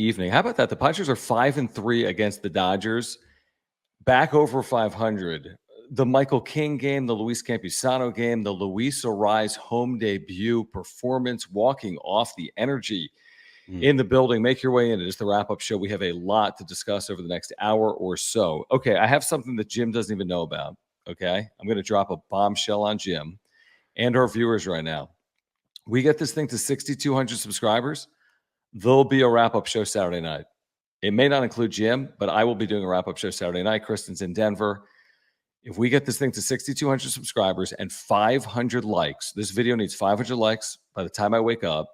evening. How about that? The Padres are 5-3 against the Dodgers, back over 500. The Michael King game, the Luis Campusano game, the Luis Arraez home debut performance, walking off the energy in the building. Make your way in. It is the wrap-up show. We have a lot to discuss over the next hour or so. Okay, I have something that Jim doesn't even know about. Okay, I'm going to drop a bombshell on Jim and our viewers right now. We get this thing to 6,200 subscribers. There'll be a wrap-up show Saturday night. It may not include Jim, but I will be doing a wrap-up show Saturday night. Kristen's in Denver. If we get this thing to 6,200 subscribers and 500 likes, this video needs 500 likes by the time I wake up,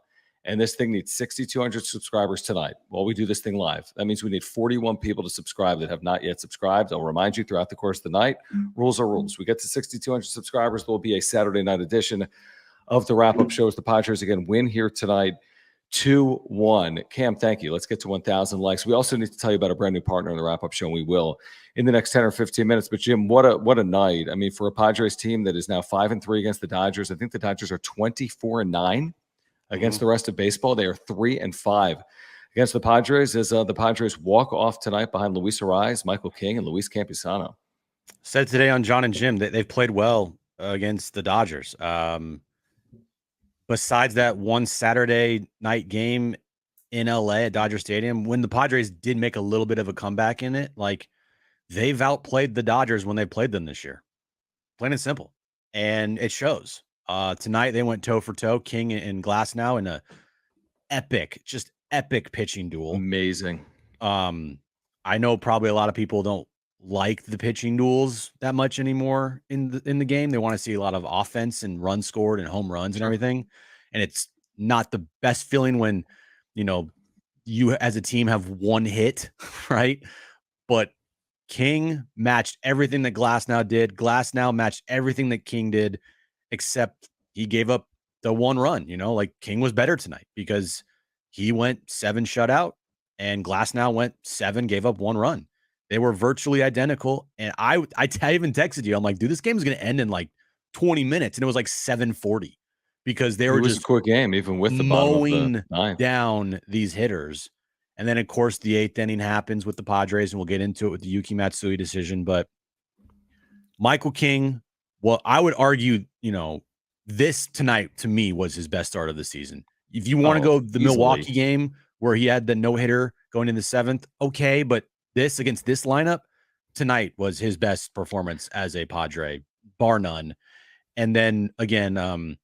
and this thing needs 6,200 subscribers tonight while we do this thing live. That means we need 41 people to subscribe that have not yet subscribed. I'll remind you throughout the course of the night. Rules are rules. We get to 6,200 subscribers, there will be a Saturday night edition of the wrap-up show as the Padres again win here tonight 2-1. Cam, thank you. Let's get to 1,000 likes. We also need to tell you about a brand new partner in the wrap-up show, and we will in the next 10 or 15 minutes. But Jim, what a night. I mean, for a Padres team that is now 5-3 against the Dodgers, I think the Dodgers are 24-9 against the rest of baseball. They are 3-5 against the Padres as the Padres walk off tonight behind Luis Arraez, Michael King, and Luis Campusano. Said today on John and Jim that they've played well against the Dodgers. Besides that one Saturday night game in LA at Dodger Stadium, when the Padres did make a little bit of a comeback in it, like they've outplayed the Dodgers when they played them this year. Plain and simple. And it shows. Tonight they went toe for toe, King and Glasnow in a epic pitching duel. Amazing. I know probably a lot of people don't like the pitching duels that much anymore in the game. They want to see a lot of offense and runs scored and home runs and everything. And it's not the best feeling when, you as a team have one hit, right? But King matched everything that Glasnow did. Glasnow matched everything that King did, except he gave up the one run. Like King was better tonight because he went 7 shutout and Glasnow went 7, gave up 1 run. They were virtually identical. And I even texted you. I'm like, dude, this game is going to end in like 20 minutes. And it was like 7:40 because they were just a quick game, even with the mowing down these hitters. And then, of course, the 8th inning happens with the Padres, and we'll get into it with the Yuki Matsui decision. But Michael King, well, I would argue, this tonight to me was his best start of the season. If you want to go the Milwaukee game where he had the no-hitter going in the 7th, okay, but this against this lineup tonight was his best performance as a Padre, bar none. And then again,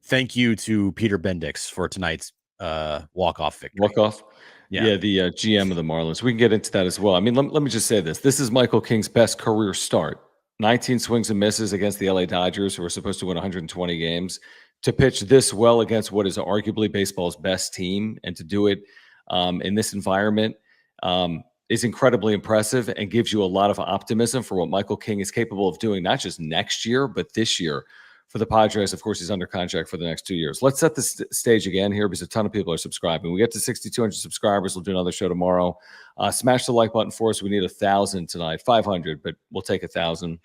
thank you to Peter Bendix for tonight's walk-off victory. Walk-off? Yeah, the GM of the Marlins. We can get into that as well. I mean, let me just say this. This is Michael King's best career start. 19 swings and misses against the LA Dodgers, who are supposed to win 120 games. To pitch this well against what is arguably baseball's best team and to do it in this environment is incredibly impressive and gives you a lot of optimism for what Michael King is capable of doing, not just next year, but this year for the Padres. Of course, he's under contract for the next 2 years. Let's set the stage again here because a ton of people are subscribing. We get to 6,200 subscribers. We'll do another show tomorrow. Smash the like button for us. We need 1,000 tonight, 500, but we'll take 1,000.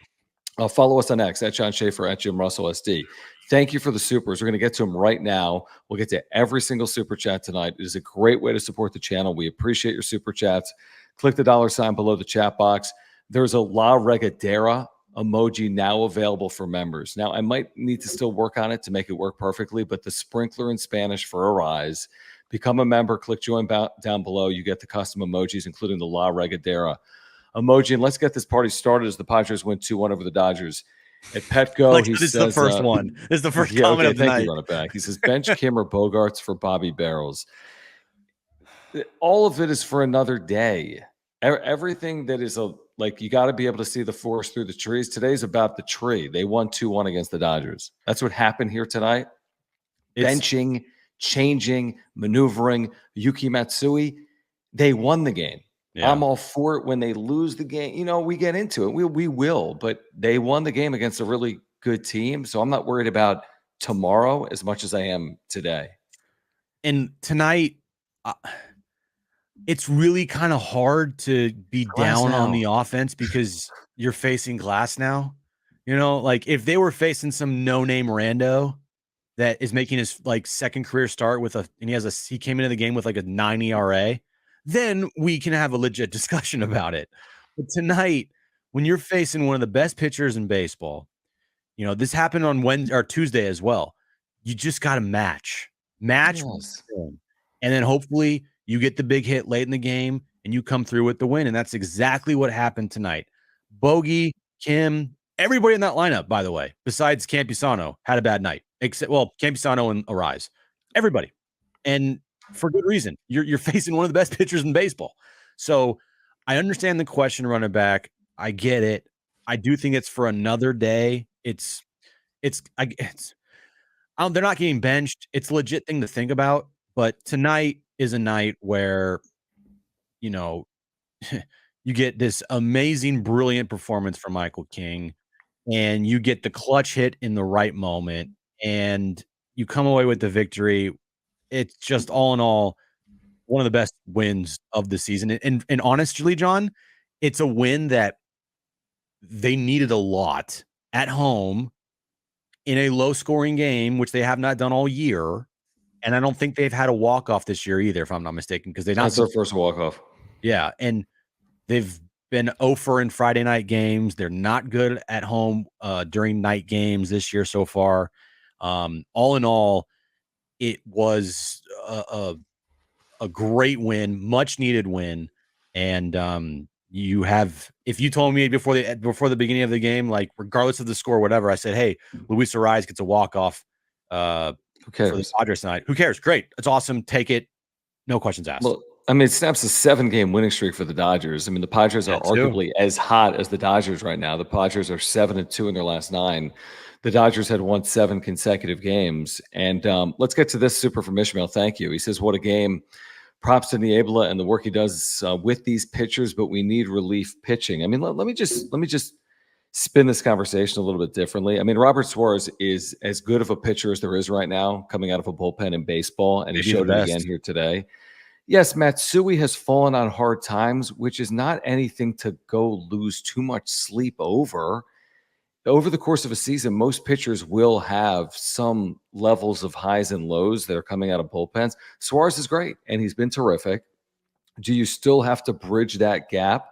Follow us on X, at John Schaefer, at Jim Russell SD. Thank you for the supers. We're going to get to them right now. We'll get to every single super chat tonight. It is a great way to support the channel. We appreciate your super chats. Click the $ below the chat box. There's a La Regadera emoji now available for members. Now, I might need to still work on it to make it work perfectly, but the sprinkler in Spanish for Arraez. Become a member. Click join down below. You get the custom emojis, including the La Regadera emoji. And let's get this party started as the Padres win 2-1 over the Dodgers. At Petco, he this says... is the first one. This is the first comment of the night. Thank you, run it back. He says, bench Kim or Bogarts for Bobby Barrels. All of it is for another day. Everything that is you got to be able to see the forest through the trees. Today's about the tree. They won 2-1 against the Dodgers. That's what happened here tonight. Benching, changing, maneuvering. Yuki Matsui, they won the game. Yeah. I'm all for it when they lose the game. We get into it. We will, but they won the game against a really good team. So I'm not worried about tomorrow as much as I am today. And tonight, it's really kind of hard to be down on the offense because you're facing Glasnow. If they were facing some no-name rando that is making his second career start he came into the game with a 9 ERA. then we can have a legit discussion about it. But tonight, when you're facing one of the best pitchers in baseball, this happened on Wednesday or Tuesday as well. You just got to match. Yes. And then hopefully you get the big hit late in the game and you come through with the win. And that's exactly what happened tonight. Bogey, Kim, everybody in that lineup, by the way, besides Campusano, had a bad night. Except, Campusano and Arraez. Everybody. And for good reason. You're facing one of the best pitchers in baseball. So I understand the question, running back. I get it. I do think it's for another day. They're not getting benched. It's a legit thing to think about. But tonight is a night where, you get this amazing, brilliant performance from Michael King, and you get the clutch hit in the right moment, and you come away with the victory. It's just all in all one of the best wins of the season. And honestly, John, it's a win that they needed a lot at home in a low-scoring game, which they have not done all year. And I don't think they've had a walk-off this year either, if I'm not mistaken, because That's their first walk-off. Yeah, and they've been 0 in Friday night games. They're not good at home during night games this year so far. All in all, it was a great win, much needed win. And if you told me before the beginning of the game, like regardless of the score, whatever, I said, hey, Luis Arraez gets a walk-off Who cares? for the Padres tonight. Who cares? Great. It's awesome. Take it. No questions asked. Well, it snaps a 7-game winning streak for the Dodgers. The Padres are arguably as hot as the Dodgers right now. The Padres are 7-2 in their last 9. The Dodgers had won 7 consecutive games. And let's get to this super from Ishmael. Thank you. He says, what a game. Props to Niebla and the work he does with these pitchers, but we need relief pitching. Let me just spin this conversation a little bit differently. Robert Suarez is as good of a pitcher as there is right now, coming out of a bullpen in baseball, and he showed it again here today. Yes, Matsui has fallen on hard times, which is not anything to go lose too much sleep over. Over the course of a season, most pitchers will have some levels of highs and lows that are coming out of bullpens. Suarez is great, and he's been terrific. Do you still have to bridge that gap?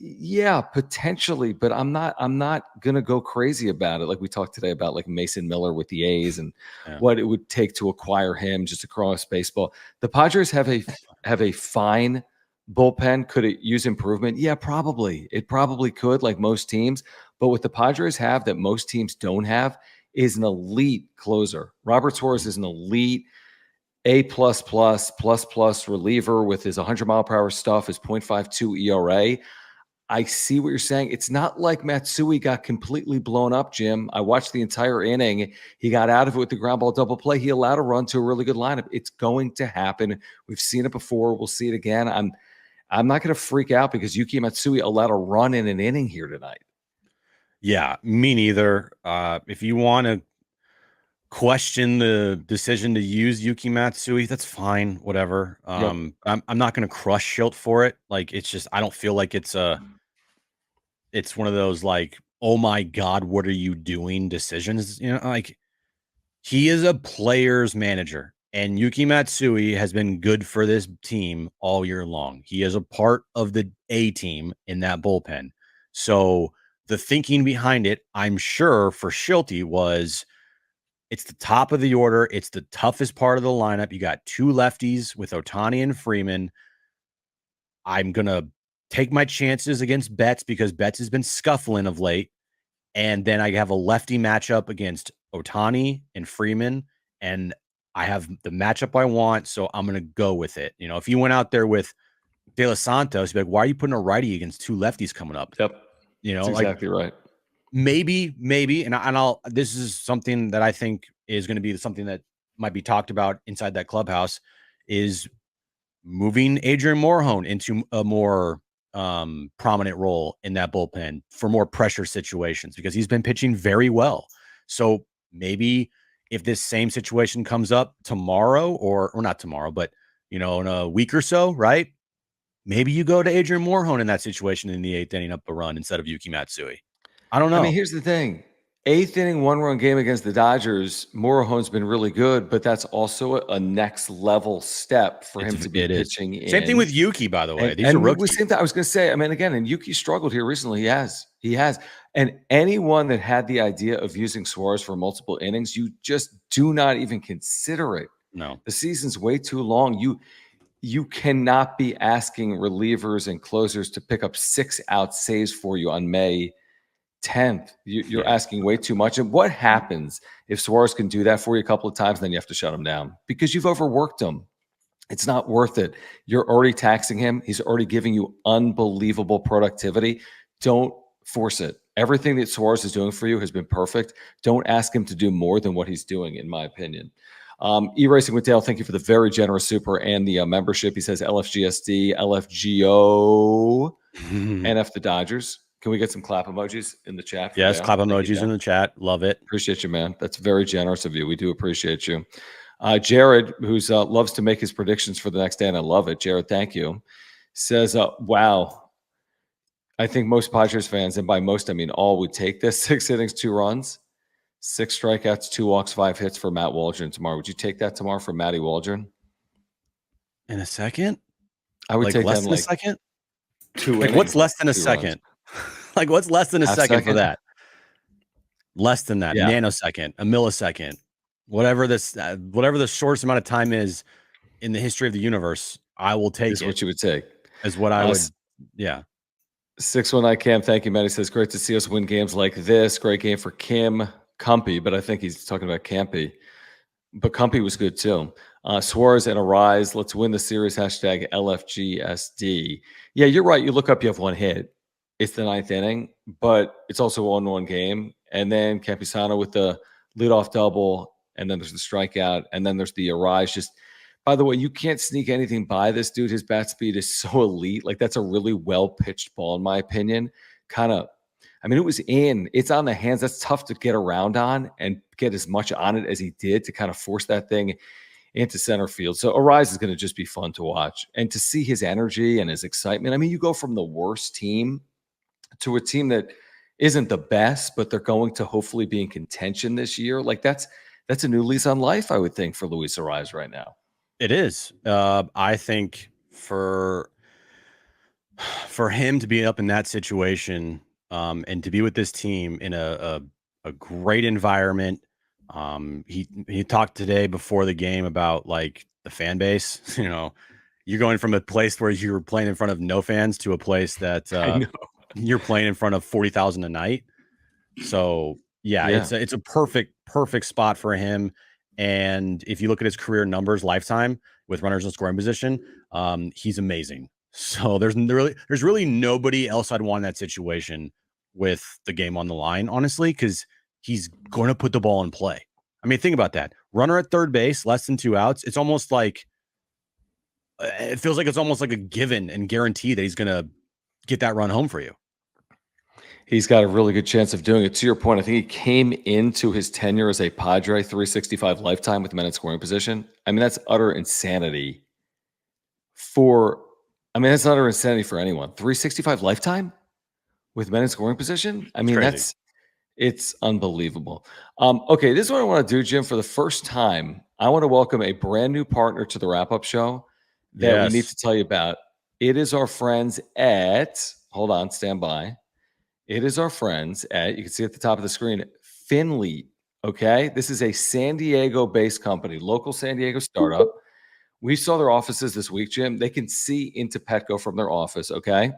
Yeah, potentially, but I'm not gonna go crazy about it. Like we talked today about like Mason Miller with the A's and what it would take to acquire him just across baseball. The Padres have a fine bullpen. Could it use improvement? Yeah, probably. It probably could, like most teams. But what the Padres have that most teams don't have is an elite closer. Robert Suarez is an elite A++, reliever with his 100-mile-per-hour stuff, his .52 ERA. I see what you're saying. It's not like Matsui got completely blown up, Jim. I watched the entire inning. He got out of it with the ground ball double play. He allowed a run to a really good lineup. It's going to happen. We've seen it before. We'll see it again. I'm not going to freak out because Yuki Matsui allowed a run in an inning here tonight. Yeah, me neither. If you want to question the decision to use Yuki Matsui, that's fine. Whatever. I'm not going to crush Schilt for it. Like, it's just, I don't feel like it's one of those like, oh my God, what are you doing decisions? Like, he is a player's manager, and Yuki Matsui has been good for this team all year long. He is a part of the A team in that bullpen. So the thinking behind it, I'm sure for Schilty was, it's the top of the order. It's the toughest part of the lineup. You got 2 lefties with Ohtani and Freeman. I'm going to take my chances against Betts because Betts has been scuffling of late. And then I have a lefty matchup against Ohtani and Freeman, and I have the matchup I want, so I'm going to go with it. If you went out there with De Los Santos, you'd be like, why are you putting a righty against 2 lefties coming up? Yep. That's exactly right. Maybe, and this is something that I think is going to be something that might be talked about inside that clubhouse, is moving Adrian Morejon into a more prominent role in that bullpen for more pressure situations, because he's been pitching very well. So maybe if this same situation comes up tomorrow, or not tomorrow, but in a week or so, right? Maybe you go to Adrian Morejon in that situation in the 8th inning up a run instead of Yuki Matsui. I don't know. Here's the thing. 8th inning, 1-run game against the Dodgers. Morejon's been really good, but that's also a next level step for him to be It is. pitching Same thing in. with Yuki, by the way. And, These are and we rookies. same thing. I was going to say, I mean, again, and Yuki struggled here recently. He has. And anyone that had the idea of using Suarez for multiple innings, you just do not even consider it. No. The season's way too long. You cannot be asking relievers and closers to pick up 6-out saves for you on May 10th. You're asking way too much. And what happens if Suarez can do that for you a couple of times, and then you have to shut him down because you've overworked him? It's not worth it. You're already taxing him. He's already giving you unbelievable productivity. Don't force it. Everything that Suarez is doing for you has been perfect. Don't ask him to do more than what he's doing, in my opinion. E-Racing with Dale, thank you for the very generous super and the membership. He says LFGSD, LFGO, NF the Dodgers. Can we get some clap emojis in the chat? Yes, Dale? clap emojis in the chat. Love it. Appreciate you, man. That's very generous of you. We do appreciate you. Jared, who's loves to make his predictions for the next day, and I love it. Jared, thank you. Says, wow, I think most Padres fans, and by most I mean all, would take this 6 innings, 2 runs, 6 strikeouts, 2 walks, 5 hits for Matt Waldron tomorrow. Would you take that tomorrow for Matty Waldron? In a second? I would take less that than a second. 2 like innings, what's less than a 2 second? Like what's less than a second for that? Less than that, Yeah. nanosecond, a millisecond, whatever the shortest amount of time is in the history of the universe. I will take Is it. what you would take. Is what I would. Yeah. 619 Cam, thank you, man. He says, great to see us win games like this. Great game for Kim Cumpy, but I think he's talking about Campy. But Cumpy was good too. Suarez and Arraez, let's win the series. Hashtag LFGSD. Yeah, you're right. You look up, you have 1 hit. It's the 9th inning, but it's also a 1-1 game. And then Campusano with the leadoff double, and then there's the strikeout, and then there's the Arraez. Just, by the way, you can't sneak anything by this dude. His bat speed is so elite. Like, that's a really well-pitched ball, in my opinion. It's on the hands. That's tough to get around on and get as much on it as he did to kind of force that thing into center field. So Arraez is going to just be fun to watch. And to see his energy and his excitement. I mean, you go from the worst team to a team that isn't the best, but they're going to hopefully be in contention this year. Like, that's a new lease on life, I would think, for Luis Arraez right now. It is. I think for him to be up in that situation, and to be with this team in a great environment. He talked today before the game about like the fan base. You're going from a place where you were playing in front of no fans to a place that you're playing in front of 40,000 a night. So yeah. It's a perfect spot for him. And if you look at his career numbers lifetime with runners in scoring position, he's amazing. So there's really nobody else I'd want in that situation with the game on the line, honestly, because he's going to put the ball in play. I mean, think about that. Runner at third base, less than 2 outs. It's almost like it feels like it's almost like a given and guarantee that he's going to get that run home for you. He's got a really good chance of doing it. To your point, I think he came into his tenure as a Padre 365 lifetime with men in scoring position. I mean, that's utter insanity that's utter insanity for anyone. 365 lifetime with men in scoring position. I mean, it's unbelievable. Okay, this is what I want to do, Jim. For the first time, I want to welcome a brand new partner to the wrap-up show that we need to tell you about. It is our friends at, hold on, stand by. It is our friends at, you can see at the top of the screen, Finlead. Okay, this is a San Diego-based company, local San Diego startup. We saw their offices this week, Jim. They can see into Petco from their office, okay?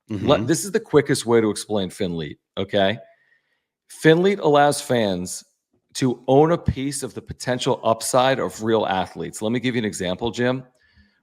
Mm-hmm. This is the quickest way to explain Finlead, okay? Finlead allows fans to own a piece of the potential upside of real athletes. Let me give you an example, Jim.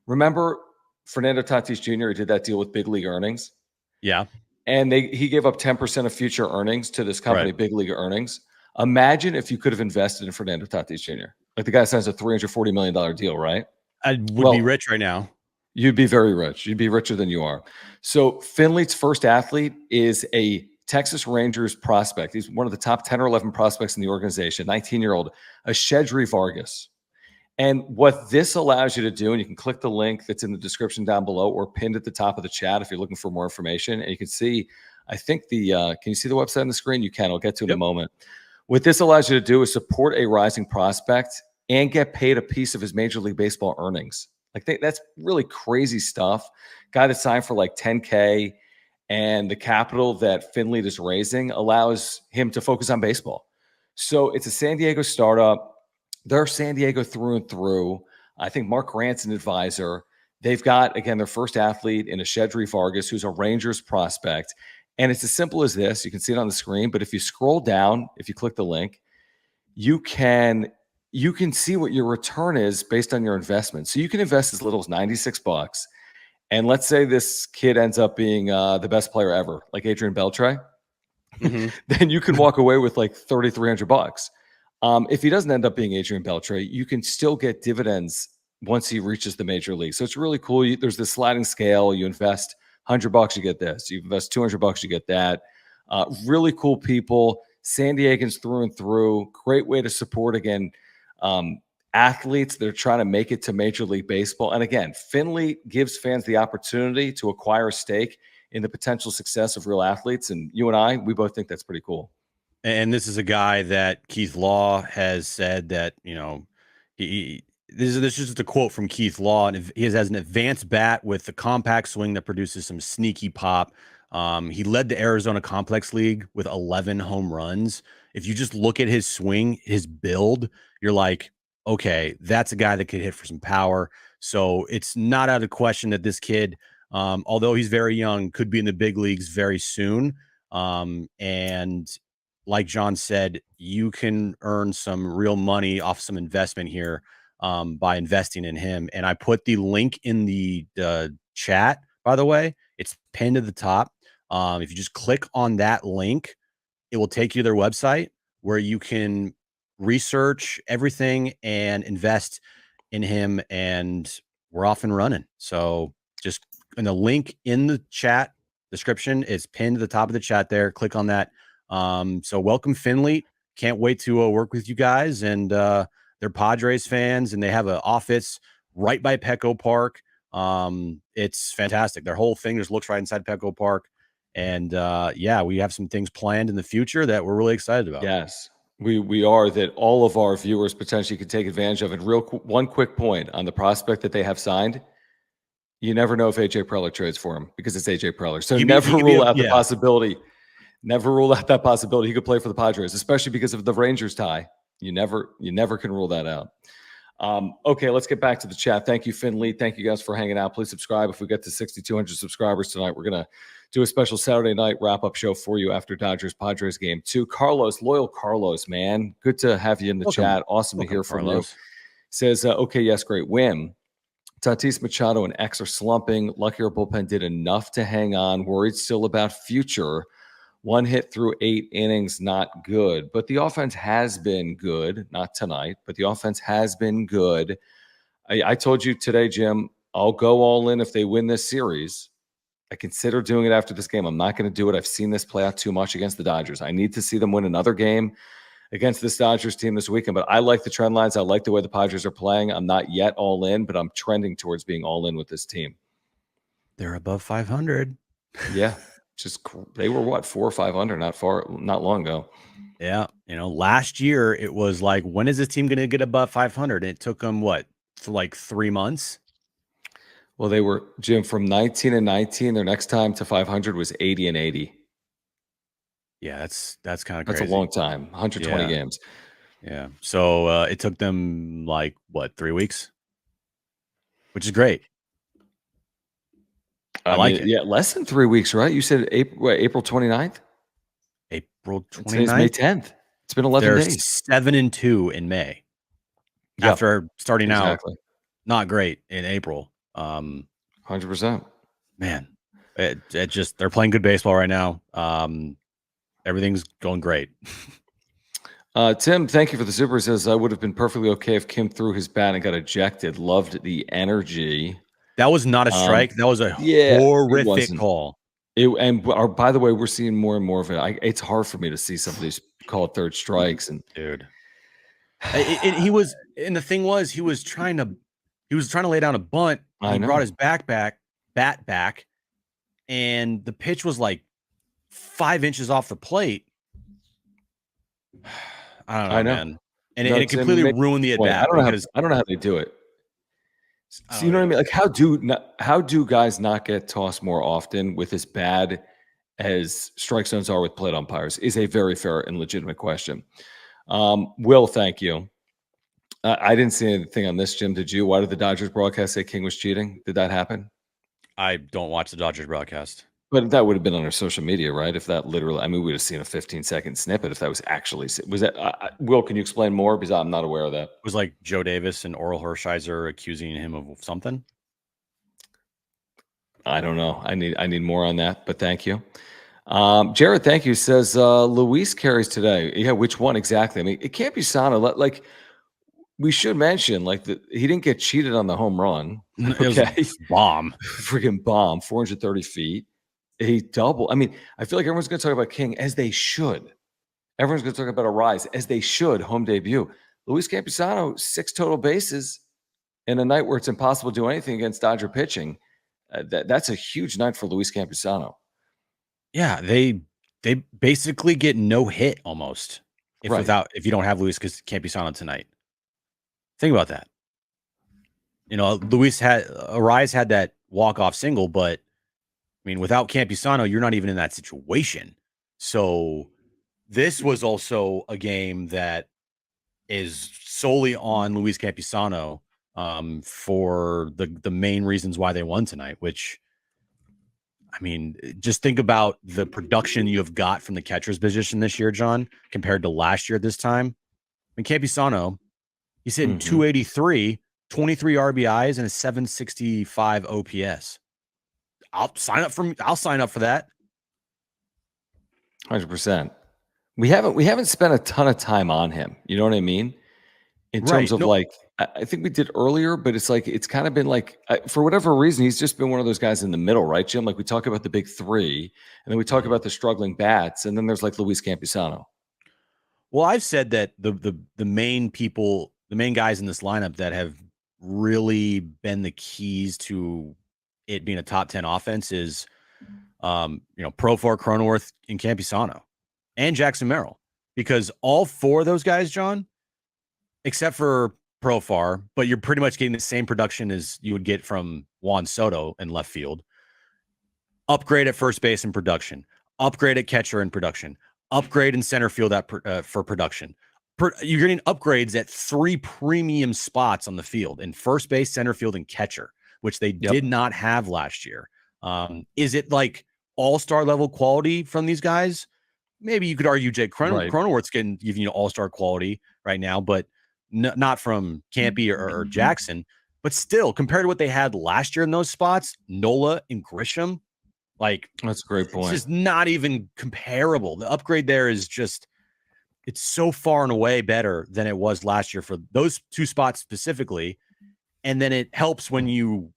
Remember Fernando Tatis Jr. did that deal with Big League Earnings? Yeah. And he gave up 10% of future earnings to this company, right. Big League Earnings. Imagine if you could have invested in Fernando Tatis Jr. Like, the guy signs a $340 million deal, right? I would be rich right now. You'd be very rich. You'd be richer than you are. So Finlead's first athlete is a Texas Rangers prospect. He's one of the top 10 or 11 prospects in the organization, 19-year-old, Ashedri Vargas. And what this allows you to do, and you can click the link that's in the description down below or pinned at the top of the chat if you're looking for more information. And you can see, I think can you see the website on the screen? You can. I'll get to it in a moment. What this allows you to do is support a rising prospect and get paid a piece of his Major League Baseball earnings. Like that's really crazy stuff. Guy that signed for like 10K, and the capital that Finley is raising allows him to focus on baseball. So it's a San Diego startup. They're San Diego through and through. I think Mark Grant's an advisor. They've got, again, their first athlete in a Shedry Vargas, who's a Rangers prospect. And it's as simple as this. You can see it on the screen, but if you scroll down, if you click the link, you can see what your return is based on your investment. So you can invest as little as $96. And let's say this kid ends up being the best player ever, like Adrian Beltre. Then you can walk away with like $3,300. If he doesn't end up being Adrian Beltre, you can still get dividends once he reaches the major league. So it's really cool. There's this sliding scale. You invest $100, you get this. You invest $200, you get that. Really cool people. San Diegans through and through. Great way to support, again, athletes that are trying to make it to Major League Baseball. And again, Finley gives fans the opportunity to acquire a stake in the potential success of real athletes. And you and I, we both think that's pretty cool. And this is a guy that Keith Law has said that, this is just a quote from Keith Law, and he has an advanced bat with a compact swing that produces some sneaky pop. He led the Arizona Complex League with 11 home runs. If you just look at his swing, his build, you're like, okay, that's a guy that could hit for some power. So it's not out of question that this kid, although he's very young, could be in the big leagues very soon. And like John said, you can earn some real money off some investment here by investing in him. And I put the link in the chat, by the way. It's pinned to the top. If you just click on that link, it will take you to their website where you can research everything and invest in him. And we're off and running. So just in the link in the chat description is pinned to the top of the chat there. Click on that. So welcome, Finley. Can't wait to work with you guys. And they're Padres fans, and they have an office right by Petco Park. It's fantastic. Their whole thing just looks right inside Petco Park. And yeah, we have some things planned in the future that we're really excited about. Yes, we are, that all of our viewers potentially could take advantage of. And one quick point on the prospect that they have signed. You never know if AJ Preller trades for him because it's AJ Preller. So never rule out the possibility. Never rule out that possibility. He could play for the Padres, especially because of the Rangers tie. You never can rule that out. Okay, let's get back to the chat. Thank you, Finley. Thank you guys for hanging out. Please subscribe. If we get to 6,200 subscribers tonight, we're going to do a special Saturday night wrap-up show for you after Dodgers-Padres game 2. Carlos, loyal Carlos, man. Good to have you in the chat. Awesome to hear from Carlos. You. Says, okay, yes, great win. Tatis, Machado, and X are slumping. Lucky our bullpen did enough to hang on. Worried still about future. 1 hit through 8 innings, not good. But the offense has been good. Not tonight, but the offense has been good. I told you today, Jim, I'll go all in if they win this series. I consider doing it after this game. I'm not going to do it. I've seen this play out too much against the Dodgers. I need to see them win another game against this Dodgers team this weekend. But I like the trend lines. I like the way the Padres are playing. I'm not yet all in, but I'm trending towards being all in with this team. They're above 500. Yeah. They were what, 400 or 500 not long ago. Yeah. Last year it was like, when is this team going to get above 500? And it took them for like 3 months. Well, they were, Jim, from 19-19. Their next time to 500 was 80-80. Yeah, that's kind of crazy. That's a long time. 120 games. Yeah. So it took them like 3 weeks, which is great. I like it. Yeah, less than 3 weeks, right? You said April 29th? April 29th? Today's May 10th. It's been 11 days. 7-2 in May. Yep. After starting out not great in April. 100%. Man, it just, they're playing good baseball right now. Everything's going great. Tim, thank you for the super. Says, I would have been perfectly okay if Kim threw his bat and got ejected. Loved the energy. That was not a strike. That was a horrific call. By the way, we're seeing more and more of it. It's hard for me to see some of these called third strikes. And dude, he was trying to lay down a bunt. He brought his bat back, and the pitch was like 5 inches off the plate. I don't I know, know. man. And No, it Tim, completely make ruined the a at point. bat because I don't know how they do it. I So you don't know what I know. mean? Like how do guys not get tossed more often with as bad as strike zones are with plate umpires is a very fair and legitimate question. Will, thank you. I didn't see anything on this, Jim. Did you? Why did the Dodgers broadcast say King was cheating? Did that happen? I don't watch the Dodgers broadcast. But that would have been on our social media, right? If that literally, I mean, we would have seen a 15-second snippet if that was actually, was that, Will, can you explain more? Because I'm not aware of that. It was like Joe Davis and Oral Hershiser accusing him of something. I don't know. I need more on that, but thank you. Jared, thank you. Says Luis carries today. Yeah, which one exactly? I mean, it can't be Sana. Like we should mention, like he didn't get cheated on the home run. It was Okay, a bomb. freaking bomb, 430 feet. A double. I mean, I feel like everyone's going to talk about King as they should. Everyone's going to talk about Arraez as they should. Home debut. Luis Campusano, 6 total bases in a night where it's impossible to do anything against Dodger pitching. That's a huge night for Luis Campusano. Yeah, they basically get no hit almost if you don't have Luis Campusano tonight. Think about that. You know, Arraez had that walk-off single, but I mean, without Campusano, you're not even in that situation. So this was also a game that is solely on Luis Campusano for the main reasons why they won tonight, which, I mean, just think about the production you have got from the catcher's position this year, John, compared to last year at this time. I mean, Campusano, he's hitting 283, 23 RBIs, and a 765 OPS. I'll sign up for that. 100%. We haven't spent a ton of time on him. You know what I mean? In terms of like, I think we did earlier, but it's like it's kind of been like for whatever reason, he's just been one of those guys in the middle, right, Jim? Like we talk about the big three, and then we talk about the struggling bats, and then there's like Luis Campusano. Well, I've said that the main guys in this lineup that have really been the keys to it being a top 10 offense is Profar, Cronenworth, and Campusano, and Jackson Merrill, because all 4 of those guys, John, except for Profar, but you're pretty much getting the same production as you would get from Juan Soto in left field. Upgrade at first base in production, upgrade at catcher in production, upgrade in center field for production. You're getting upgrades at 3 premium spots on the field in first base, center field, and catcher, which they did not have last year. Is it like all-star level quality from these guys? Maybe you could argue Jake Cronenworth's giving you all-star quality right now, but not from Campy or Jackson. But still, compared to what they had last year in those spots, Nola and Grisham, like, that's a great point. It's just not even comparable. The upgrade there is just, it's so far and away better than it was last year for those 2 spots specifically. And then it helps when you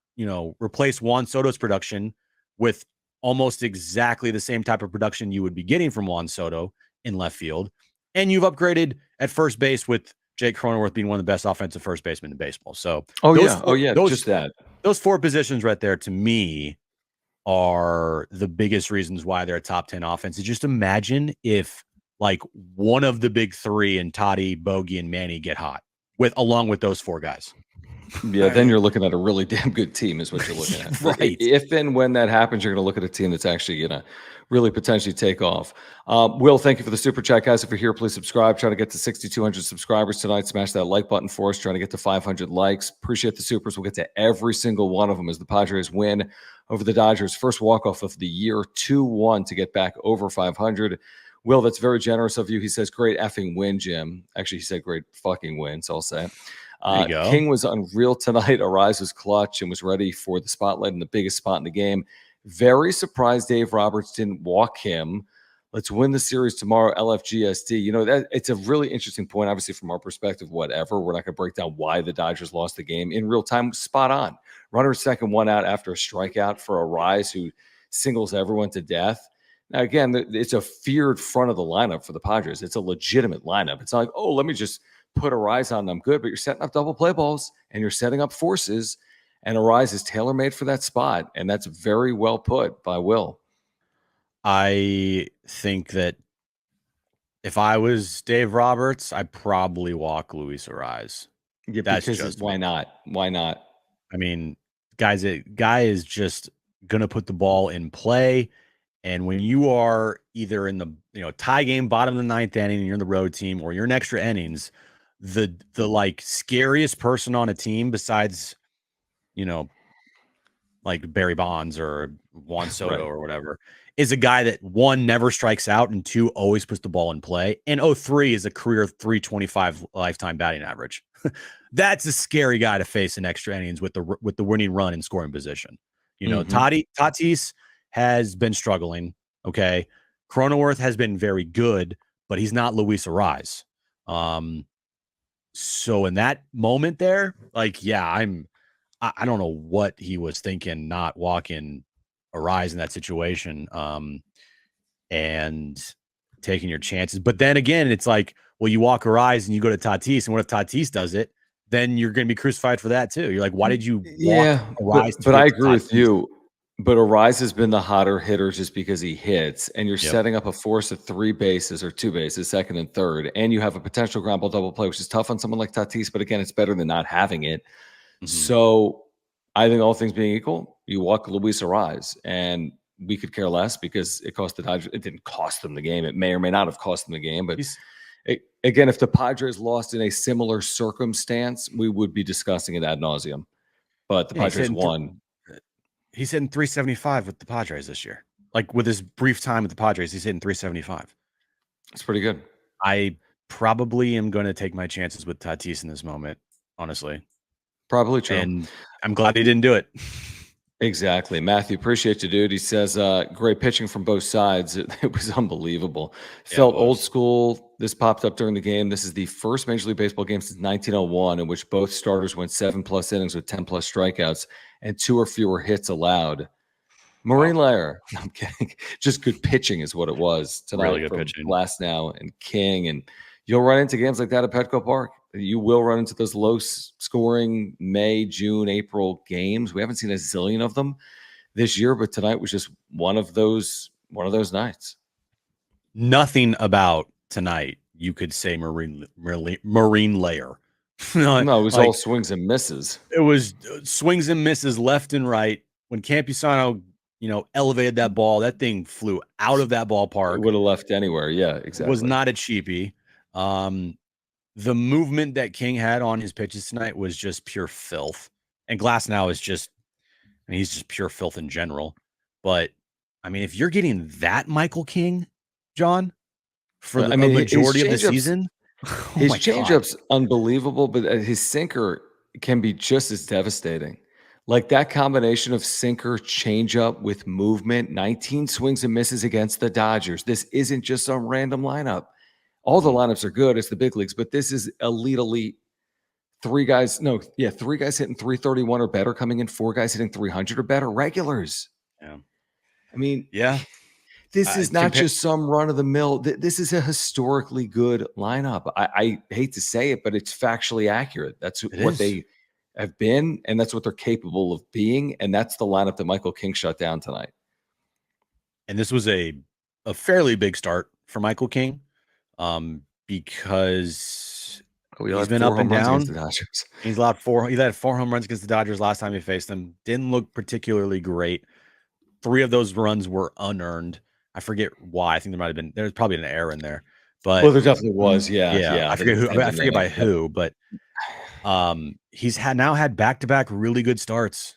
replace Juan Soto's production with almost exactly the same type of production you would be getting from Juan Soto in left field. And you've upgraded at first base with Jake Cronenworth being one of the best offensive first basemen in baseball. So, those 4 positions right there to me are the biggest reasons why they're a top 10 offense. Just imagine if like one of the big 3 and Toddy, Bogey, and Manny get hot along with those 4 guys. Yeah, then you're looking at a really damn good team is what you're looking at. Right. If and when that happens, you're going to look at a team that's actually going to really potentially take off. Will, thank you for the super chat, guys. If you're here, please subscribe. Trying to get to 6,200 subscribers tonight. Smash that like button for us. Trying to get to 500 likes. Appreciate the supers. We'll get to every single one of them as the Padres win over the Dodgers. First walk-off of the year, 2-1 to get back over 500. Will, that's very generous of you. He says, great effing win, Jim. Actually, he said great fucking win, so I'll say it. King was unreal tonight. Arraez was clutch and was ready for the spotlight in the biggest spot in the game. Very surprised Dave Roberts didn't walk him. Let's win the series tomorrow, LFGSD. You know, that it's a really interesting point, obviously, from our perspective, whatever. We're not going to break down why the Dodgers lost the game in real time. Spot on. Runner second, 1 out after a strikeout for Arraez, who singles everyone to death. Now, again, it's a feared front of the lineup for the Padres. It's a legitimate lineup. It's not like, oh, let me just put Arraez on them. Good, but you're setting up double play balls and you're setting up forces, and Arraez is tailor-made for that spot, and that's very well put by Will. I think that If I was Dave Roberts, I'd probably walk Luis Arraez. Yeah, That's because just me. why not? Why not? I mean, guy is just gonna put the ball in play. And when you are either in the tie game, bottom of the ninth inning, and you're in the road team, or you're in extra innings, the like scariest person on a team besides like Barry Bonds or Juan Soto Right. or whatever, is a guy that one never strikes out and two always puts the ball in play. And 03 is a career 325 lifetime batting average. That's a scary guy to face in extra innings with the winning run and scoring position. Tatis has been struggling. Okay. Cronenworth has been very good, but he's not Luis Arraez. So in that moment there, like, yeah, I don't know what he was thinking, not walking Arraez in that situation, and taking your chances. But then again, it's like, well, you walk Arraez and you go to Tatis, and what if Tatis does it? Then you're going to be crucified for that too. You're like, why did you walk Yeah, Arraez to but I get to agree with Tatis? you. But Arise has been the hotter hitter just because he hits, and you're Yep. setting up a force of 3 bases or 2 bases, second and third, and you have a potential ground ball double play, which is tough on someone like Tatis. But again, it's better than not having it. Mm-hmm. So I think all things being equal, you walk Luis Arise, and we could care less because it cost the Dodgers. It didn't cost them the game. It may or may not have cost them the game, but again, if the Padres lost in a similar circumstance, we would be discussing it ad nauseum. But the Padres won. He's hitting 375 with the Padres this year. Like with his brief time with the Padres, he's hitting 375. It's pretty good. I probably am going to take my chances with Tatis in this moment, honestly. Probably true. And I'm glad he didn't do it. Exactly. Matthew, appreciate you, dude. He says, great pitching from both sides. It was unbelievable. Felt old school. This popped up during the game. This is the first Major League Baseball game since 1901 in which both starters went 7+ innings with 10+ strikeouts and 2 or fewer hits allowed. Marine Layer. No, I'm kidding. Just good pitching is what it was tonight. Really good from pitching. Glasnow and King. And you'll run into games like that at Petco Park. You will run into those low-scoring May, June, April games. We haven't seen a zillion of them this year, but tonight was just one of those nights. Nothing about tonight you could say marine layer. No, it was all swings and misses. It was swings and misses left and right. When Campusano, elevated that ball, that thing flew out of that ballpark. It would have left anywhere. Yeah, exactly. Was not a cheapie. The movement that King had on his pitches tonight was just pure filth. And Glasnow is just, he's just pure filth in general. But I mean, if you're getting that Michael King, John, for the majority of the season, his changeup's unbelievable, but his sinker can be just as devastating. Like that combination of sinker, changeup with movement, 19 swings and misses against the Dodgers. This isn't just some random lineup. All the lineups are good. It's the big leagues, but this is elite. 3 guys hitting 331 or better coming in, 4 guys hitting 300 or better, regulars. Yeah. I mean, yeah. This is not just some run of the mill. This is a historically good lineup. I hate to say it, but it's factually accurate. That's what they have been, and that's what they're capable of being. And that's the lineup that Michael King shut down tonight. And this was a fairly big start for Michael King, because he's been up and down. He had 4 home runs against the Dodgers last time he faced them. Didn't look particularly great. 3 of those runs were unearned. I forget why. I think there's probably an error in there, but there definitely was. Yeah. I forget by who, but he's now had back-to-back really good starts,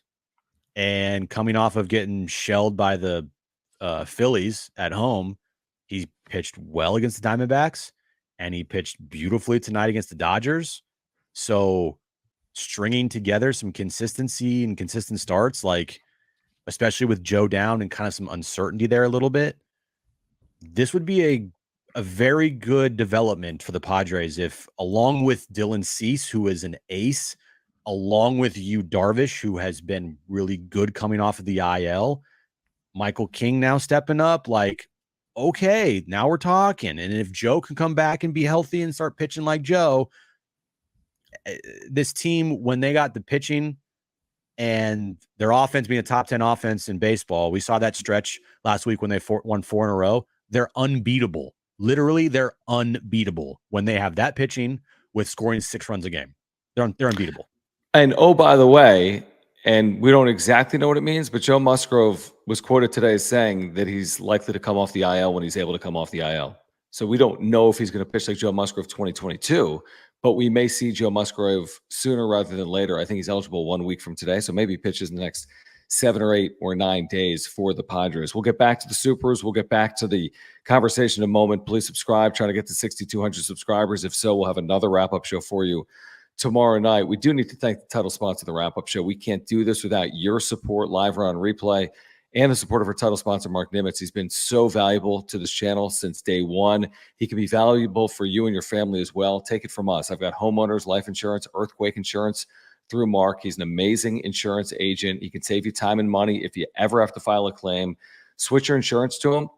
and coming off of getting shelled by the Phillies at home, he pitched well against the Diamondbacks, and he pitched beautifully tonight against the Dodgers. So stringing together some consistency and consistent starts, especially with Joe down and kind of some uncertainty there a little bit, this would be a very good development for the Padres if, along with Dylan Cease, who is an ace, along with Yu Darvish, who has been really good coming off of the IL, Michael King now stepping up, okay, now we're talking. And if Joe can come back and be healthy and start pitching like Joe, this team, when they got the pitching and their offense being a top 10 offense in baseball, we saw that stretch last week when they won 4 in a row. They're unbeatable Literally, they're unbeatable when they have that pitching with scoring 6 runs a game. They're unbeatable. And oh, by the way, and we don't exactly know what it means, but Joe Musgrove was quoted today as saying that he's likely to come off the IL when he's able to come off the IL. So we don't know if he's going to pitch like Joe Musgrove 2022, but we may see Joe Musgrove sooner rather than later. I think he's eligible 1 week from today, so maybe he pitches in the next 7 or 8 or 9 days for the Padres. We'll get back to the Supers. We'll get back to the conversation in a moment. Please subscribe. Trying to get to 6,200 subscribers. If so, we'll have another wrap-up show for you tomorrow night. We do need to thank the title sponsor of the wrap-up show. We can't do this without your support, live or on replay, and the support of our title sponsor, Mark Nimitz. He's been so valuable to this channel since day one. He can be valuable for you and your family as well. Take it from us. I've got homeowners, life insurance, earthquake insurance through Mark. He's an amazing insurance agent. He can save you time and money if you ever have to file a claim. Switch your insurance to him.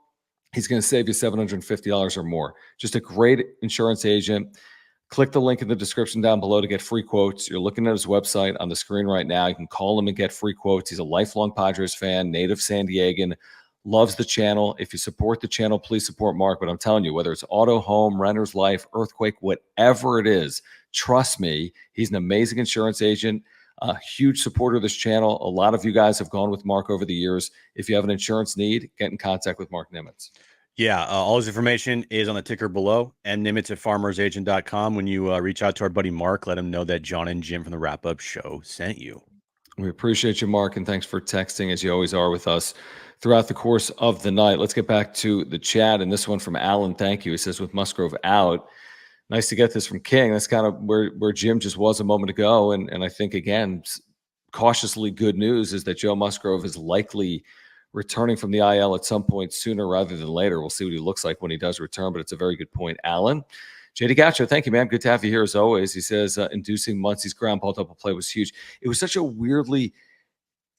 He's going to save you $750 or more. Just a great insurance agent. Click the link in the description down below to get free quotes. You're looking at his website on the screen right now. You can call him and get free quotes. He's a lifelong Padres fan, native San Diegan, loves the channel. If you support the channel, please support Mark. But I'm telling you, whether it's auto, home, renter's life, earthquake, whatever it is, trust me, he's an amazing insurance agent, a huge supporter of this channel. A lot of you guys have gone with Mark over the years. If you have an insurance need, get in contact with Mark Nimitz. Yeah, all his information is on the ticker below, mnimitz@farmersagent.com. When you reach out to our buddy Mark, let him know that John and Jim from the Wrap-Up Show sent you. We appreciate you, Mark, and thanks for texting, as you always are with us throughout the course of the night. Let's get back to the chat, and this one from Alan, thank you. He says, with Musgrove out, nice to get this from King. That's kind of where Jim just was a moment ago, and I think, again, cautiously good news is that Joe Musgrove is likely returning from the IL at some point sooner rather than later. We'll see what he looks like when he does return, but it's a very good point, Alan. JD Gacho, thank you, man. Good to have you here as always. He says, inducing Muncie's ground ball double play was huge. It was such a weirdly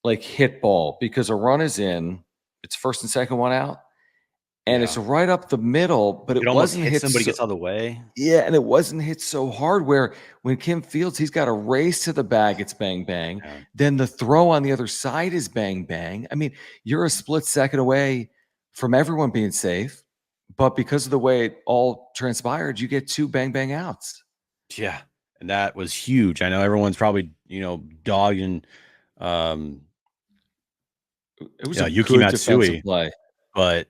hit ball because a run is in, it's first and second one out, and it's right up the middle, but it wasn't hit. Somebody gets out of the way. Yeah, and it wasn't hit so hard where when Kim fields, he's got a race to the bag, it's bang, bang. Yeah. Then the throw on the other side is bang, bang. I mean, you're a split second away from everyone being safe, but because of the way it all transpired, you get 2 bang, bang outs. Yeah, and that was huge. I know everyone's probably, dogging. It was a Yuki Matsui play. But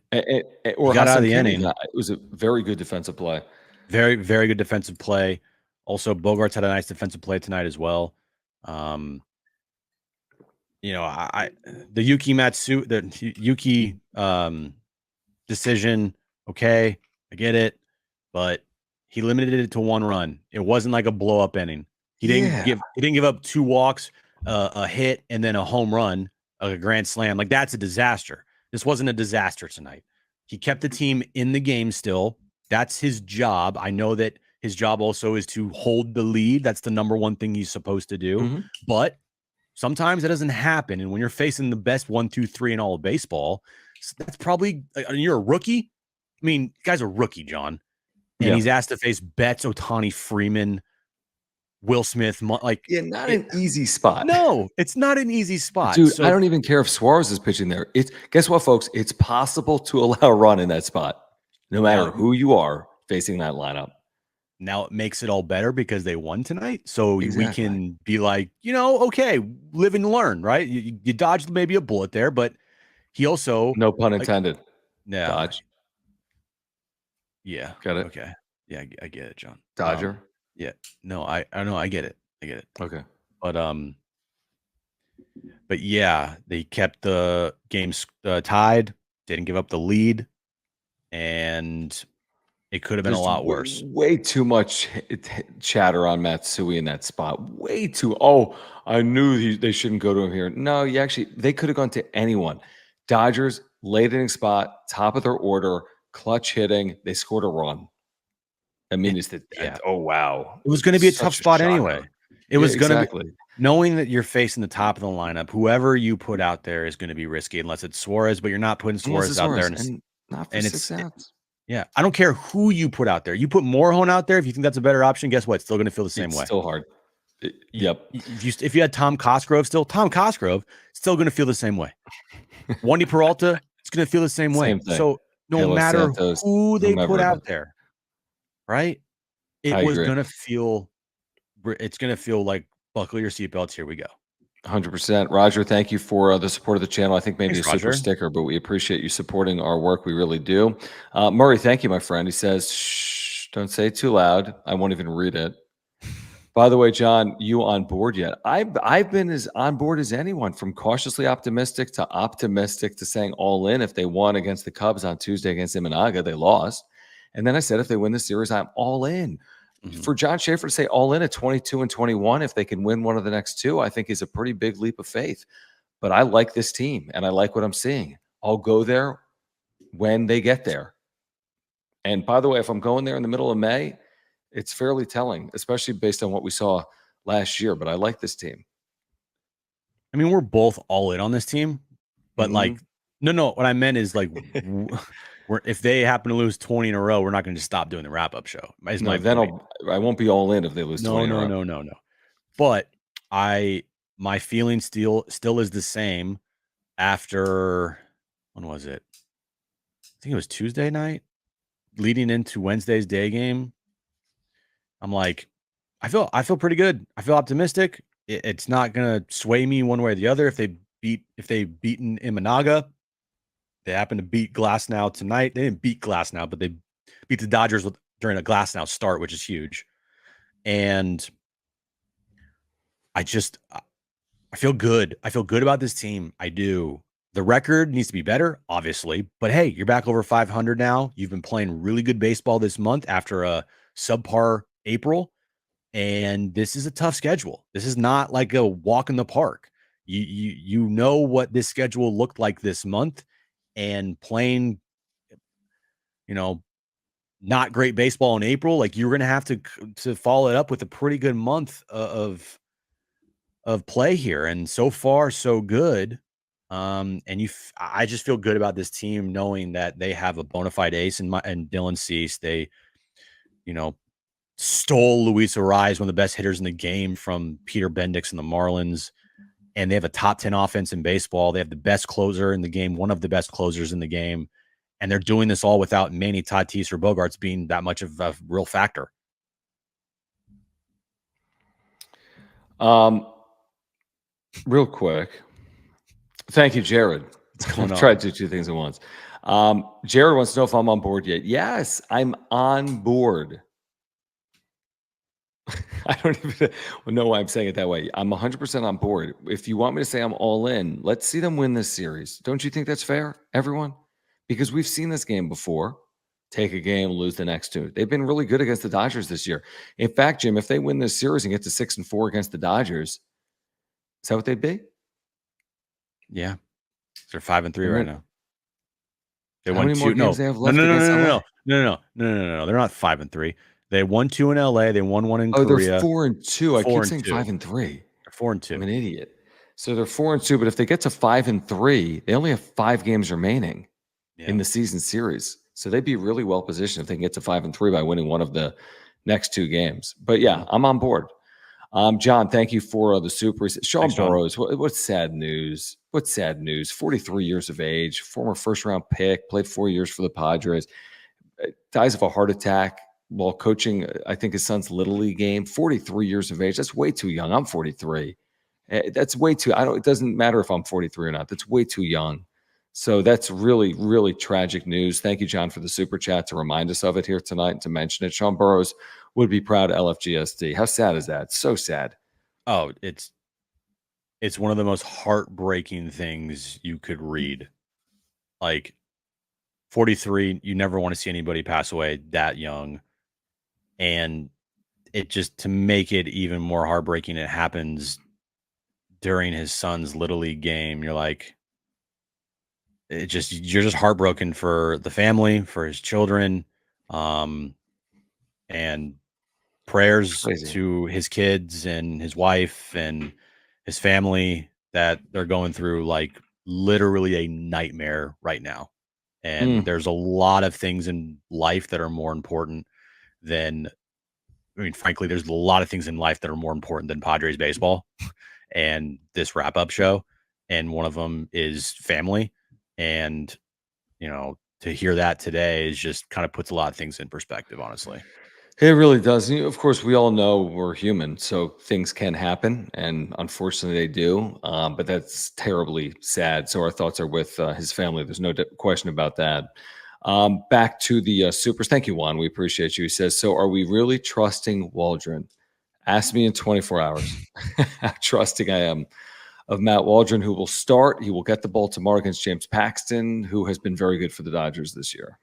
or got out of the inning. It was a very good defensive play. Very, very good defensive play. Also, Bogarts had a nice defensive play tonight as well. The Yuki decision, okay, I get it, but he limited it to 1 run. It wasn't like a blow up inning. He didn't give up 2 walks, a hit, and then a home run, a grand slam. Like, that's a disaster. This wasn't a disaster tonight. He kept the team in the game still. That's his job. I know that his job also is to hold the lead. That's the number one thing he's supposed to do. Mm-hmm. But sometimes that doesn't happen. And when you're facing the best 1, 2, 3 in all of baseball, that's probably – you're a rookie. I mean, guy's a rookie, John. And he's asked to face Betts, Ohtani, Freeman, Will Smith, not an easy spot. No, it's not an easy spot. Dude, I don't even care if Suarez is pitching there. Guess what, folks? It's possible to allow a run in that spot, no matter who you are facing that lineup. Now it makes it all better because they won tonight. So we can be like, okay, live and learn, right? You dodged maybe a bullet there, but he also... No pun intended. No. Dodge. Yeah. Got it? Okay. Yeah, I get it, John. Dodger? Yeah. No, I know. I get it. Okay. But yeah, they kept the games tied, didn't give up the lead, and it could have been a lot worse. Way too much chatter on Matsui in that spot. Way too. Oh, I knew they shouldn't go to him here. No, they could have gone to anyone. Dodgers, late inning spot, top of their order, clutch hitting. They scored a run. I mean, oh, wow. It was going to be a tough spot anyway. It was going to be, knowing that you're facing the top of the lineup, whoever you put out there is going to be risky unless it's Suarez, but you're not putting Suarez out there. And not for 6 outs. Yeah. I don't care who you put out there. You put Morejon out there. If you think that's a better option, guess what? It's still going to feel the same way. Still hard. Yep. If you had Tom Cosgrove Tom Cosgrove, still going to feel the same way. Wandy Peralta, it's going to feel the same way. Same thing. So no Los matter Santos, who they put whomever it is. out there, right? It I was agree. gonna feel it's gonna feel like buckle your seatbelts, here we go. 100%. Roger, thank you for the support of the channel. I think maybe Thanks, a super Roger. sticker, but we appreciate you supporting our work. We really do. Murray, thank you, my friend. He says, shh, don't say it too loud. I won't even read it. By the way, John, you on board yet? I've been as on board as anyone, from cautiously optimistic to saying all in. If they won against the Cubs on Tuesday against Imanaga, they lost. And then I said, if they win the series, I'm all in. For John Schaefer to say all in at 22 and 21, if they can win one of the next two, I think is a pretty big leap of faith. But I like this team and I like what I'm seeing. I'll go there when they get there. And by the way, if I'm going there in the middle of May, it's fairly telling, especially based on what we saw last year. But I like this team. I mean, we're both all in on this team, but like, Mm-hmm. no, what I meant is like, if they happen to lose 20 in a row, we're not going to just stop doing the wrap up show. Is No, my then point. I won't be all in if they lose 20 in a row. No. But my feeling still is the same after, when was it? I think it was Tuesday night, leading into Wednesday's day game. I'm like, I feel pretty good. I feel optimistic. It's not gonna sway me one way or the other. If they've beaten Imanaga, they happen to beat Glasnow tonight. They didn't beat Glasnow, but they beat the Dodgers during a Glasnow start, which is huge. And I feel good. I feel good about this team. I do. The record needs to be better, obviously, but hey, you're back over 500 now. You've been playing really good baseball this month after a subpar April, and this is a tough schedule. This is not like a walk in the park. You know what this schedule looked like this month, and playing, not great baseball in April, like you're going to have to follow it up with a pretty good month of play here. And so far, so good. And I just feel good about this team, knowing that they have a bona fide ace and Dylan Cease. They, stole Luis Arraez, one of the best hitters in the game, from Peter Bendix and the Marlins. And they have a top 10 offense in baseball. They have the best closer in the game, one of the best closers in the game. And they're doing this all without Manny Tatis or Bogarts being that much of a real factor. Real quick. Thank you, Jared. What's going on? Try to do two things at once. Jared wants to know if I'm on board yet. Yes, I'm on board. I don't even know why I'm saying it that way. I'm 100% on board. If you want me to say I'm all in, let's see them win this series. Don't you think that's fair, everyone? Because we've seen this game before. Take a game, lose the next two. They've been really good against the Dodgers this year. In fact, Jim, if they win this series and get to 6-4 against the Dodgers, is that what they'd be? Yeah. They're 5-3 right now. They How won many two. more games they have left against LA? No. They're not 5-3. They won 2 in LA. They won 1 in They're Korea. 4-2. I keep saying 4-2. 5-3. They're 4-2. I'm an idiot. So they're 4-2, but if they get to 5-3, they only have 5 games remaining in the season series. So they'd be really well positioned if they can get to 5-3 by winning one of the next 2 games. But yeah, I'm on board. John, thank you for the super. Sean Burrows, what's sad news? What's sad news? 43 years of age, former first-round pick, played 4 years for the Padres, dies of a heart attack while coaching, I think, his son's Little League game. 43 years of age. That's way too young. I'm 43. That's way too. It doesn't matter if I'm 43 or not. That's way too young. So that's really, really tragic news. Thank you, John, for the super chat to remind us of it here tonight and to mention it. Sean Burrows would be proud of LFGSD. How sad is that? So sad. Oh, it's one of the most heartbreaking things you could read. Like, 43, you never want to see anybody pass away that young. And it just, to make it even more heartbreaking, it happens during his son's Little League game. You're like, you're just heartbroken for the family, for his children. And prayers to his kids and his wife and his family that they're going through like literally a nightmare right now. And there's a lot of things in life that are more important than, frankly, there's a lot of things in life that are more important than Padres baseball and this wrap up show. And one of them is family. And, to hear that today is just kind of puts a lot of things in perspective, honestly. It really does. Of course, we all know we're human, so things can happen, and unfortunately, they do. But that's terribly sad. So our thoughts are with his family. There's no question about that. Back to the supers. Thank you, Juan. We appreciate you. He says, "So, are we really trusting Waldron?" Ask me in 24 hours. How trusting I am of Matt Waldron, who will start. He will get the ball tomorrow against James Paxton, who has been very good for the Dodgers this year.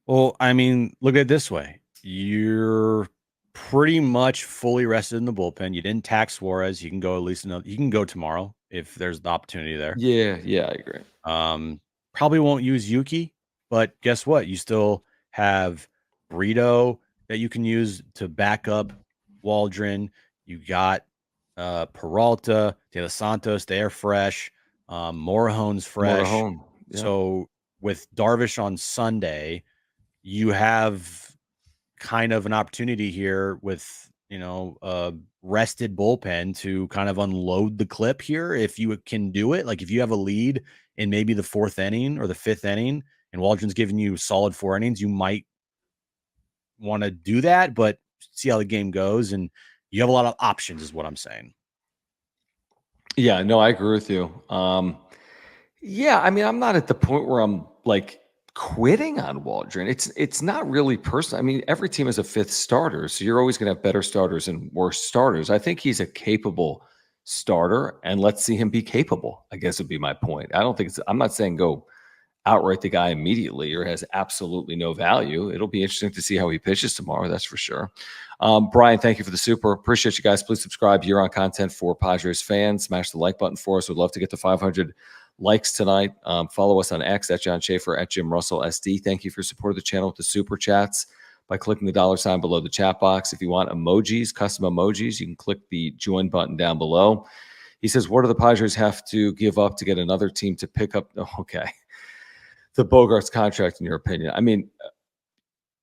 Well, I mean, look at it this way. You're pretty much fully rested in the bullpen. You didn't tax Suarez. You can go at least another. You can go tomorrow if there's the opportunity there. Yeah, I agree. Probably won't use Yuki, but guess what? You still have Brito that you can use to back up Waldron. You got Peralta, De Los Santos. They're fresh. Morejone's fresh. Morahone, yeah. So with Darvish on Sunday, you have kind of an opportunity here with, a rested bullpen to kind of unload the clip here. If you can do it, like if you have a lead in maybe the 4th inning or the 5th inning and Waldron's giving you solid 4 innings, you might want to do that, but see how the game goes. And you have a lot of options is what I'm saying. Yeah, no, I agree with you. Yeah, I mean, I'm not at the point where I'm like quitting on Waldron. It's not really personal. I mean, every team has a 5th starter, so you're always going to have better starters and worse starters. I think he's a capable starter, and let's see him be capable, I guess would be my point. I'm not saying go outright the guy immediately or has absolutely no value. It'll be interesting to see how he pitches tomorrow, that's for sure. Brian, thank you for the super. Appreciate you guys. Please subscribe. Year on content for Padres fans. Smash the like button for us. We'd love to get to 500 likes tonight. Follow us on X at John Schaefer, at Jim Russell SD. Thank you for supporting the channel with the super chats by clicking the $ below the chat box. If you want emojis, custom emojis, you can click the join button down below. He says, what do the Padres have to give up to get another team to pick up? Okay. The Bogarts contract, in your opinion? I mean,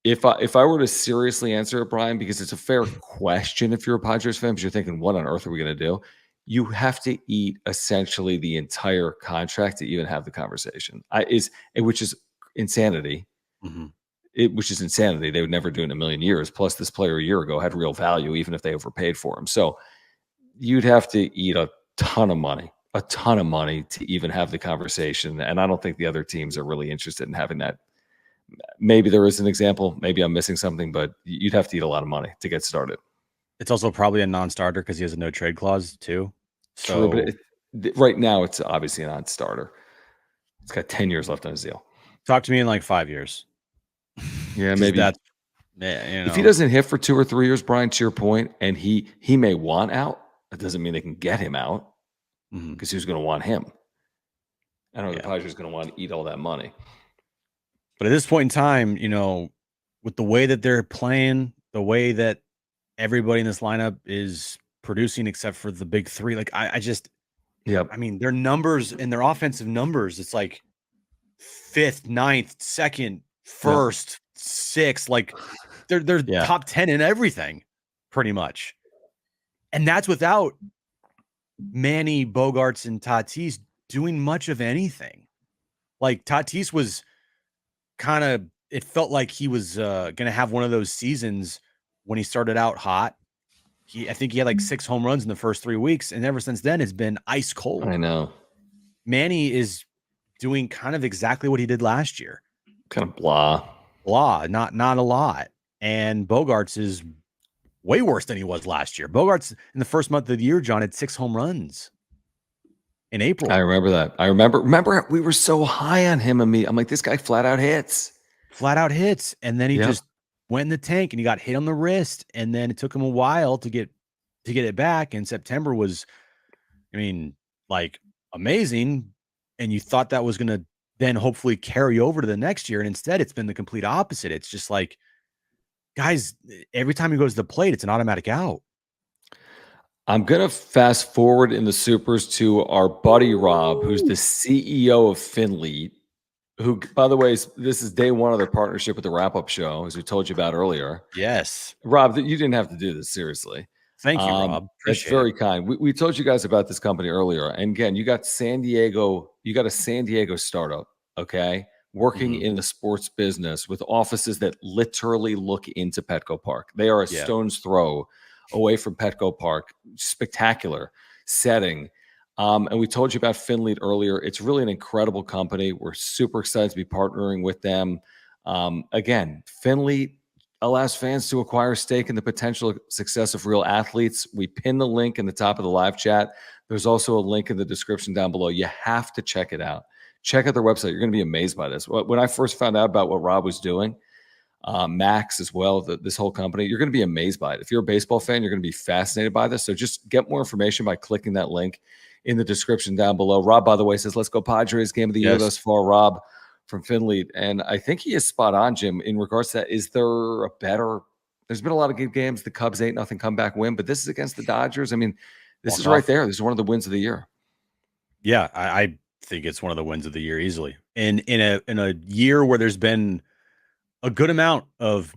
if I were to seriously answer it, Brian, because it's a fair question if you're a Padres fan, because you're thinking, what on earth are we going to do? You have to eat essentially the entire contract to even have the conversation. Which is insanity. Mm-hmm. Which is insanity. They would never do it in a million years. Plus, this player a year ago had real value, even if they overpaid for him. So you'd have to eat a ton of money to even have the conversation. And I don't think the other teams are really interested in having that. Maybe there is an example. Maybe I'm missing something, but you'd have to eat a lot of money to get started. It's also probably a non-starter because he has a no trade clause too. So true, but right now it's obviously a non-starter. It's got 10 years left on his deal. Talk to me in like 5 years. Yeah, maybe that's, if he doesn't hit for 2 or 3 years, Brian, to your point, and he may want out, that doesn't mean they can get him out, because who's going to want him? I don't know. The Padres going to want to eat all that money. But at this point in time, with the way that they're playing, the way that everybody in this lineup is producing, except for the big three, like I mean, their numbers and their offensive numbers, it's like 5th, 9th, 2nd, 1st, 6th, like they're top 10 in everything, pretty much. And that's without Manny, Bogarts, and Tatis doing much of anything. Like Tatis was it felt like he was going to have one of those seasons when he started out hot. I think he had like 6 home runs in the first 3 weeks, and ever since then it's been ice cold. I know. Manny is doing kind of exactly what he did last year. Kind of blah, not a lot. And Bogarts is way worse than he was last year. Bogarts in the first month of the year, John, had 6 home runs in April. I remember that. I remember we were so high on him and me. I'm like, this guy flat out hits. And then he just went in the tank and he got hit on the wrist. And then it took him a while to get it back. And September was, I mean, like amazing. And you thought that was going to then hopefully carry over to the next year. And instead it's been the complete opposite. It's just like, guys, every time he goes to the plate, it's an automatic out. I'm going to fast forward in the supers to our buddy Rob, who's the CEO of Finley, who, by the way, this is day one of their partnership with the wrap-up show, as we told you about earlier. Yes. Rob, you didn't have to do this, seriously. Thank you, Rob. That's very kind. We told you guys about this company earlier. And again, you got a San Diego startup, okay, working in the sports business with offices that literally look into Petco Park. They are a stone's throw away from Petco Park. Spectacular setting. And we told you about Finlead earlier. It's really an incredible company. We're super excited to be partnering with them. Again, Finlead allows fans to acquire stake in the potential success of real athletes. We pin the link in the top of the live chat. There's also a link in the description down below. You have to check it out. Check out their website. You're going to be amazed by this. When I first found out about what Rob was doing, Max as well, this whole company, you're going to be amazed by it. If you're a baseball fan, you're going to be fascinated by this. So just get more information by clicking that link in the description down below. Rob, by the way, says, let's go Padres, game of the year thus far. Rob from Finlead. And I think he is spot on, Jim, in regards to that. Is there a better – there's been a lot of good games. The Cubs 8-0 comeback win, but this is against the Dodgers. I mean, this is right there. This is one of the wins of the year. Yeah, I think it's one of the wins of the year easily. And in a year where there's been a good amount of,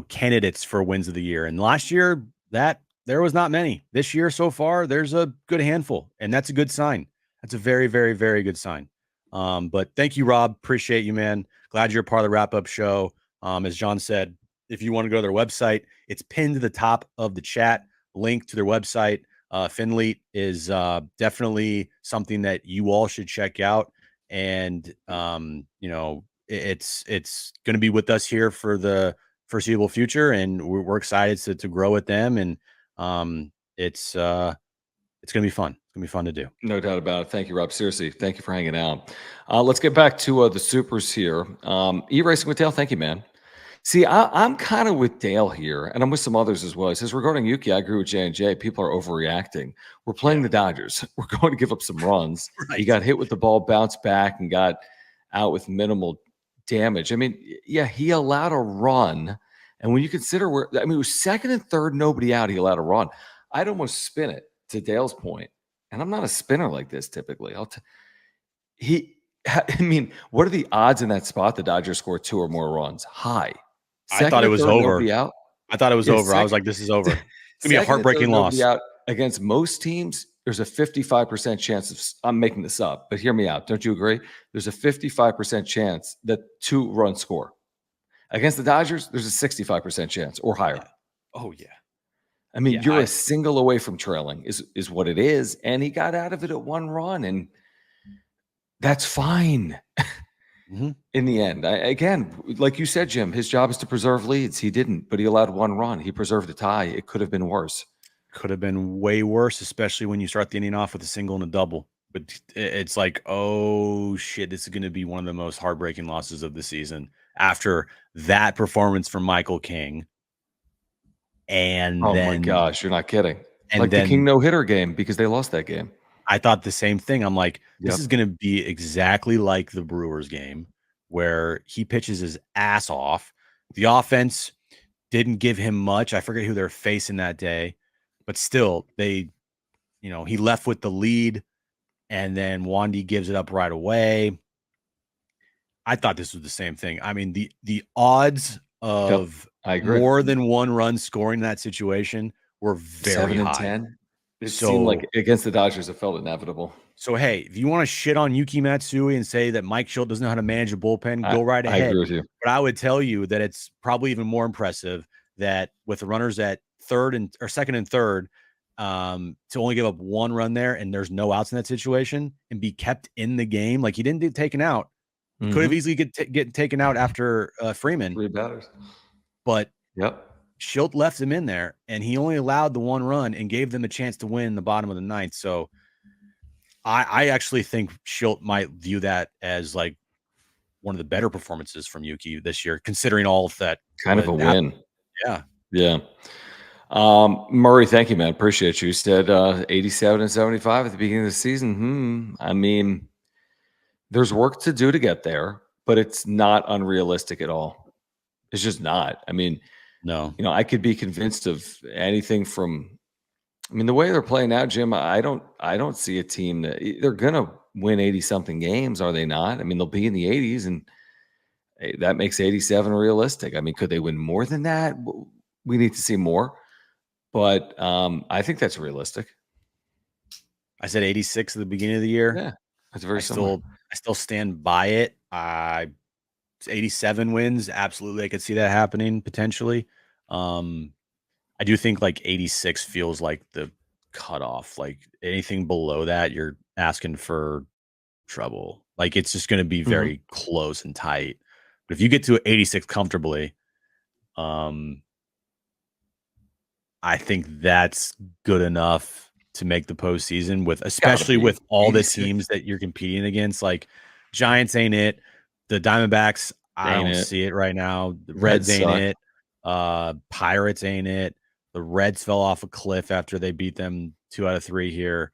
candidates for wins of the year. And last year that there was not many. This year so far, there's a good handful, and that's a good sign. That's a very, very, very good sign. But thank you, Rob. Appreciate you, man. Glad you're a part of the wrap-up show. As John said, if you want to go to their website, it's pinned to the top of the chat, link to their website. Finlead is definitely something that you all should check out. And, it's going to be with us here for the foreseeable future. And we're excited to grow with them. And it's going to be fun. It's going to be fun to do. No doubt about it. Thank you, Rob. Seriously, thank you for hanging out. Let's get back to the supers here. E-Racing with Dale, thank you, man. See, I'm kind of with Dale here, and I'm with some others as well. He says, regarding Yuki, I agree with J&J. People are overreacting. We're playing the Dodgers. We're going to give up some runs. Right. He got hit with the ball, bounced back, and got out with minimal damage. I mean, yeah, he allowed a run. And when you consider it was second and third, nobody out. He allowed a run. I'd almost spin it, to Dale's point. And I'm not a spinner like this typically. What are the odds in that spot the Dodgers score 2 or more runs? High. I thought it was over. I thought it was over. I was like, this is over. It's going to be a heartbreaking loss. Out against most teams, there's a 55% chance of – I'm making this up, but hear me out. Don't you agree? There's a 55% chance that 2 runs score. Against the Dodgers, there's a 65% chance or higher. Yeah. Oh, yeah. I mean, you're a single away from trailing is what it is. And he got out of it at 1 run, and that's fine. In the end, again, like you said, Jim, his job is to preserve leads. He didn't, but he allowed 1 run. He preserved a tie. It could have been worse. Could have been way worse, especially when you start the inning off with a single and a double. But it's like, oh, shit, this is going to be one of the most heartbreaking losses of the season after that performance from Michael King. And oh, my gosh, you're not kidding. And like the King no-hitter game, because they lost that game. I thought the same thing. I'm like, this is going to be exactly like the Brewers game where he pitches his ass off. The offense didn't give him much. I forget who they're facing that day, but still he left with the lead, and then Wandy gives it up right away. I thought this was the same thing. I mean, the odds of more than 1 run scoring in that situation were very 7 high. 10. It seemed like against the Dodgers, it felt inevitable. So, hey, if you want to shit on Yuki Matsui and say that Mike Schilt doesn't know how to manage a bullpen, go right ahead. I agree with you. But I would tell you that it's probably even more impressive that with the runners at second and third, to only give up 1 run there and there's no outs in that situation and be kept in the game. Like, he didn't get taken out. He could have easily get taken out after Freeman. 3 batters. But Schilt left him in there, and he only allowed the 1 run and gave them a chance to win the bottom of the 9th. So I actually think Schilt might view that as like one of the better performances from Yuki this year, considering all of that. Kind of a win. Yeah. Yeah. Murray, thank you, man. Appreciate you. You said 87 and 75 at the beginning of the season. I mean, there's work to do to get there, but it's not unrealistic at all. It's just not. I mean, no. I could be convinced of anything from the way they're playing now, Jim, I don't see a team that they're going to win 80-something games, are they not? I mean, they'll be in the 80s, and that makes 87 realistic. I mean, could they win more than that? We need to see more. But I think that's realistic. I said 86 at the beginning of the year. Yeah, that's very similar. I still stand by it. 87 wins. Absolutely. I could see that happening potentially. I do think like 86 feels like the cutoff. Like anything below that, you're asking for trouble. Like it's just going to be very close and tight. But if you get to 86 comfortably, I think that's good enough to make the postseason with, especially with all 86. the teams that you're competing against. Like Giants ain't it. The Diamondbacks, I don't see it right now. The Reds ain't it. Pirates ain't it. The Reds fell off a cliff after they beat them 2 out of 3 here.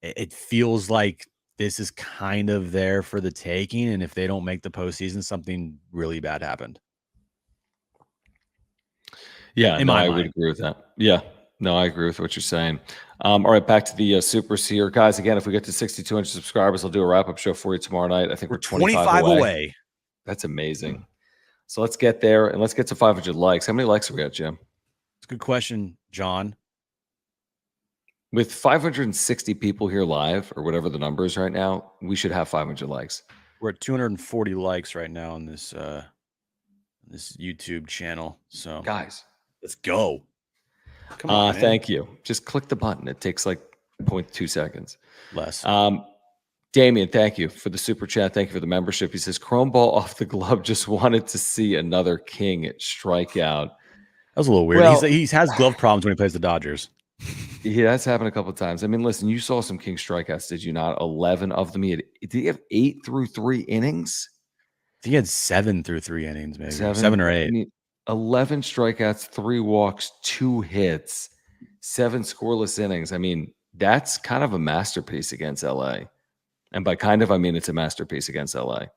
It feels like this is kind of there for the taking. And if they don't make the postseason, something really bad happened. Yeah, no, I would agree with that. Yeah, no, I agree with what you're saying. All right, back to the Supers here. Guys, again, if we get to 6,200 subscribers, I'll do a wrap-up show for you tomorrow night. I think we're 25 away. That's amazing. So let's get there, and let's get to 500 likes. How many likes are we at, Jim? It's a good question, John. With 560 people here live, or whatever the number is right now, we should have 500 likes. We're at 240 likes right now on this this YouTube channel. So, guys, let's go. Come on, man. Thank you. Just click the button. It takes like 0.2 seconds. Less. Damien, thank you for the super chat. Thank you for the membership. He says, Chrome ball off the glove. Just wanted to see another King strikeout. That was a little weird. Well, he has glove problems when he plays the Dodgers. Yeah, that's happened a couple of times. I mean, listen, you saw some King strikeouts, did you not? 11 of them. Did he have 8 through 3 innings? I think he had 7 through 3 innings, maybe 7 or 8. I mean, 11 strikeouts, 3 walks, 2 hits, 7 scoreless innings. I mean, that's kind of a masterpiece against LA. And by kind of, I mean it's a masterpiece against LA.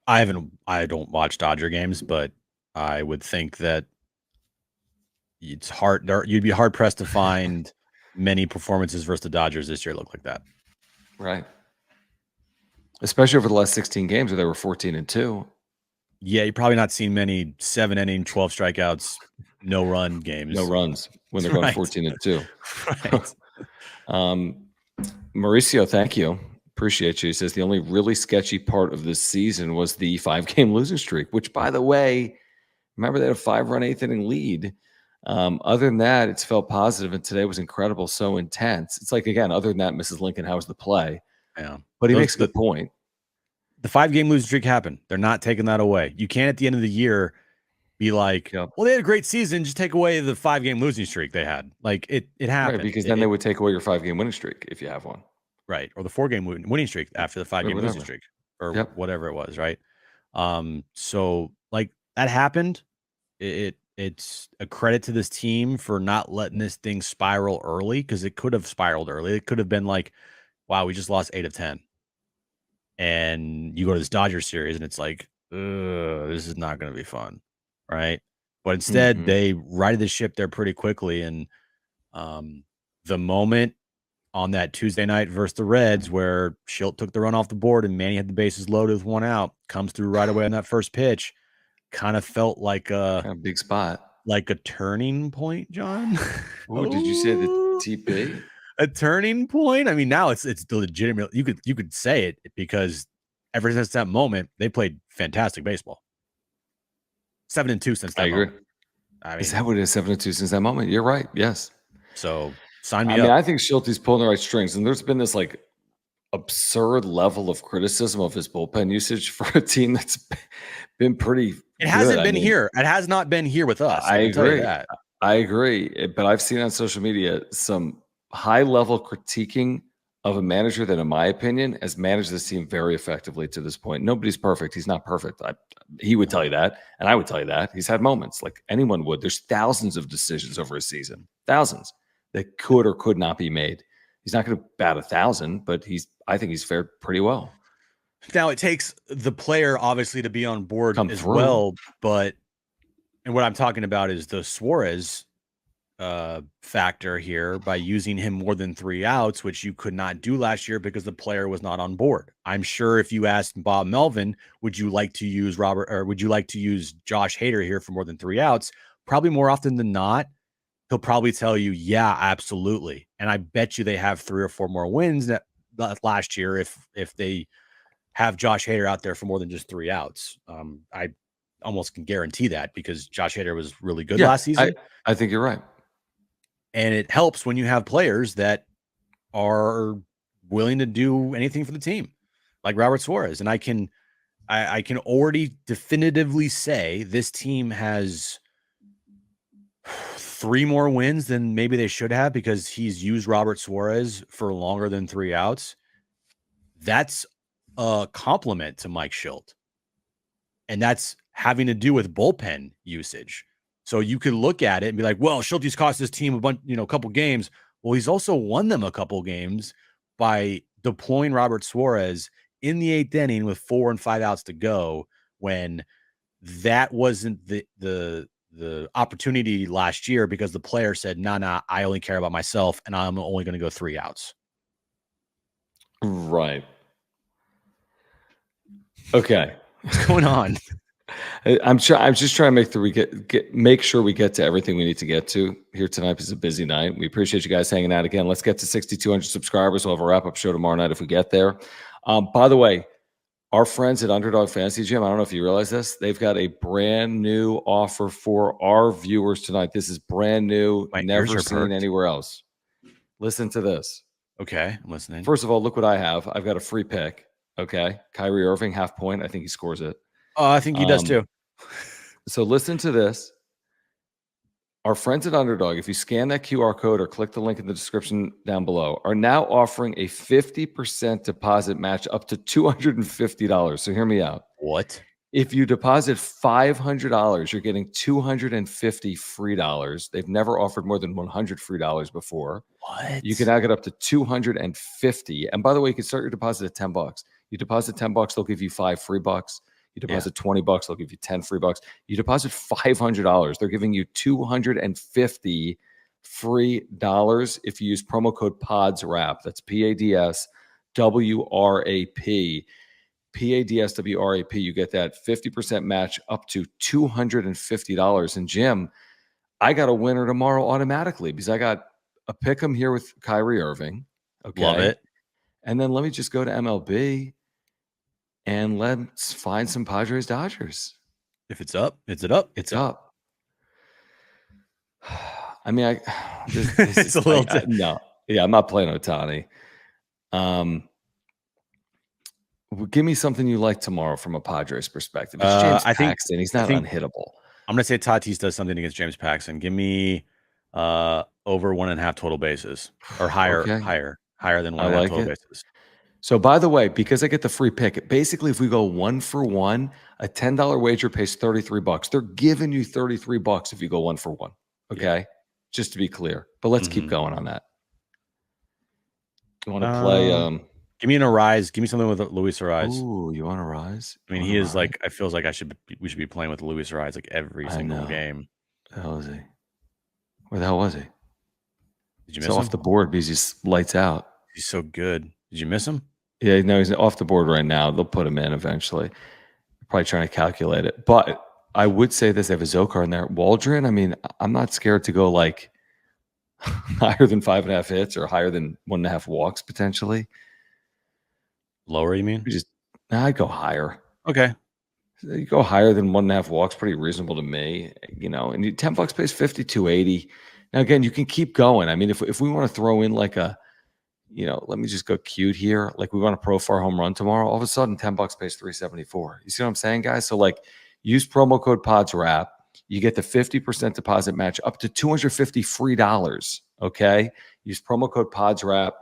I don't watch Dodger games, but I would think that it's hard. You'd be hard pressed to find many performances versus the Dodgers this year look like that. Right. Especially over the last 16 games where they were 14-2. Yeah, you're probably not seeing many 7-inning, 12 strikeouts, no run games. No runs when they're going 14-2. Right. Mauricio, thank you. Appreciate you. He says the only really sketchy part of this season was the 5-game losing streak, which, by the way, remember they had a 5-run 8th-inning lead. Other than that, it's felt positive, and today was incredible, so intense. It's like, again, other than that, Mrs. Lincoln, how was the play? Yeah. But he makes a good point. The 5-game losing streak happened. They're not taking that away. You can't at the end of the year be like, well, they had a great season. Just take away the 5-game losing streak they had. Like it happened. Right, because then they would take away your 5-game winning streak if you have one. Right. Or the 4-game winning streak after the 5-game losing streak or whatever it was. Right. So like that happened. It's a credit to this team for not letting this thing spiral early, because it could have spiraled early. It could have been like, wow, we just lost 8 of 10. And you go to this Dodgers series and it's like, this is not going to be fun. Right. But instead, they righted the ship there pretty quickly. And the moment on that Tuesday night versus the Reds where Schilt took the run off the board and Manny had the bases loaded with 1 out, comes through right away on that first pitch, kind of felt like a big spot, like a turning point, John. Oh, did you say the TP? A turning point? I mean, now it's legitimate. You could say it, because ever since that moment, they played fantastic baseball. 7-2 since that moment. I mean, is that what it is? 7-2 since that moment? You're right. Yes. So sign me up. I mean, I think Schilte's pulling the right strings, and there's been this like absurd level of criticism of his bullpen usage for a team that's been pretty. It hasn't been here. It has not been here with us. I agree. I agree. But I've seen on social media some high level critiquing of a manager that, in my opinion, has managed this team very effectively to this point. Nobody's perfect. He's not perfect. He would tell you that, and I would tell you that. He's had moments like anyone would. There's thousands of decisions over a season, thousands that could or could not be made. He's not going to bat 1,000, but I think he's fared pretty well. Now it takes the player obviously to be on board as well, and what I'm talking about is the Suarez factor here by using him more than 3 outs, which you could not do last year because the player was not on board. I'm sure if you asked Bob Melvin, would you like to use Josh Hader here for more than 3 outs? Probably more often than not, he'll probably tell you, yeah, absolutely. And I bet you they have 3 or 4 more wins last year if they have Josh Hader out there for more than just 3 outs. I almost can guarantee that because Josh Hader was really good last season. I think you're right. And it helps when you have players that are willing to do anything for the team, like Robert Suarez. And I can already definitively say this team has 3 more wins than maybe they should have because he's used Robert Suarez for longer than 3 outs. That's a compliment to Mike Schilt. And that's having to do with bullpen usage. So you could look at it and be like, well, Schulte's cost his team a couple games. Well, he's also won them a couple games by deploying Robert Suarez in the 8th inning with 4 and 5 outs to go when that wasn't the opportunity last year because the player said, nah, I only care about myself and I'm only going to go 3 outs. Right. Okay. What's going on? I'm just trying to make sure we get to everything we need to get to here tonight. It's a busy night. We appreciate you guys hanging out again. Let's get to 6,200 subscribers. We'll have a wrap-up show tomorrow night if we get there. By the way, our friends at Underdog Fantasy Gym, I don't know if you realize this, they've got a brand new offer for our viewers tonight. This is brand new, never seen anywhere else. Listen to this. Okay, I'm listening. First of all, look what I have. I've got a free pick. Okay, Kyrie Irving, half point. I think he scores it. Oh, I think he does too. So listen to this. Our friends at Underdog, if you scan that QR code or click the link in the description down below, are now offering a 50% deposit match up to $250. So hear me out. What? If you deposit $500, you're getting $250 free dollars. They've never offered more than $100 free dollars before. What? You can now get up to $250. And by the way, you can start your deposit at $10. You deposit $10, they'll give you $5 free bucks. You deposit $20, they'll give you 10 free bucks. You deposit $500, they're giving you $250 free dollars if you use promo code PADSWRAP. That's PADSWRAP. PADSWRAP. You get that 50% match up to $250. And Jim, I got a winner tomorrow automatically because I got a pick 'em here with Kyrie Irving. Okay. Love it. And then let me just go to MLB. And let's find some Padres Dodgers. If it's up, it's up. It's up. I mean, it's a little no. Yeah, I'm not playing Ohtani. Give me something you like tomorrow from a Padres perspective. It's James Paxton. He's not unhittable. I'm going to say Tatis does something against James Paxton. Give me over 1.5 total bases or higher, Okay. higher than 1.5 total bases. So, by the way, because I get the free pick, basically, if we go 1 for 1, a $10 wager pays $33. They're giving you $33 if you go 1 for 1. Okay, yeah. Just to be clear. But let's keep going on that. You want to play? Give me an Arraez. Give me something with Luis Arraez. Ooh, you want Arraez? I mean, he is like. I feels like we should be playing with Luis Arraez like every single game. Where the hell is he? Where the hell was he? Did you miss him? Off the board because he's lights out. He's so good. Did you miss him? Yeah, no, he's off the board right now. They'll put him in eventually. Probably trying to calculate it. But I would say this, they have a Zokar in there. Waldron, I mean, I'm not scared to go like higher than 5.5 hits or higher than 1.5 walks potentially. Lower, you mean? I'd go higher. Okay. You go higher than 1.5 walks, pretty reasonable to me. You know, and $10 pays $52.80. Now, again, you can keep going. I mean, if we want to throw in like a, you know, let me just go cute here. Like we want a Profar home run tomorrow. All of a sudden, $10 pays $374. You see what I'm saying, guys? So like, use promo code PODSWRAP. You get the 50% deposit match up to $250 free dollars. Okay, use promo code PODSWRAP.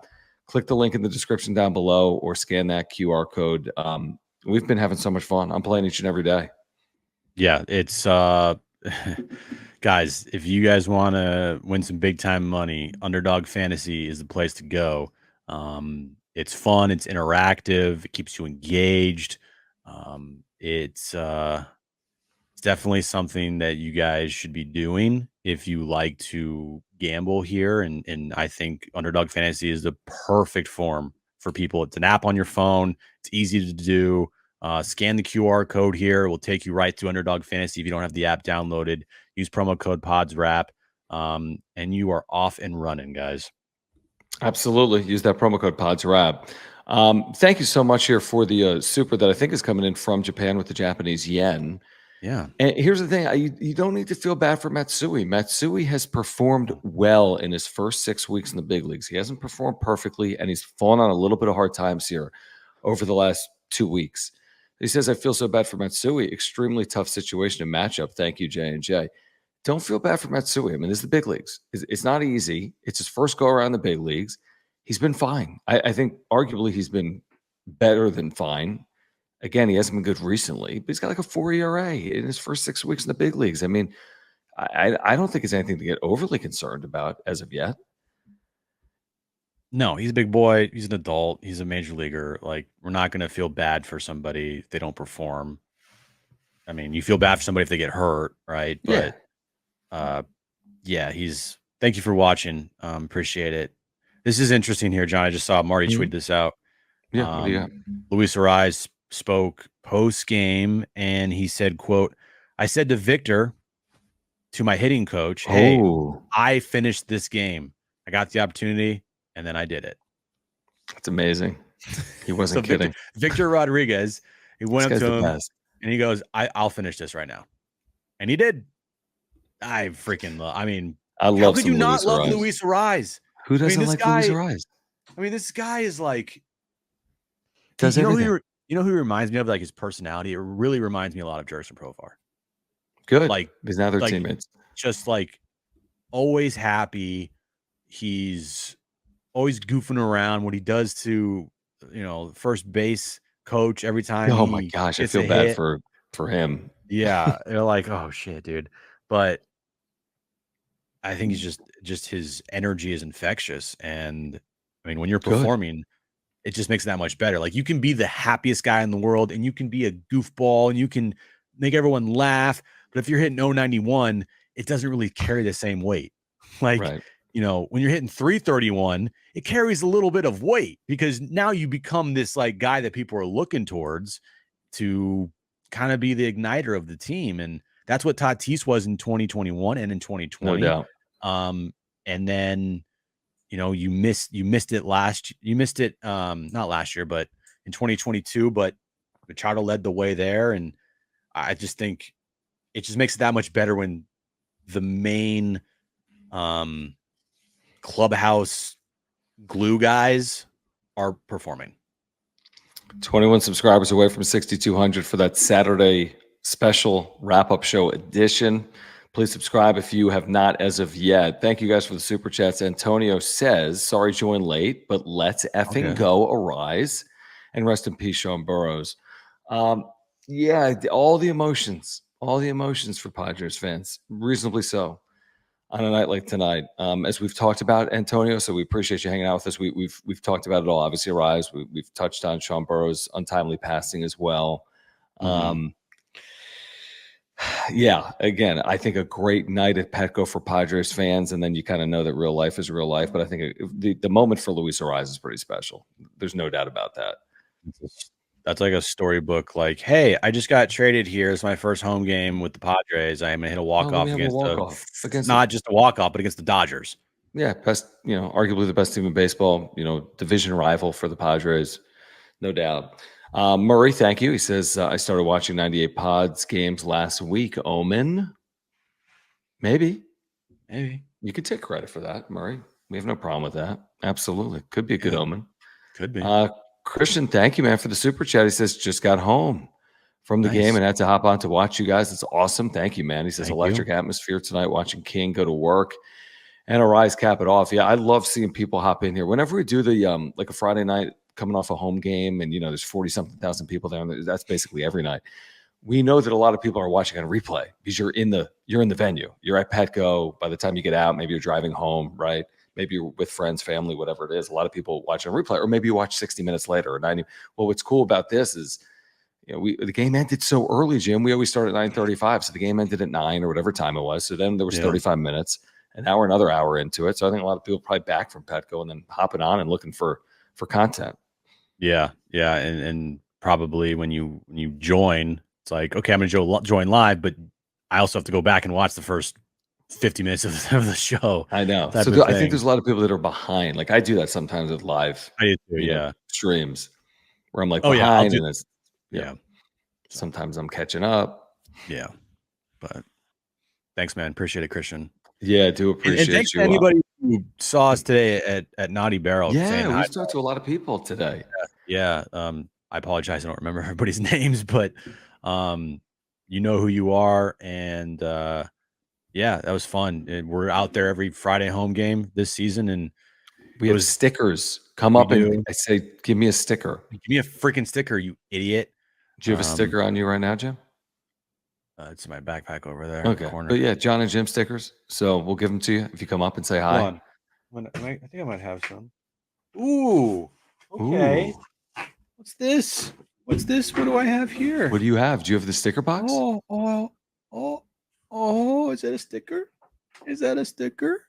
Click the link in the description down below or scan that QR code. We've been having so much fun. I'm playing each and every day. Yeah, it's guys. If you guys want to win some big time money, Underdog Fantasy is the place to go. It's fun. It's interactive. It keeps you engaged. It's definitely something that you guys should be doing if you like to gamble here. And I think Underdog Fantasy is the perfect form for people. It's an app on your phone. It's easy to do. Scan the QR code here. It will take you right to Underdog Fantasy if you don't have the app downloaded. Use promo code PODSWRAP, and you are off and running, guys. Absolutely. Use that promo code PODSWRAP. Thank you so much here for the super that I think is coming in from Japan with the Japanese yen. Yeah. And here's the thing, you don't need to feel bad for Matsui. Matsui has performed well in his first 6 weeks in the big leagues. He hasn't performed perfectly, and he's fallen on a little bit of hard times here over the last 2 weeks. He says, I feel so bad for Matsui. Extremely tough situation and matchup. Thank you, J&J. Don't feel bad for Matsui. I mean, this is the big leagues. It's not easy. It's his first go around the big leagues. He's been fine. I think arguably he's been better than fine. Again, he hasn't been good recently, but he's got like a 4 ERA in his first 6 weeks in the big leagues. I mean, I don't think it's anything to get overly concerned about as of yet. No, he's a big boy. He's an adult. He's a major leaguer. Like, we're not going to feel bad for somebody if they don't perform. I mean, you feel bad for somebody if they get hurt, right? Yeah. But yeah, thank you for watching. Appreciate it. This is interesting here, John. I just saw Marty tweet this out. Yeah. What do you got? Luis Arraez spoke post game and he said, quote, I said to Victor, to my hitting coach, hey, I finished this game. I got the opportunity and then I did it. That's amazing. He wasn't kidding. Victor Rodriguez, he went up to him and he goes, I'll finish this right now. And he did. I freaking love. I mean, I love. How could you not love Luis Arraez? Who doesn't like Luis Arraez? I mean, this guy is like. Does you know who he reminds me of? Like his personality. It really reminds me a lot of Jurickson Profar. Good. Like because now they're teammates. Just like always happy. He's always goofing around. What he does to first base coach every time. Oh my gosh, I feel bad for him. Yeah, they're like, oh shit, dude. But I think he's just his energy is infectious, and I mean, when you're performing, it just makes it that much better. Like, you can be the happiest guy in the world, and you can be a goofball, and you can make everyone laugh. But if you're hitting 091, it doesn't really carry the same weight. Like, when you're hitting 331, it carries a little bit of weight because now you become this like guy that people are looking towards to kind of be the igniter of the team. And that's what Tatis was in 2021 and in 2020. No doubt. And then, you missed it not last year, but in 2022, but Machado led the way there. And I just think it just makes it that much better when the main clubhouse glue guys are performing. 21 subscribers away from 6,200 for that Saturday special wrap-up show edition. Please subscribe if you have not as of yet. Thank you guys for the super chats. Antonio says, sorry, join late, but let's effing go, Arraez. And rest in peace, Sean Burrows. Yeah, all the emotions for Padres fans, reasonably so, on a night like tonight. As we've talked about, Antonio, so we appreciate you hanging out with us. We've talked about it all. Obviously, Arraez. We've touched on Sean Burrows' untimely passing as well. Yeah, again, I think a great night at Petco for Padres fans, and then you kind of know that real life is real life. But I think the moment for Luis Arraez is pretty special. There's no doubt about that. That's like a storybook. Like, hey, I just got traded here. It's my first home game with the Padres. I am gonna hit a walk-off against not just a walk-off, but against the Dodgers. Yeah, best, arguably the best team in baseball. Division rival for the Padres, no doubt. Murray, thank you. He says, I started watching 98 Pods games last week. Omen. Maybe. You could take credit for that, Murray. We have no problem with that. Absolutely. Could be a good omen. Could be. Christian, thank you, man, for the super chat. He says, just got home from the game and had to hop on to watch you guys. It's awesome. Thank you, man. He says, electric atmosphere tonight watching King go to work. And Arraez cap it off. Yeah, I love seeing people hop in here. Whenever we do the like a Friday night coming off a home game and, there's 40-something thousand people there, and that's basically every night. We know that a lot of people are watching on replay because you're in the venue. You're at Petco. By the time you get out, maybe you're driving home, right? Maybe you're with friends, family, whatever it is. A lot of people watch on replay, or maybe you watch 60 minutes later or 90. Well, what's cool about this is, the game ended so early, Jim. We always start at 9:35, so the game ended at 9 or whatever time it was. So then there was 35 minutes, and now we're another hour into it. So I think a lot of people probably back from Petco and then hopping on and looking for content. Yeah, and probably when you join, it's like, okay, I'm going to join live, but I also have to go back and watch the first 50 minutes of the show. I know. Type So of I think thing. there's a lot of people that are behind. Like I do that sometimes with live, I do too, yeah. streams where I'm like Oh, yeah, I'll behind do and it's, yeah. So, sometimes I'm catching up. yeah, but thanks, man. Appreciate it, Christian. Yeah, I do And appreciate thanks to you. anybody who saw us today at Naughty Barrel saying Yeah, hi. we've talked to a lot of people today. Yeah, I apologize, I don't remember everybody's names, but, you know who you are, and, yeah, that was fun, and we're out there every Friday home game this season, and We it have was stickers. Come we up and do. I say, give me a sticker. Give me a freaking sticker, you idiot. Do you have a sticker on you right now, Jim? It's in my backpack over there in the Okay. corner. But yeah, John and Jim stickers. So we'll give them to you if you come up and say Hold hi. on. I think I might have some. Ooh, okay. Ooh. What's this? What's this? What do I have here? What do you have? Do you have the sticker box? Oh, is that a sticker? Is that a sticker?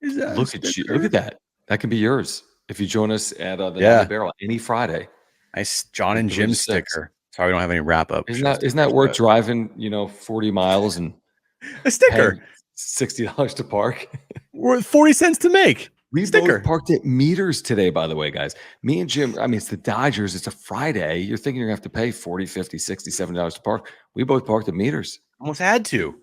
Is that a Look at you. sticker? Look at that. That can be yours if you join us at the Yeah. Naughty Barrel any Friday. Nice John and 3 Jim to 6. sticker. Sorry, we don't have any wrap up. Isn't that worth driving, 40 miles and a sticker? paying $60 to park? Worth 40 cents to make. We Sticker. both parked at meters today, by the way, guys. Me and Jim, I mean, it's the Dodgers. It's a Friday. You're thinking you're going to have to pay $40, $50, $60, $70 to park. We both parked at meters. Almost had to.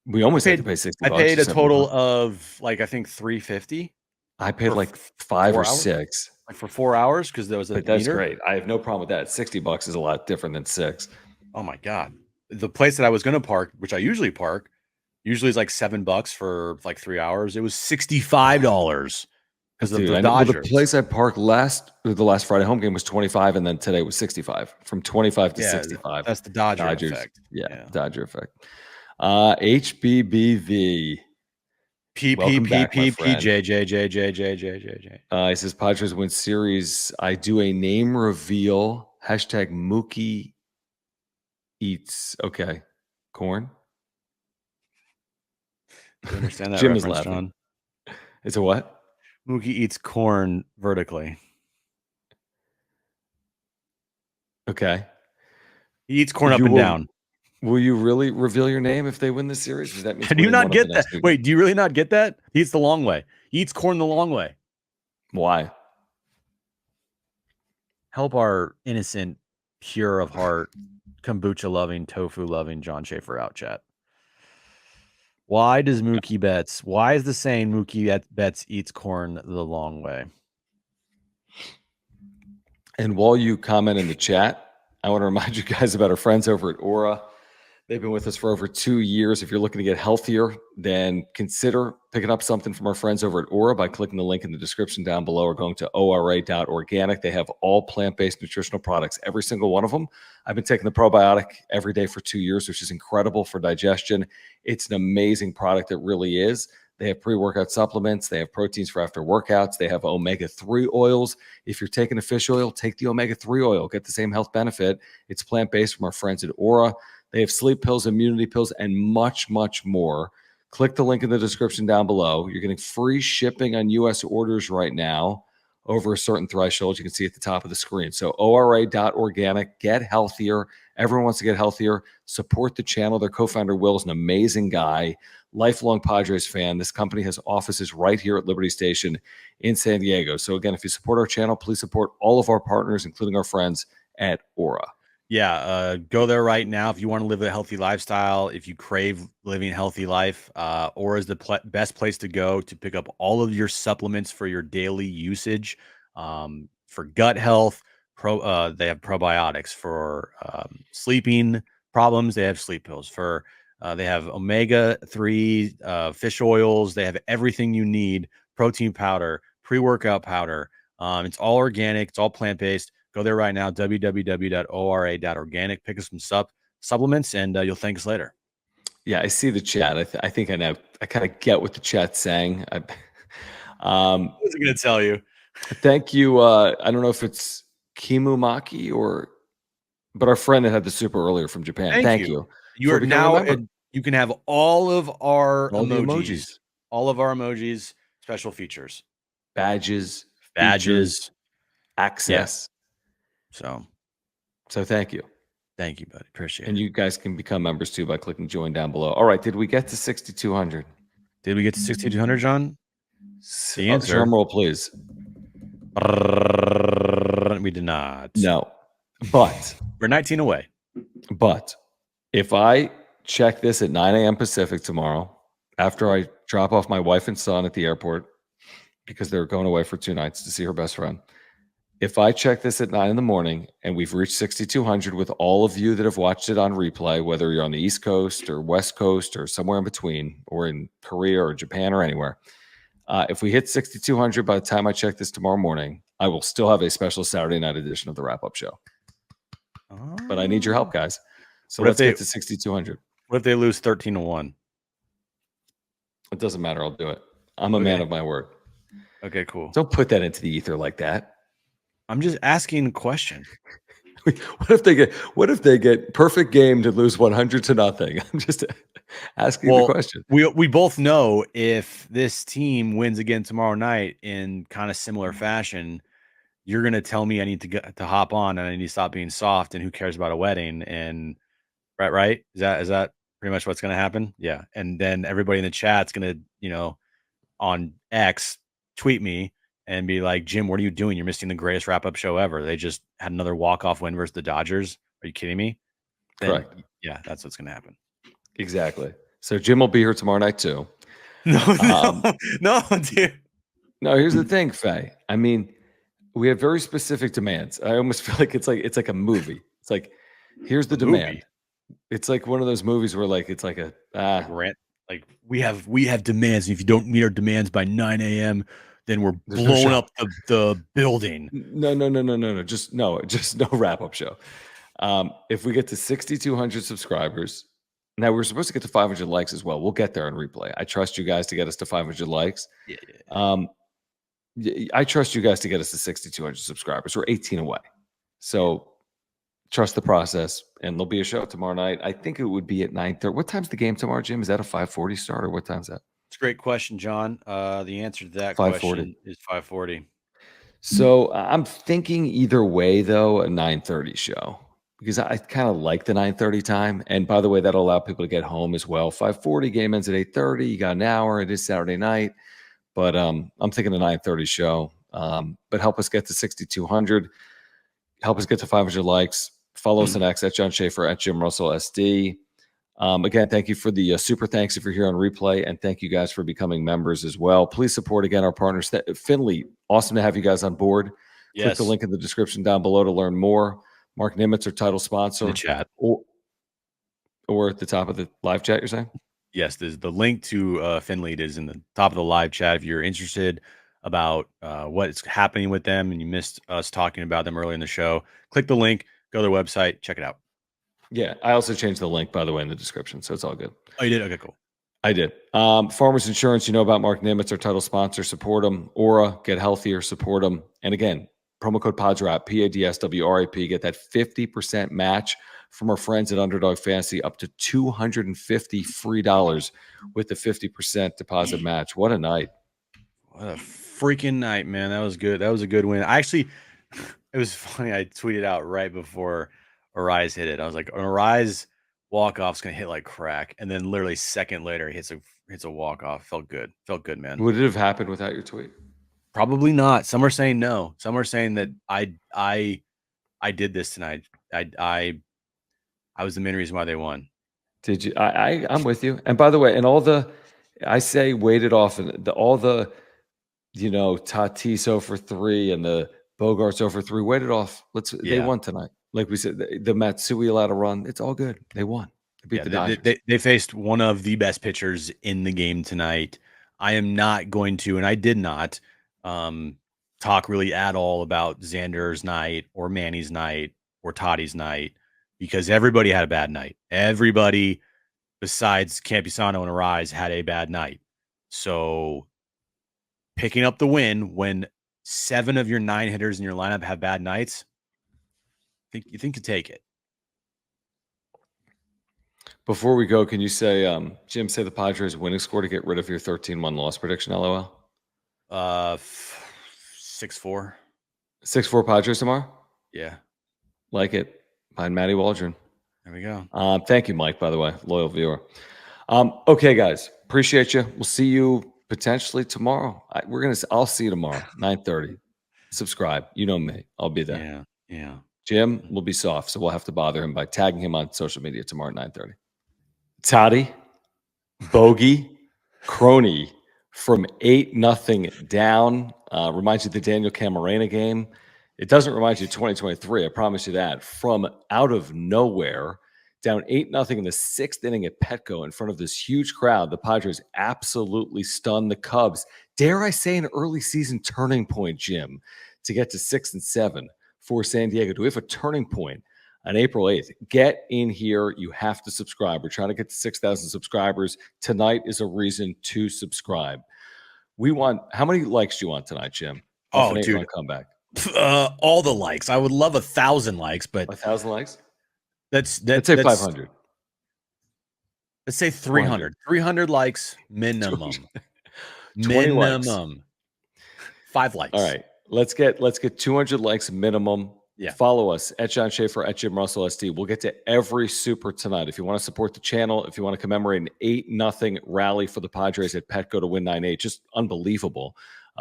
We almost had to pay $60. I paid a $70. total of I think $350. I paid for like 5 or hours? 6. Like for 4 hours because there was a But that's meter. great. I have no problem with that. $60 is a lot different than 6. Oh my god! The place that I was going to park, which I usually park, usually is like $7 for like 3 hours. It was $65 because of Dude, the I know, well, Dodgers. the place I parked the last Friday home game was 25, and then today was 65. From 25 to 65. That's the Dodger Dodgers. effect. Yeah, Dodger effect. HBBV. Welcome back, my friend. PPPJJJJJJJ. He says Padres win series. I do a name reveal. Hashtag Mookie eats. Okay. Corn. Do you understand that Jim is reference, laughing. John? It's a what? Mookie eats corn vertically. Okay. He eats corn up and down. Will you really reveal your name if they win the series? Does that mean Do you not get that? Wait, do you really not get that? He eats the long way. He eats corn the long way. Why? Help our innocent, pure of heart, kombucha loving, tofu loving John Schaefer out, chat. Why does Mookie Betts? Why is the saying Mookie Betts eats corn the long way? And while you comment in the chat, I want to remind you guys about our friends over at Aura. They've been with us for over 2 years. If you're looking to get healthier, then consider picking up something from our friends over at Aura by clicking the link in the description down below or going to ora.organic. They have all plant-based nutritional products, every single one of them. I've been taking the probiotic every day for 2 years, which is incredible for digestion. It's an amazing product. It really is. They have pre-workout supplements. They have proteins for after workouts. They have omega-3 oils. If you're taking a fish oil, take the omega-3 oil. Get the same health benefit. It's plant-based from our friends at Aura. They have sleep pills, immunity pills, and much, much more. Click the link in the description down below. You're getting free shipping on U.S. orders right now over a certain threshold. You can see at the top of the screen. So ora.organic. Get healthier. Everyone wants to get healthier. Support the channel. Their co-founder, Will, is an amazing guy. Lifelong Padres fan. This company has offices right here at Liberty Station in San Diego. So again, if you support our channel, please support all of our partners, including our friends at Aura. Yeah, go there right now if you want to live a healthy lifestyle. If you crave living a healthy life, Aura is the best place to go to pick up all of your supplements for your daily usage. For gut health, they have probiotics. For sleeping problems, they have sleep pills. For they have omega-3 fish oils. They have everything you need. Protein powder, pre-workout powder. It's all organic. It's all plant-based. Go there right now, www.ora.organic. Pick up some supplements, and you'll thank us later. Yeah, I see the chat. I think I know. I kind of get what the chat's saying. What was I going to tell you? Thank you. I don't know if it's Kimumaki but our friend that had the super earlier from Japan. Thank you. You are now. You can have all of our emojis. All of our emojis, special features, badges, access. Yeah. So thank you. Thank you, buddy. Appreciate And it. you guys can become members too by clicking join down below. All right. Did we get to 6,200? Did we get to 6,200, John? The answer. Drum roll, please. We did not. No. But we're 19 away. But if I check this at 9 a.m. Pacific tomorrow, after I drop off my wife and son at the airport, because they're going away for 2 nights to see her best friend. If I check this at 9 in the morning and we've reached 6,200 with all of you that have watched it on replay, whether you're on the East Coast or West Coast or somewhere in between, or in Korea or Japan or anywhere, if we hit 6,200 by the time I check this tomorrow morning, I will still have a special Saturday night edition of the wrap-up show. But I need your help, guys. So let's get to 6,200. What if they lose 13-1? It doesn't matter. I'll do it. I'm a man of my word. Okay, cool. Don't put that into the ether like that. I'm just asking a question. What if they get perfect game to lose 100-0? I'm just asking the question. We both know if this team wins again tomorrow night in kind of similar fashion, you're gonna tell me I need to hop on and I need to stop being soft and who cares about a wedding, and right? Is that pretty much what's gonna happen? Yeah. And then everybody in the chat's gonna, on X tweet me and be like, Jim, what are you doing? You're missing the greatest wrap-up show ever. They just had another walk-off win versus the Dodgers. Are you kidding me? Correct. Yeah, that's what's gonna happen. Exactly. So Jim will be here tomorrow night too. No, dude. No, here's the thing, Faye. I mean, we have very specific demands. I almost feel like it's like a movie. It's like, here's the demand. It's like one of those movies where it's like a rant. Like we have demands. And if you don't meet our demands by 9 a.m., then we're blowing up the building. No. Just no wrap-up show. If we get to 6,200 subscribers, now we're supposed to get to 500 likes as well. We'll get there on replay. I trust you guys to get us to 500 likes. Yeah. I trust you guys to get us to 6,200 subscribers. We're 18 away. So trust the process, and there'll be a show tomorrow night. I think it would be at 9:30. What time's the game tomorrow, Jim? Is that a 5:40 start, or what time's that? It's a great question, John. The answer to that 5:40 question is 5:40. So I'm thinking either way, though, a 9:30 show, because I kind of like the 9:30 time. And by the way, that'll allow people to get home as well. 5:40 game ends at 8:30. You got an hour. It is Saturday night. But I'm thinking a 9:30 show. But help us get to 6,200. Help us get to 500 likes. Follow us on X at John Schaefer, at Jim Russell SD. Again, thank you for the super thanks if you're here on replay, and thank you guys for becoming members as well. Please support, again, our partners. Finley, awesome to have you guys on board. Yes. Click the link in the description down below to learn more. Mark Nimitz, our title sponsor. In the chat. Or at the top of the live chat, you're saying? Yes, the link to Finley is in the top of the live chat. If you're interested about what's happening with them and you missed us talking about them earlier in the show, click the link, go to their website, check it out. Yeah, I also changed the link, by the way, in the description, so it's all good. Oh, you did? Okay, cool. I did. Farmers Insurance, you know about Mark Nimitz, our title sponsor. Support them. Aura, get healthier, support them. And again, promo code PADSWRAP, PADSWRAP, get that 50% match from our friends at Underdog Fantasy, up to $250 free with the 50% deposit match. What a night. What a freaking night, man. That was good. That was a good win. It was funny. I tweeted out right before Arraez hit it. I was like, Arraez walk-off's going to hit like crack. And then literally second later, he hits a walk-off. Felt good, man. Would it have happened without your tweet? Probably not. Some are saying no. Some are saying that I did this tonight. I was the main reason why they won. Did you? I'm with you. And by the way, I say weighted off, and all the Tatis 0 for 3 and the Bogarts 0 for 3 weighted off. They won tonight. Like we said, the Matsui allowed a run. It's all good. They won. They beat the Dodgers. They faced one of the best pitchers in the game tonight. I am not going to, and I did not talk really at all about Xander's night or Manny's night or Toddy's night, because everybody had a bad night. Everybody besides Campusano and Arraez had a bad night. So picking up the win when 7 of your 9 hitters in your lineup have bad nights, you think you take it. Before we go, can you say, Jim, say the Padres winning score to get rid of your 13-1 loss prediction, LOL? 6-4. 6-4 Padres tomorrow? Yeah. Like it. Behind Matty Waldron. There we go. Thank you, Mike, by the way, loyal viewer. Okay, guys, appreciate you. We'll see you potentially tomorrow. I'll see you tomorrow, 9:30. Subscribe. You know me. I'll be there. Yeah. Yeah. Jim will be soft, so we'll have to bother him by tagging him on social media tomorrow at 9:30. Toddy, Bogey, Crony from 8-0 down. Reminds you of the Daniel Camarena game. It doesn't remind you of 2023. I promise you that. From out of nowhere, down 8-0 in the 6th inning at Petco in front of this huge crowd, the Padres absolutely stunned the Cubs. Dare I say an early season turning point, Jim, to get to 6-7 for San Diego? Do we have a turning point on April 8th? Get in here. You have to subscribe. We're trying to get to 6,000 subscribers. Tonight is a reason to subscribe. How many likes do you want tonight, Jim? Oh, dude. 8-run comeback. All the likes. I would love 1,000 likes, but 1,000 likes? Let's say 500. Let's say 300. 300 likes minimum. 20 minimum. likes. 5 likes. All right. Let's get 200 likes minimum. Yeah. Follow us at John Schaefer, at Jim Russell ST. We'll get to every super tonight. If you want to support the channel, if you want to commemorate an 8-0 rally for the Padres at Petco to win 9-8, just unbelievable.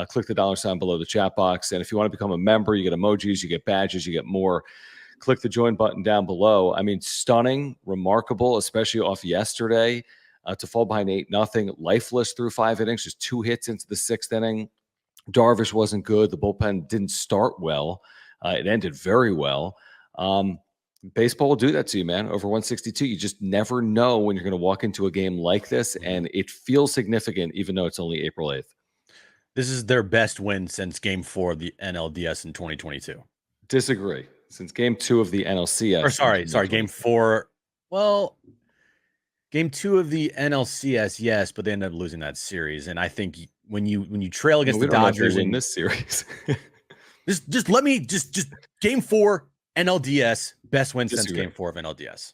Click the $ below the chat box. And if you want to become a member, you get emojis, you get badges, you get more. Click the join button down below. I mean, stunning, remarkable, especially off yesterday, to fall behind 8-0, lifeless through 5 innings, just 2 hits into the 6th inning. Darvish wasn't good. The bullpen didn't start well. It ended very well. Baseball will do that to you, man. Over 162, you just never know when you're going to walk into a game like this, and it feels significant, even though it's only April 8th. This is their best win since Game 4 of the NLDS in 2022. Disagree. Since Game 2 of the NLCS. Or sorry, Game 4. Well, Game 2 of the NLCS, yes, but they ended up losing that series. And I think when you trail against the Dodgers in this series, just let me just Game 4 NLDS, best win since Game 4 of NLDS.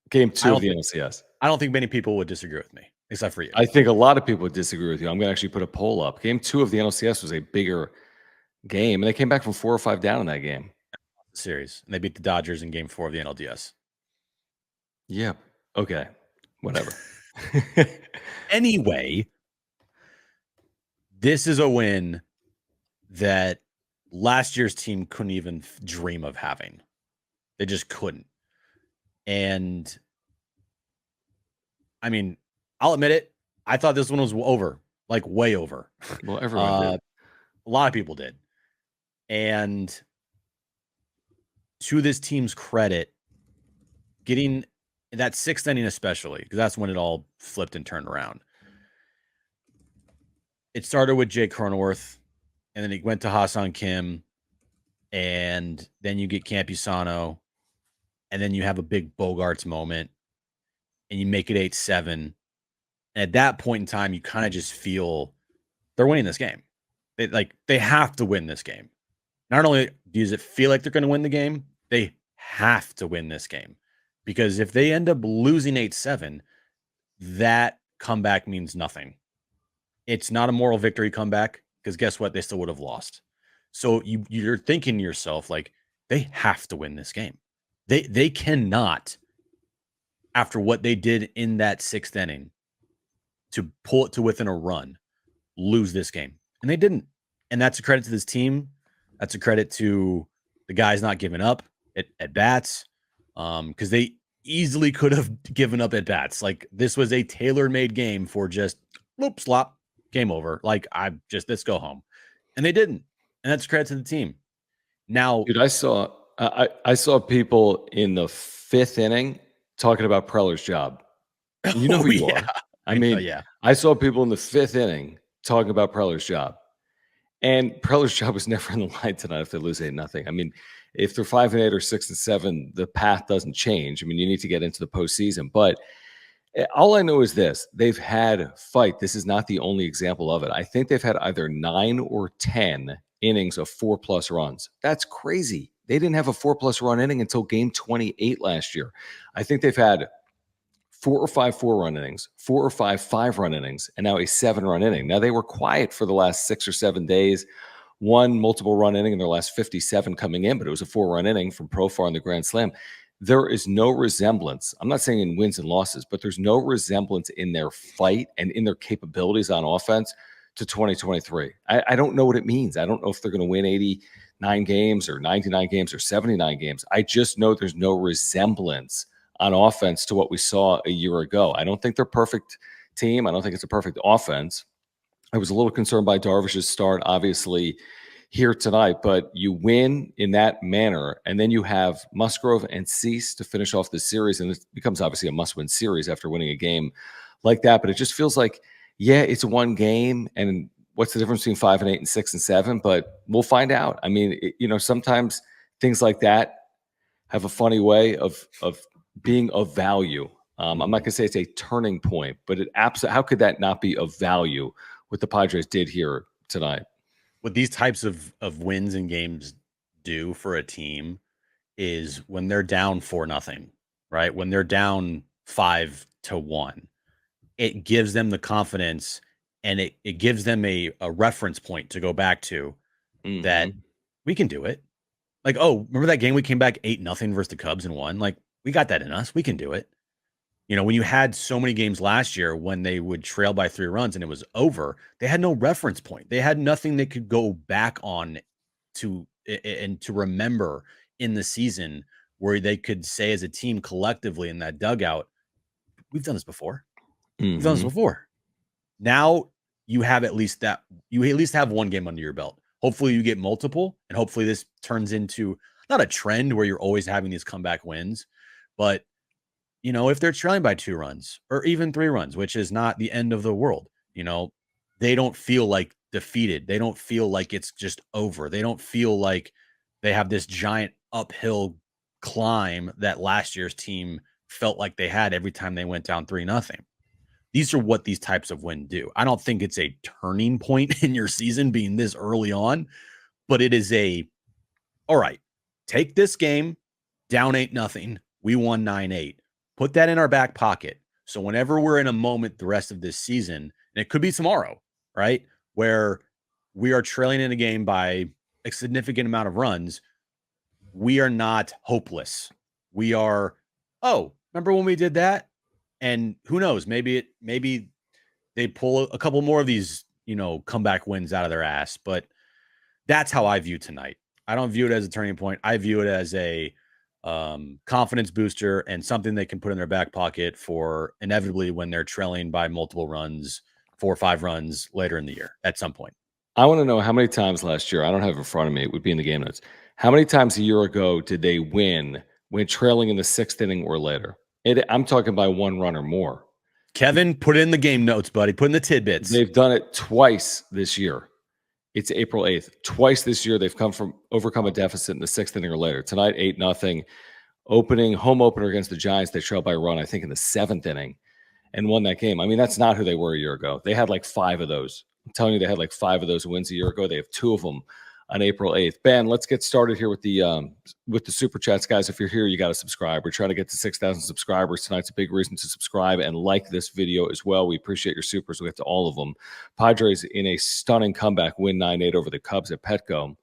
Game 2 of the NLCS. I don't think many people would disagree with me, except for you. I think a lot of people would disagree with you. I'm going to actually put a poll up. Game 2 of the NLCS was a bigger game, and they came back from 4 or 5 down in that game. Series, and they beat the Dodgers in Game 4 of the NLDS. Yeah. Okay. Whatever. Anyway, this is a win that last year's team couldn't even dream of having. They just couldn't. And I mean, I'll admit it. I thought this one was over, like way over. Well, everyone did. A lot of people did. And to this team's credit, getting that 6th inning especially, because that's when it all flipped and turned around. It started with Jake Cronenworth, and then it went to Ha-Seong Kim, and then you get Campusano, and then you have a big Bogarts moment, and you make it 8-7. And at that point in time, you kind of just feel they're winning this game. They have to win this game. Not only does it feel like they're going to win the game, they have to win this game. Because if they end up losing 8-7, that comeback means nothing. It's not a moral victory comeback, because guess what? They still would have lost. So you're thinking to yourself, like, they have to win this game. They cannot, after what they did in that 6th inning, to pull it to within a run, lose this game. And they didn't. And that's a credit to this team. That's a credit to the guys not giving up at bats. Because they easily could have given up at bats. Like, this was a tailor-made game for just whoop, slop, game over. Like, let's go home. And they didn't. And that's a credit to the team. Now, dude, I saw people in the 5th inning talking about Preller's job. You know who you are. I mean, I saw people in the 5th inning talking about Preller's job. And Preller's job was never in the line tonight if they lose 8-0. I mean, if they're 5-8 or 6-7, the path doesn't change. I mean, you need to get into the postseason. But all I know is this: they've had fight. This is not the only example of it. I think they've had either 9 or 10 innings of 4+ runs. That's crazy. They didn't have a 4+ run inning until game 28 last year. I think they've had 4 or 5 4-run innings, 4 or 5 5-run innings, and now a 7-run inning. Now, they were quiet for the last 6 or 7 days. One multiple run inning in their last 57 coming in, but it was a 4-run inning from Profar in the Grand Slam. there is no resemblance. I'm not saying in wins and losses, but there's no resemblance in their fight and in their capabilities on offense to 2023. I don't know what it means. I don't know if they're going to win 89 games or 99 games or 79 games. I just know there's no resemblance on offense to what we saw a year ago. I don't think they're a perfect team. I don't think it's a perfect offense. I was a little concerned by Darvish's start, obviously, here tonight, but you win in that manner, and then you have Musgrove and Cease to finish off the series, and it becomes obviously a must-win series after winning a game like that. But it just feels like, yeah, it's one game, and what's the difference between 5 and 8 and 6 and 7? But we'll find out. I mean, sometimes things like that have a funny way of being of value. I'm not going to say it's a turning point, but how could that not be of value? What the Padres did here tonight. What these types of wins and games do for a team is when they're down 4-0, right? When they're down 5-1, it gives them the confidence and it gives them a reference point to go back to that we can do it. Like, oh, remember that game we came back 8-0 versus the Cubs and won? Like, we got that in us. We can do it. When you had so many games last year when they would trail by 3 runs and it was over, they had no reference point. They had nothing they could go back on to remember in the season where they could say as a team collectively in that dugout, we've done this before. We've done this before. Now you have at least have one game under your belt. Hopefully you get multiple, and hopefully this turns into not a trend where you're always having these comeback wins, but if they're trailing by 2 runs or even 3 runs, which is not the end of the world, they don't feel like defeated. They don't feel like it's just over. They don't feel like they have this giant uphill climb that last year's team felt like they had every time they went down 3-0. These are what these types of wins do. I don't think it's a turning point in your season being this early on, but it is all right, take this game down 8-0. We won 9-8. Put that in our back pocket. So whenever we're in a moment the rest of this season, and it could be tomorrow, right, where we are trailing in a game by a significant amount of runs, we are not hopeless. We are, remember when we did that? And who knows, maybe they pull a couple more of these, comeback wins out of their ass. But that's how I view tonight. I don't view it as a turning point. I view it as a confidence booster and something they can put in their back pocket for inevitably when they're trailing by multiple runs, 4 or 5 runs later in the year at some point. I want to know how many times last year, I don't have it in front of me, it would be in the game notes. How many times a year ago did they win when trailing in the 6th inning or later? I'm talking by 1 run or more. Kevin, put it in the game notes, buddy. Put in the tidbits. They've done it twice this year. It's April 8th. Twice this year, they've overcome a deficit in the 6th inning or later. Tonight, 8-0. Home opener against the Giants, they trailed by a run, I think, in the 7th inning and won that game. I mean, that's not who they were a year ago. They had like 5 of those. I'm telling you, they had like 5 of those wins a year ago. They have 2 of them on April 8th. Ben, let's get started here with the Super Chats. Guys, if you're here, you got to subscribe. We're trying to get to 6,000 subscribers. Tonight's a big reason to subscribe and like this video as well. We appreciate your supers. We get to all of them. Padres in a stunning comeback win 9-8 over the Cubs at Petco.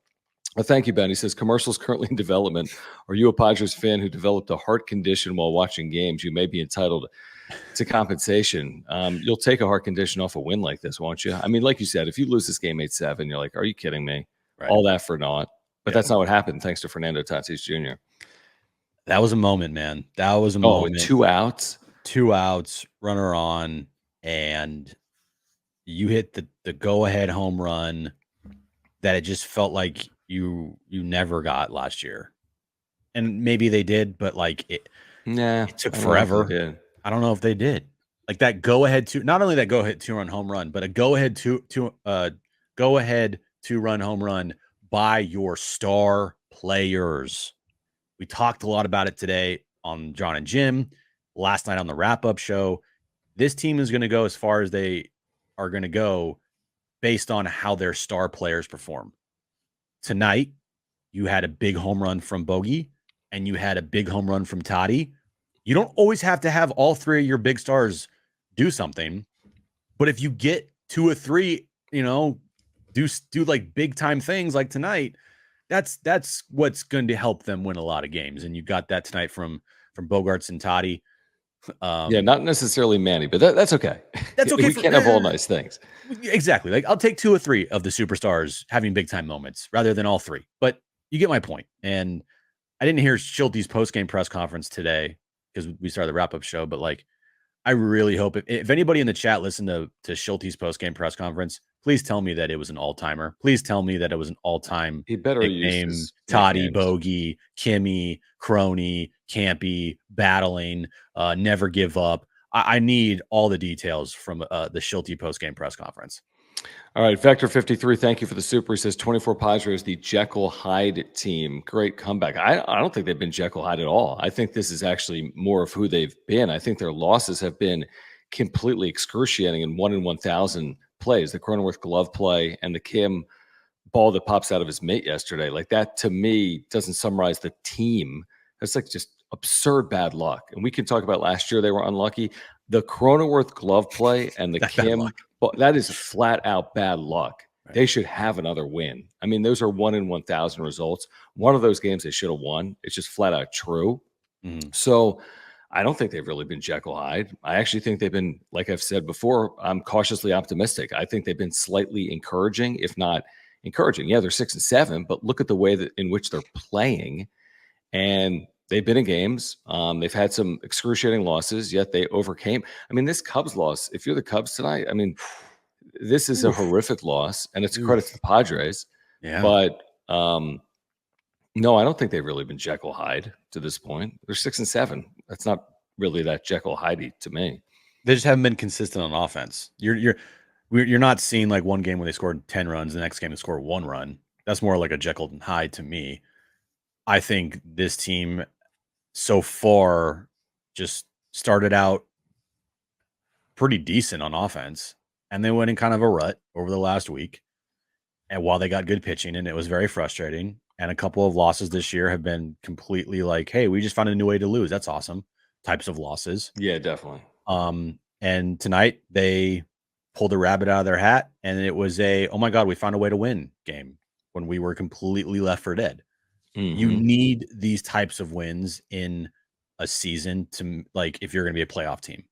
Well, thank you, Ben. He says, commercials currently in development. Are you a Padres fan who developed a heart condition while watching games? You may be entitled to compensation. You'll take a heart condition off a win like this, won't you? I mean, like you said, if you lose this game 8-7, you're like, are you kidding me? Right. All that for naught. But that's not what happened, thanks to Fernando Tatis Jr. That was a moment, man. That was a moment. With 2 outs. 2 outs, runner on, and you hit the go-ahead home run that it just felt like you never got last year. And maybe they did, but like it took forever. I don't know if they did. Like that go-ahead not only that go-ahead 2-run home run, but a go-ahead 2-run home run by your star players. We talked a lot about it today on John and Jim, last night on the wrap-up show. This team is going to go as far as they are going to go based on how their star players perform. Tonight, you had a big home run from Bogey, and you had a big home run from Toddy. You don't always have to have all 3 of your big stars do something, but if you get 2 or 3, do like big time things like tonight, that's what's going to help them win a lot of games. And you got that tonight from Bogarts and Toddy. Yeah, not necessarily Manny, but that's okay. That's okay. We can't have all nice things. Exactly. Like I'll take 2 or 3 of the superstars having big time moments rather than all 3. But you get my point. And I didn't hear Schulte's post game press conference today because we started the wrap up show. But like, I really hope if anybody in the chat listened to Schulte's post game press conference, please tell me that it was an all timer. Please tell me that it was an all time He better use nickname. his Toddy, nicknames. Bogey, Kimmy, Crony, Campy, battling, never give up. I need all the details from the Schulte post game press conference. All right, Vector 53, thank you for the super. He says 24 Padres, the Jekyll Hyde team. Great comeback. I don't think they've been Jekyll Hyde at all. I think this is actually more of who they've been. I think their losses have been completely excruciating in 1 in 1,000 plays. The Cronenworth glove play and the Kim ball that pops out of his mitt yesterday. Like that, to me, doesn't summarize the team. That's like just absurd bad luck. And we can talk about last year, they were unlucky. The Cronenworth glove play and the Kim, that is flat out bad luck. Right. They should have another win. I mean, those are 1 in 1,000 results. One of those games they should have won. It's just flat out true. Mm-hmm. So I don't think they've really been Jekyll Hyde. I actually think they've been, like I've said before, I'm cautiously optimistic. I think they've been slightly encouraging, if not encouraging. Yeah, they're 6-7, but look at the way that in which they're playing. And they've been in games. They've had some excruciating losses, yet they overcame. I mean, this Cubs loss, if you're the Cubs tonight, I mean, this is a horrific loss, and it's a credit to the Padres. Yeah. But no, I don't think they've really been Jekyll Hyde to this point. They're 6-7. That's not really that Jekyll Hyde to me. They just haven't been consistent on offense. You're not seeing like one game where they scored 10 runs, the next game they score 1 run. That's more like a Jekyll Hyde to me. I think this team so far just started out pretty decent on offense, and they went in kind of a rut over the last week. And while they got good pitching, and it was very frustrating, and a couple of losses this year have been completely like, hey, we just found a new way to lose. That's awesome. Types of losses. Yeah, definitely. And tonight they pulled a rabbit out of their hat, and it was oh my God, we found a way to win game when we were completely left for dead. Mm-hmm. You need these types of wins in a season to, like, if you're going to be a playoff team.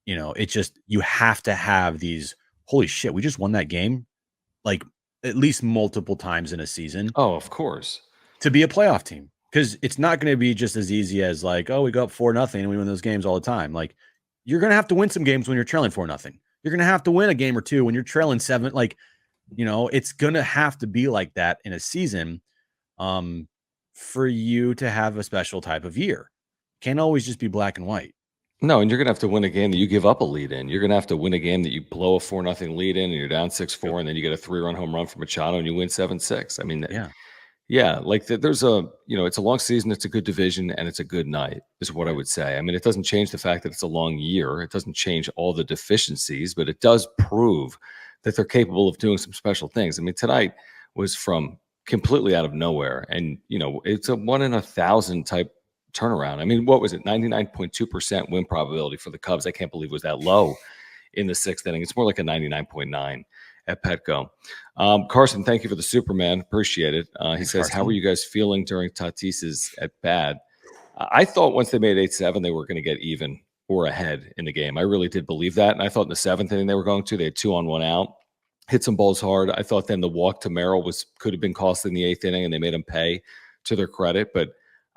You know, it's just, you have to have these, holy shit, we just won that game, like, at least multiple times in a season. Oh, of course. To be a playoff team. Because it's not going to be just as easy as like, oh, we go up 4-0 and we win those games all the time. Like, you're going to have to win some games when you're trailing 4-0. You're going to have to win a game or two when you're trailing 7. Like, you know, it's going to have to be like that in a season for you to have a special type of year. Can't always just be black and white. No, and you're going to have to win a game that you give up a lead in. You're going to have to win a game that you blow a 4-0 lead in and you're down 6-4, and then you get a 3-run home run from Machado and you win 7-6. I mean, yeah, like there's it's a long season, it's a good division, and it's a good night is what I would say. I mean, it doesn't change the fact that it's a long year. It doesn't change all the deficiencies, but it does prove that they're capable of doing some special things. I mean, tonight was from completely out of nowhere, and it's a 1 in 1,000 type turnaround. I mean, what was it? 99.2% win probability for the Cubs. I can't believe it was that low in the 6th inning. It's more like a 99.9 at Petco. Carson, thank you for the Superman. Appreciate it. He says, Carson, how were you guys feeling during Tatis's at bat? I thought once they made 8-7, they were going to get even or ahead in the game. I really did believe that. And I thought in the 7th inning they were going to. They had 2 on 1 out, hit some balls hard. I thought then the walk to Merrill could have been costly in the 8th inning, and they made him pay, to their credit. But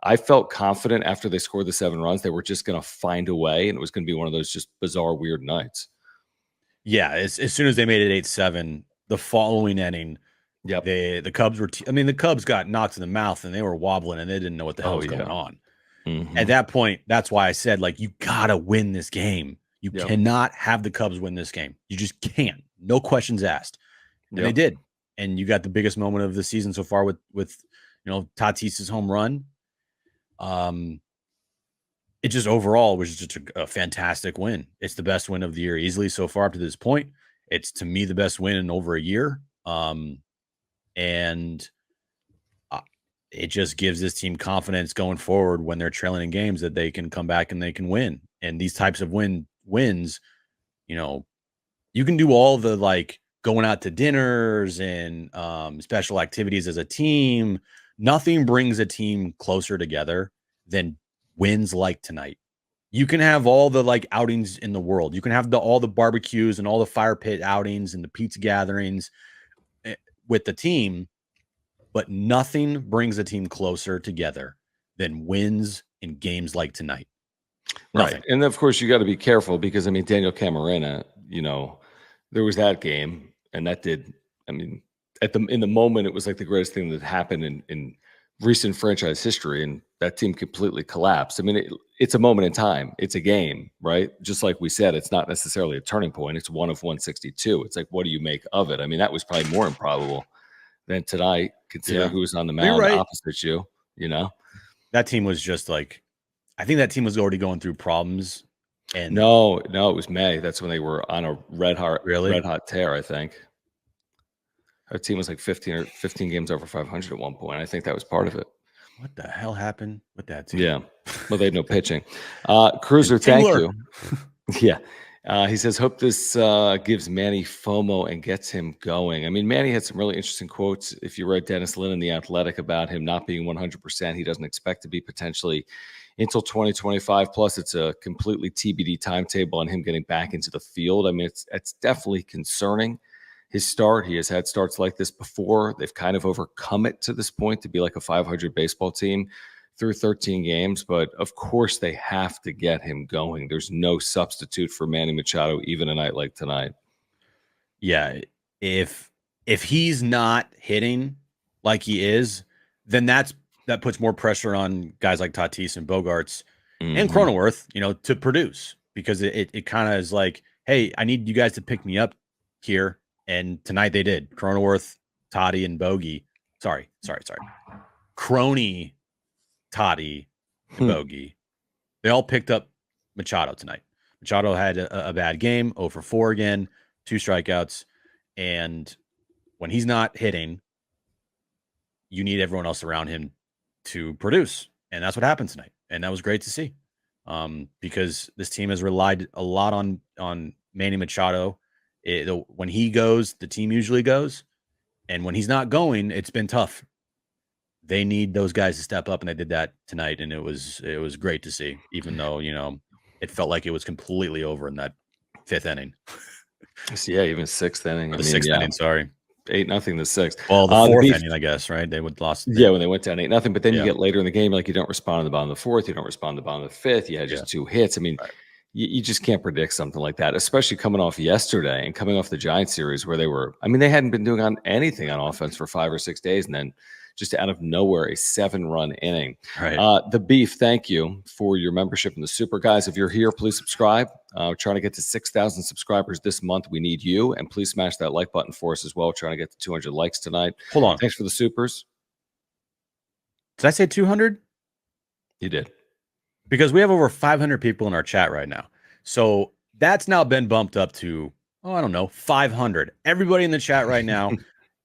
I felt confident after they scored the 7 runs, they were just going to find a way, and it was going to be one of those just bizarre, weird nights. Yeah, as soon as they made it 8-7, the following inning, the Cubs were. The Cubs got knocked in the mouth, and they were wobbling, and they didn't know what the hell was going on. Mm-hmm. At that point, that's why I said, like, you gotta win this game. You cannot have the Cubs win this game. You just can't. No questions asked. And they did. And you got the biggest moment of the season so far with Tatis's home run. It just overall was just a fantastic win. It's the best win of the year easily so far up to this point. It's, to me, the best win in over a year. And it just gives this team confidence going forward when they're trailing in games that they can come back and they can win. And these types of wins, you can do all the like going out to dinners and special activities as a team. Nothing brings a team closer together than wins like tonight. You can have all the like outings in the world. You can have all the barbecues and all the fire pit outings and the pizza gatherings with the team, but nothing brings a team closer together than wins in games like tonight. Nothing. Right. And of course, you got to be careful because, I mean, Daniel Camarena, there was that game, and that did, I mean, in the moment, it was like the greatest thing that happened in recent franchise history, and that team completely collapsed. I mean, it's a moment in time. It's a game, right? Just like we said, it's not necessarily a turning point. It's 1 of 162. It's like, what do you make of it? I mean, that was probably more improbable than tonight, considering who was on the mound opposite you, That team was just like, I think that team was already going through problems. And no, it was May. That's when they were on a red hot tear, I think. Our team was like 15 games over 500 at one point. I think that was part of it. What the hell happened with that team? Yeah. Well, they had no pitching. Cruiser, thank you. Yeah. He says, hope this gives Manny FOMO and gets him going. I mean, Manny had some really interesting quotes. If you read Dennis Lin in The Athletic about him not being 100%, he doesn't expect to be potentially until 2025. Plus, it's a completely TBD timetable on him getting back into the field. I mean, it's definitely concerning. His start, he has had starts like this before. They've kind of overcome it to this point to be like a 500 baseball team through 13 games. But of course, they have to get him going. There's no substitute for Manny Machado, even a night like tonight. Yeah. If he's not hitting like he is, then that puts more pressure on guys like Tatis and Bogarts and Cronenworth, to produce, because it kind of is like, hey, I need you guys to pick me up here. And tonight they did. Cronenworth, Toddy, and Bogey. Sorry. Crony, Toddy, and Bogey. They all picked up Machado tonight. Machado had a bad game, 0 for 4 again, 2 strikeouts. And when he's not hitting, you need everyone else around him to produce. And that's what happened tonight. And that was great to see, because this team has relied a lot on Manny Machado. When he goes, the team usually goes. And when he's not going, it's been tough. They need those guys to step up, and they did that tonight. And it was great to see, even though, it felt like it was completely over in that 5th inning. Yeah, even 6th inning. The 6th inning, sorry. 8-0 the 6th. Well, the 4th inning, I guess, right? They would lost. Yeah, when they went down 8-0. But then you get later in the game, like you don't respond to the bottom of the 4th, you don't respond to the bottom of the 5th. You had just 2 hits. I mean, you just can't predict something like that, especially coming off yesterday and coming off the Giants series where they hadn't been doing anything on offense for 5 or 6 days, and then just out of nowhere, a 7-run inning. Right. The Beef, thank you for your membership in the Super. Guys, if you're here, please subscribe. We're trying to get to 6,000 subscribers this month. We need you, and please smash that like button for us as well. We're trying to get to 200 likes tonight. Hold on. Thanks for the Supers. Did I say 200? You did. Because we have over 500 people in our chat right now. So that's now been bumped up to, 500. Everybody in the chat right now,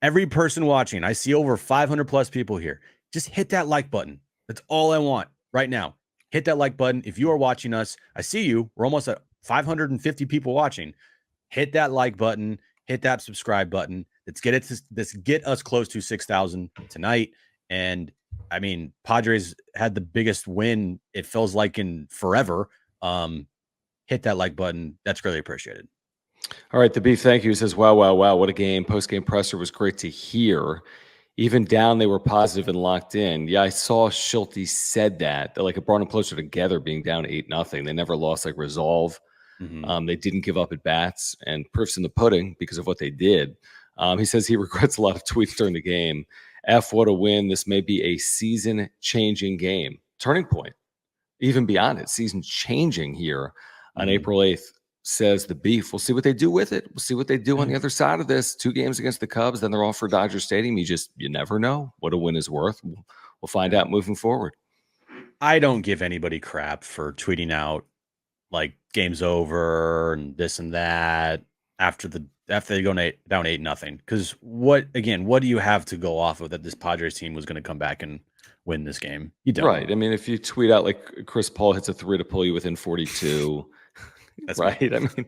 every person watching, I see over 500 plus people here. Just hit that like button. That's all I want right now. Hit that like button. If you are watching us, I see you. We're almost at 550 people watching. Hit that like button. Hit that subscribe button. Let's get us close to 6,000 tonight. And I mean, Padres had the biggest win, it feels like, in forever. Hit that like button. That's greatly appreciated. All right, the Beef, thank you. He says, wow, what a game. Post-game presser was great to hear. Even down, they were positive and locked in. Yeah, I saw Schulte said that like it brought them closer together, being down 8-0. They never lost resolve. They didn't give up at bats, and proof's in the pudding because of what they did. He says he regrets a lot of tweets during the game. What a win. This may be a season-changing game. Turning point. Even beyond it, season-changing here on April 8th, says the Beef. We'll see what they do with it. We'll see what they do on the other side of this. 2 games against the Cubs, then they're off for Dodger Stadium. You never know what a win is worth. We'll find out moving forward. I don't give anybody crap for tweeting out like game's over and this and that after they go down 8-0. Because what do you have to go off of that this Padres team was going to come back and win this game? You don't. Right. I mean, if you tweet out like Chris Paul hits a 3 to pull you within 42, that's right. I mean,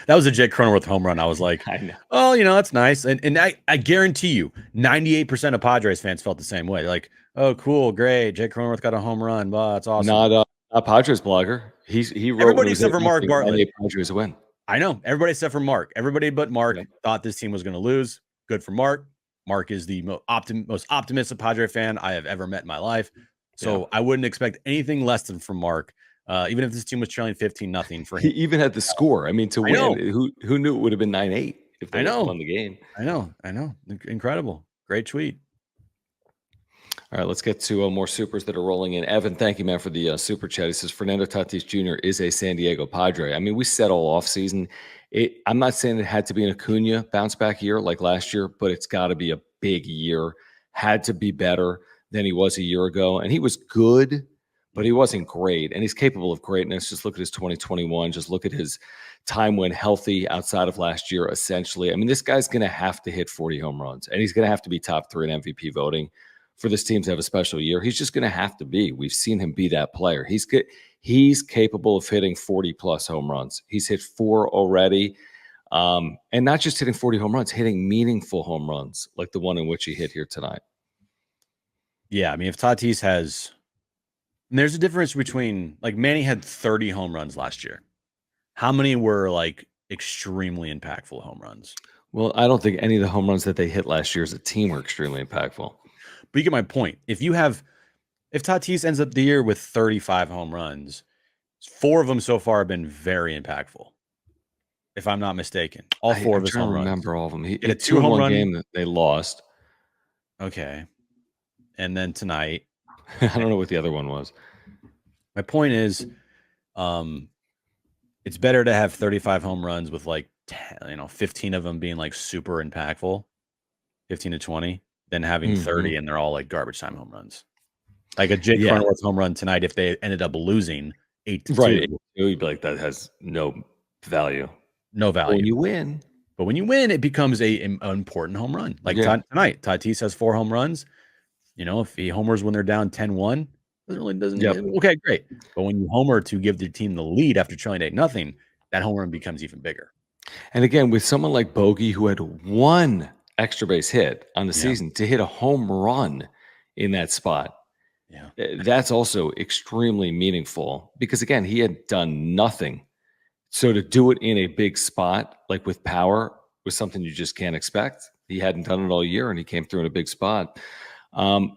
That was a Jake Cronenworth home run. I was like, I know. oh, that's nice. And I guarantee you, 98% of Padres fans felt the same way. Like, oh, cool, great. Jake Cronenworth got a home run. Wow, that's awesome. Not a Padres blogger. He wrote Everybody except for Mark Bartlett. Padres win. I know. Everybody except for Mark. Everybody but Mark Yep. thought this team was going to lose. Good for Mark. Mark is the most optimistic Padre fan I have ever met in my life. So I wouldn't expect anything less than from Mark, even if this team was trailing 15-0 for him. He even had the score. I mean, to win, who knew it would have been 9-8 if they won the game? I know. Incredible. Great tweet. All right, let's get to more supers that are rolling in. Evan, thank you, man, for the super chat. He says, Fernando Tatis Jr. is a San Diego Padre. I mean, we said all offseason. I'm not saying it had to be an Acuna bounce back year like last year, but it's got to be a big year. Had to be better than he was a year ago. And he was good, but he wasn't great. And he's capable of greatness. Just look at his 2021. Just look at his time when healthy outside of last year, essentially. I mean, this guy's going to have to hit 40 home runs, and he's going to have to be top 3 in MVP voting for this team to have a special year. He's just going to have to be. We've seen him be that player. He's good. He's capable of hitting 40-plus home runs. He's hit 4 already. And not just hitting 40 home runs, hitting meaningful home runs like the one in which he hit here tonight. Yeah, I mean, if Tatis has – there's a difference between – like Manny had 30 home runs last year. How many were like extremely impactful home runs? Well, I don't think any of the home runs that they hit last year as a team were extremely impactful. But you get my point. If Tatis ends up the year with 35 home runs, 4 of them so far have been very impactful. If I'm not mistaken, all 4 of his home runs. I remember all of them. He had a 2 home run game that they lost. Okay, and then tonight, I don't know what the other one was. My point is, it's better to have 35 home runs with like 15 of them being like super impactful, 15 to 20. Than having 30 and they're all like garbage time home runs. Like a Jake Cronenworth home run tonight, if they ended up losing 8-2. Right. You'd be like, that has no value. No value. But when you win, it becomes an important home run. Like tonight, Tatis has 4 home runs. If he homers when they're down 10-1, doesn't okay, great. But when you homer to give the team the lead after trailing 8-0, that home run becomes even bigger. And again, with someone like Bogey who had 1 extra base hit on the season, to hit a home run in that spot, that's also extremely meaningful because, again, he had done nothing. So to do it in a big spot, like with power, was something you just can't expect. He hadn't done it all year, and he came through in a big spot.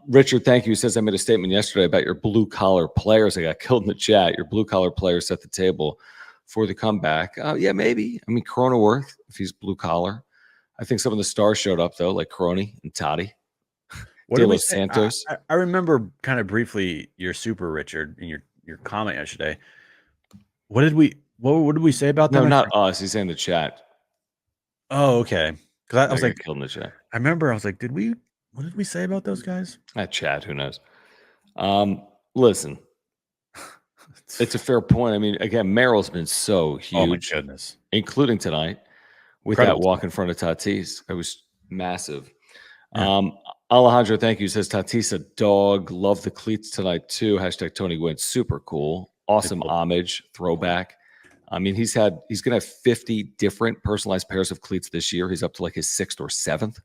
Richard, thank you. He says, I made a statement yesterday about your blue-collar players. I got killed in the chat. Your blue-collar players set the table for the comeback. Yeah, maybe. I mean, Cronenworth, if he's blue-collar. I think some of the stars showed up, though, like Crony and Toddy. De Los Santos. I remember kind of briefly your super, Richard, in your comment yesterday. What did we say about them? No, not us. He's in the chat. Oh, okay. Because I was like, killed in the chat. I remember I was like, what did we say about those guys? That chat, who knows? Listen, it's a fair point. I mean, again, Merrill's been so huge. Oh, my goodness. Including tonight. With that walk in front of Tatis, it was massive. Yeah. Alejandro, thank you. Says Tatis a dog. Love the cleats tonight too. # Tony Gwynn. Super cool. Awesome homage. Throwback. I mean, he's gonna have 50 different personalized pairs of cleats this year. He's up to like his 6th or 7th.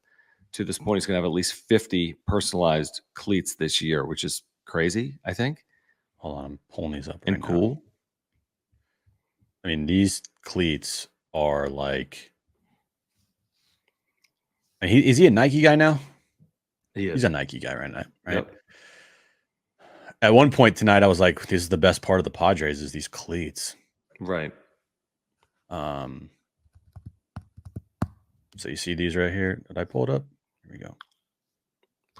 To this point, he's gonna have at least 50 personalized cleats this year, which is crazy, I think. Hold on, I'm pulling these up. And cool. Now. I mean, these cleats are like. Is he a Nike guy now? He's a Nike guy right now, right? Yep. At one point tonight, I was like, "This is the best part of the Padres is these cleats." Right. So you see these right here? Did I pull it up? Here we go.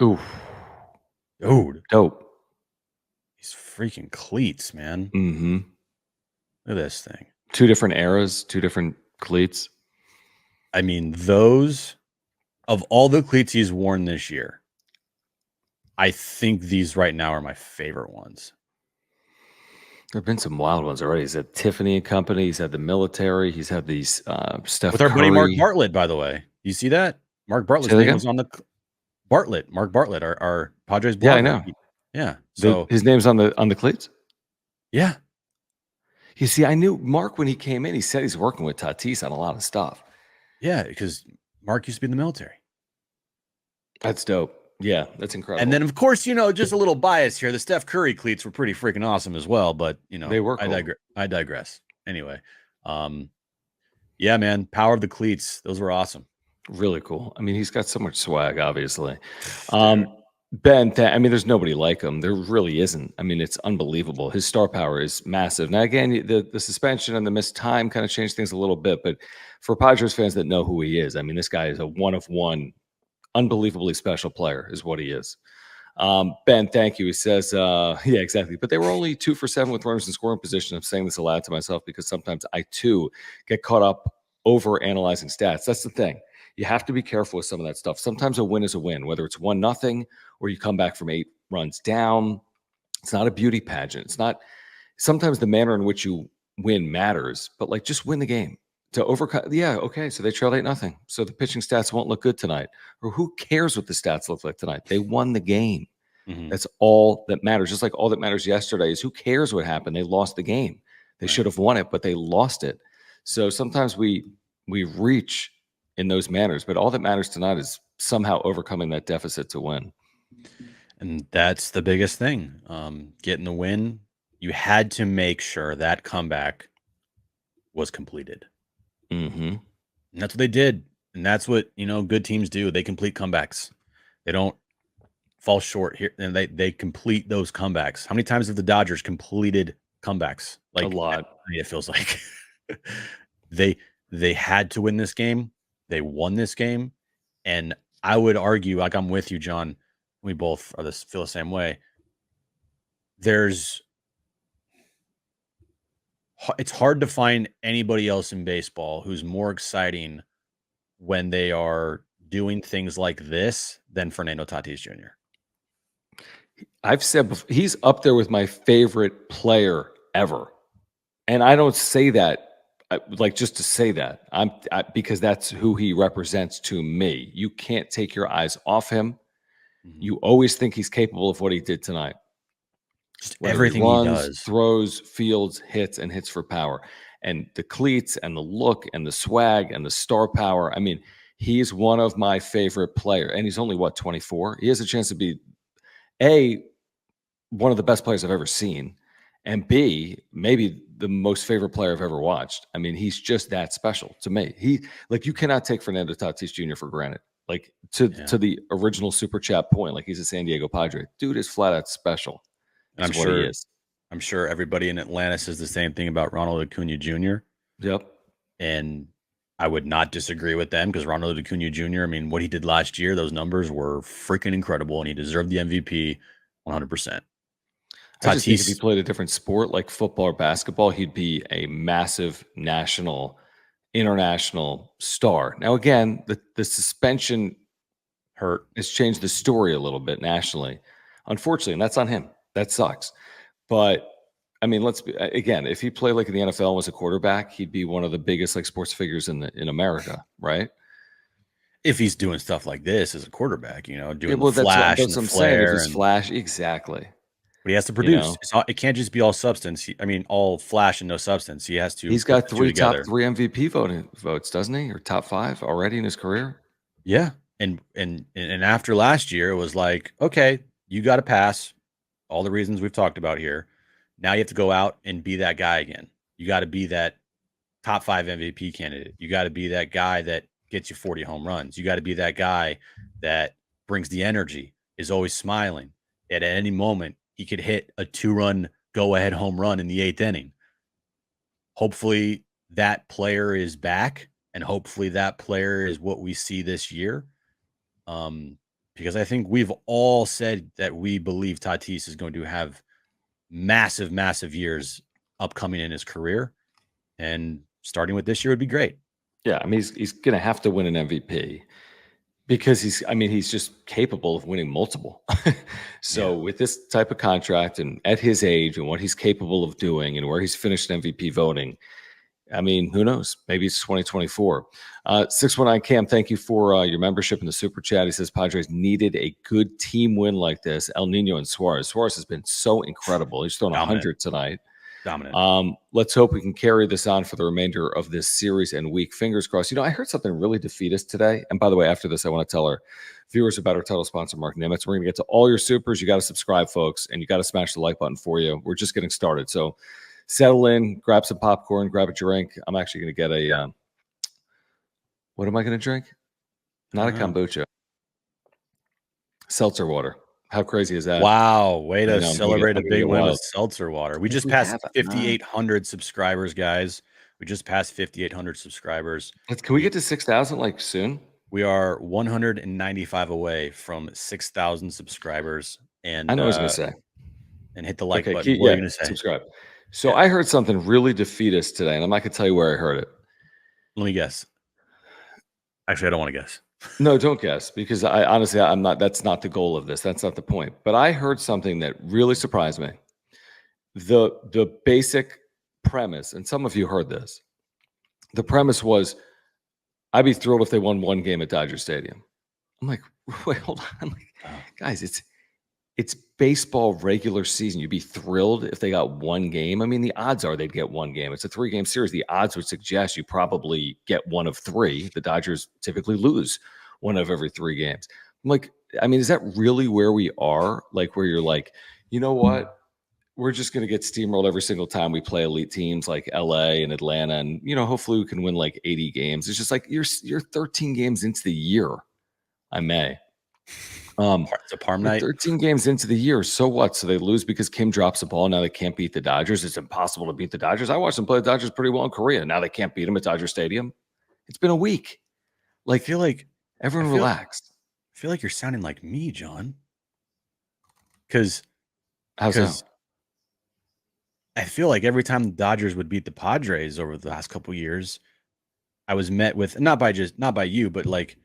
Ooh, dude, dope. These freaking cleats, man. Mm-hmm. Look at this thing. 2 different eras, 2 different cleats. I mean, those. Of all the cleats he's worn this year, I think these right now are my favorite ones. There have been some wild ones already. He's had Tiffany and Company. He's had the military. He's had these Steph with our buddy Mark Bartlett, by the way. You see that? Mark Bartlett's name was on the Bartlett. Mark Bartlett, our Padres blogger. Yeah, I know. Yeah. So his name's on the cleats? Yeah. You see, I knew Mark when he came in. He said he's working with Tatis on a lot of stuff. Yeah, because Mark used to be in the military. That's dope. Yeah, that's incredible. And then, of course, just a little bias here. The Steph Curry cleats were pretty freaking awesome as well. But they were cool. I digress. Anyway, yeah, man, power of the cleats. Those were awesome. Really cool. I mean, he's got so much swag, obviously. Ben, there's nobody like him. There really isn't. I mean, it's unbelievable. His star power is massive. Now, again, the suspension and the missed time kind of changed things a little bit. But for Padres fans that know who he is, I mean, this guy is a one-of-one, unbelievably special player is what he is. Ben, thank you. He says, yeah, exactly. But they were only 2 for 7 with runners in scoring position. I'm saying this aloud to myself because sometimes I, too, get caught up over analyzing stats. That's the thing. You have to be careful with some of that stuff. Sometimes a win is a win, whether it's 1-0 or you come back from 8 runs down. It's not a beauty pageant. It's not. Sometimes the manner in which you win matters, but like just win the game to overcome. Yeah, okay. So they trailed 8-0. So the pitching stats won't look good tonight. Or who cares what the stats look like tonight? They won the game. Mm-hmm. That's all that matters. Just like all that matters yesterday is who cares what happened? They lost the game. They should have won it, but they lost it. So sometimes we reach in those manners, but all that matters tonight is somehow overcoming that deficit to win. And that's the biggest thing. Getting the win, you had to make sure that comeback was completed. Mm-hmm. And that's what they did. And that's what, good teams do. They complete comebacks. They don't fall short here. And they complete those comebacks. How many times have the Dodgers completed comebacks? Like a lot. It feels like they had to win this game. They won this game. And I would argue, like I'm with you, John. We both feel the same way. It's hard to find anybody else in baseball who's more exciting when they are doing things like this than Fernando Tatis Jr. I've said before, he's up there with my favorite player ever. And I don't say that like just to say that. Because that's who he represents to me. You can't take your eyes off him. Mm-hmm. You always think he's capable of what he did tonight. Just everything he does. Throws, fields, hits, and hits for power. And the cleats and the look and the swag and the star power. I mean, he's one of my favorite players. And he's only, 24? He has a chance to be, A, one of the best players I've ever seen. And B, maybe the most favorite player I've ever watched. I mean, he's just that special to me. You cannot take Fernando Tatis Jr. for granted. Like to the original Super Chat point, like he's a San Diego Padre. Dude is flat out special. And I'm sure everybody in Atlanta says the same thing about Ronald Acuna Jr. Yep. And I would not disagree with them because Ronald Acuna Jr., I mean, what he did last year, those numbers were freaking incredible, and he deserved the MVP 100%. I just think if he played a different sport like football or basketball, he'd be a massive national, international star. Now, again, the suspension has changed the story a little bit nationally, unfortunately, and that's on him. That sucks. But, I mean, again, if he played like in the NFL and was a quarterback, he'd be one of the biggest like sports figures in America, right? If he's doing stuff like this as a quarterback, doing the flash and the flare. If he's flash, exactly. But he has to produce. It can't just be all substance. All flash and no substance. He has to. He's got top 3 MVP votes, doesn't he? Or top 5 already in his career? Yeah. And after last year, it was like, okay, you got to pass all the reasons we've talked about here. Now you have to go out and be that guy again. You got to be that top 5 MVP candidate. You got to be that guy that gets you 40 home runs. You got to be that guy that brings the energy, is always smiling. At any moment, he could hit a 2-run go-ahead home run in the 8th inning. Hopefully that player is back, and hopefully that player is what we see this year. Because I think we've all said that we believe Tatis is going to have massive, massive years upcoming in his career. And starting with this year would be great. Yeah, I mean, he's going to have to win an MVP because he's just capable of winning multiple. So with this type of contract and at his age and what he's capable of doing and where he's finished MVP voting, I mean, who knows? Maybe it's 2024. 619 Cam, thank you for your membership in the Super Chat. He says Padres needed a good team win like this. El Nino and Suarez. Suarez has been so incredible. He's thrown 100 tonight. Dominant. Let's hope we can carry this on for the remainder of this series and week. Fingers crossed. I heard something really defeatist today. And by the way, after this, I want to tell our viewers about our title sponsor, Mark Nimitz. We're going to get to all your supers. You got to subscribe, folks, and you got to smash the like button for you. We're just getting started. So settle in, grab some popcorn, grab a drink. I'm actually going to get a what am I going to drink? Not a kombucha. Seltzer water. How crazy is that? Wow. Way to celebrate a big win wild. with seltzer water. We just passed 5,800 subscribers, guys. We just passed 5,800 subscribers. Can we get to 6,000 like soon? We are 195 away from 6,000 subscribers. And I know what I was going to say. And hit the like button. What are you going to say? Subscribe. So I heard something really defeatist today, and I'm not going to tell you where I heard it. Let me guess. Actually, I don't want to guess. No, don't guess, because I'm not. That's not the goal of this. That's not the point. But I heard something that really surprised me. The basic premise, and some of you heard this. The premise was, I'd be thrilled if they won one game at Dodger Stadium. I'm like, wait, hold on, I'm like, guys, it's baseball regular season. You'd be thrilled if they got one game. I mean, the odds are they'd get one game. It's a 3-game series. The odds would suggest you probably get one of 3. The Dodgers typically lose one of every 3 games. I'm like, I mean, is that really where we are? Like, where you're like, you know what? We're just going to get steamrolled every single time we play elite teams like LA and Atlanta. And, hopefully we can win like 80 games. It's just like you're 13 games into the year. I may. It's a Parm night. 13 games into the year. So what? So they lose because Kim drops the ball. Now they can't beat the Dodgers. It's impossible to beat the Dodgers. I watched them play the Dodgers pretty well in Korea. Now they can't beat them at Dodger Stadium. It's been a week. I feel like everyone relax. I feel like you're sounding like me, John. Because how's that? I feel like every time the Dodgers would beat the Padres over the last couple of years, I was met with not by you, but like,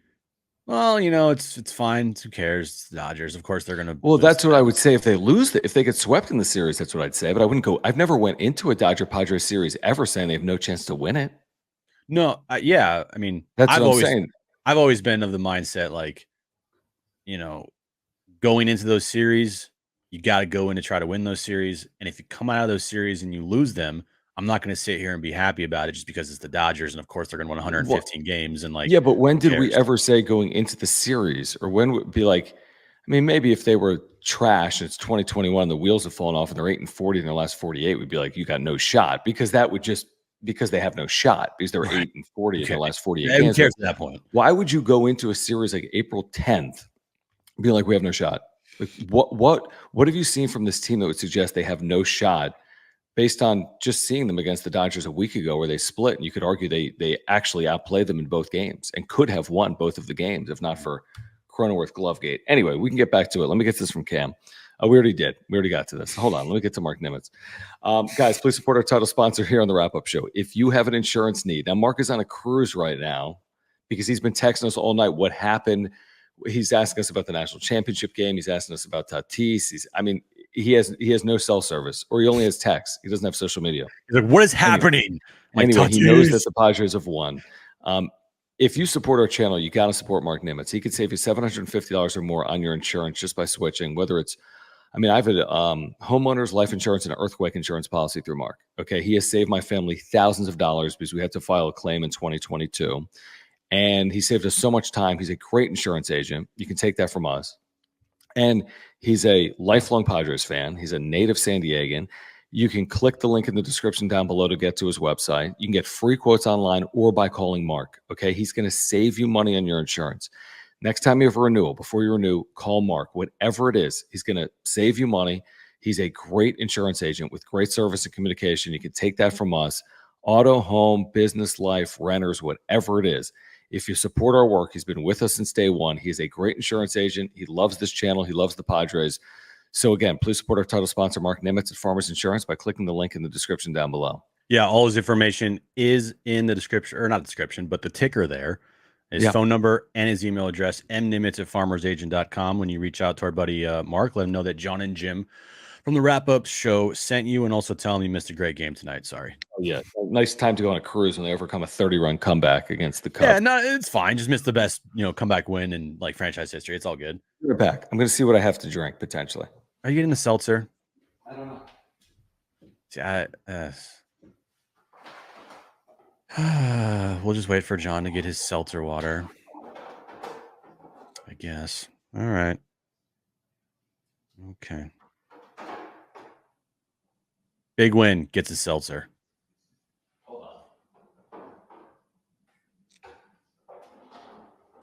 well, it's fine. Who cares? It's the Dodgers. Of course, they're gonna. Well, that's what I would say if they lose. If they get swept in the series, that's what I'd say. But I wouldn't go. I've never went into a Dodger Padres series ever saying they have no chance to win it. No, yeah. I mean, that's what I'm saying. I've always been of the mindset, like, going into those series, you got to go in to try to win those series. And if you come out of those series and you lose them, I'm not going to sit here and be happy about it just because it's the Dodgers. And of course, they're going to win 115 games. And like, yeah, but when did we ever say going into the series, or when would be like, I mean, maybe if they were trash and it's 2021, the wheels have fallen off and they're 8-40 in their last 48, we'd be like, you got no shot, because that would just because they have no shot because they're 8-40 in their last 48 games. Who cares at that point? Why would you go into a series like April 10th and be like, we have no shot? Like, what have you seen from this team that would suggest they have no shot based on just seeing them against the Dodgers a week ago where they split? And you could argue they actually outplayed them in both games and could have won both of the games if not for Cronenworth Glovegate. Anyway, we can get back to it. Let me get this from Cam. We already did. We already got to this. Hold on. Let me get to Mark Nimitz. Guys, please support our title sponsor here on the Wrap-Up Show. If you have an insurance need. Now, Mark is on a cruise right now because he's been texting us all night what happened. He's asking us about the national championship game. He's asking us about Tatis. He has no cell service, or he only has text. He doesn't have social media. He's like, what is happening? Anyway, he knows that the Padres have won. If you support our channel, you got to support Mark Nimitz. He could save you $750 or more on your insurance just by switching, whether it's, I've had homeowners, life insurance, and earthquake insurance policy through Mark. Okay. He has saved my family thousands of dollars because we had to file a claim in 2022. And he saved us so much time. He's a great insurance agent. You can take that from us. And he's a lifelong Padres fan. He's a native San Diegan. You can click the link in the description down below to get to his website. You can get free quotes online or by calling Mark. Okay. He's going to save you money on your insurance. Next time you have a renewal, before you renew, call Mark. Whatever it is, he's going to save you money. He's a great insurance agent with great service and communication. You can take that from us. Auto, home, business, life, renters, whatever it is. If you support our work, he's been with us since day one. He's a great insurance agent. He loves this channel. He loves the Padres. So again, please support our title sponsor, Mark Nimitz at Farmers Insurance, by clicking the link in the description down below. Yeah, all his information is in the description, or not description, but the ticker there. His phone number and his email address, mnimitz@farmersagent.com. When you reach out to our buddy Mark, let him know that John and Jim from the Wrap-Up Show sent you, and also tell him you missed a great game tonight. Sorry. Oh, yeah. Nice time to go on a cruise when they overcome a 30-run comeback against the Cubs. Yeah, no, it's fine. Just missed the best, comeback win in like franchise history. It's all good. We're back. I'm going to see what I have to drink potentially. Are you getting the seltzer? I don't know. We'll just wait for John to get his seltzer water, I guess. All right. Okay. Big win, gets a seltzer. Hold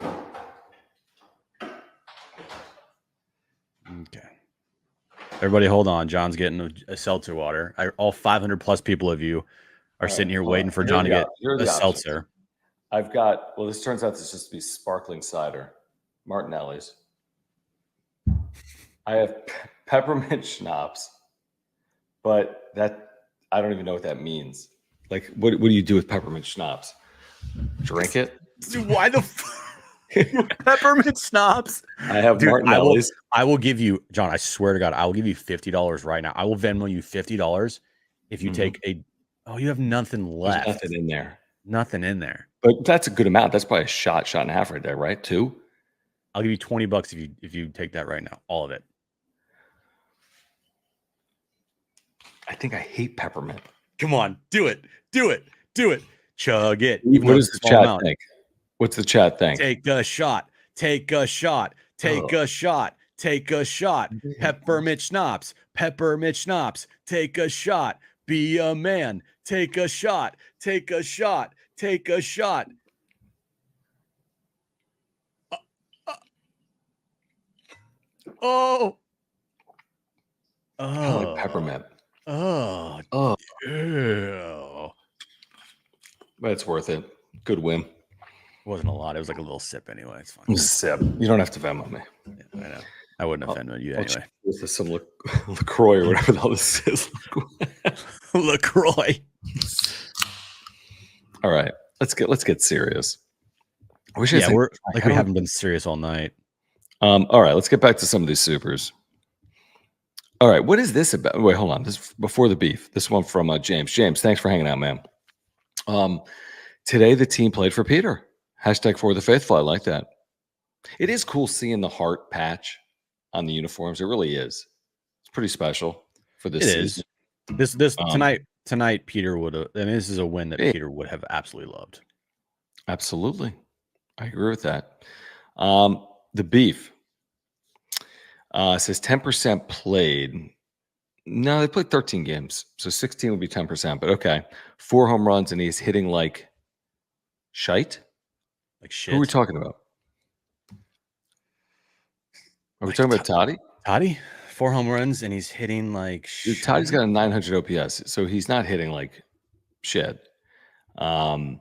on. Okay. Everybody hold on. John's getting a seltzer water. All 500 plus people of you are sitting here waiting for John to get a seltzer. I've got, well, this turns out to just be sparkling cider, Martinelli's. I have peppermint schnapps, but that, I don't even know what that means. Like, what do you do with peppermint schnapps? Drink it? Dude, why the peppermint schnapps? I have Martinelli's. I will give you, John, I swear to God, I will give you $50 right now. I will Venmo you $50 if you take you have nothing left. There's nothing in there. Nothing in there. But that's a good amount. That's probably a shot and a half right there, right? 2? I'll give you $20 if you take that right now. All of it. I think I hate peppermint. Come on, do it. Chug it. What does the chat think? What's the chat think? Take a shot. Take a shot. Take a shot. Take a shot. Peppermint schnapps. Peppermint schnapps. Take a shot. Be a man. Take a shot. Take a shot. Take a shot. Oh. I like peppermint. Oh. Ew. But it's worth it. Good win. It wasn't a lot. It was like a little sip anyway. It's fine. It was a sip. You don't have to Venmo me. Yeah, I know. I wouldn't have Venmoed you anyway. With some LaCroix or whatever the hell this is. LaCroix. All right. Let's get serious. We haven't been serious all night. All right, let's get back to some of these supers. All right, what is this about? Wait, hold on. This before the beef. This one from James. James, thanks for hanging out, man. Today the team played for Peter. # for the faithful. I like that. It is cool seeing the heart patch on the uniforms. It really is. It's pretty special for this season. This tonight Peter would have. I mean, this is a win that Peter would have absolutely loved. Absolutely, I agree with that. The beef says 10% played. No, they played 13 games, so 16 would be 10%. But okay, 4 home runs, and he's hitting like shite. Like shit. Who are we talking about? Are we talking about Toddy? Toddy, 4 home runs, and he's hitting like shit. Dude, Toddy's got a 900 OPS, so he's not hitting like shit. And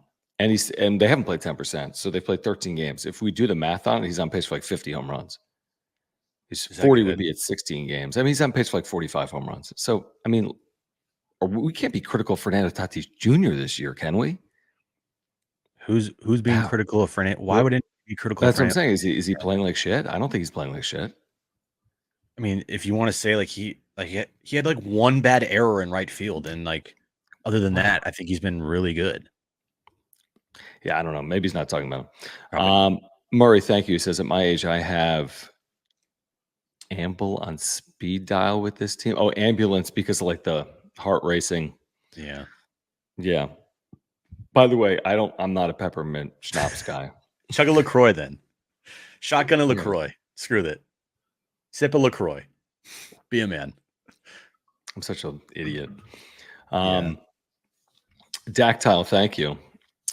they haven't played 10%, so they played 13 games. If we do the math on it, he's on pace for like 50 home runs. His 40 would be at 16 games. I mean, he's on pace for like 45 home runs. So, I mean, we can't be critical of Fernando Tatis Jr. this year, can we? Who's being critical of Fernando? Why would it be critical? That's what I'm saying. Is he playing like shit? I don't think he's playing like shit. I mean, if you want to say like he had like one bad error in right field, and like other than that, I think he's been really good. Yeah, I don't know. Maybe he's not talking about him. Murray, thank you. He says, at my age, I have amble on speed dial with this team. Oh, ambulance because of like the heart racing. Yeah. Yeah. By the way, I'm not a peppermint schnapps guy. Chug a LaCroix then. Shotgun a LaCroix. Yeah. Screw that. Sip a LaCroix. Be a man. I'm such an idiot. Dactyl, thank you.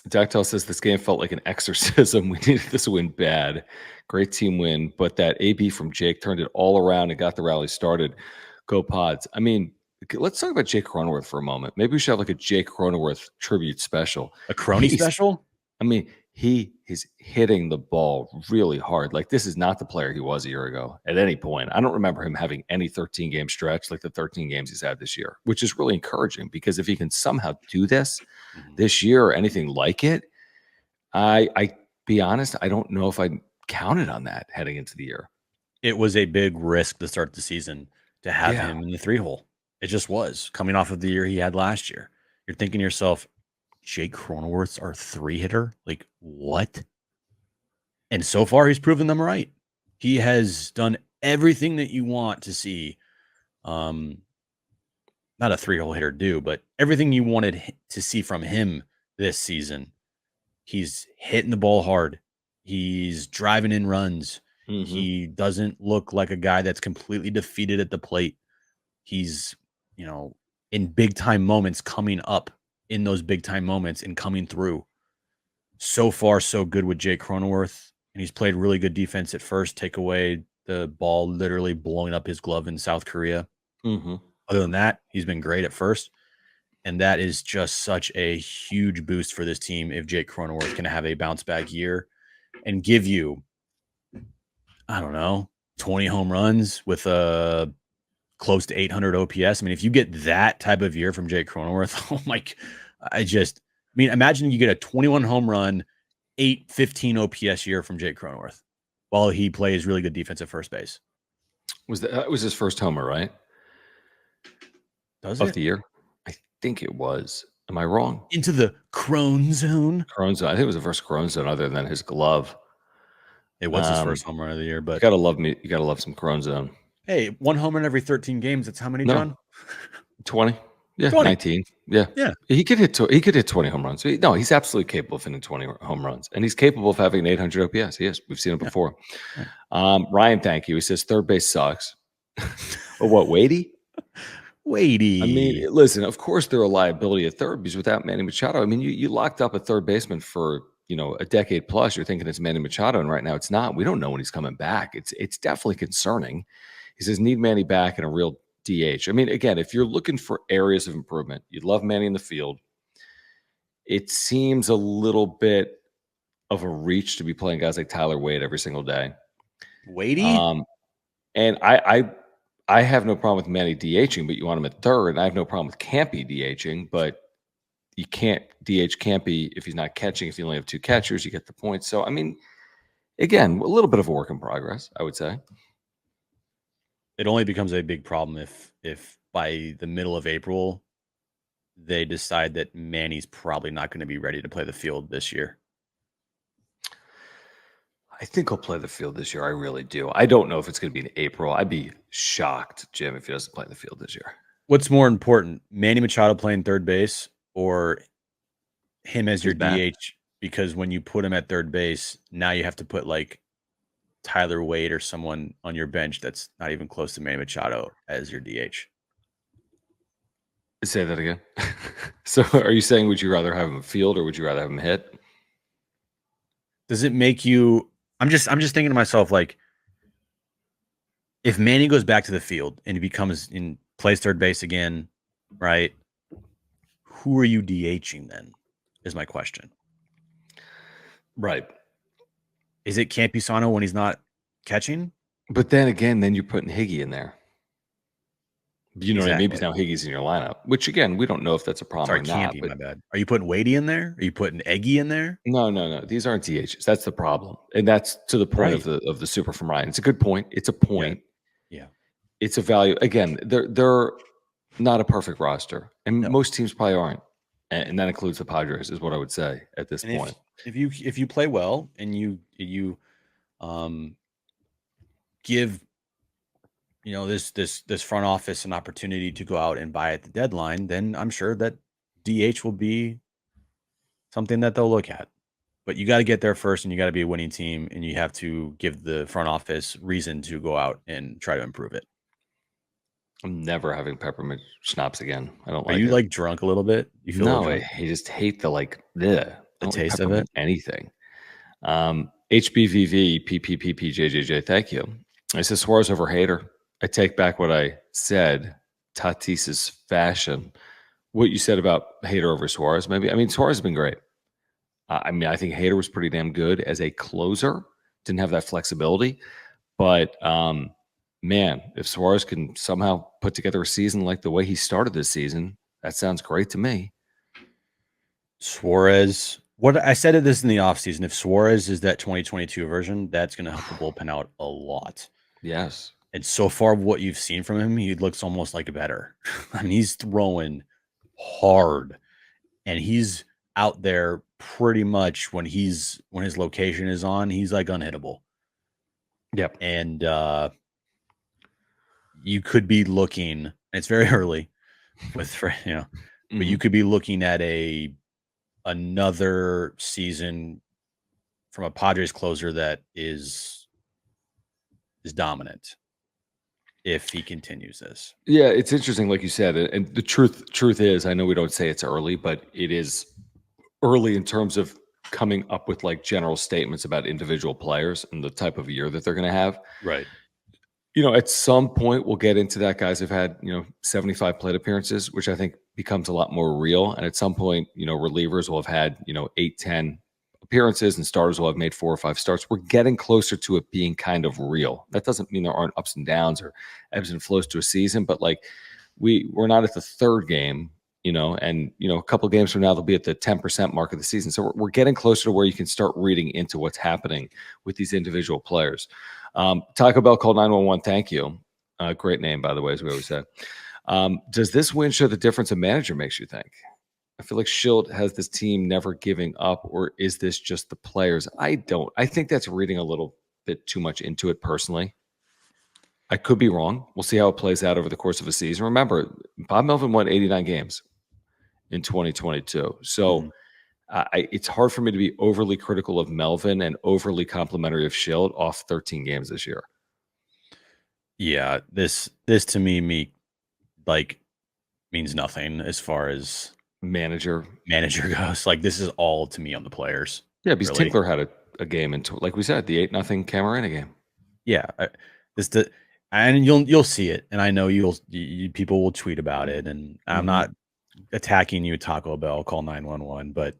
Dactyl says this game felt like an exorcism. We needed this win bad. Great team win, but that AB from Jake turned it all around and got the rally started. Go Pods. I mean, let's talk about Jake Cronenworth for a moment. Maybe we should have like a Jake Cronenworth tribute special. A Crony special? I mean, he is hitting the ball really hard. Like, this is not the player he was a year ago at any point. I don't remember him having any 13-game stretch like the 13 games he's had this year, which is really encouraging because if he can somehow do this this year or anything like it, I be honest, I don't know if I counted on that heading into the year. It was a big risk to start the season to have him in the 3-hole. It just was coming off of the year he had last year. You're thinking to yourself, Jake Cronenworth's our 3-hitter? Like, what? And so far, he's proven them right. He has done everything that you want to see not a 3-hole hitter do, but everything you wanted to see from him this season. He's hitting the ball hard. He's driving in runs. Mm-hmm. He doesn't look like a guy that's completely defeated at the plate. He's, in big time moments coming up in those big time moments and coming through. So far, so good with Jake Cronenworth. And he's played really good defense at first, take away the ball literally blowing up his glove in South Korea. Mm-hmm. Other than that, he's been great at first. And that is just such a huge boost for this team if Jake Cronenworth can have a bounce back year and give you, I don't know, 20 home runs with a close to 800 OPS. I mean, if you get that type of year from Jake Cronenworth, oh my, imagine you get a 21 home run, 815 OPS year from Jake Cronenworth while he plays really good defense at first base. That was his first homer, right? Does of it? the year? I think it was. Am I wrong? Into the Crone zone. Crone zone. I think it was the first Crone zone other than his glove. It was his first home run of the year, but you gotta love me. You gotta love some Crone zone. Hey, one home run every 13 games. That's how many, John? 20. Yeah, 20. 19. Yeah. Yeah. He could hit 20 home runs. No, he's absolutely capable of hitting 20 home runs. And he's capable of having 800 OPS. He is. We've seen it before. Yeah. Ryan, thank you. He says third base sucks. Or what, Wadey? Wadey. I mean, listen, of course they're a liability at third because without Manny Machado, I mean, you locked up a third baseman for, a decade plus. You're thinking it's Manny Machado, and right now it's not. We don't know when he's coming back. It's definitely concerning. He says, need Manny back and a real DH. I mean, again, if you're looking for areas of improvement, you'd love Manny in the field. It seems a little bit of a reach to be playing guys like Tyler Wade every single day. Wadey? And I have no problem with Manny DHing, but you want him at third. And I have no problem with Campy DHing, but you can't DH Campy if he's not catching. If you only have two catchers, you get the point. So, I mean, again, a little bit of a work in progress, I would say. It only becomes a big problem if by the middle of April they decide that Manny's probably not going to be ready to play the field this year. I think he'll play the field this year. I really do. I don't know if it's going to be in April. I'd be shocked, Jim, if he doesn't play the field this year. What's more important, Manny Machado playing third base or him as your DH? Because when you put him at third base, now you have to put like Tyler Wade or someone on your bench that's not even close to Manny Machado as your DH. Say that again. So are you saying would you rather have him field or would you rather have him hit? Does it make you I'm just thinking to myself, like, if Manny goes back to the field and he plays third base again, right? Who are you DHing then? Is my question. Right. Is it Campusano when he's not catching? But then again, you're putting Higgy in there. You know what I mean? Because Exactly. now Higgy's in your lineup, which again, we don't know if that's a problem Sorry, or not. Campy, But my bad. Are you putting Wadey in there? Are you putting Eggy in there? no. These aren't DHs. That's the problem. And that's to the point of the super from Ryan. It's a good point. It's a point. Yeah. It's a value. Again, they're not a perfect roster. And most teams probably aren't. And that includes the Padres, is what I would say at this point. If you play well and you give this front office an opportunity to go out and buy at the deadline, then I'm sure that DH will be something that they'll look at. But you got to get there first, and you got to be a winning team, and you have to give the front office reason to go out and try to improve it. I'm never having peppermint schnapps again. I don't like it. Are you like drunk a little bit? You feel no, I just hate the taste of it. Anything. HBVV PPPPJJJ. Thank you. I said Suarez over Hader. I take back what I said. Tatis's fashion. What you said about Hader over Suarez, maybe. I mean, Suarez has been great. I think Hader was pretty damn good as a closer. Didn't have that flexibility, but man, if Suarez can somehow put together a season like the way he started this season, that sounds great to me. Suarez, what I said this in the offseason, if Suarez is that 2022 version, that's going to help the bullpen out a lot. Yes. And so far, what you've seen from him, he looks almost like better. I mean, he's throwing hard, and he's out there pretty much when his location is on, he's like unhittable. Yep. And you could be looking, it's very early, but you could be looking at another season from a Padres closer that is dominant if he continues this. Yeah, it's interesting, like you said, and the truth is, I know we don't say it's early, but it is early in terms of coming up with like general statements about individual players and the type of year that they're going to have. Right. At some point we'll get into that. Guys have had 75 plate appearances, which I think becomes a lot more real. And at some point, relievers will have had 8-10 appearances, and starters will have made 4 or 5 starts. We're getting closer to it being kind of real. That doesn't mean there aren't ups and downs or ebbs and flows to a season, but like we're not at the third game, and a couple of games from now they'll be at the 10% mark of the season. So we're getting closer to where you can start reading into what's happening with these individual players. Taco Bell called 911. Thank you. Great name, by the way, as we always say. Does this win show the difference a manager makes you think? I feel like Schilt has this team never giving up, or is this just the players? I think that's reading a little bit too much into it personally. I could be wrong. We'll see how it plays out over the course of a season. Remember, Bob Melvin won 89 games in 2022. So it's hard for me to be overly critical of Melvin and overly complimentary of Schilt off 13 games this year. Yeah, this to me means nothing as far as manager goes. Like, this is all to me on the players. Yeah, because really. Tinkler had a game into, like we said, the 8-0 Camarena game. Yeah, and you'll see it, and I know people will tweet about it, and I'm not attacking you, Taco Bell, call 911, but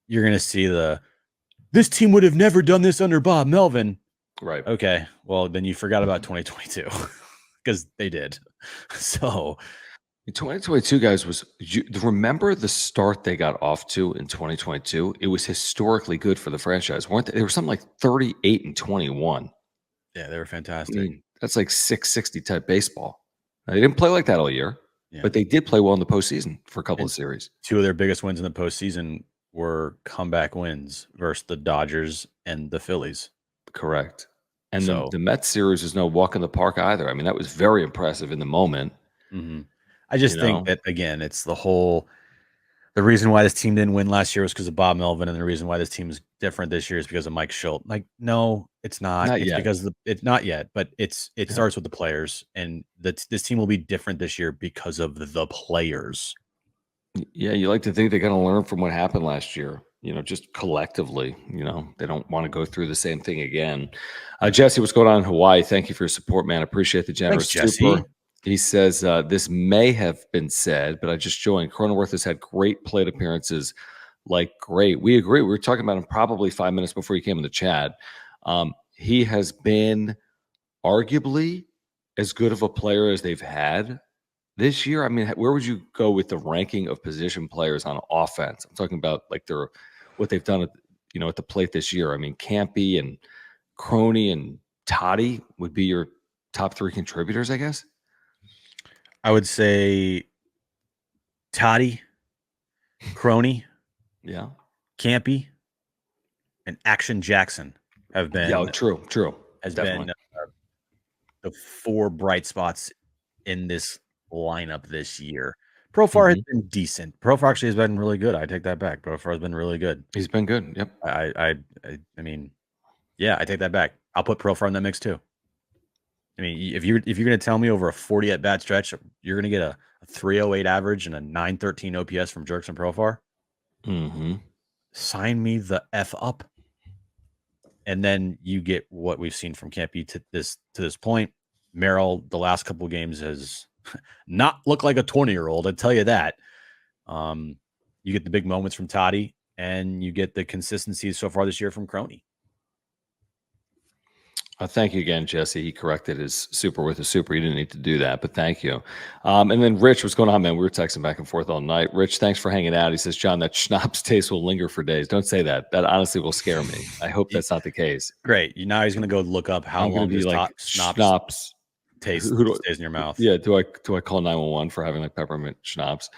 you're gonna see this team would have never done this under Bob Melvin. Right. Okay. Well, then you forgot about 2022 because they did. So 2022, guys, remember the start they got off to in 2022? It was historically good for the franchise, weren't they? They were something like 38-21. Yeah, they were fantastic. I mean, that's like 660 type baseball. Now, they didn't play like that all year, but they did play well in the postseason for a couple of series. 2 of their biggest wins in the postseason were comeback wins versus the Dodgers and the Phillies. Correct. And the Mets series is no walk in the park either. I mean, that was very impressive in the moment. I just think that, again, it's the reason why this team didn't win last year was because of Bob Melvin, and the reason why this team is different this year is because of Mike Schilt. Like, no, it's not. It's yet. Because it's not yet, but it starts with the players, and this team will be different this year because of the players. Yeah, you like to think they're going to learn from what happened last year. Just collectively, they don't want to go through the same thing again. Jesse, what's going on in Hawaii? Thank you for your support, man. Appreciate the generous super. He says, this may have been said, but I just joined. Cronenworth has had great plate appearances. Great. We agree. We were talking about him probably 5 minutes before he came in the chat. He has been arguably as good of a player as they've had this year. I mean, where would you go with the ranking of position players on offense? I'm talking about what they've done at the plate this year. I mean, Campy and Crony and Toddy would be your top 3 contributors, I guess. I would say Toddy, Crony, Campy, and Action Jackson have been. Yeah, true. Has definitely been the 4 bright spots in this lineup this year. Profar has been decent. Profar actually has been really good. I take that back. Profar has been really good. He's been good. Yep. I mean, yeah, I take that back. I'll put Profar in that mix too. I mean, if you're going to tell me over a 40 at bat stretch, you're going to get a 308 average and a 913 OPS from Jurickson Profar, sign me the F up. And then you get what we've seen from Campy to this point. Merrill, the last couple of games, has not looked like a 20-year-old. I'll tell you that. You get the big moments from Toddy, and you get the consistency so far this year from Crony. Thank you again, Jesse. He corrected his super with a super. He didn't need to do that, but thank you. And then Rich, what's going on, man? We were texting back and forth all night. Rich, thanks for hanging out. He says, John, that schnapps taste will linger for days. Don't say that. That honestly will scare me. I hope that's not the case. Great. Now he's going to go look up how long be like schnapps taste Who do stays in your mouth. Yeah, do I call 911 for having like peppermint schnapps?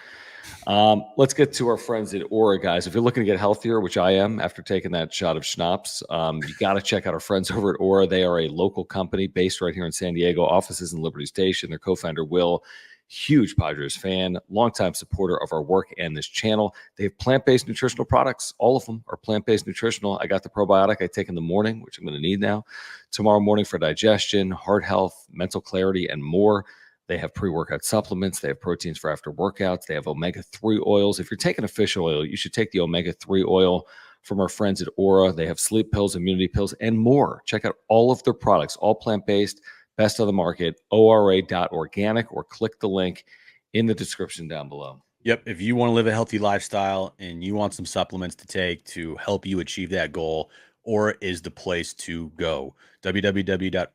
Let's get to our friends at Aura, guys. If you're looking to get healthier, which I am after taking that shot of schnapps, you got to check out our friends over at Aura. They are a local company based right here in San Diego, offices in Liberty Station. Their co-founder, Will, huge Padres fan, longtime supporter of our work and this channel. They have plant-based nutritional products. All of them are plant-based nutritional. I got the probiotic I take in the morning, which I'm going to need now, tomorrow morning for digestion, heart health, mental clarity, and more. They have pre-workout supplements. They have proteins for after workouts. They have omega-3 oils. If you're taking a fish oil, you should take the omega-3 oil from our friends at Aura. They have sleep pills, immunity pills, and more. Check out all of their products, all plant-based, best of the market, ora.organic, or click the link in the description down below. Yep. If you want to live a healthy lifestyle and you want some supplements to take to help you achieve that goal, Aura is the place to go. www.ora.organic.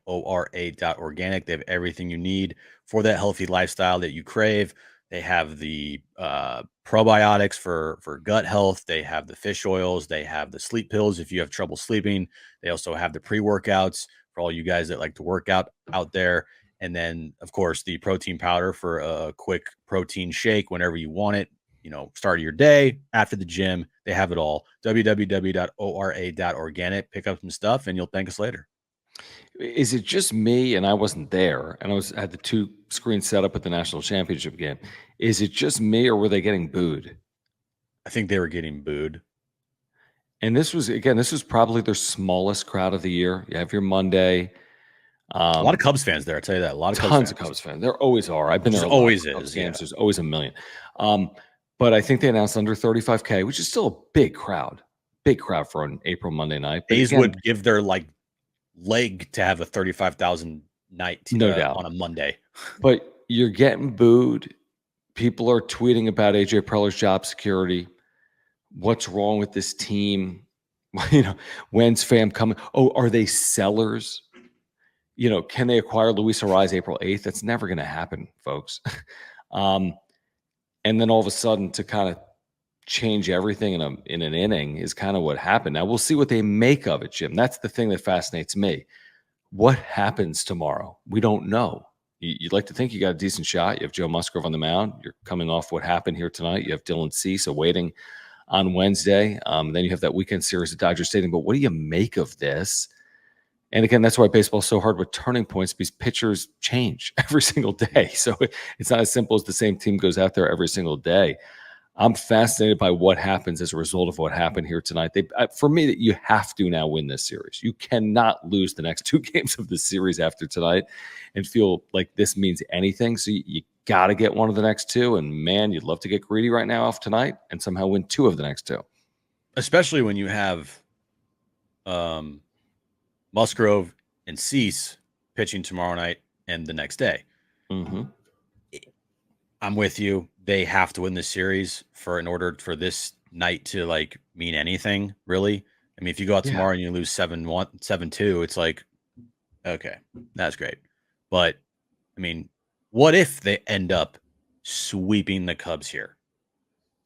They have everything you need for that healthy lifestyle that you crave. They have the probiotics for gut health. They have the fish oils. They have the sleep pills if you have trouble sleeping. They also have the pre-workouts for all you guys that like to work out there. And then, of course, the protein powder for a quick protein shake whenever you want it. You know, start of your day, after the gym. They have it all. www.ora.organic. Pick up some stuff and you'll thank us later. Is it just me, and I wasn't there, and I had the two screens set up at the national championship game? Is it just me, or were they getting booed? I think they were getting booed. And this was probably their smallest crowd of the year. You have your Monday. A lot of Cubs fans there. I'll tell you that. A lot of tons of Cubs fans. There always are. I've been there. Always Cubs is. Games. Yeah. There's always a million. But I think they announced under 35K, which is still a big crowd for an April Monday night. But A's would give their leg to have a 35,000 night no doubt on a Monday. But you're getting booed. People are tweeting about AJ Preller's job security. What's wrong with this team? When's fam coming? Oh, are they sellers? Can they acquire Luis Arraez April 8th? That's never going to happen, folks. And then all of a sudden to kind of change everything in an inning is kind of what happened. Now we'll see what they make of it, Jim. That's the thing that fascinates me. What happens tomorrow? We don't know. You'd like to think you got a decent shot. You have Joe Musgrove on the mound. You're coming off what happened here tonight. You have Dylan Cease awaiting on Wednesday. Then you have that weekend series at Dodger Stadium. But what do you make of this? And again, that's why baseball is so hard with turning points, because pitchers change every single day. So it's not as simple as the same team goes out there every single day. I'm fascinated by what happens as a result of what happened here tonight. For me, that you have to now win this series. You cannot lose the next two games of the series after tonight and feel like this means anything. So you got to get one of the next two. And man, you'd love to get greedy right now off tonight and somehow win two of the next two. Especially when you have Musgrove and Cease pitching tomorrow night and the next day. Mm-hmm. I'm with you. They have to win this series in order for this night to mean anything, really. I mean, if you go out tomorrow and you lose 7-1, 7-2, it's like, okay, that's great. But I mean, what if they end up sweeping the Cubs here?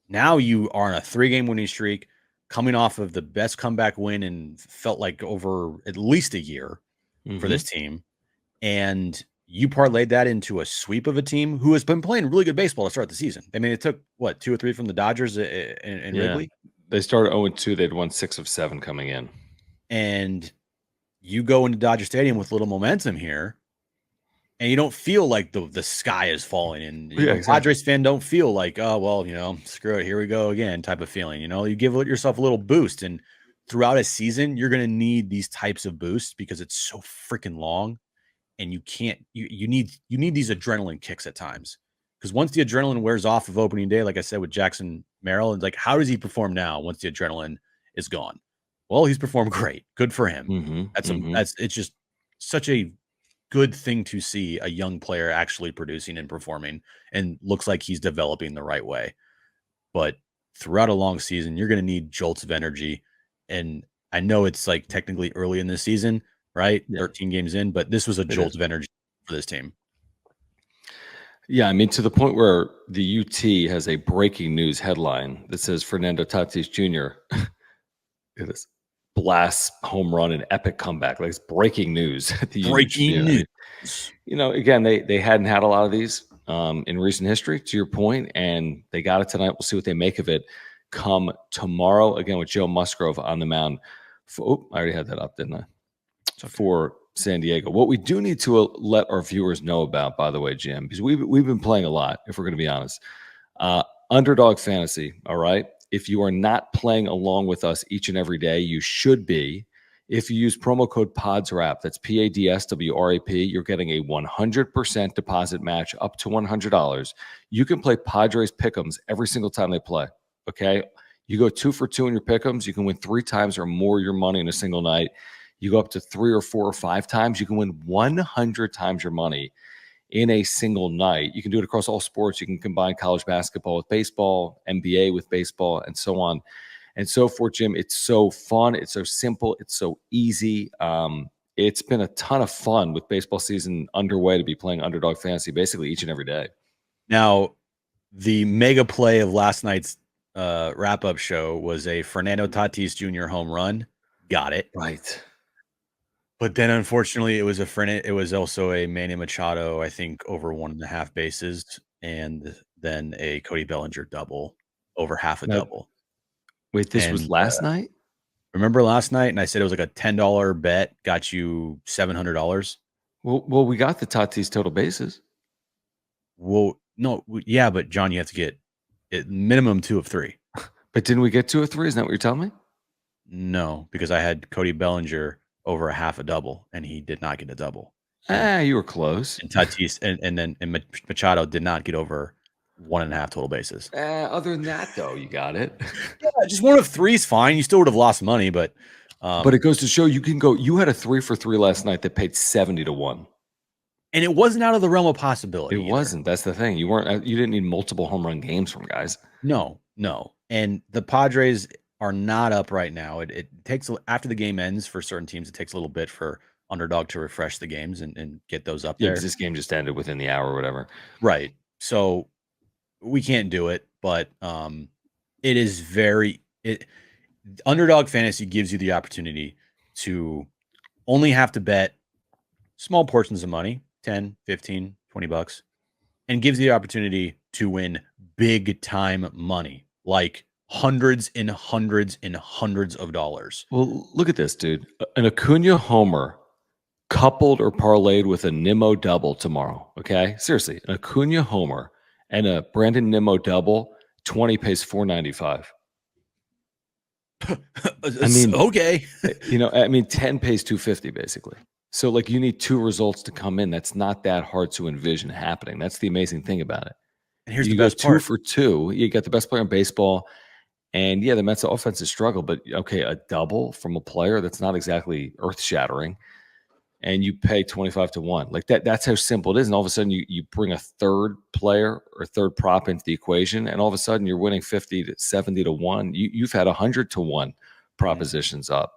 Now you are on a 3-game winning streak, coming off of the best comeback win in felt like over at least a year for this team. And you parlayed that into a sweep of a team who has been playing really good baseball to start the season. I mean, it took, 2 or 3 from the Dodgers in Wrigley? They started 0-2. They'd won 6 of 7 coming in. And you go into Dodger Stadium with little momentum here, and you don't feel like the sky is falling. And exactly. Padres fan don't feel like, oh, well, screw it, here we go again type of feeling. You give yourself a little boost. And throughout a season, you're going to need these types of boosts because it's so freaking long. And you need these adrenaline kicks at times, because once the adrenaline wears off of opening day, like I said with Jackson Merrill, and how does he perform now once the adrenaline is gone? Well, he's performed great. Good for him. It's just such a good thing to see a young player actually producing and performing, and looks like he's developing the right way. But throughout a long season, you're going to need jolts of energy. And I know it's technically early in the season, right? Yeah. 13 games in, but this was a jolt of energy for this team. Yeah, I mean, to the point where the UT has a breaking news headline that says Fernando Tatis Jr. It is blast home run and epic comeback. Like, it's breaking news at the Union Breaking Tribune. I mean, news. again, they hadn't had a lot of these in recent history, to your point, and they got it tonight. We'll see what they make of it come tomorrow, again, with Joe Musgrove on the mound. I already had that up, didn't I? For San Diego. What we do need to let our viewers know about, by the way, Jim, because we've been playing a lot, if we're going to be honest. Underdog Fantasy, all right? If you are not playing along with us each and every day, you should be. If you use promo code PODSWRAP, that's PADSWRAP, you're getting a 100% deposit match up to $100. You can play Padres pick'ems every single time they play, okay? You go 2 for 2 in your pick'ems, you can win 3 times or more your money in a single night. You go up to 3 or 4 or 5 times, you can win 100 times your money in a single night. You can do it across all sports. You can combine college basketball with baseball, NBA with baseball, and so on and so forth, Jim. It's so fun. It's so simple. It's so easy. It's been a ton of fun with baseball season underway to be playing Underdog Fantasy basically each and every day. Now, the mega play of last night's wrap-up show was a Fernando Tatis Jr. home run. Got it. Right. But then, unfortunately, it was also a Manny Machado, I think, over 1.5 bases, and then a Cody Bellinger double, over half a double. Wait, this was last night? Remember last night? And I said it was like a $10 bet, got you $700. Well, we got the Tatis total bases. Well, no, yeah, but John, you have to get it minimum 2 of 3. But didn't we get 2 of 3? Isn't that what you're telling me? No, because I had Cody Bellinger over a half a double, and he did not get a double. You were close. And Tatis and Machado did not get over 1.5 total bases. Other than that, though, you got it. Yeah, just 1 of 3 is fine. You still would have lost money, but it goes to show you can go. You had a 3 for 3 last night that paid 70 to 1, and it wasn't out of the realm of possibility. It wasn't. That's the thing. You didn't need multiple home run games from guys. No. And the Padres are not up right now. It takes, after the game ends, for certain teams, it takes a little bit for Underdog to refresh the games and get those up there. Because this game just ended within the hour or whatever. Right. So we can't do it, but it is Underdog Fantasy gives you the opportunity to only have to bet small portions of money, 10, 15, $20, and gives you the opportunity to win big time money, like hundreds and hundreds and hundreds of dollars. Well, look at this, dude. An Acuna homer coupled or parlayed with a Nimmo double tomorrow. Okay, seriously, an Acuna homer and a Brandon Nimmo double, 20 pays $4.95. I mean, okay, 10 pays $2.50 basically. So, like, you need 2 results to come in. That's not that hard to envision happening. That's the amazing thing about it. And here's you the best go 2 part. for 2. You got the best player in baseball. And yeah, the Mets offense has struggled, but okay, a double from a player that's not exactly earth-shattering, and you pay 25 to 1. Like that's how simple it is. And all of a sudden you bring a third player or third prop into the equation, and all of a sudden you're winning 50 to 70 to 1. You've had 100 to 1 propositions up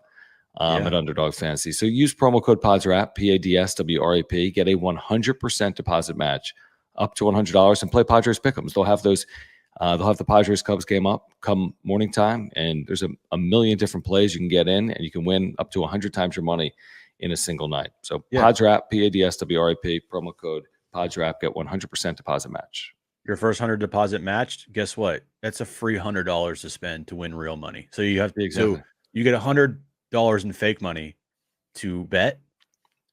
at Underdog Fantasy. So use promo code PODSWRAP, PADSWRAP, get a 100% deposit match up to $100 and play Padres pick'ems. They'll have those. They'll have the Padres Cubs game up come morning time, and there's a million different plays you can get in, and you can win up to 100 times your money in a single night. So PODSWRAP, PADSWRAP, promo code PODSWRAP, get 100% deposit match. Your first 100 deposit matched, guess what? That's a free $100 to spend to win real money. So you have to you get $100 in fake money to bet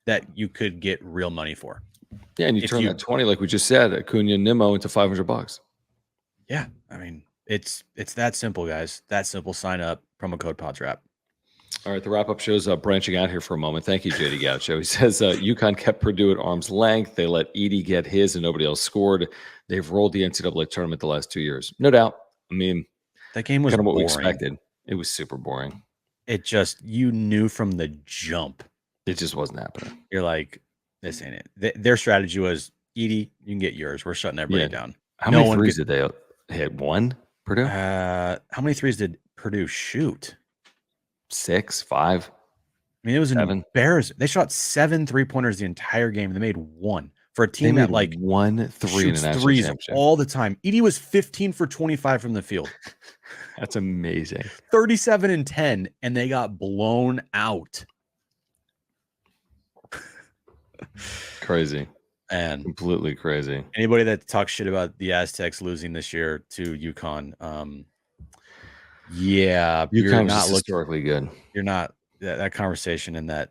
that you could get real money for. Yeah, and you turn that 20, like we just said, Acuna Nimmo into $500. Yeah, I mean, it's that simple, guys. That simple. Sign up, promo code PODSWRAP. All right, the wrap-up show's branching out here for a moment. Thank you, JD Gaucho. He says, UConn kept Purdue at arm's length. They let Edey get his and nobody else scored. They've rolled the NCAA tournament the last 2 years. No doubt. I mean, that game was kind of what boring. we expected. It was super boring. It just, you knew from the jump. It just wasn't happening. You're like, this ain't it. Their strategy was, Edey, you can get yours. We're shutting everybody down. How many threes did they hit? 1, Purdue? How many threes did Purdue shoot? 6, 5. I mean, it was an embarrassment. They shot 7 3-pointers the entire game. They made 1 for a team that like 1 3 in a national threes championship all the time. Edey was 15 for 25 from the field. That's amazing. 37-10, and they got blown out. Crazy. And Completely crazy. anybody that talks shit about the Aztecs losing this year to UConn, yeah, you're UConn was not just looking. historically good. You're not that conversation, and that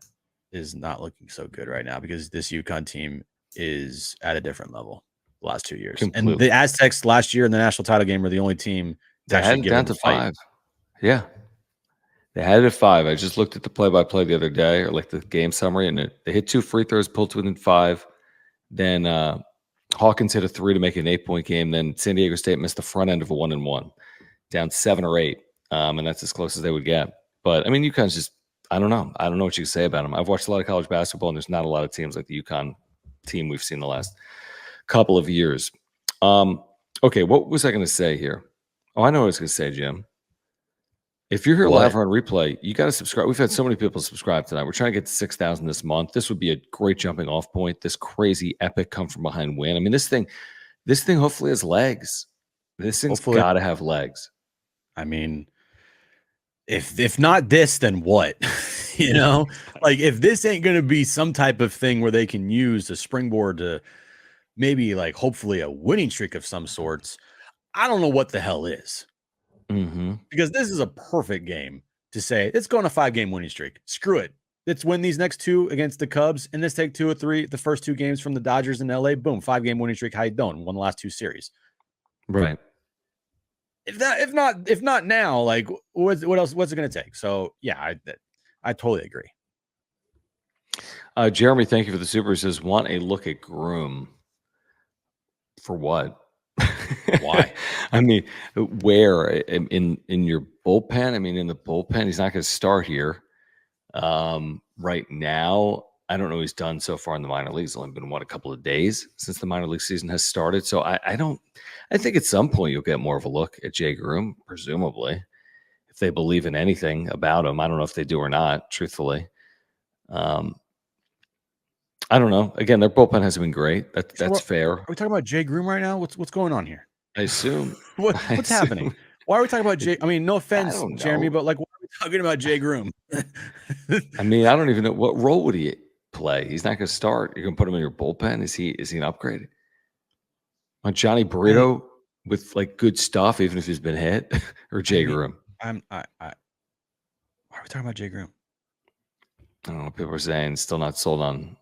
is not looking so good right now because this UConn team is at a different level the last 2 years. And Completely. the Aztecs last year in the national title game were the only team to They actually had it give down them to a fight. 5. Yeah. They had it at 5. I just looked at the play-by-play the other day, or like the game summary, and they hit 2 free throws, pulled to within 5. Then Hawkins hit a 3 to make it an 8-point game. Then San Diego State missed the front end of a 1-1, down 7 or 8, and that's as close as they would get. But I mean, UConn's just, I don't know what you can say about them. I've watched a lot of college basketball, and there's not a lot of teams like the UConn team we've seen the last couple of years. Okay, what was I going to say here? Oh, I know what I was going to say, Jim. If you're here live or on replay, you got to subscribe. We've had so many people subscribe tonight. We're trying to get to 6,000 this month. This would be a great jumping off point. This crazy epic come from behind win. I mean, this thing hopefully has legs. This thing's got to have legs. I mean, if not this, then what? You know, like if this ain't going to be some type of thing where they can use a springboard to maybe like hopefully a winning streak of some sorts, I don't know what the hell is. Mm-hmm. Because this is a perfect game to say, let's go on a 5-game winning streak. Screw it. Let's win these next 2 against the Cubs, and let's take 2 or 3, the first 2 games from the Dodgers in LA. Boom, 5-game winning streak. How you doing? Won the last 2 series. Right. If not now, like what else? What's it going to take? So yeah, I totally agree. Jeremy, thank you for the super. He says, want a look at Groom. For what? Why? I mean, where in your bullpen? I mean, in the bullpen, he's not going to start here. Right now, I don't know what he's done so far in the minor leagues. It's only been a couple of days since the minor league season has started. So I think at some point you'll get more of a look at Jay Groom, presumably, if they believe in anything about him. I don't know if they do or not, truthfully. I don't know. Again, their bullpen hasn't been great. That's fair. Are we talking about Jay Groom right now? What's going on here? I assume. What's happening? Why are we talking about Jay? I mean, no offense, Jeremy, but like, why are we talking about Jay Groom? I mean, I don't even know what role would he play. He's not going to start. You're going to put him in your bullpen. Is he an upgrade? On Johnny Burrito with like good stuff, even if he's been hit, or Jay Groom? Why are we talking about Jay Groom? I don't know. People are saying still not sold on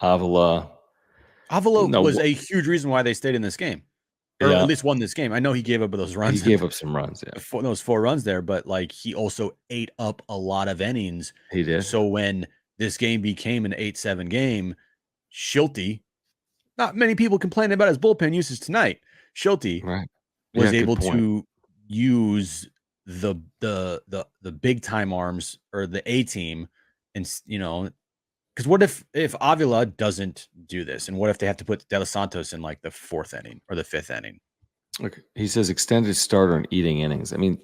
Avila. Avila was a huge reason why they stayed in this game, or at least won this game. I know he gave up those runs. He gave up some runs, those 4 runs there, but like he also ate up a lot of innings. He did. So when this game became an 8-7 game, Schulte, not many people complaining about his bullpen usage tonight. Schulte was able to use the big time arms or the A team, and because what if Avila doesn't do this, and what if they have to put De Los Santos in like the 4th inning or the 5th inning? Okay, he says extended starter and eating innings. I mean,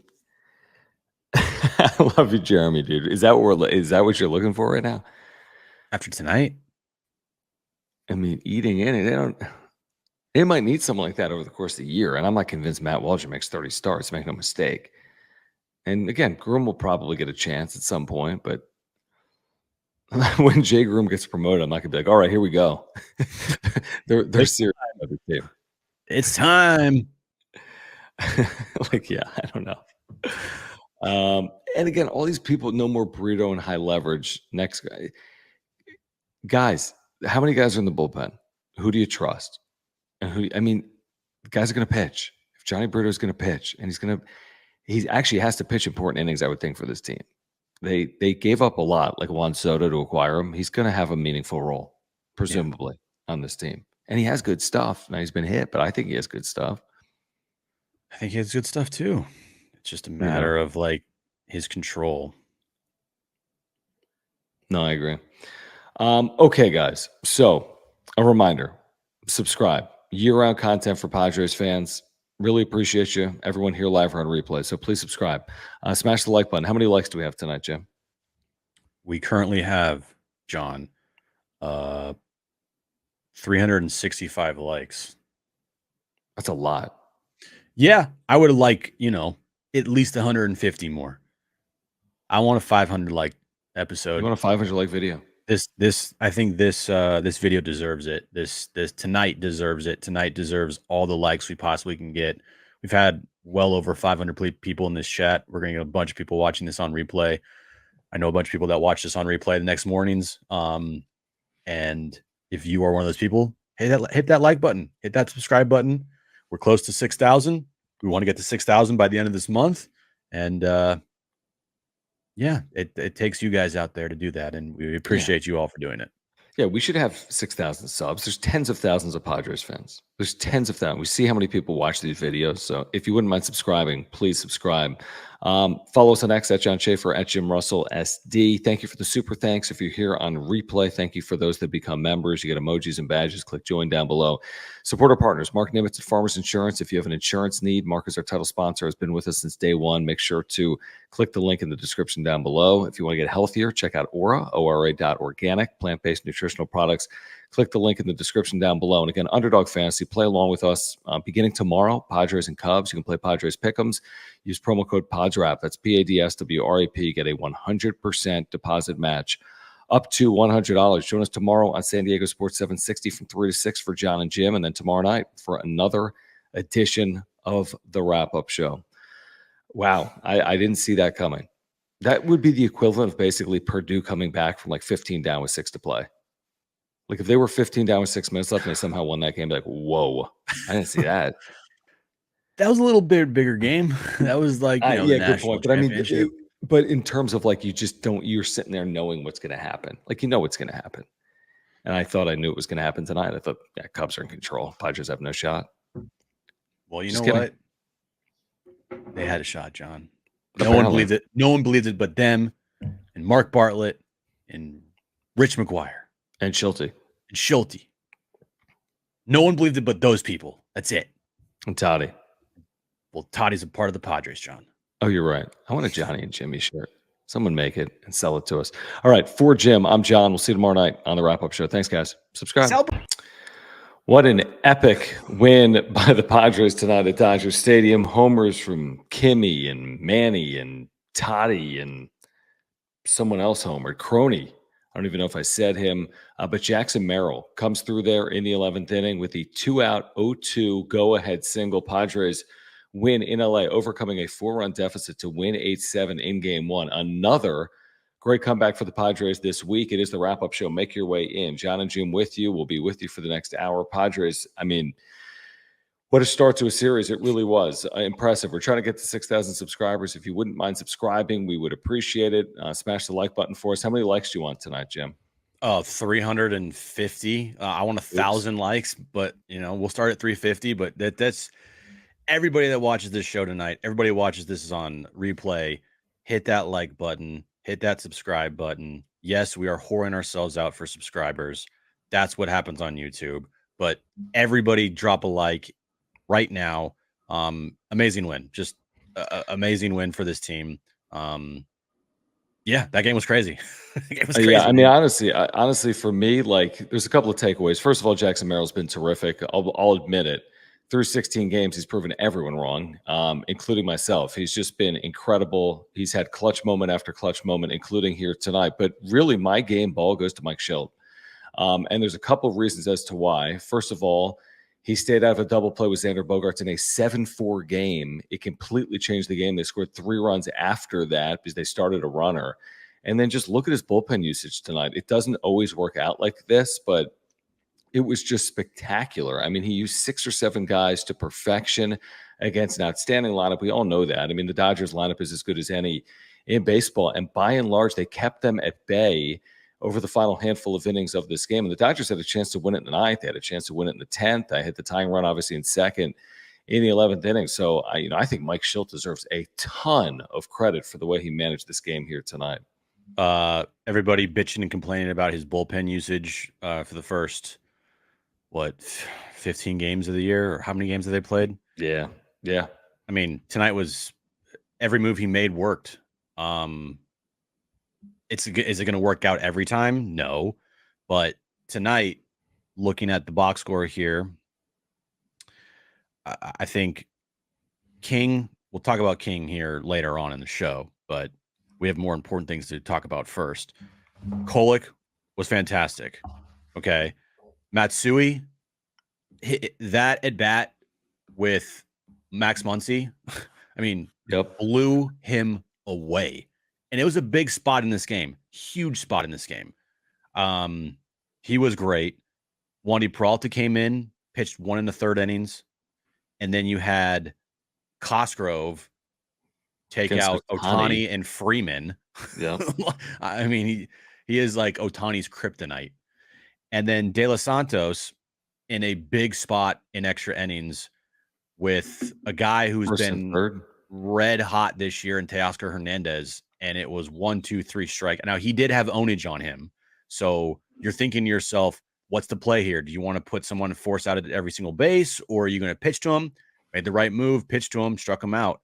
I love you, Jeremy, dude. Is that what you're looking for right now? After tonight? I mean, eating innings. They might need someone like that over the course of the year, and I'm not convinced Matt Walger makes 30 starts. Make no mistake. And again, Groom will probably get a chance at some point, but when Jay Groom gets promoted, I'm not gonna be like, all right, here we go. they're serious about the team. It's time. Like, yeah, I don't know. And again, all these people, no more Burrito and high leverage. Next guy. Guys, how many guys are in the bullpen? Who do you trust? And the guys are gonna pitch. If Johnny Burrito is gonna pitch, and he actually has to pitch important innings, I would think, for this team. They gave up a lot, like Juan Soto, to acquire him. He's going to have a meaningful role, presumably, on this team. And he has good stuff. Now, he's been hit, but I think he has good stuff. I think he has good stuff, too. It's just a matter of, like, his control. No, I agree. Okay, guys. So, a reminder, subscribe. Year-round content for Padres fans. Really appreciate you. Everyone here live or on replay. So please subscribe. Smash the like button. How many likes do we have tonight, Jim? We currently have, John, 365 likes. That's a lot. Yeah, I would like, at least 150 more. I want a 500 like You episode. want a 500 like video? I think this video deserves it. This tonight deserves it. Tonight deserves all the likes we possibly can get. We've had well over 500 people in this chat. We're going to get a bunch of people watching this on replay. I know a bunch of people that watch this on replay the next mornings. And if you are one of those people, hit that like button, hit that subscribe button. We're close to 6,000. We want to get to 6,000 by the end of this month. And yeah, it takes you guys out there to do that. And we appreciate you all for doing it. Yeah, we should have 6,000 subs. There's tens of thousands of Padres fans. There's tens of thousands. We see how many people watch these videos. So if you wouldn't mind subscribing, please subscribe. Follow us on X at John Schaefer, at Jim Russell SD. Thank you for the super thanks. If you're here on replay, thank you for those that become members. You get emojis and badges. Click join down below. Support our partners. Mark Nimitz at Farmers Insurance. If you have an insurance need, Mark is our title sponsor, has been with us since day one. Make sure to click the link in the description down below. If you want to get healthier, check out Aura, ORA.organic, plant-based nutritional products. Click the link in the description down below. And again, Underdog Fantasy, play along with us beginning tomorrow, Padres and Cubs. You can play Padres Pick'ems. Use promo code PADSWRAP. That's PADSWRAP. Get a 100% deposit match up to $100. Join us tomorrow on San Diego Sports 760 from 3 to 6 for John and Jim. And then tomorrow night for another edition of the wrap-up show. Wow, I didn't see that coming. That would be the equivalent of basically Purdue coming back from like 15 down with 6 to play. Like if they were 15 down with 6 minutes left and they somehow won that game, like, whoa, I didn't see that. That was a little bit bigger game. That was like, the good point. But I mean, but in terms of like, you're sitting there knowing what's going to happen. Like, what's going to happen. And I thought I knew it was going to happen tonight. I thought, yeah, Cubs are in control. Padres have no shot. Well, Just kidding. what? They had a shot, John. Apparently. No one believed it. No one believed it but them and Mark Bartlett and Rich McGuire. And Schulte. No one believed it but those people. That's it. And Toddy. Well, Toddy's a part of the Padres, John. Oh, you're right. I want a Johnny and Jimmy shirt. Someone make it and sell it to us. All right. For Jim, I'm John. We'll see you tomorrow night on the wrap-up show. Thanks, guys. Subscribe. What an epic win by the Padres tonight at Dodger Stadium. Homers from Kimmy and Manny and Toddy and someone else homered. Crony. I don't even know if I said him. But Jackson Merrill comes through there in the 11th inning with the 2-out 0-2 go-ahead single. Padres win in LA, overcoming a 4-run deficit to win 8-7 in Game 1. Another great comeback for the Padres this week. It is the wrap-up show. Make your way in. John and Jim with you. We'll be with you for the next hour. Padres, I mean, what a start to a series. It really was impressive. We're trying to get to 6,000 subscribers. If you wouldn't mind subscribing, we would appreciate it. Smash the like button for us. How many likes do you want tonight, Jim? 350. I want 1,000 likes, but we'll start at 350. But that's everybody that watches this show tonight. Everybody who watches this is on replay. Hit that like button. Hit that subscribe button. Yes, we are whoring ourselves out for subscribers. That's what happens on YouTube. But everybody drop a like right now. Amazing win. Just amazing win for this team. Yeah, that game was crazy. It was crazy. Yeah, I mean, honestly, for me, like, there's a couple of takeaways. First of all, Jackson Merrill's been terrific. I'll admit it. Through 16 games, he's proven everyone wrong, including myself. He's just been incredible. He's had clutch moment after clutch moment, including here tonight. But really, my game ball goes to Mike Schilt. And there's a couple of reasons as to why. First of all, he stayed out of a double play with Xander Bogaerts in a 7-4 game. It completely changed the game. They scored 3 runs after that because they started a runner. And then just look at his bullpen usage tonight. It doesn't always work out like this, but it was just spectacular. I mean, he used 6 or 7 guys to perfection against an outstanding lineup. We all know that. I mean, the Dodgers lineup is as good as any in baseball. And by and large, they kept them at bay over the final handful of innings of this game. And the Dodgers had a chance to win it in the 9th. They had a chance to win it in the 10th. I hit the tying run, obviously, in 2nd in the 11th inning. So, I think Mike Schilt deserves a ton of credit for the way he managed this game here tonight. Everybody bitching and complaining about his bullpen usage for the first 15 games of the year, or how many games have they played? Yeah. I mean, tonight was every move he made worked. Is it going to work out every time? No, but tonight, looking at the box score here, I think King, we'll talk about King here later on in the show, but we have more important things to talk about first. Kolek was fantastic. Okay. Matsui, that at bat with Max Muncy, I mean, blew him away. And it was a big spot in this game, huge spot in this game. He was great. Wandy Peralta came in, pitched 1 1/3 innings, and then you had Cosgrove take out Ohtani and Freeman. Yeah. I mean, he is like Ohtani's kryptonite. And then De Los Santos in a big spot in extra innings with a guy who's been red hot this year in Teoscar Hernandez. And it was 1, 2, 3 strike. Now, he did have ownage on him. So you're thinking to yourself, what's the play here? Do you want to put someone force out at every single base, or are you going to pitch to him? Made the right move, pitched to him, struck him out.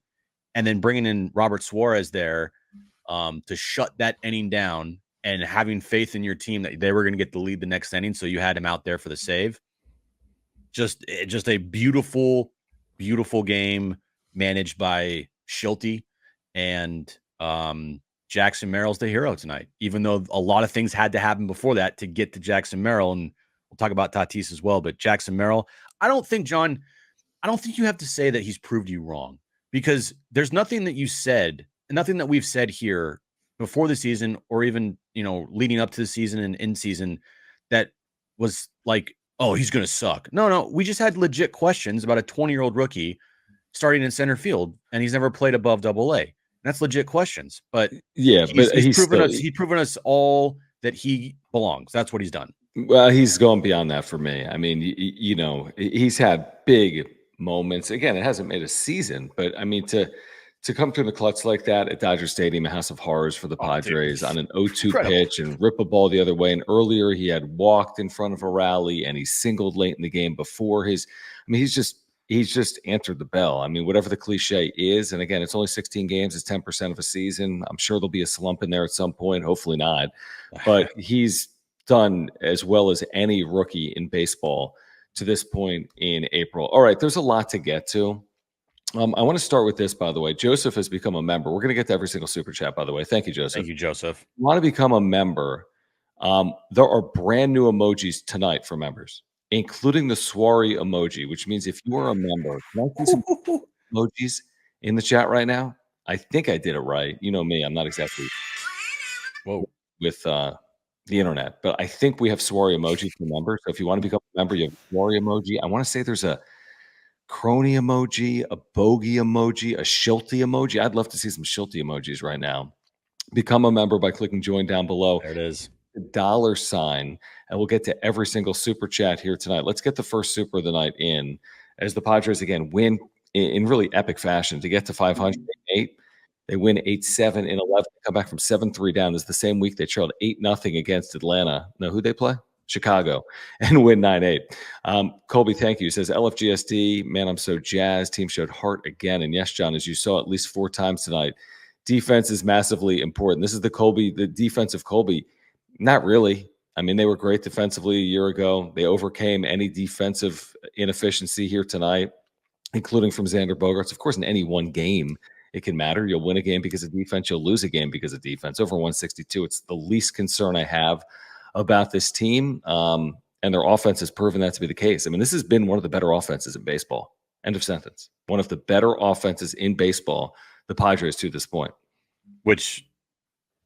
And then bringing in Robert Suarez there to shut that inning down and having faith in your team that they were going to get the lead the next inning. So you had him out there for the save. Just a beautiful, beautiful game managed by Schulte, and Jackson Merrill's the hero tonight, even though a lot of things had to happen before that to get to Jackson Merrill. And we'll talk about Tatis as well, but Jackson Merrill, I don't think you have to say that he's proved you wrong, because there's nothing that you said, nothing that we've said here before the season or even, leading up to the season and in season that was like, oh, he's going to suck. No, we just had legit questions about a 20-year-old rookie starting in center field, and he's never played above AA. That's legit questions. But yeah, he's proven us all that he belongs. That's what he's done. Well, he's going beyond that for me. I mean, he's had big moments. Again, it hasn't made a season, but I mean, to come through the clutch like that at Dodger Stadium, a house of horrors for the Padres, on an 0-2 pitch and rip a ball the other way. And earlier he had walked in front of a rally and he singled late in the game before his. I mean, he's just answered the bell. I mean, whatever the cliche is, and again, it's only 16 games, it's 10% of a season. I'm sure there'll be a slump in there at some point. Hopefully not, but he's done as well as any rookie in baseball to this point in April. All right, there's a lot to get to. I want to start with this, by the way. Joseph has become a member. We're going to get to every single super chat, by the way. Thank you, Joseph. Thank you, Joseph. If you want to become a member, there are brand new emojis tonight for members, including the Swarry emoji, which means if you are a member, can I see some emojis in the chat right now? I think I did it right. You know me, I'm not exactly with the internet, but I think we have Swarry emojis for members. So if you want to become a member, you have a Swarry emoji. I want to say there's a crony emoji, a bogey emoji, a Schulte emoji. I'd love to see some Schulte emojis right now. Become a member by clicking join down below. There it is. The $sign, and we'll get to every single super chat here tonight. Let's get the first super of the night in as the Padres again win in really epic fashion to get to 508. They win 8-7 in 11. Come back from 7-3 down. This is the same week they trailed 8-0 against Atlanta. Know who they play? Chicago, and win 9-8. Colby, thank you. He says, LFGSD, man, I'm so jazzed. Team showed heart again. And yes, John, as you saw at least 4 times tonight, defense is massively important. This is the defensive Colby. Not really. I mean, they were great defensively a year ago. They overcame any defensive inefficiency here tonight, including from Xander Bogaerts. Of course, in any one game, it can matter. You'll win a game because of defense. You'll lose a game because of defense. Over 162, it's the least concern I have about this team, and their offense has proven that to be the case. I mean, this has been one of the better offenses in baseball. End of sentence. One of the better offenses in baseball, the Padres to this point. Which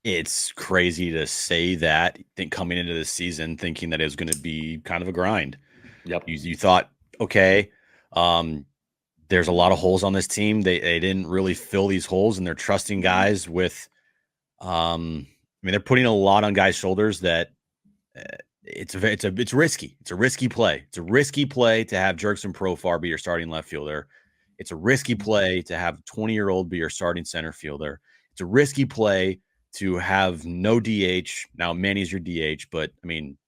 it's crazy to say that, coming into this season, thinking that it was going to be kind of a grind. Yep. You thought, okay, there's a lot of holes on this team. They didn't really fill these holes, and they're trusting guys with, they're putting a lot on guys' shoulders that it's risky. It's a risky play. It's a risky play to have Jurickson Profar be your starting left fielder. It's a risky play to have 20-year-old be your starting center fielder. It's a risky play to have no DH. Now Manny's your DH, but I mean,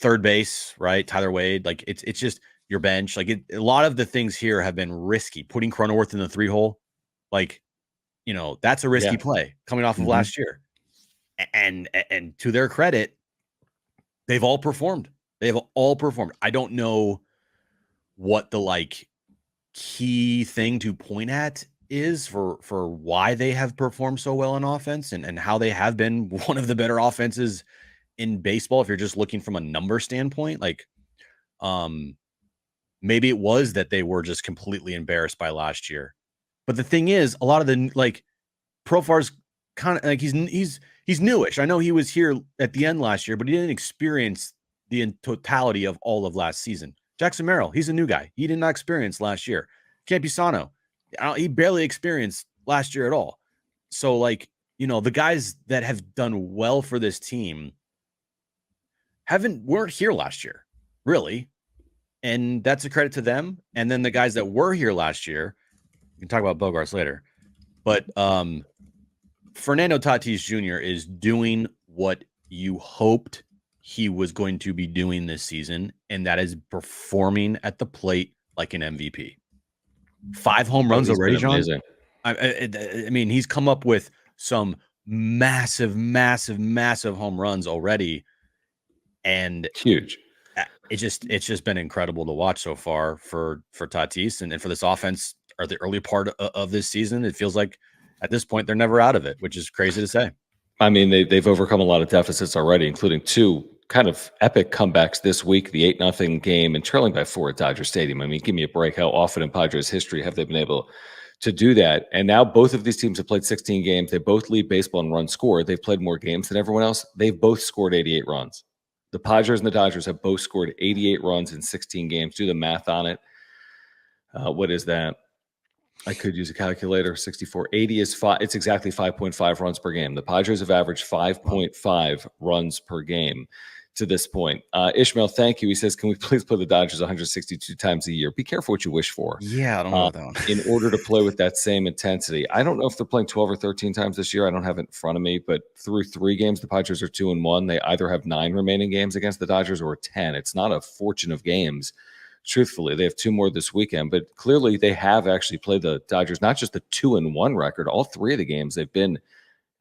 third base, right? Tyler Wade, like it's just your bench. Like a lot of the things here have been risky. Putting Cronenworth in the 3-hole, like, that's a risky play coming off of last year. And to their credit, they've all performed. They have all performed. I don't know what the key thing to point at is for why they have performed so well on offense and how they have been one of the better offenses in baseball. If you're just looking from a number standpoint, like, maybe it was that they were just completely embarrassed by last year. But the thing is, a lot of the, like, Profar's kind of like, he's newish. I know he was here at the end last year, but he didn't experience the totality of all of last season. Jackson Merrill, he's a new guy. He did not experience last year. Campusano, he barely experienced last year at all. So, like, you know, the guys that have done well for this team weren't here last year, really. And that's a credit to them. And then the guys that were here last year, we can talk about Bogarts later, but Fernando Tatis Jr. is doing what you hoped he was going to be doing this season, and that is performing at the plate like an MVP. 5 home runs already, John. I mean, he's come up with some massive home runs already, and huge. It's just been incredible to watch so far for Tatis and for this offense. Or the early part of this season, it feels like at this point they're never out of it, which is crazy to say. I mean, they've overcome a lot of deficits already, including 2 kind of epic comebacks this week, the 8-0 game and trailing by 4 at Dodger Stadium. I mean, give me a break. How often in Padres history have they been able to do that? And now both of these teams have played 16 games. They both lead baseball in runs scored. They've played more games than everyone else. They've both scored 88 runs. The Padres and the Dodgers have both scored 88 runs in 16 games. Do the math on it. What is that? I could use a calculator. 64. 80 is 5. It's exactly 5.5 runs per game. The Padres have averaged 5.5 runs per game to this point. Ishmael, thank you. He says, can we please play the Dodgers 162 times a year? Be careful what you wish for. Yeah, I don't know that one. In order to play with that same intensity. I don't know if they're playing 12 or 13 times this year. I don't have it in front of me, but through 3 games, the Padres are 2-1. They either have 9 remaining games against the Dodgers or 10. It's not a fortune of games. Truthfully, they have 2 more this weekend, but clearly they have actually played the Dodgers, not just the 2-1 record. All 3 of the games, they've been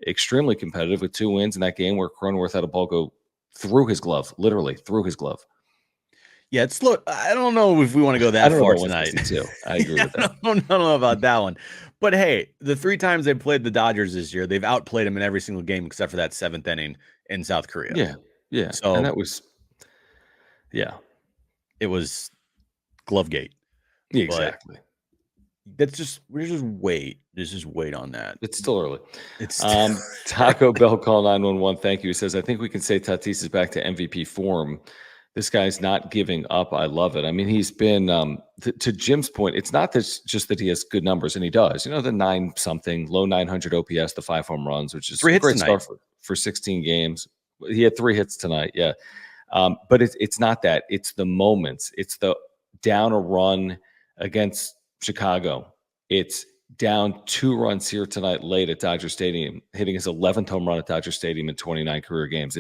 extremely competitive with 2 wins in that game where Cronenworth had a ball go through his glove, literally through his glove. Yeah, it's look. I don't know if we want to go that far tonight. I agree with that. I don't know about that one, but hey, the 3 times they played the Dodgers this year, they've outplayed them in every single game except for that 7th inning in South Korea. Yeah. So and that was, it was Glovegate. Yeah, exactly. That's just just wait on that. It's still early. It's Taco Bell call 911. Thank you. He says, I think we can say Tatis is back to MVP form. This guy's not giving up. I love it. I mean, he's been to Jim's point. It's not just that he has good numbers, and he does. You know, the 9-something, low 900 OPS, the 5 home runs, which is 3 hits a great tonight. start for 16 games. He had 3 hits tonight. Yeah, but it's not that. It's the moments. It's the down a run against Chicago. It's down 2 runs here tonight late at Dodger Stadium, hitting his 11th home run at Dodger Stadium in 29 career games.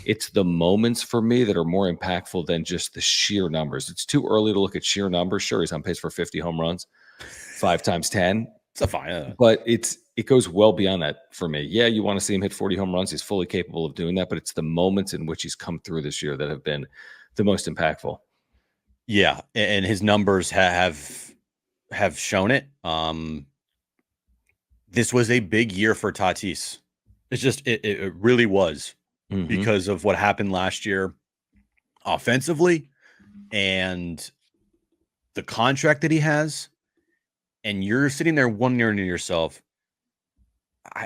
It's the moments for me that are more impactful than just the sheer numbers. It's too early to look at sheer numbers. Sure, he's on pace for 50 home runs, 5 times 10. It's a fine, but it goes well beyond that for me. Yeah, you want to see him hit 40 home runs. He's fully capable of doing that, but it's the moments in which he's come through this year that have been the most impactful. Yeah, and his numbers have shown it. This was a big year for Tatis. It's just it really was because of what happened last year offensively and the contract that he has. And you're sitting there wondering to yourself,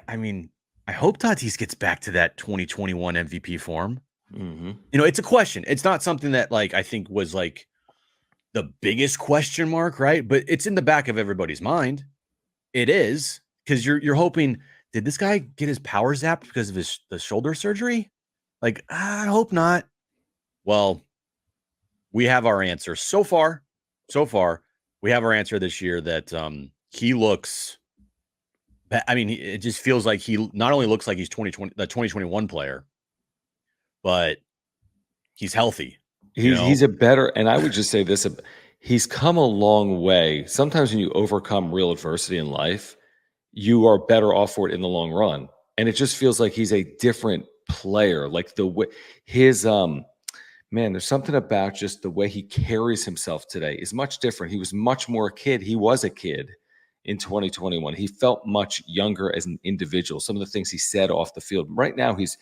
I mean, I hope Tatis gets back to that 2021 MVP form. You know, it's a question. It's not something that, like, I think was like the biggest question mark, right? But it's in the back of everybody's mind. It is, because you're hoping, did this guy get his power zapped because of the shoulder surgery? Like, I hope not. Well, we have our answer so far. We have our answer this year that he looks. I mean, it just feels like he not only looks like he's the 2021 player, but he's healthy. He's a better, and I would just say this, he's come a long way. Sometimes when you overcome real adversity in life, you are better off for it in the long run. And it just feels like he's a different player. Like the way his Man, there's something about just the way he carries himself today is much different. He was much more a kid. He was a kid in 2021. He felt much younger as an individual. Some of the things he said off the field. Right now, he's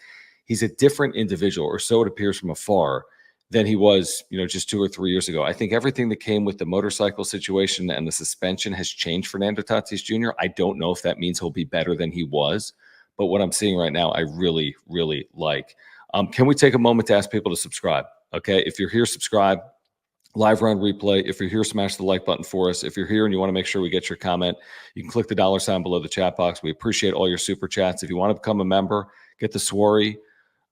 a different individual, or so it appears from afar, than he was, just 2 or 3 years ago. I think everything that came with the motorcycle situation and the suspension has changed Fernando Tatis Jr. I don't know if that means he'll be better than he was, but what I'm seeing right now, I really, really like. Can we take a moment to ask people to subscribe? Okay, if you're here, subscribe. Live round replay. If you're here, smash the like button for us. If you're here and you want to make sure we get your comment, you can click the $ below the chat box. We appreciate all your super chats. If you want to become a member, get the Swarry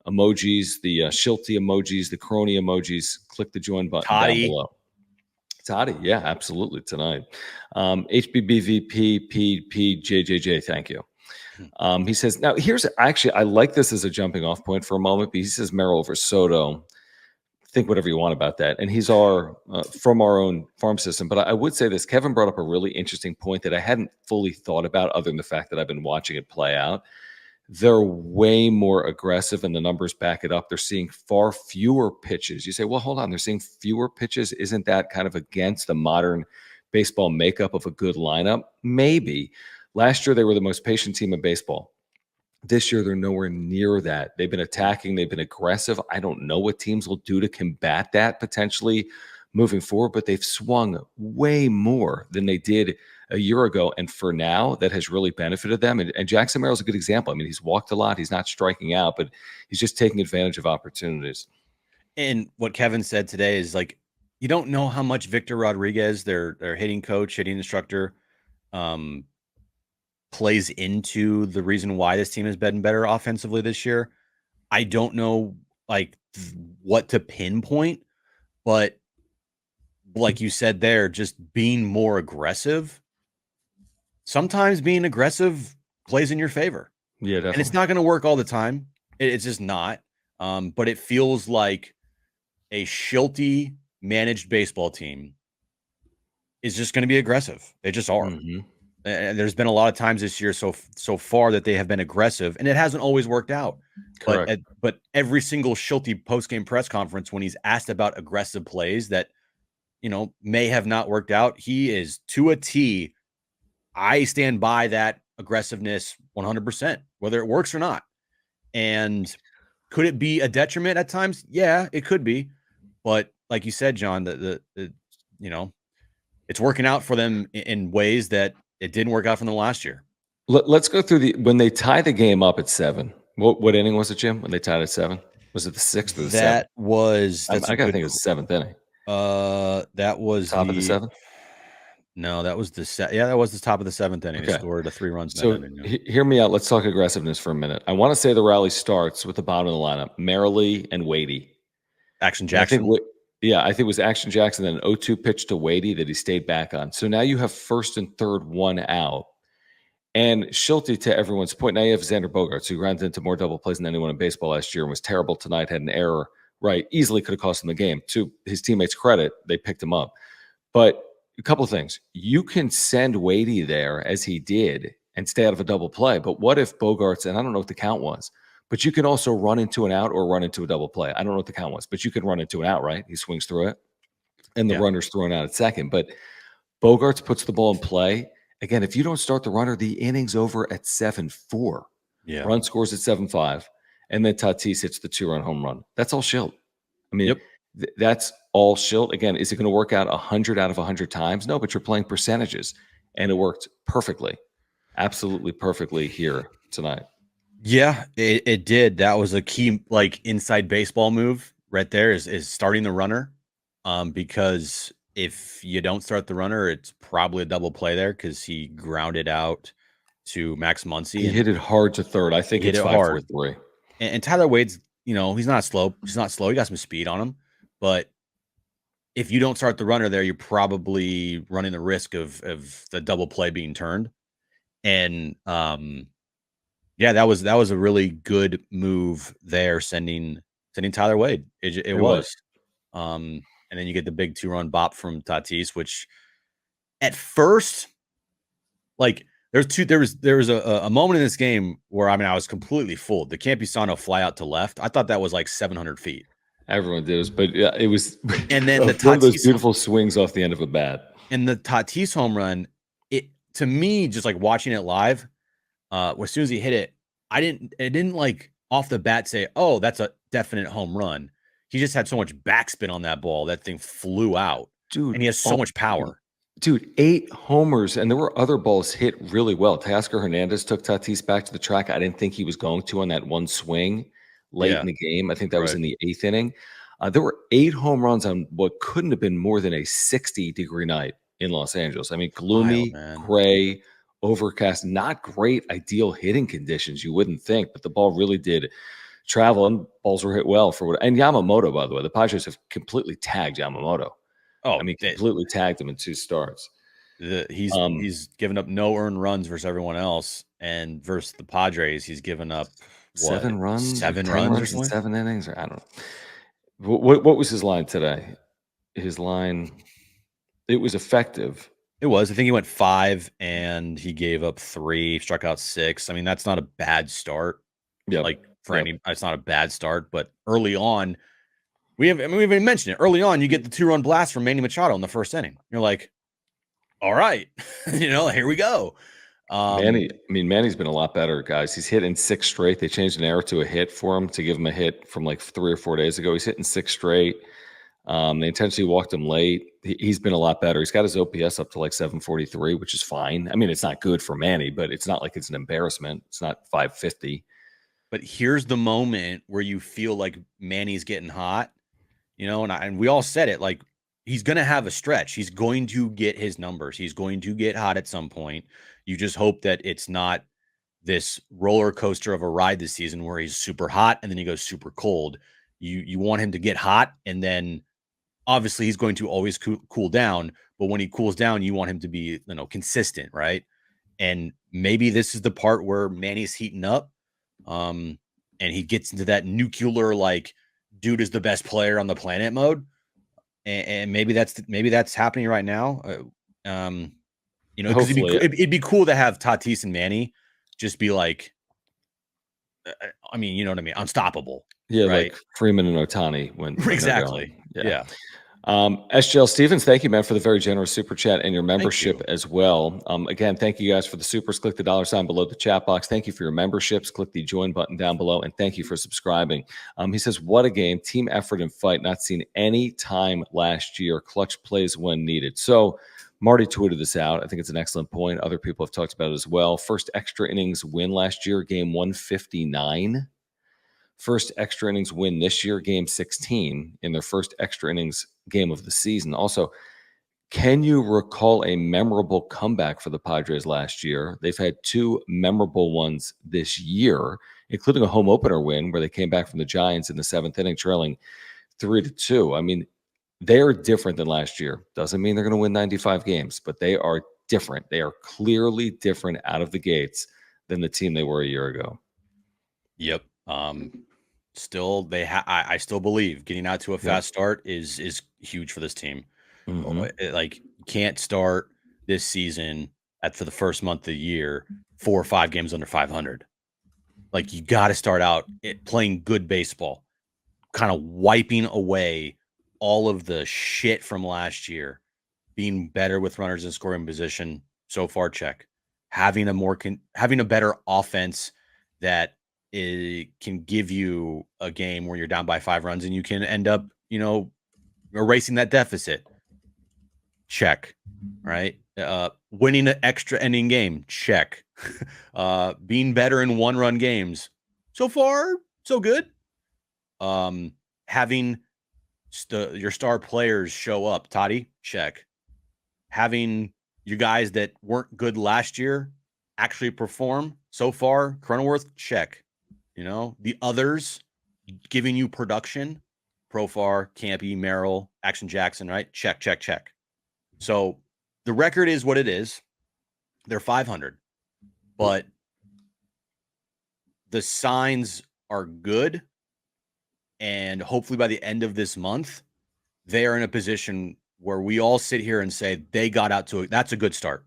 emojis, the Shilty emojis, the crony emojis. Click the join button down below. Toddy, yeah, absolutely, tonight. HBBVP, JJJ, thank you. He says, now here's actually, I like this as a jumping off point for a moment, but he says Merrill over Soto. Think whatever you want about that. And he's from our own farm system. But I would say this, Kevin brought up a really interesting point that I hadn't fully thought about, other than the fact that I've been watching it play out. They're way more aggressive, and the numbers back it up. They're seeing far fewer pitches. You say, well, hold on, they're seeing fewer pitches. Isn't that kind of against the modern baseball makeup of a good lineup? Maybe. Last year, they were the most patient team in baseball. This year, they're nowhere near that. They've been attacking. They've been aggressive. I don't know what teams will do to combat that potentially moving forward, but they've swung way more than they did a year ago. And for now, that has really benefited them. And Jackson Merrill's a good example. I mean, he's walked a lot. He's not striking out, but he's just taking advantage of opportunities. And what Kevin said today is, like, you don't know how much Victor Rodriguez, their hitting coach, hitting instructor, plays into the reason why this team has been better offensively this year. I don't know what to pinpoint, but like you said there, just being more aggressive. Sometimes being aggressive plays in your favor. Yeah, definitely. And it's not going to work all the time. It's just not. But it feels like a Shilty managed baseball team is just going to be aggressive. They just are. Mm-hmm. And there's been a lot of times this year so far that they have been aggressive, and it hasn't always worked out. Correct. But every single Shilty post-game press conference, when he's asked about aggressive plays that, may have not worked out, he is to a T. I stand by that aggressiveness 100%, whether it works or not. And could it be a detriment at times? Yeah, it could be. But like you said, John, it's working out for them in ways that it didn't work out from the last year. Let's go through when they tie the game up at 7. What inning was it, Jim? When they tied at 7, was it the 6th or the 7th? I gotta think it was the 7th inning. That was top of the 7th. No, that was that was the top of the 7th inning. Okay. They scored 3 runs. So hear me out. Let's talk aggressiveness for a minute. I want to say the rally starts with the bottom of the lineup: Merrill and Wadey. Action Jackson. I think it was Action Jackson, then an 0-2 pitch to Wadey that he stayed back on. So now you have first and third, one out. And Shilty, to everyone's point, now you have Xander Bogaerts, who ran into more double plays than anyone in baseball last year and was terrible tonight, had an error, right? Easily could have cost him the game. To his teammates' credit, they picked him up. But a couple of things. You can send Wadey there, as he did, and stay out of a double play. But what if Bogaerts, and I don't know what the count was, but you can also run into an out or run into a double play. I don't know what the count was, but you can run into an out, right? He swings through it, and the runner's thrown out at second. But Bogaerts puts the ball in play. Again, if you don't start the runner, the inning's over at 7-4. Yeah. Run scores at 7-5, and then Tatis hits the 2-run home run. That's all Schilt. I mean, that's all Schilt. Again, is it going to work out 100 out of 100 times? No, but you're playing percentages, and it worked perfectly, absolutely perfectly here tonight. Yeah, it did. That was a key, inside baseball move right there is starting the runner. Because if you don't start the runner, it's probably a double play there because he grounded out to Max Muncy. He hit it hard to third. I think it's 5-4-3. And Tyler Wade's, he's not slow. He's not slow. He got some speed on him. But if you don't start the runner there, you're probably running the risk of the double play being turned. And that was a really good move there, sending Tyler Wade. It was. And then you get the big 2-run bop from Tatis, which at first, there was a moment in this game where I was completely fooled. The Campusano fly out to left. I thought that was 700 feet. Everyone did, but yeah, it was And then the one of those Tatis beautiful swings off the end of a bat. and the Tatis home run, it to me, just like watching it live, as soon as he hit it, it didn't like off the bat say, oh, that's a definite home run. He just had so much backspin on that ball. That thing flew out. Dude, And he has so much power. Dude, 8 homers, and there were other balls hit really well. Teoscar Hernandez took Tatis back to the track. I didn't think he was going to on that one swing late in the game. I think that was in the 8th inning. There were 8 home runs on what couldn't have been more than a 60-degree night in Los Angeles. I mean, gloomy, gray, overcast, not great ideal hitting conditions, you wouldn't think, but the ball really did travel, and balls were hit well for what. And Yamamoto, by the way, the Padres have completely tagged Yamamoto. Oh, I mean, completely tagged him in 2 starts. He's given up no earned runs versus everyone else, and versus the Padres, he's given up 7 runs, 7 runs or something? in 7 innings, or I don't know. What was his line today? His line, it was effective. It was. I think he went 5 and he gave up 3, struck out 6. I mean, that's not a bad start. Yeah, like for any, it's not a bad start. But early on, we've even mentioned it. Early on, you get the 2-run blast from Manny Machado in the first inning. You're like, all right, here we go. Manny's been a lot better, guys. He's hit in 6 straight. They changed an error to a hit for him to give him a hit from like 3 or 4 days ago. He's hitting 6 straight. They intentionally walked him late. He's been a lot better. He's got his OPS up to like 743, which is fine. I mean, it's not good for Manny, but it's not like it's an embarrassment. It's not 550. But here's the moment where you feel like Manny's getting hot, and we all said it, like he's going to have a stretch. He's going to get his numbers. He's going to get hot at some point. You just hope that it's not this roller coaster of a ride this season where he's super hot and then he goes super cold. You want him to get hot, and then obviously he's going to always cool down. But when he cools down, you want him to be, consistent, right? And maybe this is the part where Manny's heating up. And he gets into that nuclear, like, dude is the best player on the planet mode. And maybe that's happening right now. Because it'd be cool to have Tatis and Manny just be like, you know what I mean? Unstoppable. Yeah, right? like Freeman and Ohtani when exactly. Yeah. SGL Stevens, thank you, man, for the very generous super chat and your membership as well. Again, thank you guys for the supers. Click the $ below the chat box. Thank you for your memberships. Click the join button down below, and thank you for subscribing. He says, what a game. Team effort and fight not seen any time last year. Clutch plays when needed. So Marty tweeted this out. I think it's an excellent point. Other people have talked about it as well. First extra innings win last year, game 159. First extra innings win this year, game 16, in their first extra innings game of the season. Also, can you recall a memorable comeback for the Padres last year? They've had 2 memorable ones this year, including a home opener win where they came back from the Giants in the 7th inning, trailing 3-2. I mean, they are different than last year. Doesn't mean they're going to win 95 games, but they are different. They are clearly different out of the gates than the team they were a year ago. Yep. Still, I still believe getting out to a fast start is huge for this team. Like, you can't start this season for the first month of the year 4 or 5 games under 500. Like, you got to start out playing good baseball, kind of wiping away all of the shit from last year, being better with runners in scoring position. So far, check. Having a better offense that it can give you a game where you're down by 5 runs and you can end up, erasing that deficit. Check. Right. Winning an extra inning game. Check. Being better in 1-run games. So far, so good. Having your star players show up. Toddy, check. Having your guys that weren't good last year actually perform so far. Cronenworth, check. The others giving you production, Profar, Campy, Merrill, Action Jackson, right? Check, check, check. So the record is what it is. They're 500, but the signs are good. And hopefully by the end of this month, they are in a position where we all sit here and say they got out to that's a good start.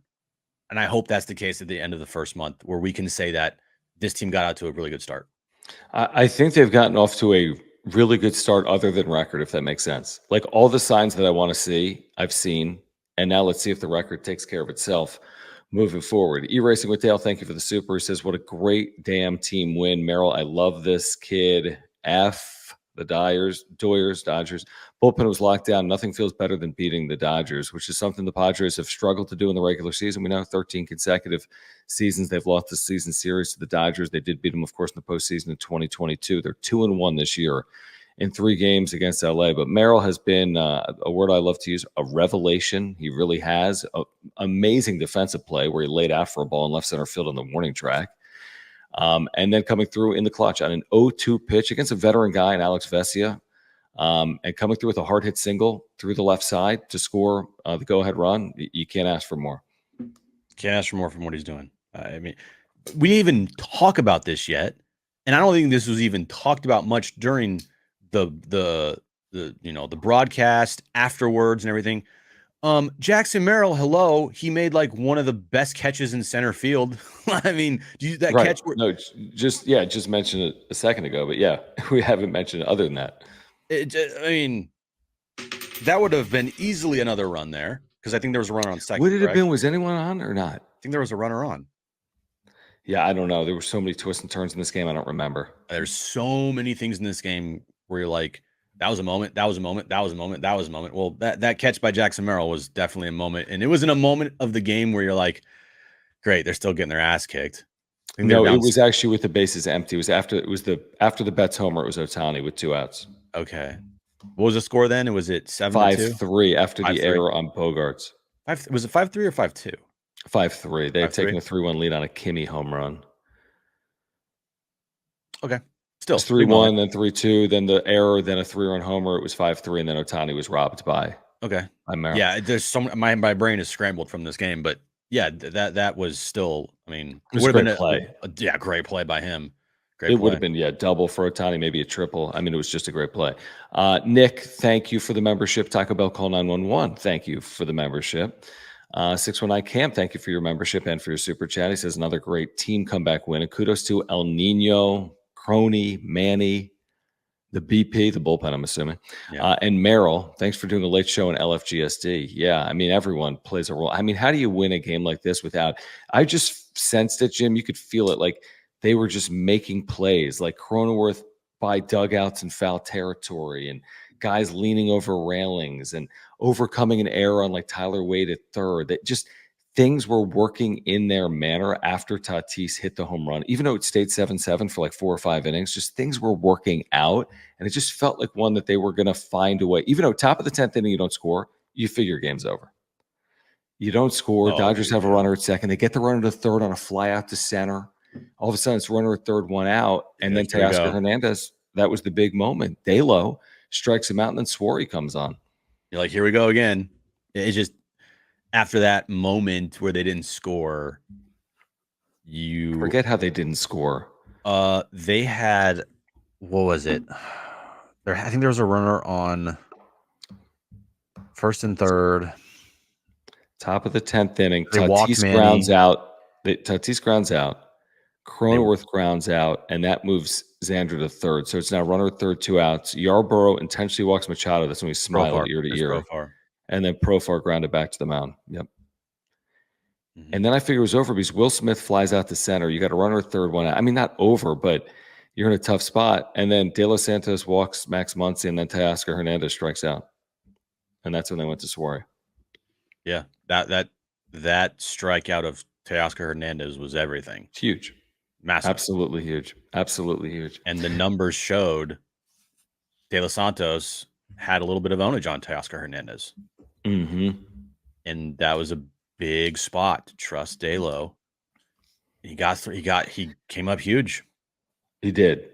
And I hope that's the case at the end of the first month, where we can say that this team got out to a really good start. I think they've gotten off to a really good start other than record, if that makes sense. Like all the signs that I want to see, I've seen. And now let's see if the record takes care of itself moving forward. E-Racing with Dale, thank you for the super. He says, what a great damn team win. Merrill, I love this kid. The Dodgers. Bullpen was locked down. Nothing feels better than beating the Dodgers, which is something the Padres have struggled to do in the regular season. We know 13 consecutive seasons they've lost the season series to the Dodgers. They did beat them, of course, in the postseason in 2022. They're 2-1 this year in 3 games against LA. But Merrill has been a word I love to use, a revelation. He really has. Amazing defensive play where he laid out for a ball in left center field on the warning track. And then coming through in the clutch on an 0-2 pitch against a veteran guy in Alex Vesia. And coming through with a hard hit single through the left side to score the go-ahead run. You can't ask for more. Can't ask for more from what he's doing. I mean, we didn't even talk about this yet. And I don't think this was even talked about much during the broadcast afterwards and everything. Jackson Merrill, hello. He made like one of the best catches in center field. I mean, catch? No, just mentioned it a second ago, but yeah, we haven't mentioned it other than that. I mean, that would have been easily another run there because I think there was a runner on second. Would it have been? Was anyone on or not? I think there was a runner on. Yeah, I don't know. There were so many twists and turns in this game. I don't remember. There's so many things in this game where you're like, that was a moment. That was a moment. That was a moment. That was a moment. Well, that catch by Jackson Merrill was definitely a moment. And it wasn't a moment of the game where you're like, great, they're still getting their ass kicked. No, it was actually with the bases empty. It was after the Betts homer. It was Ohtani with 2 outs. Okay. What was the score then? Was it 7-2? 5-3 after the error on Bogarts. Was it 5-3 or 5-2? 5-3. They had taken a 3-1 lead on a Kimmy home run. Okay. Still 3-1, then 3-2, then the error, then a 3-run homer. It was 5-3, and then Ohtani was robbed by Merrill. Yeah, there's some my brain is scrambled from this game, but yeah, that was still. I mean, it was a great play. Great play by him. It would have been double for Ohtani, maybe a triple. I mean, it was just a great play. Nick, thank you for the membership. Taco Bell call 911. Thank you for the membership. 619 Cam, thank you for your membership and for your super chat. He says another great team comeback win. And kudos to El Nino, Crony, Manny, the BP, the bullpen, I'm assuming, and Merrill. Thanks for doing a late show in LFGSD. Yeah, I mean, everyone plays a role. I mean, how do you win a game like this without? I just sensed it, Jim. You could feel it. Like they were just making plays, like Cronenworth by dugouts in foul territory, and guys leaning over railings and overcoming an error on like Tyler Wade at third. That just things were working in their manner after Tatis hit the home run, even though it stayed 7-7 for like 4 or 5 innings. Just things were working out, and it just felt like one that they were going to find a way. Even though top of the 10th inning you don't score, you figure game's over. You don't score. Dodgers have a runner at second. They get the runner to third on a fly out to center. All of a sudden, it's runner at third, 1 out, and then Teoscar Hernandez. That was the big moment. Delo strikes him out, and then Suarez comes on. You're like, here we go again. It's just after that moment where they didn't score, you forget how they didn't score. They had, what was it? I think there was a runner on first and third. Top of the 10th inning. Tatis grounds out. Tatis grounds out. Cronenworth grounds out, and that moves Xander to third. So it's now runner at third, 2 outs. Yarborough intentionally walks Machado. That's when we smile ear to ear. And then Profar grounded back to the mound. Yep. Mm-hmm. And then I figure it was over because Will Smith flies out to center. You got a runner at third, 1 out. I mean, not over, but you're in a tough spot. And then De Los Santos walks Max Muncy, and then Teoscar Hernandez strikes out. And that's when they went to Suarez. Yeah, that strikeout of Teoscar Hernandez was everything. It's huge. Massive. Absolutely huge. Absolutely huge. And the numbers showed De Los Santos had a little bit of ownage on Teoscar Hernandez. Mm-hmm. And that was a big spot to trust Delo. He came up huge. He did.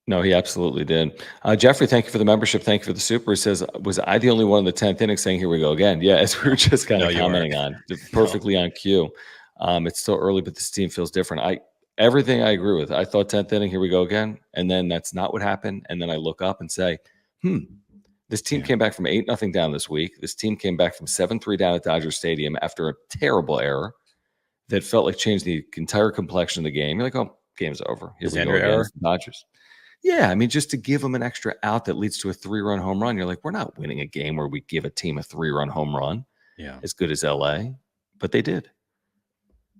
No, he absolutely did. Jeffrey, thank you for the membership. Thank you for the super. He says, was I the only one in the 10th inning saying, here we go again? Yeah, as we were just kind of commenting on. Perfectly on cue. It's still early, but this team feels different. Everything I agree with. I thought 10th inning, here we go again. And then that's not what happened. And then I look up and say, this team came back from 8-0 down this week. This team came back from 7-3 down at Dodger Stadium after a terrible error that felt like changed the entire complexion of the game. You're like, oh, game's over. Here we go against the Dodgers. Yeah, I mean, just to give them an extra out that leads to a 3-run home run. You're like, we're not winning a game where we give a team a 3-run home run. Yeah. As good as LA, but they did.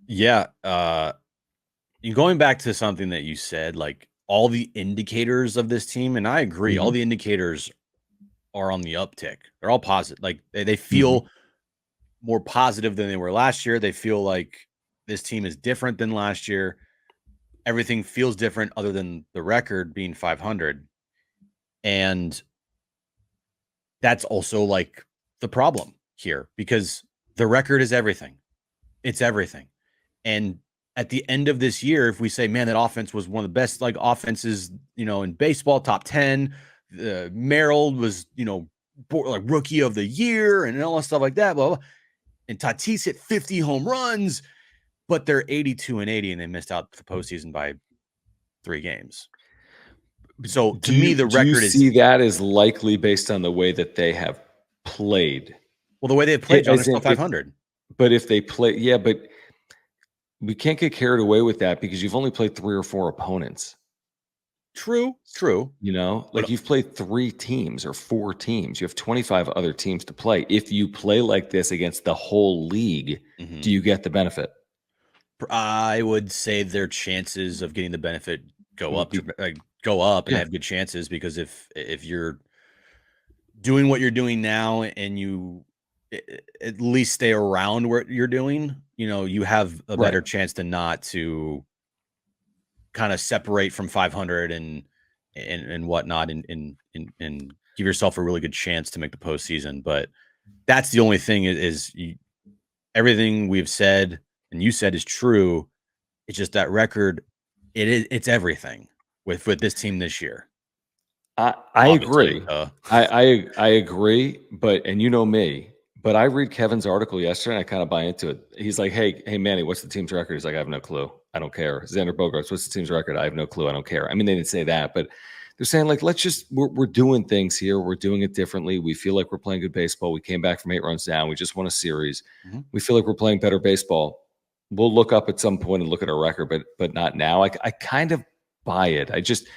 Yeah. Going back to something that you said, like all the indicators of this team, and I agree, all the indicators are on the uptick. They're all positive. Like they feel more positive than they were last year. They feel like this team is different than last year. Everything feels different other than the record being 500. And that's also like the problem here because the record is everything. It's everything. And at the end of this year, if we say, man, that offense was one of the best like offenses, in baseball, top 10, Merrill was, like rookie of the year and all that stuff like that, blah, blah. And Tatis hit 50 home runs, but they're 82-80 and they missed out the postseason by 3 games. So to me, the record is. Do you see that as likely based on the way that they have played? Well, the way they played, John, is still 500. But if they play, yeah, but we can't get carried away with that because you've only played 3 or 4 opponents. True. Like you've played 3 teams or 4 teams. You have 25 other teams to play. If you play like this against the whole league, do you get the benefit? I would say their chances of getting the benefit go up and have good chances because if you're doing what you're doing now and you at least stay around what you're doing, you have a better chance than not to kind of separate from 500 and whatnot and give yourself a really good chance to make the postseason. But that's the only thing is everything we've said and you said is true. It's just that record. It's everything with this team this year. I agree. I agree. But me. But I read Kevin's article yesterday and I kind of buy into it. He's like, hey, Manny, what's the team's record? He's like, I have no clue. I don't care. Xander Bogaerts, what's the team's record? I have no clue. I don't care. I mean, they didn't say that, but they're saying like, we're doing things here. We're doing it differently. We feel like we're playing good baseball. We came back from 8 runs down. We just won a series. We feel like we're playing better baseball. We'll look up at some point and look at our record, but not now. I kind of buy it. I just,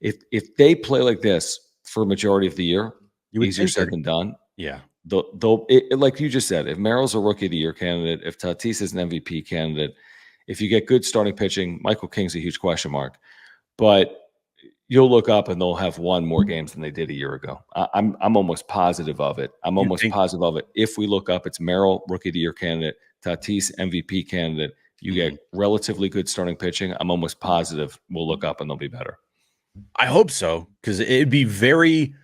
if they play like this for a majority of the year, easier said than done. Yeah. Like you just said, if Merrill's a rookie of the year candidate, if Tatis is an MVP candidate, if you get good starting pitching, Michael King's a huge question mark. But you'll look up and they'll have won more games than they did a year ago. I'm almost positive of it. Positive of it. If we look up, it's Merrill, rookie of the year candidate, Tatis, MVP candidate. You get relatively good starting pitching. I'm almost positive we'll look up and they'll be better. I hope so, because it'd be very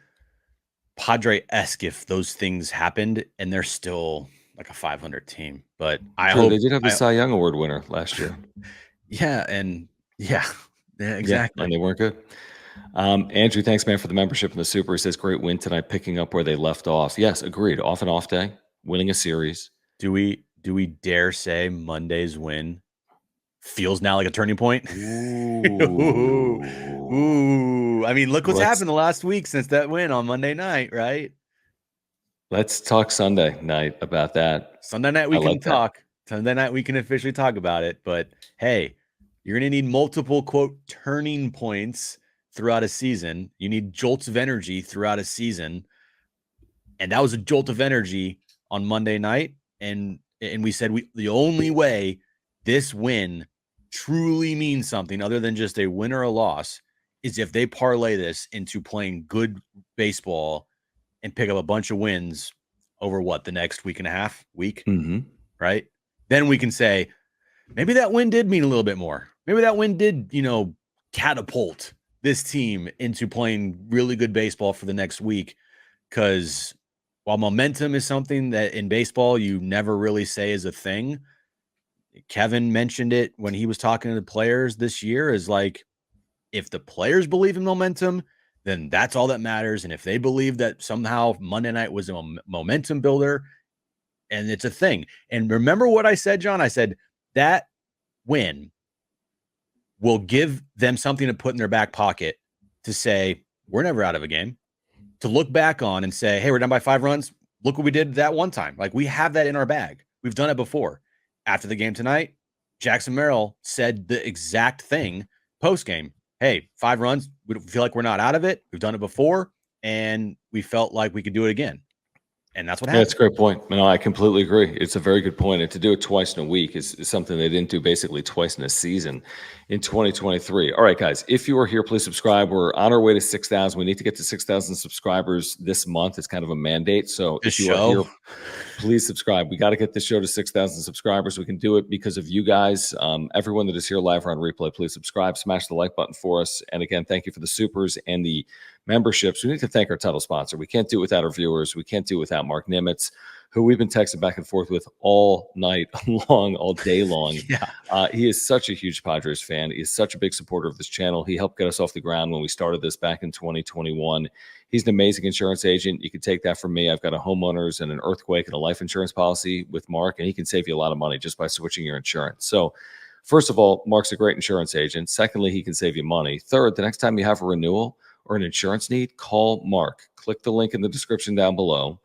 Padre-esque if those things happened and they're still like a 500 team. But I hope they did have the Cy Young Award winner last year. Yeah, exactly. And they weren't good. Andrew, thanks, man, for the membership in the Super. He says, great win tonight, picking up where they left off. Yes, agreed. Off and off day, winning a series. Do we dare say Monday's win feels now like a turning point? Ooh. I mean, look what's happened the last week since that win on Monday night, right? Let's talk Sunday night about that. Sunday night we can talk. Sunday night we can officially talk about it. But hey, you're going to need multiple, quote, turning points throughout a season. You need jolts of energy throughout a season. And that was a jolt of energy on Monday night. And we said the only way this win truly means something other than just a win or a loss is if they parlay this into playing good baseball and pick up a bunch of wins over the next week and a half, right? Then we can say, maybe that win did mean a little bit more. Maybe that win did, catapult this team into playing really good baseball for the next week. Because while momentum is something that in baseball you never really say is a thing, Kevin mentioned it when he was talking to the players this year, is like, if the players believe in momentum, then that's all that matters. And if they believe that somehow Monday night was a momentum builder, and it's a thing. And remember what I said, John? I said that win will give them something to put in their back pocket to say, we're never out of a game, to look back on and say, hey, we're down by 5 runs. Look what we did that one time. Like, we have that in our bag. We've done it before. After the game tonight, Jackson Merrill said the exact thing post-game. hey, 5 runs, we feel like we're not out of it. We've done it before, and we felt like we could do it again. And that's what Yeah, happened. that's a great point. No, I completely agree. It's a very good point. And to do it twice in a week is something they didn't do basically twice in a season in 2023. All right, guys, if you are here, please subscribe. We're on our way to 6,000. We need to get to 6,000 subscribers this month. It's kind of a mandate. So This if you are show, here, please subscribe. We got to get this show to 6,000 subscribers. We can do it because of you guys. Everyone that is here live or on replay, please subscribe, smash the like button for us. And again, thank you for the supers and the memberships. We need to thank our title sponsor. We can't do it without our viewers. We can't do it without Mark Nimitz, who we've been texting back and forth with all night long, all day long. yeah, He is such a huge Padres fan. He is such a big supporter of this channel. He helped get us off the ground when we started this back in 2021. He's an amazing insurance agent. You can take that from me. I've got a homeowners and an earthquake and a life insurance policy with Mark, and he can save you a lot of money just by switching your insurance. So first of all, Mark's a great insurance agent. Secondly, he can save you money. Third, the next time you have a renewal or an insurance need, call Mark. Click the link in the description down below.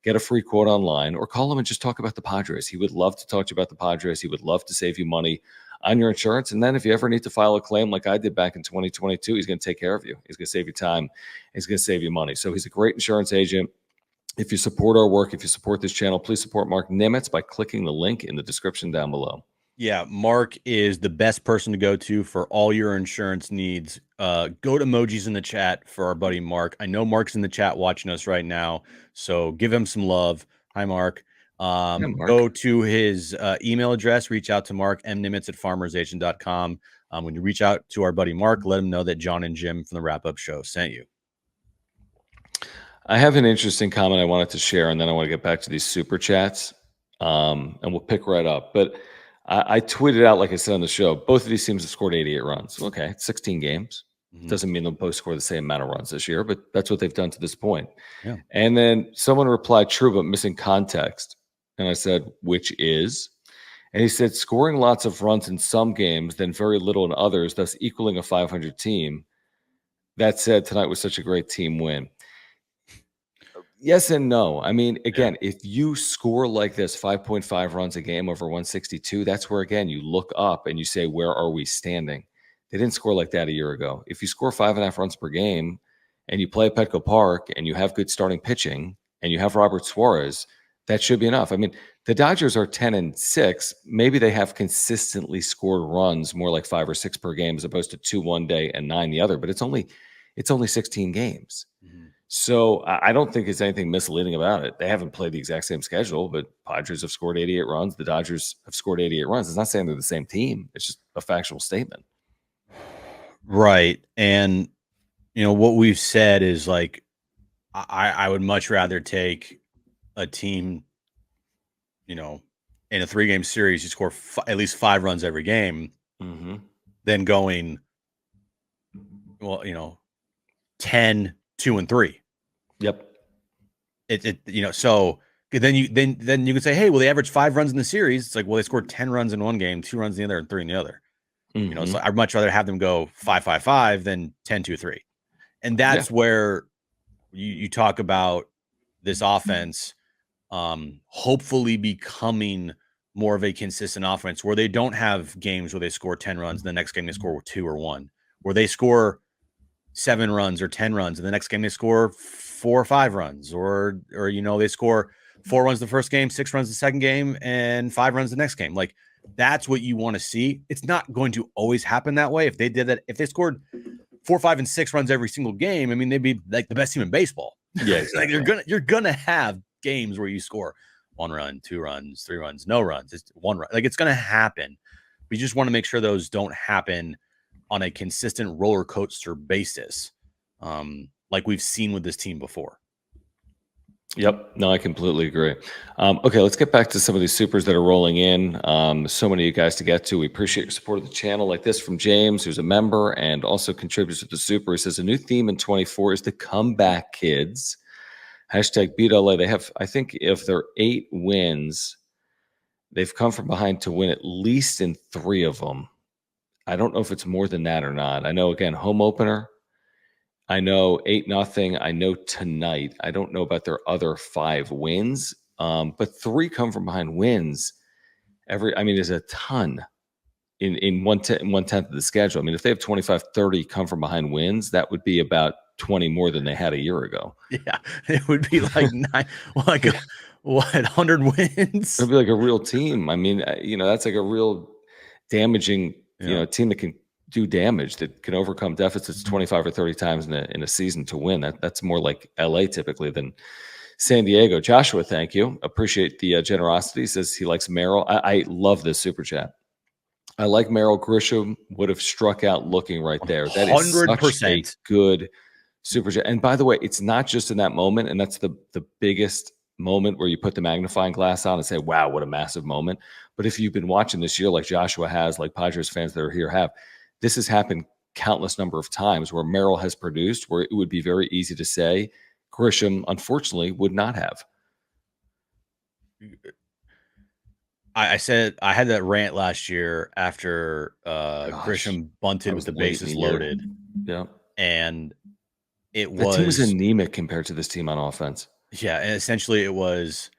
Get a free quote online, or call him and just talk about the Padres. He would love to talk to you about the Padres. He would love to save you money on your insurance. And then if you ever need to file a claim like I did back in 2022, he's going to take care of you. He's going to save you time. He's going to save you money. So he's a great insurance agent. If you support our work, if you support this channel, please support Mark Nimitz by clicking the link in the description down below. Yeah, Mark is the best person to go to for all your insurance needs. Go to emojis in the chat for our buddy Mark. I know Mark's in the chat watching us right now, so give him some love. Hi, Mark. Mark. Go to his email address, reach out to Mark, mnimitz@farmersagent.com. When you reach out to our buddy Mark, let him know that John and Jim from the Wrap-Up Show sent you. I have an interesting comment I wanted to share, and then I want to get back to these super chats, and we'll pick right up. But I tweeted out, like I said on the show, both of these teams have scored 88 runs. Okay, 16 games. Doesn't mean they'll both score the same amount of runs this year, but that's what they've done to this point. Yeah. And then someone replied, true, but missing context. And I said, which is? And he said, scoring lots of runs in some games, then very little in others, thus equaling a 500 team. That said, tonight was such a great team win. Yes and no. I mean, again, if you score like this, 5.5 runs a game over 162, that's where, again, you look up and you say, where are we standing? They didn't score like that a year ago. If you score 5.5 runs per game and you play at Petco Park and you have good starting pitching and you have Robert Suarez, that should be enough. I mean, the Dodgers are 10-6. Maybe they have consistently scored runs more like 5 or 6 per game as opposed to 2 one day and 9 the other, but it's only 16 games. So I don't think it's anything misleading about it. They haven't played the exact same schedule, but Padres have scored 88 runs. The Dodgers have scored 88 runs. It's not saying they're the same team. It's just a factual statement. Right. And, what we've said is like, I would much rather take a team, in a 3-game series, you score at least 5 runs every game than going, 10, 2, and 3. Yep. So then you can say, hey, well, they averaged 5 runs in the series. It's like, well, they scored 10 runs in one game, 2 runs in the other, and 3 in the other. So I'd much rather have them go 5-5-5 than 10-2-3. And that's where you talk about this offense hopefully becoming more of a consistent offense where they don't have games where they score 10 runs and the next game they score 2 or 1, where they score 7 runs or 10 runs and the next game they score 4 or 5 runs, or they score 4 runs the first game, 6 runs the second game, and 5 runs the next game. Like, that's what you want to see. It's not going to always happen that way. If they did that, if they scored 4, 5, and 6 runs every single game, I mean, they'd be like the best team in baseball. Yeah, exactly. Like you're gonna have games where you score 1 run, 2 runs, 3 runs, no runs. It's 1 run. Like, it's gonna happen. We just want to make sure those don't happen on a consistent roller coaster basis, like we've seen with this team before. Yep. No, I completely agree. Okay, let's get back to some of these supers that are rolling in. So many of you guys to get to. We appreciate your support of the channel, like this from James, who's a member and also contributes to the super. He says, a new theme in 24 is the comeback kids. Hashtag beat LA. They have, I think, if they're 8 wins, they've come from behind to win at least in 3 of them. I don't know if it's more than that or not. I know, again, home opener. I know 8-0. I know tonight. I don't know about their other 5 wins, but 3 come from behind wins. There's a ton in 1/10 of the schedule. I mean, if they have 25-30 come from behind wins, that would be about 20 more than they had a year ago. Yeah, it would be like like Yeah. what 100 wins? It'd be like a real team. I mean, that's like a real damaging, team that can do damage, that can overcome deficits 25 or 30 times in a season to win. That's more like LA typically than San Diego. Joshua, thank you. Appreciate the generosity. He says he likes Merrill. I love this super chat. I like Merrill. Grisham would have struck out looking right there. That is such a 100%. good super chat. And by the way, it's not just in that moment, and that's the biggest moment where you put the magnifying glass on and say, wow, what a massive moment. But if you've been watching this year like Joshua has, like Padres fans that are here have, this has happened countless number of times where Merrill has produced, where it would be very easy to say Grisham, unfortunately, would not have. I said I had that rant last year after Grisham bunted with the bases loaded. Yeah. And it That team was was anemic compared to this team on offense. Yeah, and essentially it was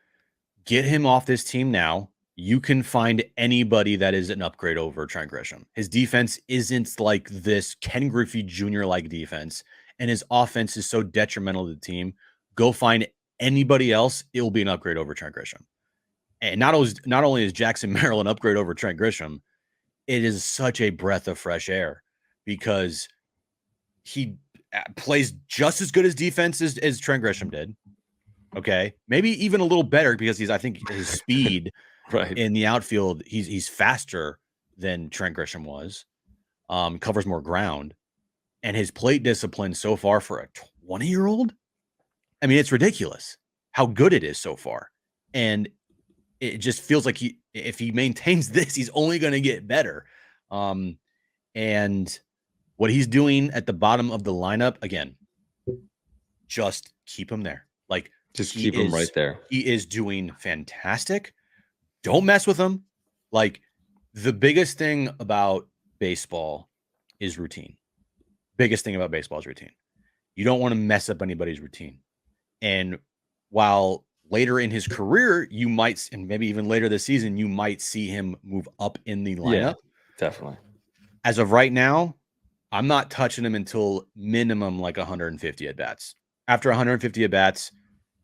get him off this team now. You can find anybody that is an upgrade over Trent Grisham. His defense isn't like this Ken Griffey Jr. like defense, and his offense is so detrimental to the team. Go find anybody else. It will be an upgrade over Trent Grisham. And not only is Jackson Merrill an upgrade over Trent Grisham, it is such a breath of fresh air because he plays just as good as defense as Trent Grisham did. Okay, maybe even a little better because I think his speed right in the outfield, he's faster than Trent Grisham was. Covers more ground, and his plate discipline so far for a 20-year-old, I mean, it's ridiculous how good it is so far, and it just feels like if he maintains this, he's only going to get better. And what he's doing at the bottom of the lineup, again, just keep him there. Like, just keep him right there. He is doing fantastic. Don't mess with him. Like, the biggest thing about baseball is routine. Biggest thing about baseball is routine. You don't want to mess up anybody's routine. And while later in his career, you might, and maybe even later this season, you might see him move up in the lineup. Yeah, definitely. As of right now, I'm not touching him until minimum like 150 at bats. After 150 at bats,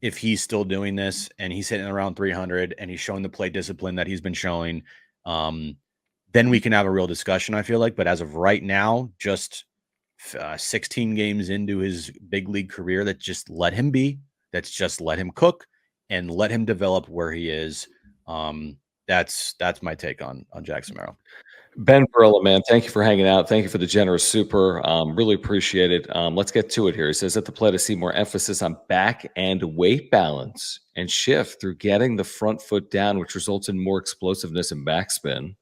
if he's still doing this and he's hitting around 300 and he's showing the play discipline that he's been showing, then we can have a real discussion, I feel like. But as of right now, just 16 games into his big league career, that just let him be. That's just let him cook and let him develop where he is. That's my take on Jackson Merrill. Ben Perella, man, thank you for hanging out. Thank you for the generous super. Really appreciate it. Let's get to it here. He says at the plate, I see more emphasis on back and weight balance and shift through getting the front foot down, which results in more explosiveness and backspin.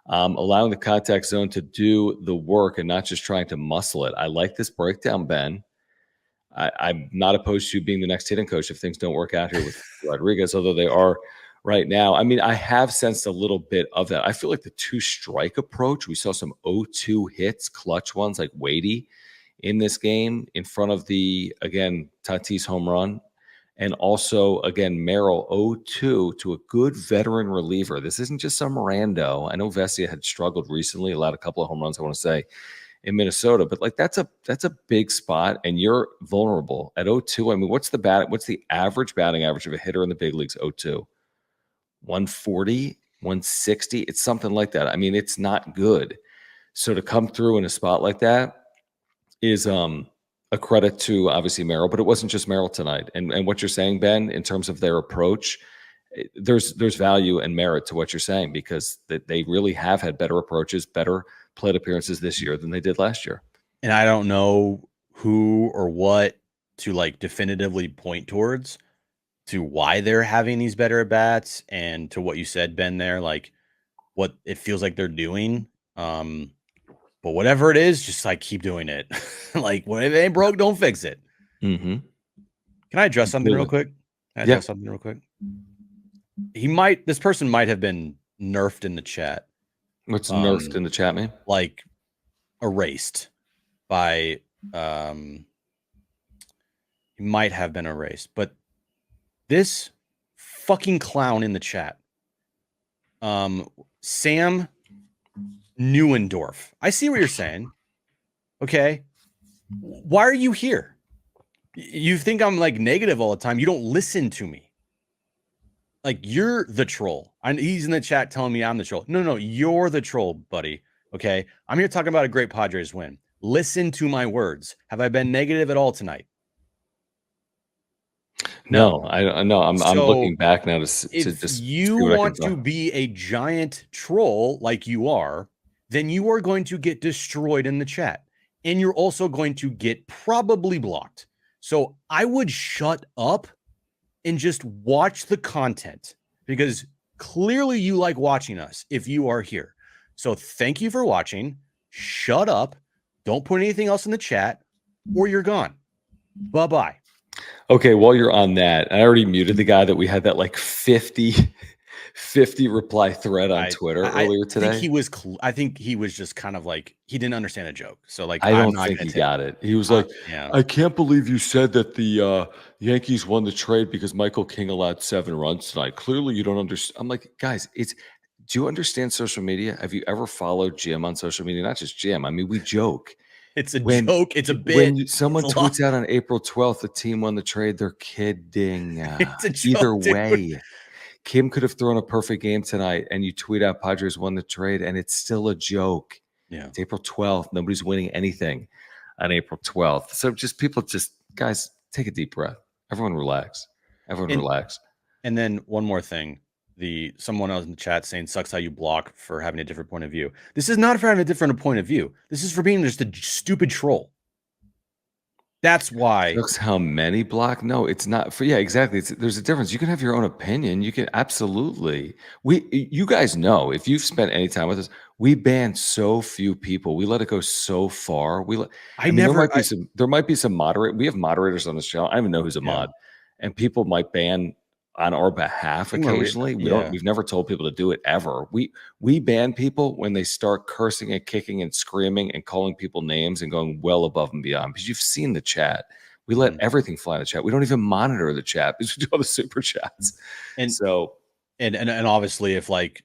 Allowing the contact zone to do the work and not just trying to muscle it. I like this breakdown, Ben. I'm not opposed to being the next hitting coach if things don't work out here with Rodriguez, although they are right now. I mean, I have sensed a little bit of that. I feel like the two-strike approach, we saw some 0-2 hits, clutch ones like weighty in this game in front of the, again, Tatis home run. And also, again, Merrill 0-2 to a good veteran reliever. This isn't just some rando. I know Vesia had struggled recently, allowed a couple of home runs, I want to say, in Minnesota, but like that's a big spot, and you're vulnerable at 0-2. I mean, what's the average batting average of a hitter in the big leagues? 0-2, 140, 160. It's something like that. I mean, it's not good. So to come through in a spot like that is a credit to obviously Merrill, but it wasn't just Merrill tonight. And what you're saying, Ben, in terms of their approach, there's value and merit to what you're saying because they really have had better approaches, better plate appearances this year than they did last year. And I don't know who or what to like definitively point towards to why they're having these better at bats and to what you said, Ben, there, like what it feels like they're doing. But whatever it is, just like keep doing it. Like, if it ain't broke, don't fix it. Mm-hmm. Can I address something real quick? This person might have been nerfed in the chat. What's nerfed in the chat, man? Like erased by he might have been erased, but this fucking clown in the chat, Sam Neuendorf. I see what you're saying. Okay. Why are you here? You think I'm like negative all the time. You don't listen to me. Like, you're the troll. He's in the chat telling me I'm the troll. No, you're the troll, buddy. Okay. I'm here talking about a great Padres win. Listen to my words. Have I been negative at all tonight? No, I know. I'm looking back now to if just you want to be a giant troll like you are, then you are going to get destroyed in the chat. And you're also going to get probably blocked. So I would shut up and just watch the content, because clearly you like watching us if you are here. So thank you for watching. Shut up. Don't put anything else in the chat or you're gone. Bye-bye. Okay, while you're on that, I already muted the guy that we had that like 50 reply thread on Twitter earlier today. I think he was just kind of like, he didn't understand a joke. So like, I don't think he got it. He was like, I can't believe you said that the Yankees won the trade because Michael King allowed 7 runs tonight. Clearly you don't understand. I'm like, guys, do you understand social media? Have you ever followed Jim on social media? Not just Jim. I mean, we joke. It's a joke. It's a bit. When someone tweets out on April 12th, the team won the trade, they're kidding. It's a joke, either way. Kim could have thrown a perfect game tonight, and you tweet out Padres won the trade, and it's still a joke. Yeah. It's April 12th. Nobody's winning anything on April 12th. So guys, take a deep breath. Everyone relax. Relax. And then one more thing. Someone else in the chat saying sucks how you block for having a different point of view. This is not for having a different point of view. This is for being just a stupid troll. That's why. Sucks how many block? No, it's not for. Yeah, exactly. There's a difference. You can have your own opinion. You can absolutely. You guys know, if you've spent any time with us, we ban so few people. We let it go so far. There might be some moderate. We have moderators on this channel. I don't even know who's a mod, and people might ban on our behalf occasionally. We've never told people to do it ever. We ban people when they start cursing and kicking and screaming and calling people names and going well above and beyond, because you've seen the chat. We let everything fly in the chat. We don't even monitor the chat because we do all the super chats. And so, and obviously if like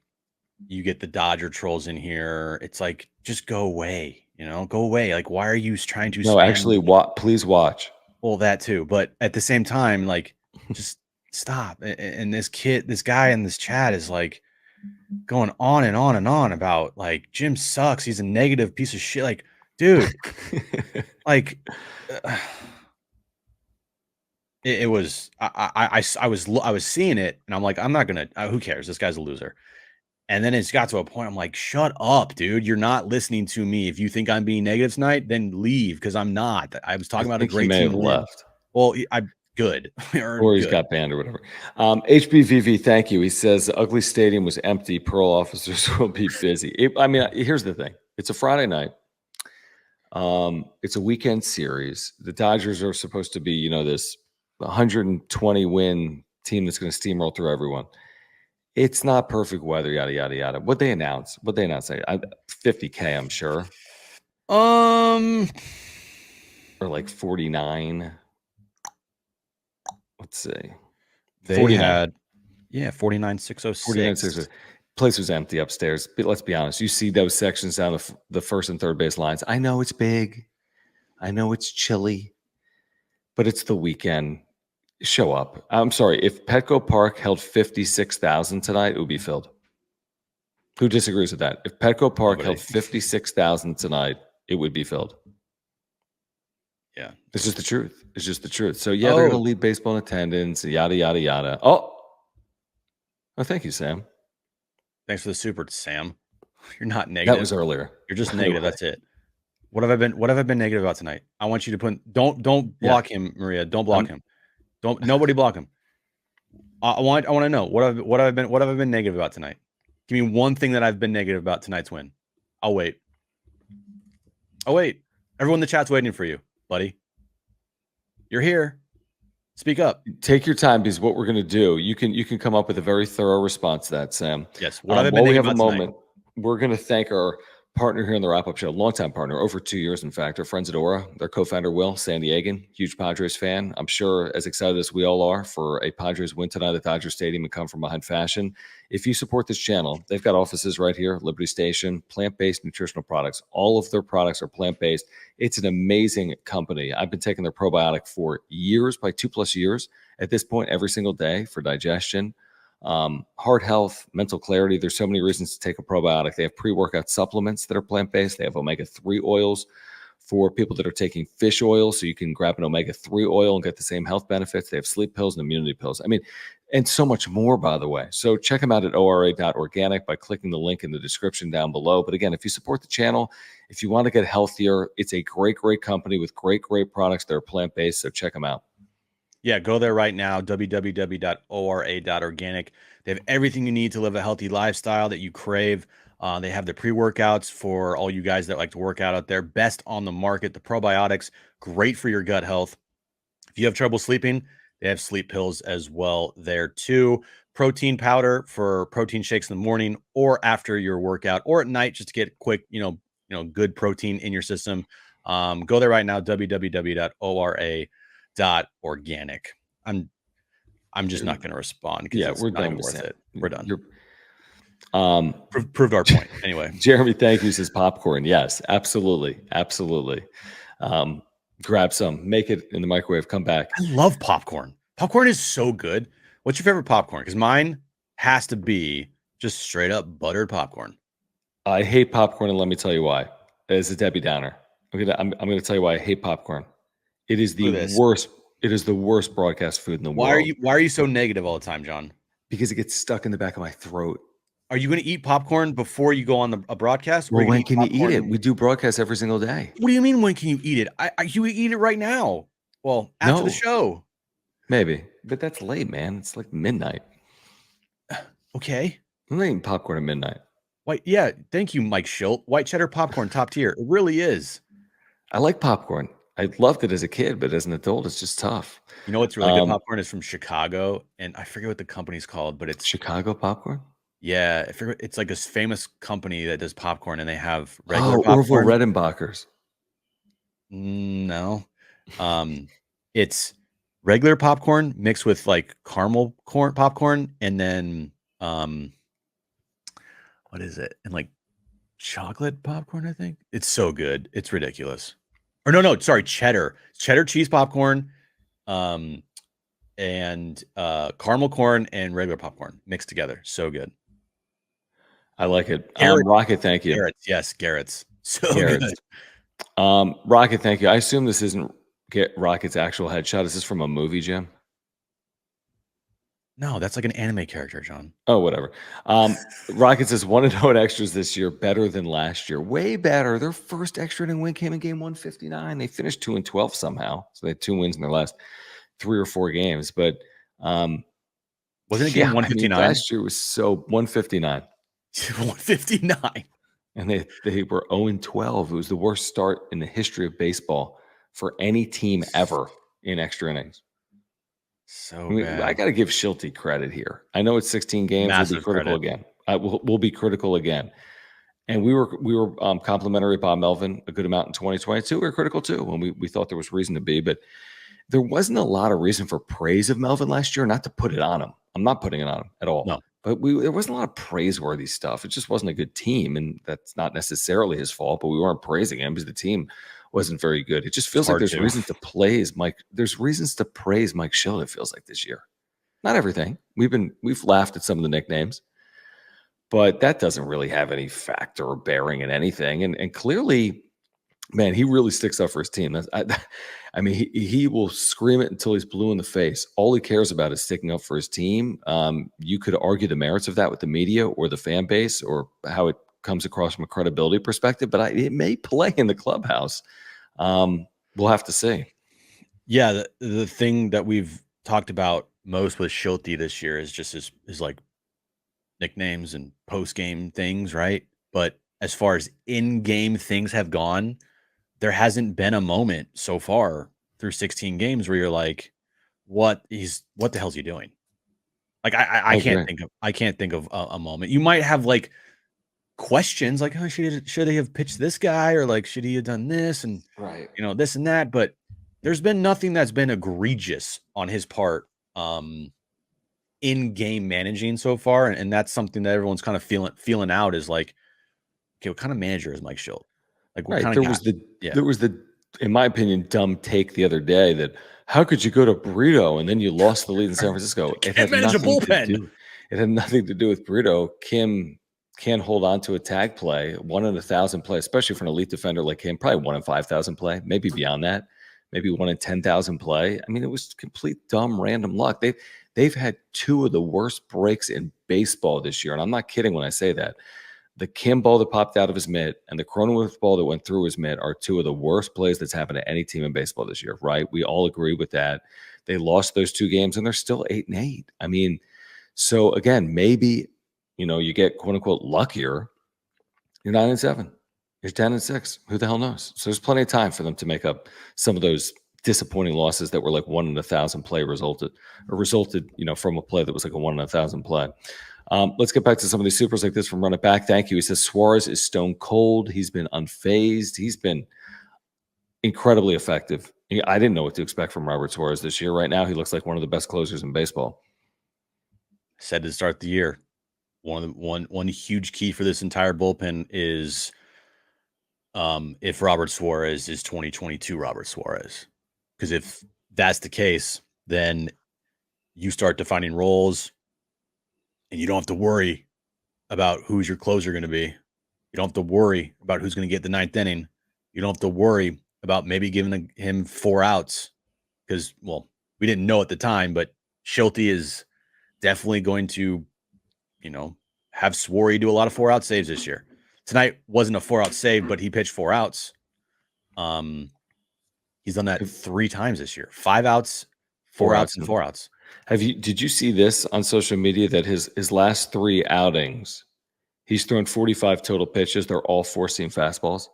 you get the Dodger trolls in here, it's like, just go away, go away. Like, why are you trying to? No, actually, please watch. Well, that too. But at the same time, like, just stop. And this guy in this chat is like going on and on and on about like Jim sucks. He's a negative piece of shit. Like, dude, like it was, I was seeing it and I'm like, I'm not going to, who cares? This guy's a loser. And then it's got to a point. I'm like, shut up, dude. You're not listening to me. If you think I'm being negative tonight, then leave. Cause I'm not. I was talking about a great team. Left. Well, good. Or he's got banned or whatever. HBVV, thank you. He says the ugly stadium was empty. Parole officers will be busy. Here's the thing. It's a Friday night. It's a weekend series. The Dodgers are supposed to be, this 120 win team that's going to steamroll through everyone. It's not perfect weather, yada, yada, yada. What they announce? 50K, I'm sure. Or like 49. Let's see. They 49. Had 49,606. 49,606. Place was empty upstairs. But let's be honest. You see those sections down the first and third base lines. I know it's big. I know it's chilly. But it's the weekend. Show up. I'm sorry. If Petco Park held 56,000 tonight, it would be filled. Who disagrees with that? If Petco Park held 56,000 tonight, it would be filled. Yeah. It's just the truth. It's just the truth. So, they're going to lead baseball in attendance, yada, yada, yada. Oh, thank you, Sam. Thanks for the super, Sam. You're not negative. That was earlier. You're just negative. That's it. What have I been negative about tonight? I want you to don't block him, Maria. Don't block him. Nobody block him. I want to know what have I been negative about tonight? Give me one thing that I've been negative about tonight's win. I'll wait. Everyone in the chat's waiting for you, buddy. You're here. Speak up. Take your time, because what we're going to do, you can come up with a very thorough response to that, Sam. Yes. While we have a moment, we're going to thank our partner here on the wrap-up show, longtime partner, over 2 years, in fact. Our friends at Aura, their co-founder, Will, San Diegan, huge Padres fan. I'm sure as excited as we all are for a Padres win tonight at Dodger Stadium and come from behind fashion. If you support this channel, they've got offices right here, Liberty Station, plant-based nutritional products. All of their products are plant-based. It's an amazing company. I've been taking their probiotic for years, probably 2+ years at this point, every single day for digestion. Heart health, mental clarity. There's so many reasons to take a probiotic. They have pre-workout supplements that are plant-based. They have omega-3 oils for people that are taking fish oil, so you can grab an omega-3 oil and get the same health benefits. They have sleep pills and immunity pills. I mean, and so much more, by the way. So check them out at ora.organic by clicking the link in the description down below. But again, if you support the channel, if you want to get healthier, it's a great, great company with great, great products that are plant-based. So check them out. Yeah, go there right now, www.ora.organic. They have everything you need to live a healthy lifestyle that you crave. They have the pre-workouts for all you guys that like to work out there. Best on the market. The probiotics, great for your gut health. If you have trouble sleeping, they have sleep pills as well there too. Protein powder for protein shakes in the morning or after your workout or at night, just to get quick, good protein in your system. Go there right now, www.ora.organic. I'm just not going to respond because we're not done even with worth it. We're done. Proved our point. Anyway, Jeremy, thank you, says popcorn. Yes, absolutely. Grab some, make it in the microwave, come back. I love popcorn. Popcorn is so good. What's your favorite popcorn? Because mine has to be just straight up buttered popcorn. I hate popcorn, and let me tell you why. It's a Debbie Downer. I'm gonna tell you why I hate popcorn. It is the worst. It is the worst broadcast food in the world. Why are you so negative all the time, John? Because it gets stuck in the back of my throat. Are you going to eat popcorn before you go on a broadcast? Well, when can you eat it? We do broadcasts every single day. What do you mean, when can you eat it? You eat it right now. Well, after the show. Maybe, but that's late, man. It's like midnight. Okay. I'm not eating popcorn at midnight. White, yeah. Thank you, Mike Schilt. White cheddar popcorn, top tier. It really is. I like popcorn. I loved it as a kid, but as an adult, it's just tough. You know what's really good popcorn is from Chicago, and I forget what the company's called, but it's Chicago popcorn. Yeah, I forget, it's like a famous company that does popcorn, and they have regular popcorn. Orville Redenbacher's. No, it's regular popcorn mixed with like caramel corn popcorn, and then what is it? And like chocolate popcorn, I think. It's so good. It's ridiculous. Or no, sorry, cheddar cheese popcorn, and caramel corn and regular popcorn mixed together. So good. I like it. Rocket, thank you. Garrett's. So good. Rocket, thank you. I assume this isn't Rocket's actual headshot. Is this from a movie, Jim? No, that's like an anime character, John. Oh, whatever. Rocket says 1-0 in extras this year, better than last year. Way better. Their first extra inning win came in game 159. They finished 2-12 somehow. So they had 2 wins in their last 3 or 4 games. But wasn't it game 159? Last year was so 159. 159. And they were 0-12. It was the worst start in the history of baseball for any team ever in extra innings. So bad. I got to give Schulte credit here. I know it's 16 games. Massive we'll be critical credit. again. We'll be critical again. And we were complimentary Bob Melvin a good amount in 2022. We were critical too when we thought there was reason to be, but there wasn't a lot of reason for praise of Melvin last year. Not to put it on him. I'm not putting it on him at all. No. But there wasn't a lot of praiseworthy stuff. It just wasn't a good team, and that's not necessarily his fault. But we weren't praising him because the team wasn't very good. It just feels like there's reasons to praise Mike. There's reasons to praise Mike Schilt. It feels like this year. Not everything. We've laughed at some of the nicknames, but that doesn't really have any factor or bearing in anything. And clearly, man, he really sticks up for his team. I mean, he will scream it until he's blue in the face. All he cares about is sticking up for his team. You could argue the merits of that with the media or the fan base or how it comes across from a credibility perspective, but it may play in the clubhouse. We'll have to see. Yeah, the thing that we've talked about most with Schulte this year is just his like nicknames and post-game things, right? But as far as in-game things have gone, there hasn't been a moment so far through 16 games where you're like, what the hell's he doing? Like I can't think of a moment. You might have like questions like, oh, should he have pitched this guy, or like, should he have done this, and Right. this and that. But there's been nothing that's been egregious on his part in game managing so far, and that's something that everyone's kind of feeling out is like, okay, what kind of manager is Mike Schilt? Like, what Right. kind There of guy? was the Yeah, there was the, in my opinion, dumb take the other day that how could you go to Burrito and then you lost the lead in San Francisco? It can't had manage a nothing to bullpen. do. It had nothing to do with Burrito. Kim can't hold on to a tag play, 1 in 1,000 play, especially for an elite defender like him. Probably 1 in 5,000 play, maybe beyond that, maybe 1 in 10,000 play. I mean, it was complete dumb random luck. They've had 2 of the worst breaks in baseball this year, and I'm not kidding when I say that. The Kim ball that popped out of his mitt and the Cronenworth ball that went through his mitt are 2 of the worst plays that's happened to any team in baseball this year, right? We all agree with that. They lost those 2 games and they're still 8-8. I mean, so again, maybe, you get quote unquote luckier. You're 9-7. You're 10-6. Who the hell knows? So there's plenty of time for them to make up some of those disappointing losses that were like 1 in 1,000 play resulted, from a play that was like a 1 in 1,000 play. Let's get back to some of these supers like this from Run It Back. Thank you. He says Suarez is stone cold. He's been unfazed. He's been incredibly effective. I didn't know what to expect from Robert Suarez this year. Right now, he looks like one of the best closers in baseball. Said to start the year, one huge key for this entire bullpen is if Robert Suarez is 2022 Robert Suarez. Because if that's the case, then you start defining roles and you don't have to worry about who's your closer going to be. You don't have to worry about who's going to get the 9th inning. You don't have to worry about maybe giving him 4 outs because, well, we didn't know at the time, but Schulte is definitely going to, have Suarez do a lot of 4-out saves this year. Tonight wasn't a 4-out save, but he pitched 4 outs. He's done that 3 times this year. 5 outs, 4 outs, and 4 outs. Did you see this on social media that his last 3 outings, he's thrown 45 total pitches. They're all 4-seam fastballs.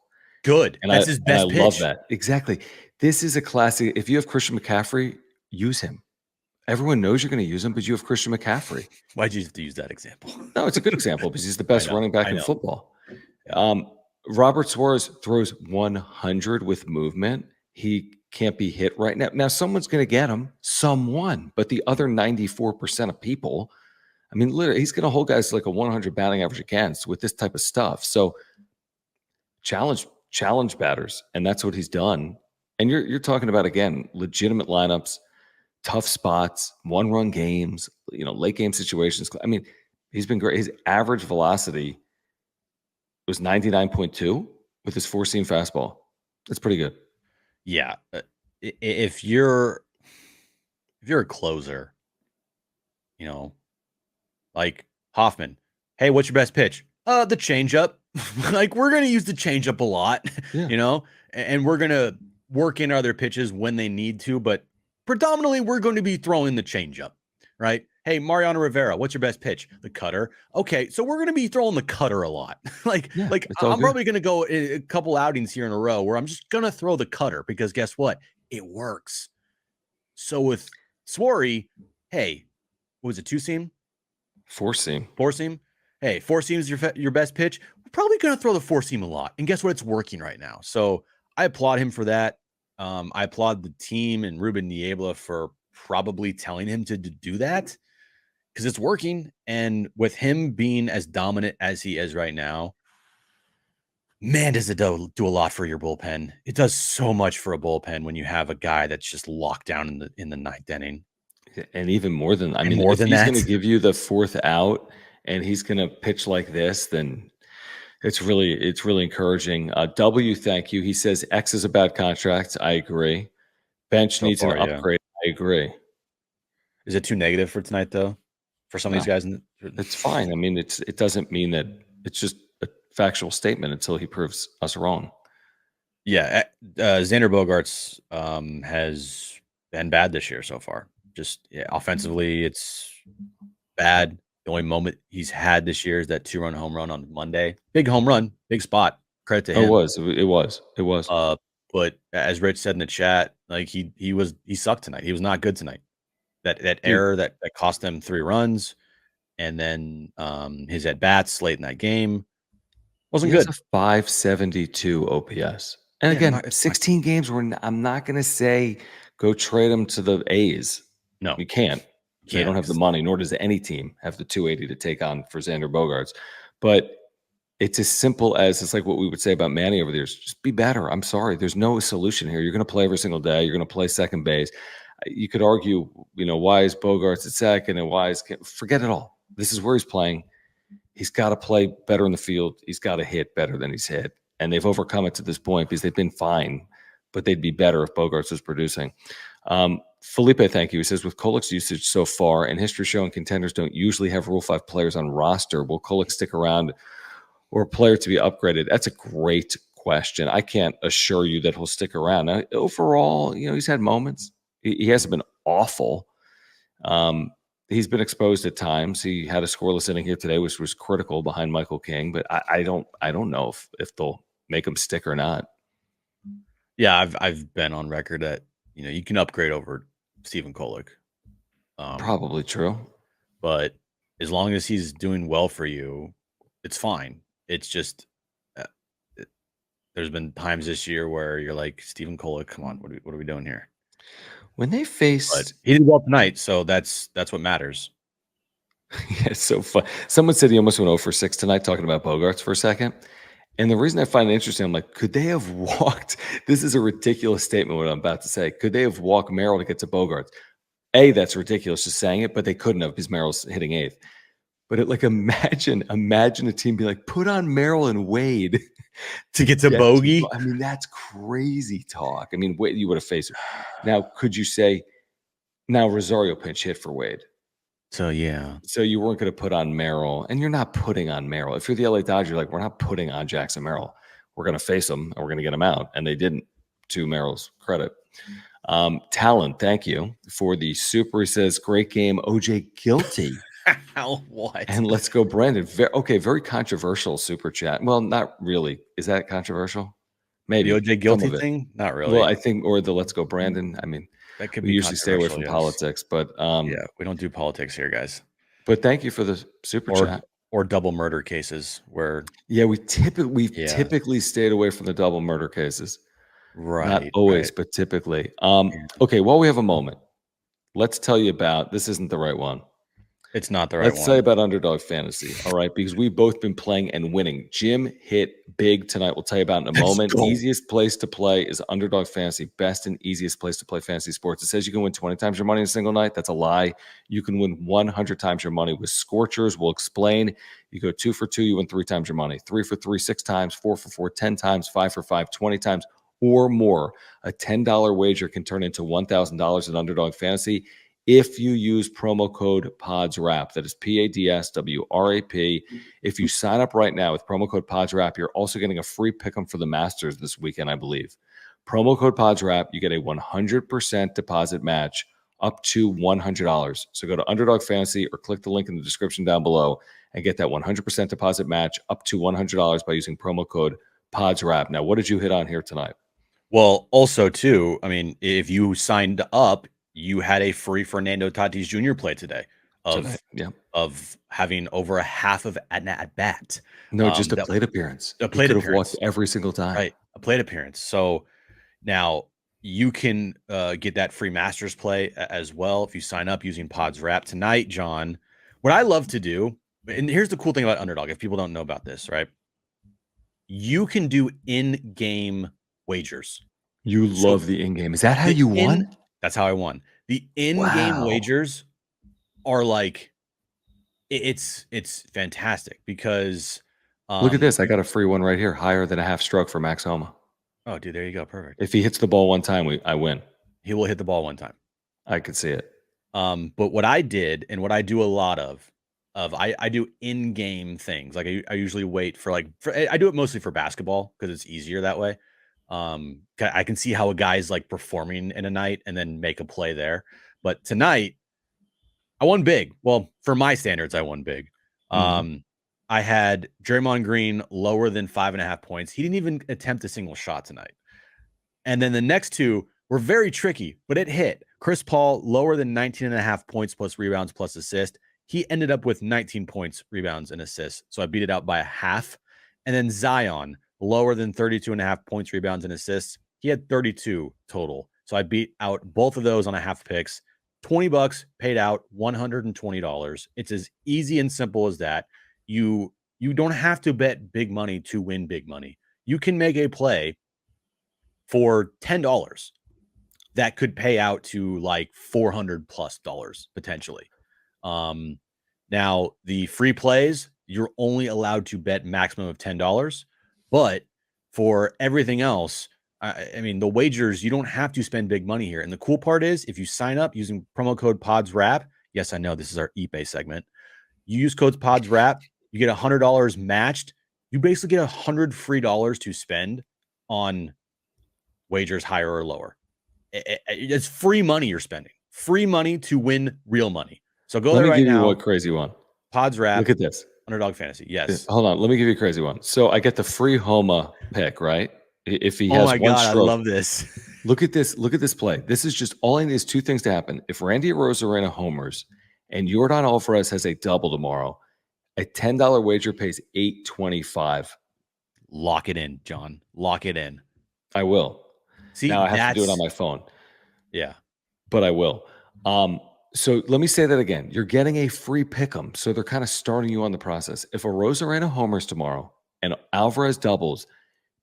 Good. And that's his best pitch. I love that. Exactly. This is a classic. If you have Christian McCaffrey, use him. Everyone knows you're going to use him, but you have Christian McCaffrey. Why'd you have to use that example? No, it's a good example because he's the best running back in football. Yeah. Robert Suarez throws 100 with movement. He can't be hit right now. Now, someone's going to get him, but the other 94% of people, I mean, literally, he's going to hold guys like a 100 batting average against with this type of stuff. So challenge batters, and that's what he's done. And you're talking about, again, legitimate lineups, tough spots, 1-run games, late game situations. I mean, he's been great. His average velocity was 99.2 with his 4-seam fastball. That's pretty good. Yeah. If you're a closer, like Hoffman, hey, what's your best pitch? The changeup. Like, we're going to use the changeup a lot, Yeah. and we're going to work in other pitches when they need to, but predominantly we're going to be throwing the changeup, right? Hey, Mariano Rivera, what's your best pitch? The cutter. Okay, so we're going to be throwing the cutter a lot. I'm probably going to go a couple outings here in a row where I'm just going to throw the cutter because guess what? It works. So with Suarez, hey, what was it, 2-seam? 4-seam. 4-seam? Hey, 4-seam is your best pitch. We're probably going to throw the 4-seam a lot. And guess what? It's working right now. So I applaud him for that. I applaud the team and Ruben Niebla for probably telling him to do that because it's working. And with him being as dominant as he is right now, man, does it do a lot for your bullpen. It does so much for a bullpen when you have a guy that's just locked down in the 9th inning. And even more than, if he's going to give you the 4th out and he's going to pitch like this, then it's really encouraging. W, thank you. He says X is a bad contract. I agree. Bench needs an upgrade. I agree. Is it too negative for tonight, though? For some of these guys? It's fine. I mean, it doesn't mean that it's just a factual statement until he proves us wrong. Yeah. Xander Bogaerts has been bad this year so far. Just offensively, it's bad. The only moment he's had this year is that 2-run home run on Monday. Big home run, big spot. Credit to him. It was. But as Rich said in the chat, like he sucked tonight. He was not good tonight. That error that cost them 3 runs, and then his at bats late in that game. Wasn't He has good. a 572 OPS. And Yeah, again, it's fine. 16 games where I'm not going to say go trade him to the A's. No, You can't. They don't have the 'cause money, nor does any team have the 280 to take on for Xander Bogaerts. But it's as simple as it's like what we would say about Manny over there is just be better. I'm sorry. There's no solution here. You're going to play every single day. You're going to play second base. You could argue, why is Bogaerts at second and why is forget it all. This is where he's playing. He's got to play better in the field. He's got to hit better than he's hit. And they've overcome it to this point because they've been fine, but they'd be better if Bogaerts was producing. Felipe, thank you. He says, with Kolek's usage so far and history showing contenders don't usually have Rule 5 players on roster, will Kolek stick around or a player to be upgraded? That's a great question. I can't assure you that he'll stick around. Now, overall, he's had moments. He hasn't been awful. He's been exposed at times. He had a scoreless inning here today, which was critical behind Michael King. But I don't know if they'll make him stick or not. Yeah, I've been on record that you can upgrade over Stephen Kolek. Probably true. But as long as he's doing well for you, it's fine. It's just there's been times this year where you're like, Stephen Kolek, come on, what are we doing here? When they faced, but he did well tonight, so that's what matters. Yeah, it's so fun. Someone said he almost went 0 for 6 tonight, talking about Bogaerts for a second. And the reason I find it interesting, I'm like, could they have walked? This is a ridiculous statement, what I'm about to say. Could they have walked Merrill to get to Bogaerts? A, that's ridiculous just saying it, but they couldn't have because Merrill's hitting 8th. But imagine a team be like, put on Merrill and Wade to get to Bogey. I mean, that's crazy talk. I mean, Wade, you would have faced it. Now, could you say, now Rosario pinch hit for Wade? So, yeah. So you weren't going to put on Merrill, and you're not putting on Merrill. If you're the LA Dodgers, you're like, we're not putting on Jackson Merrill. We're going to face him, and we're going to get him out. And they didn't, to Merrill's credit. Talon, thank you for the super. He says, great game. OJ guilty. What? And let's go, Brandon. Very controversial super chat. Well, not really. Is that controversial? Maybe. The OJ guilty thing? Not really. Well, I think, or the let's go, Brandon. I mean, that could we usually stay away from politics, but yeah, we don't do politics here, guys. But thank you for the super chat. Or double murder cases where we typically stayed away from the double murder cases. Right. Not always, but typically. Okay, while we have a moment, let's tell you about this isn't the right one. It's not the right one. Let's tell you about Underdog Fantasy, all right? Because we've both been playing and winning. Jim hit big tonight. We'll tell you about in a moment. Easiest place to play is Underdog Fantasy. Best and easiest place to play fantasy sports. It says you can win 20 times your money in a single night. That's a lie. You can win 100 times your money with Scorchers. We'll explain. You go 2 for 2, you win 3 times your money. 3 for 3, 6 times. 4 for 4, 10 times. 5 for 5, 20 times or more. A $10 wager can turn into $1,000 in Underdog Fantasy if you use promo code PODSWRAP. That is PADSWRAP. If you sign up right now with promo code PODSWRAP, you're also getting a free pick'em for the Masters this weekend, I believe. Promo code PODSWRAP, you get a 100% deposit match up to $100. So go to Underdog Fantasy or click the link in the description down below and get that 100% deposit match up to $100 by using promo code PODSWRAP. Now, what did you hit on here tonight? Well, also, too, I mean, if you signed up, you had a free Fernando Tatis Jr. play today of having over a half of an at-bat. No, just a plate appearance. A plate appearance. Could have walked every single time. Right, a plate appearance. So now you can get that free Masters play as well if you sign up using PODSWRAP. Tonight, John, what I love to do, and here's the cool thing about Underdog, if people don't know about this, right? You can do in-game wagers. You love the in-game. Is that how you won? That's how I won. The in-game wagers are like, it's fantastic because look at this. I got a free one right here, higher than a half stroke for Max Homa. Oh, dude, there you go. Perfect. If he hits the ball one time, I win. He will hit the ball one time. I could see it. But what I did and what I do a lot of I do in-game things. Like I usually wait for I do it mostly for basketball because it's easier that way. I can see how a guy's like performing in a night and then make a play there. But tonight, I won big. Well, for my standards, I won big. I had Draymond Green lower than 5.5 points. He didn't even attempt a single shot tonight. And then the next two were very tricky, but it hit. Chris Paul lower than 19.5 points plus rebounds plus assist. He ended up with 19 points, rebounds, and assists. So I beat it out by a half. And then Zion, lower than 32.5 points, rebounds, and assists. He had 32 total. So I beat out both of those on a half picks. $20 paid out $120. It's as easy and simple as that. You don't have to bet big money to win big money. You can make a play for $10 that could pay out to like $400+ potentially. Now the free plays, you're only allowed to bet maximum of $10, but for everything else, I mean, the wagers, you don't have to spend big money here. And the cool part is if you sign up using promo code PODSWRAP, yes, I know this is our eBay segment. You use code PODSWRAP, you get $100 matched. You basically get $100 free to spend on wagers higher or lower. It's free money you're spending. Free money to win real money. So go there right now. Let me give you one crazy one. PODSWRAP. Look at this. Underdog Fantasy. Yes. Hold on. Let me give you a crazy one. So I get the free Homa pick, right? If he has oh my one God, stroke. I love this. Look at this. Look at this play. This is just all I need is two things to happen. If Randy Arozarena homers and Yordan Alvarez has a double tomorrow, a $10 wager pays $8.25. Lock it in, John. Lock it in. I will. See, now I have to do it on my phone. Yeah. But I will. So let me say that again. You're getting a free pick'em. So they're kind of starting you on the process. If Arozarena homers tomorrow and Alvarez doubles,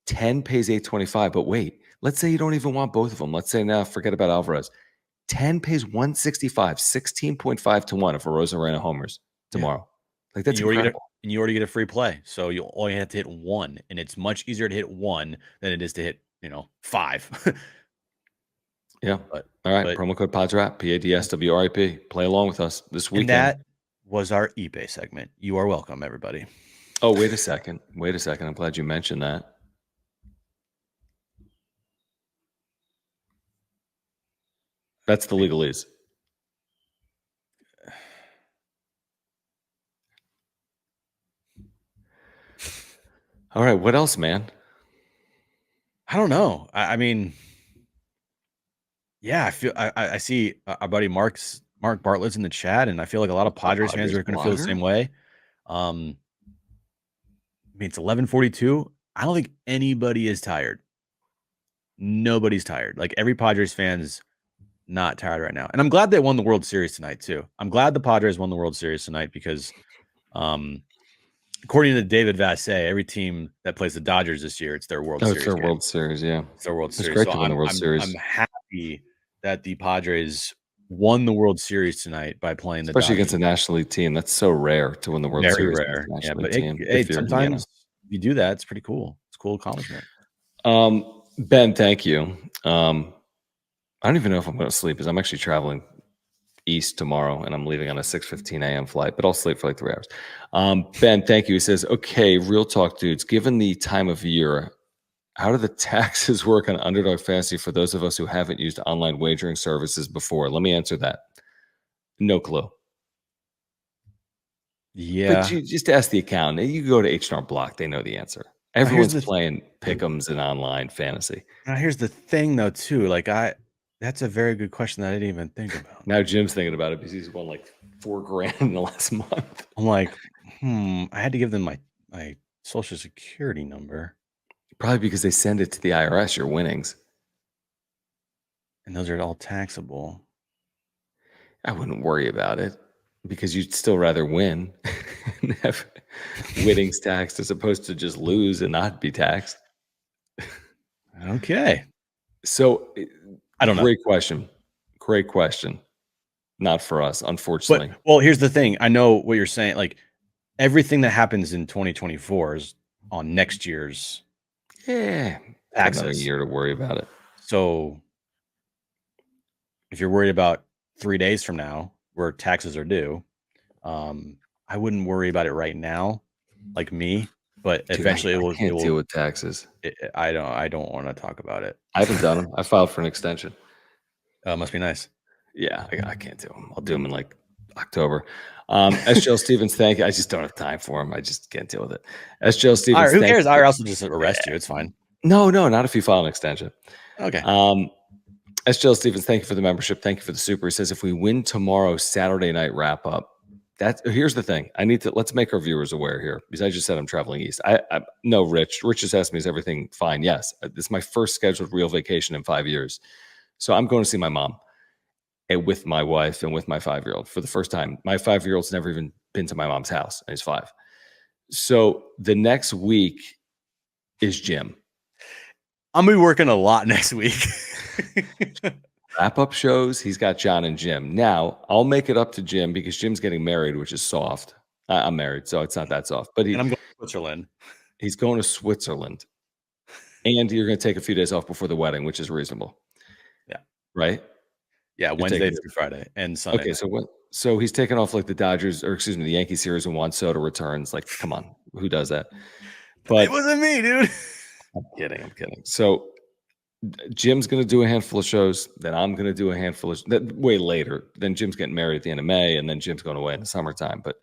10 pays $8.25. But wait, let's say you don't even want both of them. Let's say now forget about Alvarez. 10 pays $165, 16.5 to 1 if Arozarena homers tomorrow. Yeah. Like that's incredible. And you already get a free play. So you only have to hit one. And it's much easier to hit one than it is to hit, 5. Yeah. All right. Promo code PODSWRAP, PADSWRAP. Play along with us this weekend. And that was our eBay segment. You are welcome, everybody. Oh, wait a second. I'm glad you mentioned that. That's the legalese. All right. What else, man? I don't know. I mean, yeah, I see our buddy Mark Bartlett's in the chat, and I feel like a lot of Padres fans are going to feel the same way. I mean, it's 11:42. I don't think anybody is tired. Nobody's tired. Like every Padres fan's not tired right now. And I'm glad they won the World Series tonight too. I'm glad the Padres won the World Series tonight because according to David Vassay, every team that plays the Dodgers this year, it's their World Series. It's their World Series, yeah. It's their World Series. It's great to win the World Series. I'm happy that the Padres won the World Series tonight by playing the Especially Dodgers. against a National League team. That's so rare to win the World Series. Very rare. Yeah, but hey, sometimes you do that. It's pretty cool. It's a cool accomplishment. Ben, thank you. I don't even know if I'm going to sleep because I'm actually traveling east tomorrow and I'm leaving on a 6:15 a.m. flight, but I'll sleep for like 3 hours. Ben, thank you. He says, okay, real talk, dudes. Given the time of year, how do the taxes work on Underdog Fantasy for those of us who haven't used online wagering services before? Let me answer that. No clue. Yeah. But you just ask the accountant. You go to H&R Block. They know the answer. Everyone's playing pick'ems and online fantasy. Now, here's the thing, though, too. Like, that's a very good question that I didn't even think about. Now Jim's thinking about it because he's won like $4,000 in the last month. I'm like, I had to give them my social security number. Probably because they send it to the IRS, your winnings. And those are all taxable. I wouldn't worry about it because you'd still rather win and have winnings taxed as opposed to just lose and not be taxed. Okay. So I don't know. Great question. Not for us, unfortunately. But, well, here's the thing. I know what you're saying. Like everything that happens in 2024 is on next year's taxes. Another year to worry about it. So if you're worried about 3 days from now where taxes are due, I wouldn't worry about it right now, like me. But eventually, I can't deal with taxes. I don't want to talk about it. I haven't done them. I filed for an extension. Must be nice. Yeah, I can't do them. I'll do them in like October. SJL Stevens, thank you. I just don't have time for them. I just can't deal with it. SJL Stevens, right, who cares? IRS will just arrest you. It's fine. No, not if you file an extension. Okay. SJL Stevens, thank you for the membership. Thank you for the super. He says, if we win tomorrow, Saturday night wrap up, Here's the thing. Let's make our viewers aware here, because I just said I'm traveling east. No, Rich just asked me, is everything fine? Yes. This is my first scheduled real vacation in 5 years. So I'm going to see my mom and with my wife and with my 5-year-old for the first time. My 5-year-old's never even been to my mom's house, and he's 5. So the next week is Jim. I'm gonna be working a lot next week. Wrap-up shows, he's got John and Jim. Now, I'll make it up to Jim because Jim's getting married, which is soft. I'm married, so it's not that soft. But and I'm going to Switzerland. He's going to Switzerland. And you're going to take a few days off before the wedding, which is reasonable. Yeah. Right? Yeah, Wednesday through Friday and Sunday. Okay, so he's taking off like the Dodgers, or excuse me, the Yankee series, and Juan Soto returns. Like, come on, who does that? But it wasn't me, dude. I'm kidding. So Jim's going to do a handful of shows. Then I'm going to do a handful of way later. Then Jim's getting married at the end of May, and then Jim's going away in the summertime. But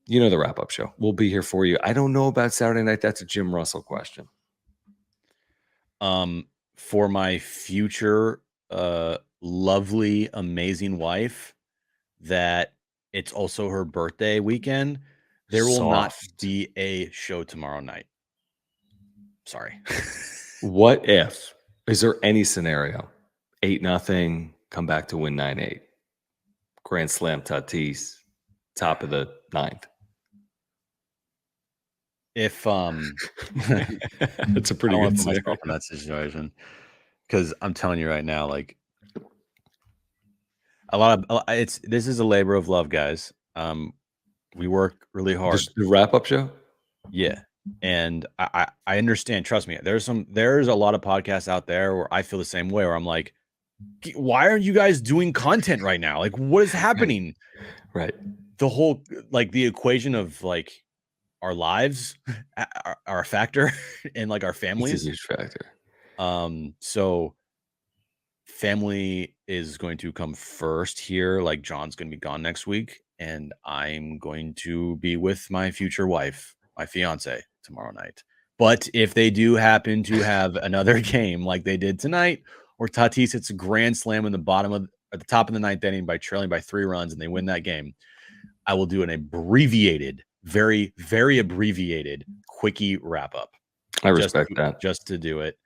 you know the wrap-up show. We'll be here for you. I don't know about Saturday night. That's a Jim Russell question. For my future lovely, amazing wife, that it's also her birthday weekend, there will not be a show tomorrow night. Sorry. What if? Is there any scenario? 8-0, come back to win 9-8. Grand Slam Tatis, top of the 9th. If that's a pretty good scenario in that situation, because I'm telling you right now, like this is a labor of love, guys. We work really hard. The wrap-up show, yeah. And I understand. Trust me. There's a lot of podcasts out there where I feel the same way. Where I'm like, why aren't you guys doing content right now? Like, what is happening? Right. The whole the equation of like our lives are a factor, and like our families. It's a huge factor. So family is going to come first here. Like John's going to be gone next week, and I'm going to be with my future wife, my fiance, tomorrow night. But if they do happen to have another game like they did tonight, or Tatis hits a grand slam at the top of the 9th inning by trailing by 3 runs, and they win that game, I will do an abbreviated, very, very abbreviated quickie wrap up. I respect that. Just to do it.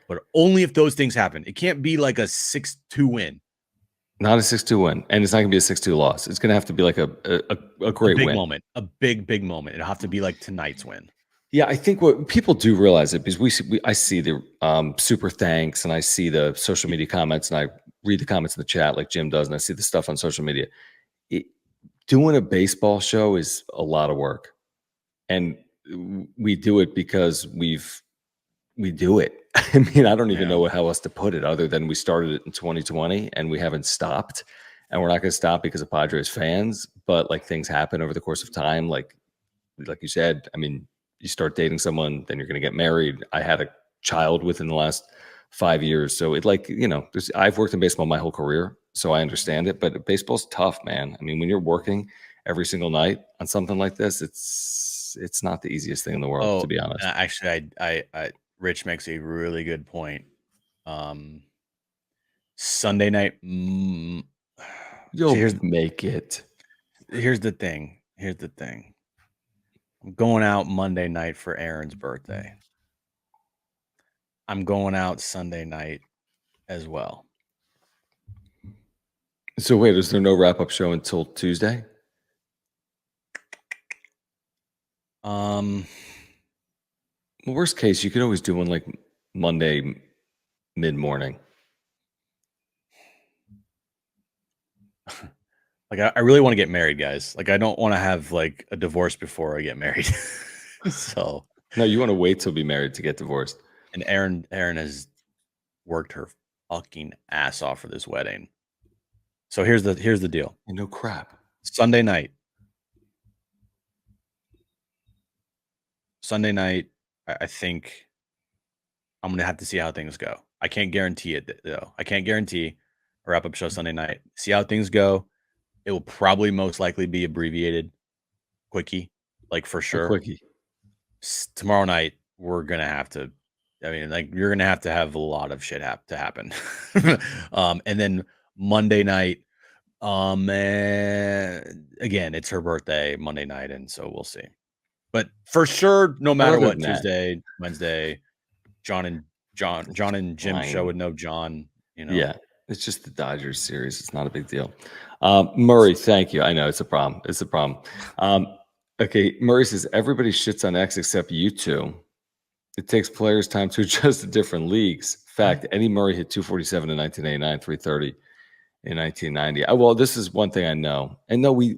But only if those things happen. It can't be like a 6-2 win. Not a 6-2 win. And it's not going to be a 6-2 loss. It's going to have to be like a great big win. Moment. A big moment. It'll have to be like tonight's win. Yeah, I think what people do realize it, because I see the super thanks, and I see the social media comments, and I read the comments in the chat like Jim does, and I see the stuff on social media. Doing a baseball show is a lot of work. And we do it because we do it. I mean, I don't even know how else to put it other than we started it in 2020 and we haven't stopped, and we're not going to stop because of Padres fans, but like things happen over the course of time. Like you said, I mean, you start dating someone, then you're going to get married. I had a child within the last 5 years. So I've worked in baseball my whole career, so I understand it, but baseball's tough, man. I mean, when you're working every single night on something like this, it's not the easiest thing in the world, to be honest. Actually, I Rich makes a really good point. Sunday night. Make it. Here's the thing. I'm going out Monday night for Aaron's birthday. I'm going out Sunday night as well. So wait, is there no wrap-up show until Tuesday? Well, worst case, you could always do one like Monday mid-morning. Like I really want to get married, guys. Like I don't want to have like a divorce before I get married. So no, you want to wait till be married to get divorced. And Aaron has worked her fucking ass off for this wedding. So here's the deal. No crap. Sunday night, I think I'm going to have to see how things go. I can't guarantee it, though. I can't guarantee a wrap-up show Sunday night. See how things go. It will probably most likely be abbreviated quickie, like for sure. Quickie. Tomorrow night, we're going to have to, you're going to have a lot of shit to happen. And then Monday night, Again, it's her birthday Monday night, and so we'll see. But for sure, no matter other what, than that, Tuesday, Wednesday, John and Jim show fine. would know John. Yeah, it's just the Dodgers series. It's not a big deal. Murray, thank you. I know it's a problem. It's a problem. Okay, Murray says everybody shits on X except you two. It takes players time to adjust to different leagues. Fact, Eddie Murray hit 247 in 1989, 330 in 1990. Well, this is one thing I know. And no, we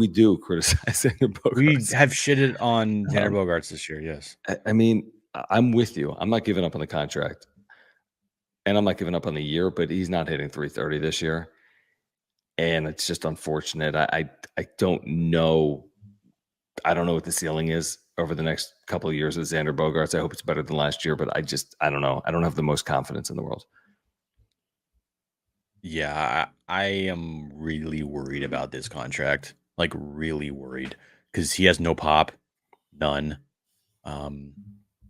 do criticize Xander Bogaerts. We have shitted on Xander Bogaerts this year, yes. I mean, I'm with you. I'm not giving up on the contract. And I'm not giving up on the year, but he's not hitting 330 this year. And it's just unfortunate. I don't know. I don't know what the ceiling is over the next couple of years with Xander Bogaerts. I hope it's better than last year, but I don't know. I don't have the most confidence in the world. Yeah, I am really worried about this contract. Like really worried because he has no pop, none.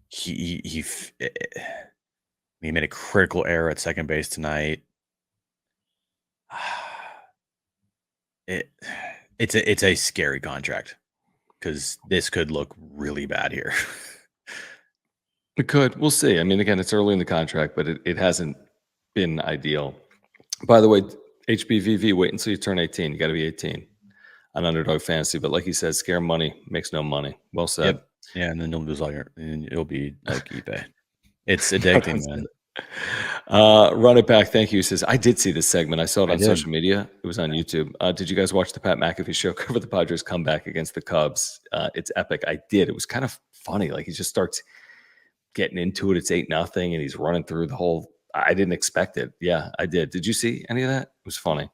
He made a critical error at second base tonight. It's a scary contract because this could look really bad here. It could. We'll see. I mean, again, it's early in the contract, but it hasn't been ideal. By the way, HBVV, wait until you turn 18. You got to be 18 on Underdog Fantasy. But like he said, scare money makes no money. Well said. Yep. Yeah, and then you'll lose all your, and it'll be like eBay. It's addicting, man. Run it back. Thank you. He says, I did see this segment. I saw it on social media. It was on YouTube. Did you guys watch the Pat McAfee show cover the Padres comeback against the Cubs? It's epic. I did. It was kind of funny. Like he just starts getting into it. It's 8-0 and he's running through the whole. I didn't expect it. Yeah, I did. Did you see any of that? It was funny.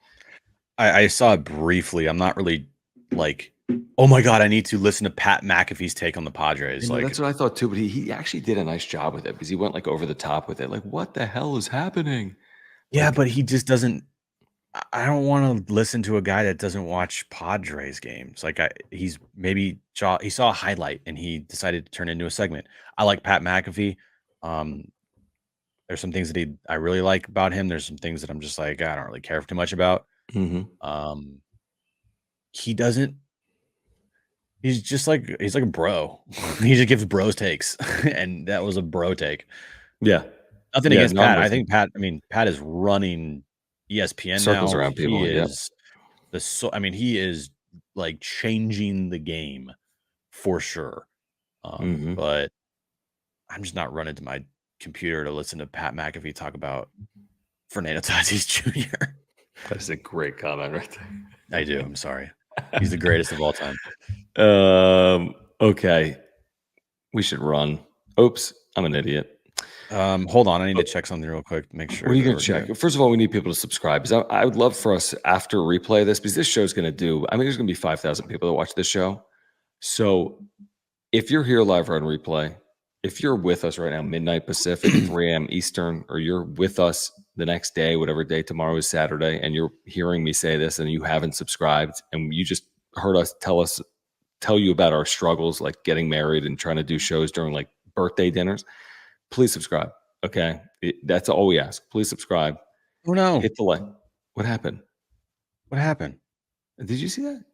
I saw it briefly. I'm not really like, oh my God, I need to listen to Pat McAfee's take on the Padres. Like that's what I thought too, but he actually did a nice job with it because he went like over the top with it. Like, what the hell is happening? Yeah, but he just doesn't. I don't want to listen to a guy that doesn't watch Padres games. Like he saw a highlight and he decided to turn it into a segment. I like Pat McAfee. There's some things that I really like about him. There's some things that I'm just like, I don't really care too much about. He doesn't. He's like a bro. He just gives bros takes, and that was a bro take. Yeah, nothing against Pat. I think Pat. I mean, Pat is running ESPN circles now. around people. He is he is like changing the game for sure. But I'm just not running to my computer to listen to Pat McAfee talk about Fernando Tatis Jr. That's a great comment right there. I do. I'm sorry. He's the greatest of all time. Okay. We should run. Oops, I'm an idiot. Hold on. I need to check something real quick to make sure. What are you going to check? First of all, we need people to subscribe. Because I would love for us after replay this, because this show is going to do, I mean, there's going to be 5,000 people that watch this show. So if you're here live or on replay, if you're with us right now, midnight Pacific, 3 a.m. Eastern, or you're with us the next day, whatever day, tomorrow is Saturday, and you're hearing me say this and you haven't subscribed and you just heard us tell you about our struggles, like getting married and trying to do shows during like birthday dinners, please subscribe. Okay. That's all we ask. Please subscribe. Oh no. Hit the like. What happened? What happened? Did you see that?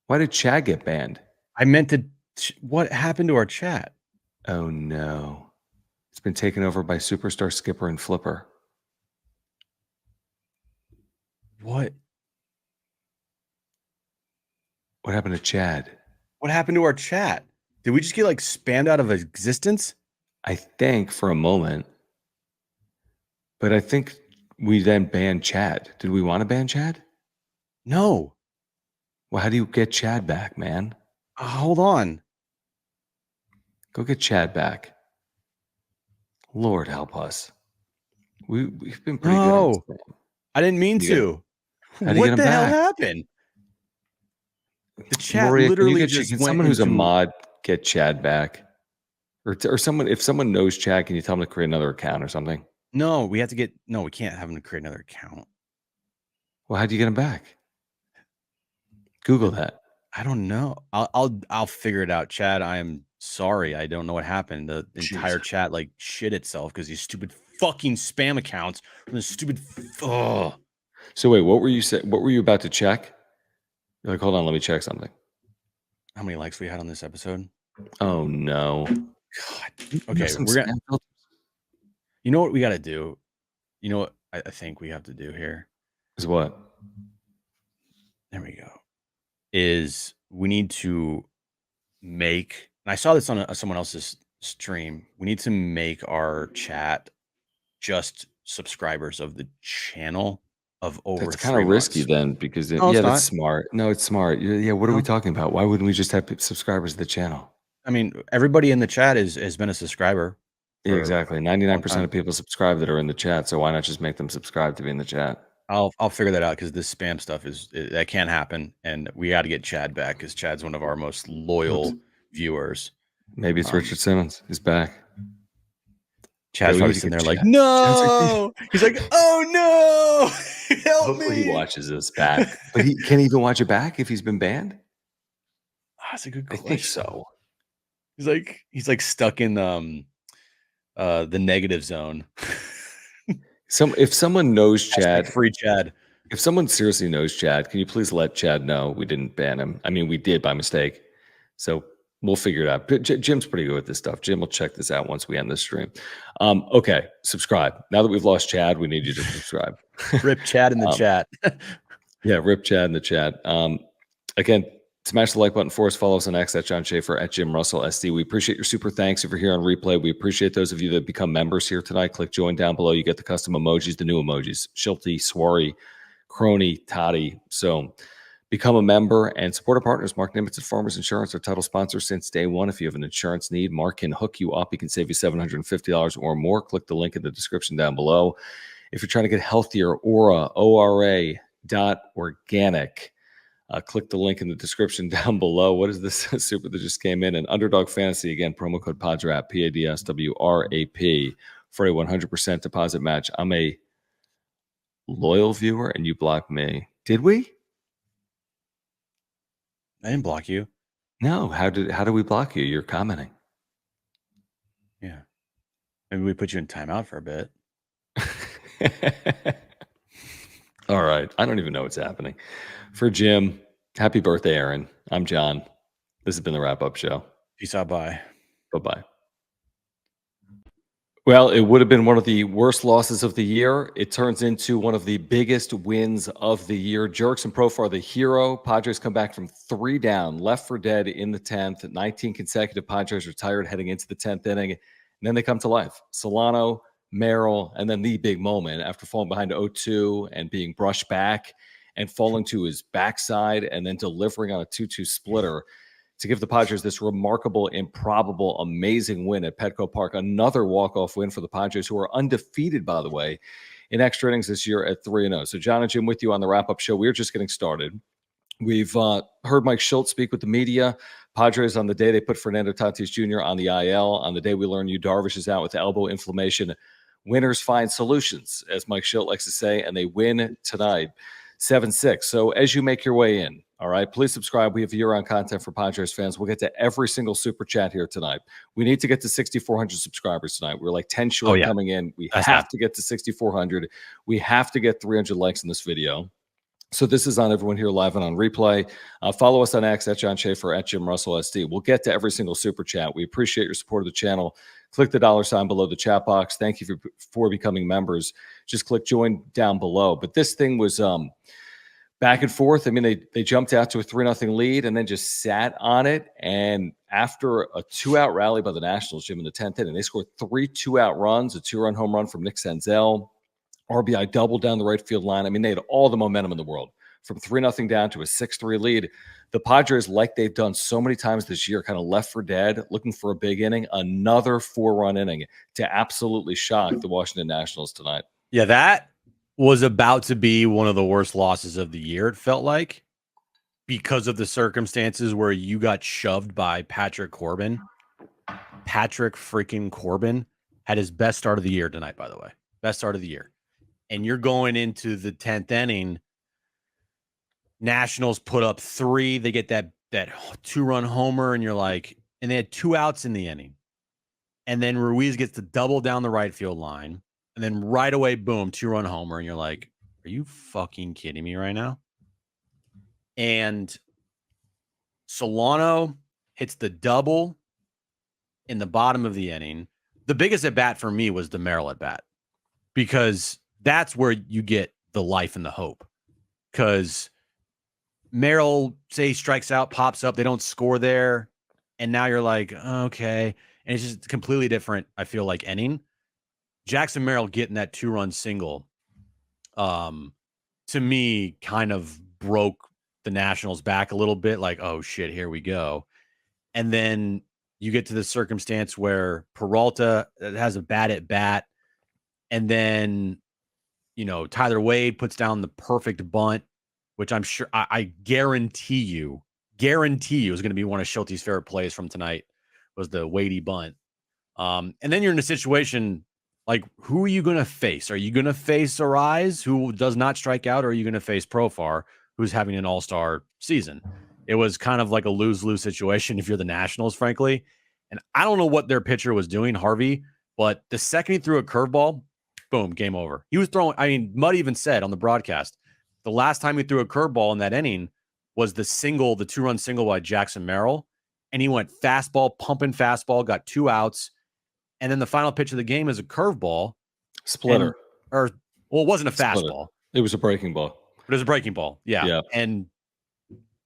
Why did Chad get banned? I meant to. What happened to our chat? Oh no. It's been taken over by Superstar Skipper and Flipper. What? What happened to Chad? What happened to our chat? Did we just get like spammed out of existence? I think for a moment. But I think we then banned Chad. Did we want to ban Chad? No. Well, how do you get Chad back, man? Hold on. Go get Chad back. Lord help us. We've been pretty good on this. I didn't mean to. What the hell happened? The chat Maria, literally just can went someone who's a mod get Chad back? Or someone, if someone knows Chad, can you tell them to create another account or something? No, we have to get. No, we can't have him to create another account. Well, how do you get him back? Google that. I don't know. I'll figure it out. Chad, I am sorry. I don't know what happened. The entire chat like shit itself because these stupid fucking spam accounts from the stupid. So wait, what were you saying? What were you about to check? You're like, hold on, let me check something. How many likes we had on this episode? Oh no. God. You have Okay, some we're gonna. spam filters? You know what we got to do? You know what I think we have to do here? Is what? There we go. Is we need to make, and I saw this on someone else's stream. We need to make our chat just subscribers of the channel of over That's kind of 3 risky months. then, because No, it's that's not. smart. No, it's smart. Yeah, what are we No. talking about? Why wouldn't we just have subscribers to the channel? I mean, everybody in the chat has been a subscriber Yeah, for exactly. a long 99% time. of people subscribe that are in the chat. So why not just make them subscribe to be in the chat? I'll figure that out because this spam stuff that can't happen, and we got to get Chad back because Chad's one of our most loyal Oops. viewers. Maybe it's Richard Simmons. He's back. Chad's we probably need to sitting get there like, Chad. Chad's like, no. He's like, oh no, help hopefully me. he watches this back. But he can he even watch it back if he's been banned? That's a good I question. think so. He's like stuck in the negative zone. If someone knows Chad, Free Chad. if someone seriously knows Chad, can you please let Chad know we didn't ban him? I mean, we did by mistake. So we'll figure it out. But Jim's pretty good with this stuff. Jim will check this out once we end this stream. Okay, subscribe. Now that we've lost Chad, we need you to subscribe. Rip Chad in the chat. Yeah, rip Chad in the chat. Again, smash the like button for us. Follow us on X at John Schaefer at Jim Russell SD. We appreciate your super thanks if you're here on replay. We appreciate those of you that become members here tonight. Click join down below. You get the custom emojis, the new emojis: Shilty, Swarry, Crony, Toddy. So become a member and support our partners. Mark Nimitz at Farmers Insurance, our title sponsor since day one. If you have an insurance need, Mark can hook you up. He can save you $750 or more. Click the link in the description down below. If you're trying to get healthier, ORA.organic. Click the link in the description down below. What is this super that just came in? And Underdog Fantasy, again, promo code PADSWRAP, PADSWRAP, for a 100% deposit match. I'm a loyal viewer and you blocked me. Did we? I didn't block you. No. How did we block you? You're commenting. Yeah. Maybe we put you in timeout for a bit. All right. I don't even know what's happening. For Jim, happy birthday, Aaron. I'm John. This has been the wrap-up show. Peace out. Bye. Bye-bye. Well, it would have been one of the worst losses of the year. It turns into one of the biggest wins of the year. Jurickson Profar, the hero. Padres come back from 3 down, left for dead in the 10th. 19 consecutive Padres retired heading into the 10th inning. And then they come to life. Solano, Merrill, and then the big moment after falling behind 0-2 and being brushed back and falling to his backside and then delivering on a 2-2 splitter to give the Padres this remarkable, improbable, amazing win at Petco Park. Another walk-off win for the Padres, who are undefeated, by the way, in extra innings this year at 3-0. So John and Jim with you on the wrap-up show. We're just getting started. We've heard Mike Schultz speak with the media. Padres, on the day they put Fernando Tatis Jr. on the IL, on the day we learn Yu Darvish is out with elbow inflammation, winners find solutions, as Mike Schultz likes to say, and they win tonight, 7-6. So as you make your way in, all right, please subscribe. We have year-round content for Padres fans. We'll get to every single super chat here tonight. We need to get to 6,400 subscribers tonight. We're like 10 short coming in. We have to get to 6,400. We have to get 300 likes in this video. So this is on everyone here live and on replay. Follow us on X at John Schaefer at Jim Russell SD. We'll get to every single super chat. We appreciate your support of the channel. Click the $ below the chat box. Thank you for becoming members. Just click join down below. But this thing was back and forth. I mean, they jumped out to a 3-0 lead and then just sat on it. And after a 2-out rally by the Nationals, Jim, in the 10th inning, they scored 3 2-out runs, a 2-run home run from Nick Senzel, RBI double down the right field line. I mean, they had all the momentum in the world. From 3-0 down to a 6-3 lead. The Padres, like they've done so many times this year, kind of left for dead, looking for a big inning, another 4-run inning to absolutely shock the Washington Nationals tonight. Yeah, that was about to be one of the worst losses of the year, it felt like, because of the circumstances where you got shoved by Patrick Corbin. Patrick freaking Corbin had his best start of the year tonight, by the way. Best start of the year. And you're going into the 10th inning. Nationals put up 3. They get that 2-run homer, and you're like, and they had 2 outs in the inning. And then Ruiz gets to double down the right field line. And then right away, boom, 2-run homer. And you're like, are you fucking kidding me right now? And Solano hits the double in the bottom of the inning. The biggest at bat for me was the Merrill at bat, because that's where you get the life and the hope. Because Merrill, say, strikes out, pops up, they don't score there, and now you're like, okay. And it's just completely different, I feel like, inning. Jackson Merrill getting that 2-run single, to me, kind of broke the Nationals back a little bit, like, oh shit, here we go. And then you get to the circumstance where Peralta has a bad at bat, and then, Tyler Wade puts down the perfect bunt, which I'm sure, I guarantee you is going to be one of Schulte's favorite plays from tonight, was the Wadey bunt. And then you're in a situation like, who are you going to face? Are you going to face Arraez, who does not strike out, or are you going to face Profar, who's having an all-star season? It was kind of like a lose-lose situation if you're the Nationals, frankly. And I don't know what their pitcher was doing, Harvey, but the second he threw a curveball, boom, game over. He was throwing, Mudd even said on the broadcast, the last time he threw a curveball in that inning was the 2-run single by Jackson Merrill. And he went fastball, pumping fastball, got 2 outs. And then the final pitch of the game is a curveball. Splitter. It wasn't a fastball. It was a breaking ball. But it was a breaking ball. Yeah. And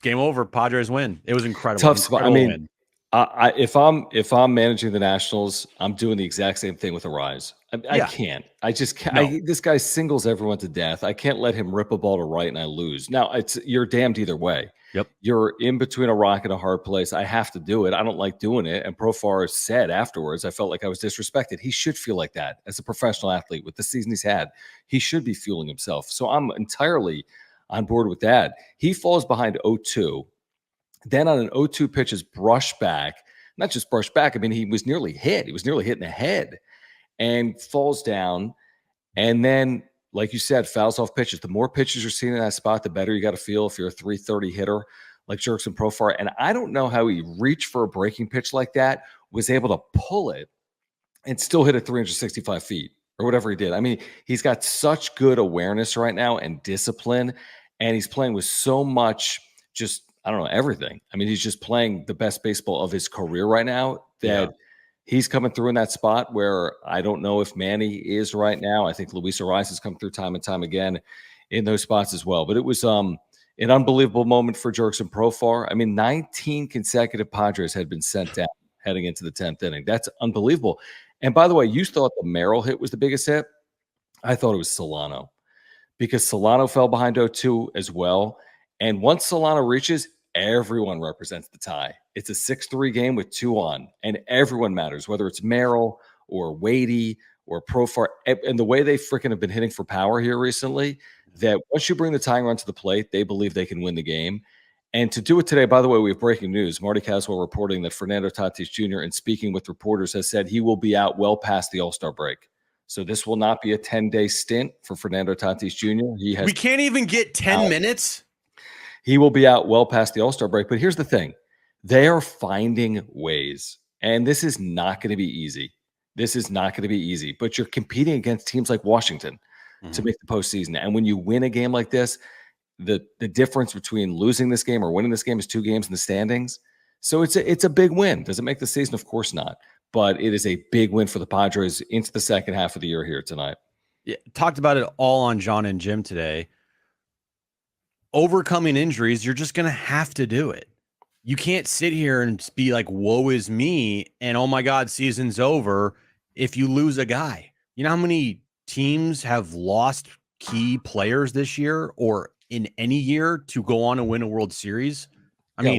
game over. Padres win. It was incredible. Tough spot. Win. If I'm managing the Nationals, I'm doing the exact same thing with Arraez. I can't. I just can't. No. This guy singles everyone to death. I can't let him rip a ball to right and I lose. Now, you're damned either way. Yep. You're in between a rock and a hard place. I have to do it. I don't like doing it. And Profar said afterwards, I felt like I was disrespected. He should feel like that as a professional athlete with the season he's had. He should be fueling himself. So I'm entirely on board with that. He falls behind 0-2. Then on an 0-2 pitch is brushed back. Not just brushed back. He was nearly hit. He was nearly hit in the head and falls down. And then, like you said, fouls off pitches. The more pitches you're seeing in that spot, the better you got to feel if you're a 330 hitter like Jurickson Profar. And I don't know how he reached for a breaking pitch like that, was able to pull it, and still hit it 365 feet or whatever he did. He's got such good awareness right now and discipline, and he's playing with so much everything. He's just playing the best baseball of his career right now that he's coming through in that spot where I don't know if Manny is right now. I think Luis Arraez has come through time and time again in those spots as well. But it was an unbelievable moment for Jurickson Profar. 19 consecutive Padres had been sent down heading into the 10th inning. That's unbelievable. And by the way, you thought the Merrill hit was the biggest hit. I thought it was Solano, because Solano fell behind 0-2 as well. And once Solano reaches, everyone represents the tie. It's a 6-3 game with 2 on, and everyone matters, whether it's Merrill or Wadey or Profar. And the way they freaking have been hitting for power here recently, that once you bring the tying run to the plate, they believe they can win the game. And to do it today, by the way, we have breaking news. Marty Caswell reporting that Fernando Tatis Jr., in speaking with reporters, has said he will be out well past the All-Star break. So this will not be a 10-day stint for Fernando Tatis Jr. We can't even get 10 minutes? He will be out well past the All-Star break. But here's the thing. They are finding ways. And this is not going to be easy. But you're competing against teams like Washington to make the postseason. And when you win a game like this, the difference between losing this game or winning this game is 2 games in the standings. So it's a big win. Does it make the season? Of course not. But it is a big win for the Padres into the second half of the year here tonight. Yeah, talked about it all on John and Jim today. Overcoming injuries, you're just going to have to do it. You can't sit here and be like, woe is me, and oh my God, season's over if you lose a guy. You know how many teams have lost key players this year or in any year to go on and win a World Series? A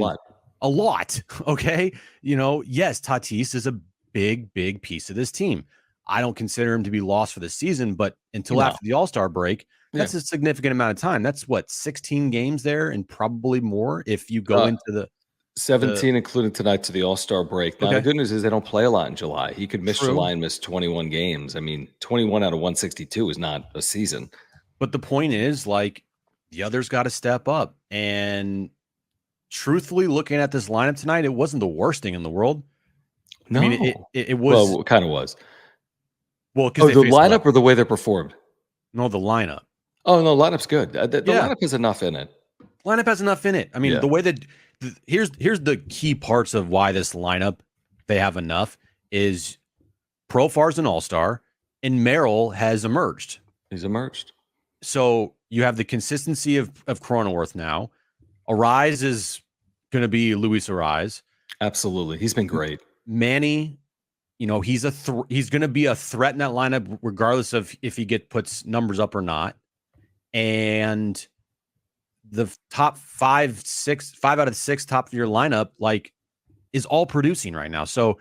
lot. Okay. Yes, Tatis is a big piece of this team. I don't consider him to be lost for the season, but until after the All-Star break, that's a significant amount of time. That's 16 games there, and probably more if you go into the 17, including tonight, to the All-Star break. Now, the good news is they don't play a lot in July. He could miss July and miss 21 games. 21 out of 162 is not a season. But the point is, the others got to step up. And truthfully, looking at this lineup tonight, it wasn't the worst thing in the world. No. It was. Well, it kind of was. Well, because the lineup or the way they performed? No, the lineup. Oh, no, lineup's good. The Yeah. lineup has enough in it. Lineup has enough in it. I mean, Yeah. the way that here's the key parts of why this lineup they have enough is Profar's an all-star and Merrill has emerged. He's emerged. So you have the consistency of Cronenworth now. Arraez is going to be Luis Arraez. Absolutely. He's been great. Manny, you know, he's he's going to be a threat in that lineup regardless of if he puts numbers up or not. And the top 5 out of 6 top of your lineup like is all producing right now. So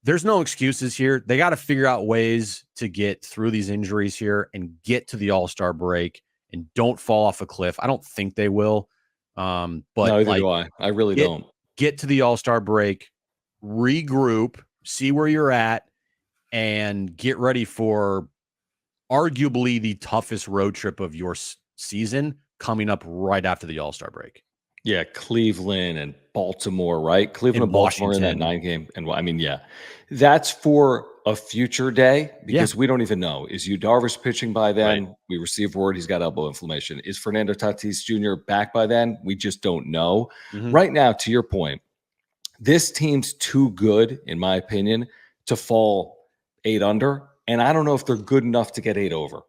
there's no excuses here. They got to figure out ways to get through these injuries here and get to the All-Star break and don't fall off a cliff. I don't think they will. But neither like, do I. I really don't. Get to the All-Star break, regroup, see where you're at, and get ready for arguably the toughest road trip of your season coming up right after the All-Star break. Yeah, Cleveland and Baltimore, right? Cleveland and Baltimore in that 9 game. And I mean, yeah, that's for a future day because we don't even know. Is Yu Darvish pitching by then? Right. We received word he's got elbow inflammation. Is Fernando Tatis Jr. back by then? We just don't know. Mm-hmm. Right now, to your point, this team's too good, in my opinion, to fall 8 under. And I don't know if they're good enough to get 8 over.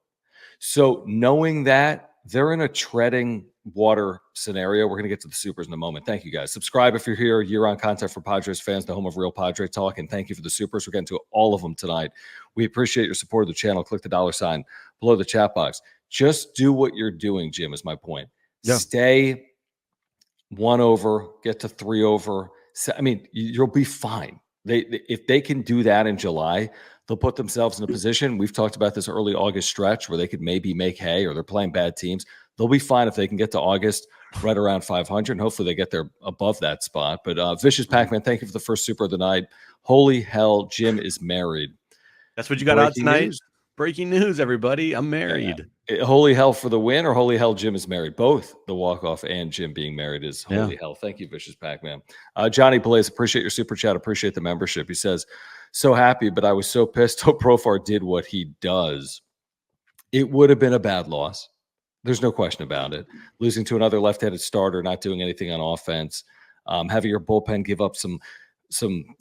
So knowing that, they're in a treading water scenario. We're going to get to the supers in a moment. Thank you, guys. Subscribe if you're here. Year-round content for Padres fans, the home of real Padre talk. And thank you for the supers. We're getting to all of them tonight. We appreciate your support of the channel. Click the $ below the chat box. Just do what you're doing, Jim, is my point. Yeah. Stay 1 over, get to 3 over. I mean, you'll be fine. If they can do that in July, they'll put themselves in a position. We've talked about this early August stretch where they could maybe make hay, or they're playing bad teams. They'll be fine if they can get to August right around 500. And hopefully they get there above that spot. But Vicious Pac-Man, thank you for the first super of the night. Holy hell, Jim is married. That's what you got out tonight? News. Breaking news, everybody. I'm married. Yeah. Holy hell for the win, or holy hell Jim is married? Both the walk-off and Jim being married is holy hell. Thank you, Vicious Pac-Man. Johnny Blaze, appreciate your super chat. Appreciate the membership. He says, so happy, but I was so pissed how Profar did what he does. It would have been a bad loss. There's no question about it. Losing to another left-handed starter, not doing anything on offense, having your bullpen give up some,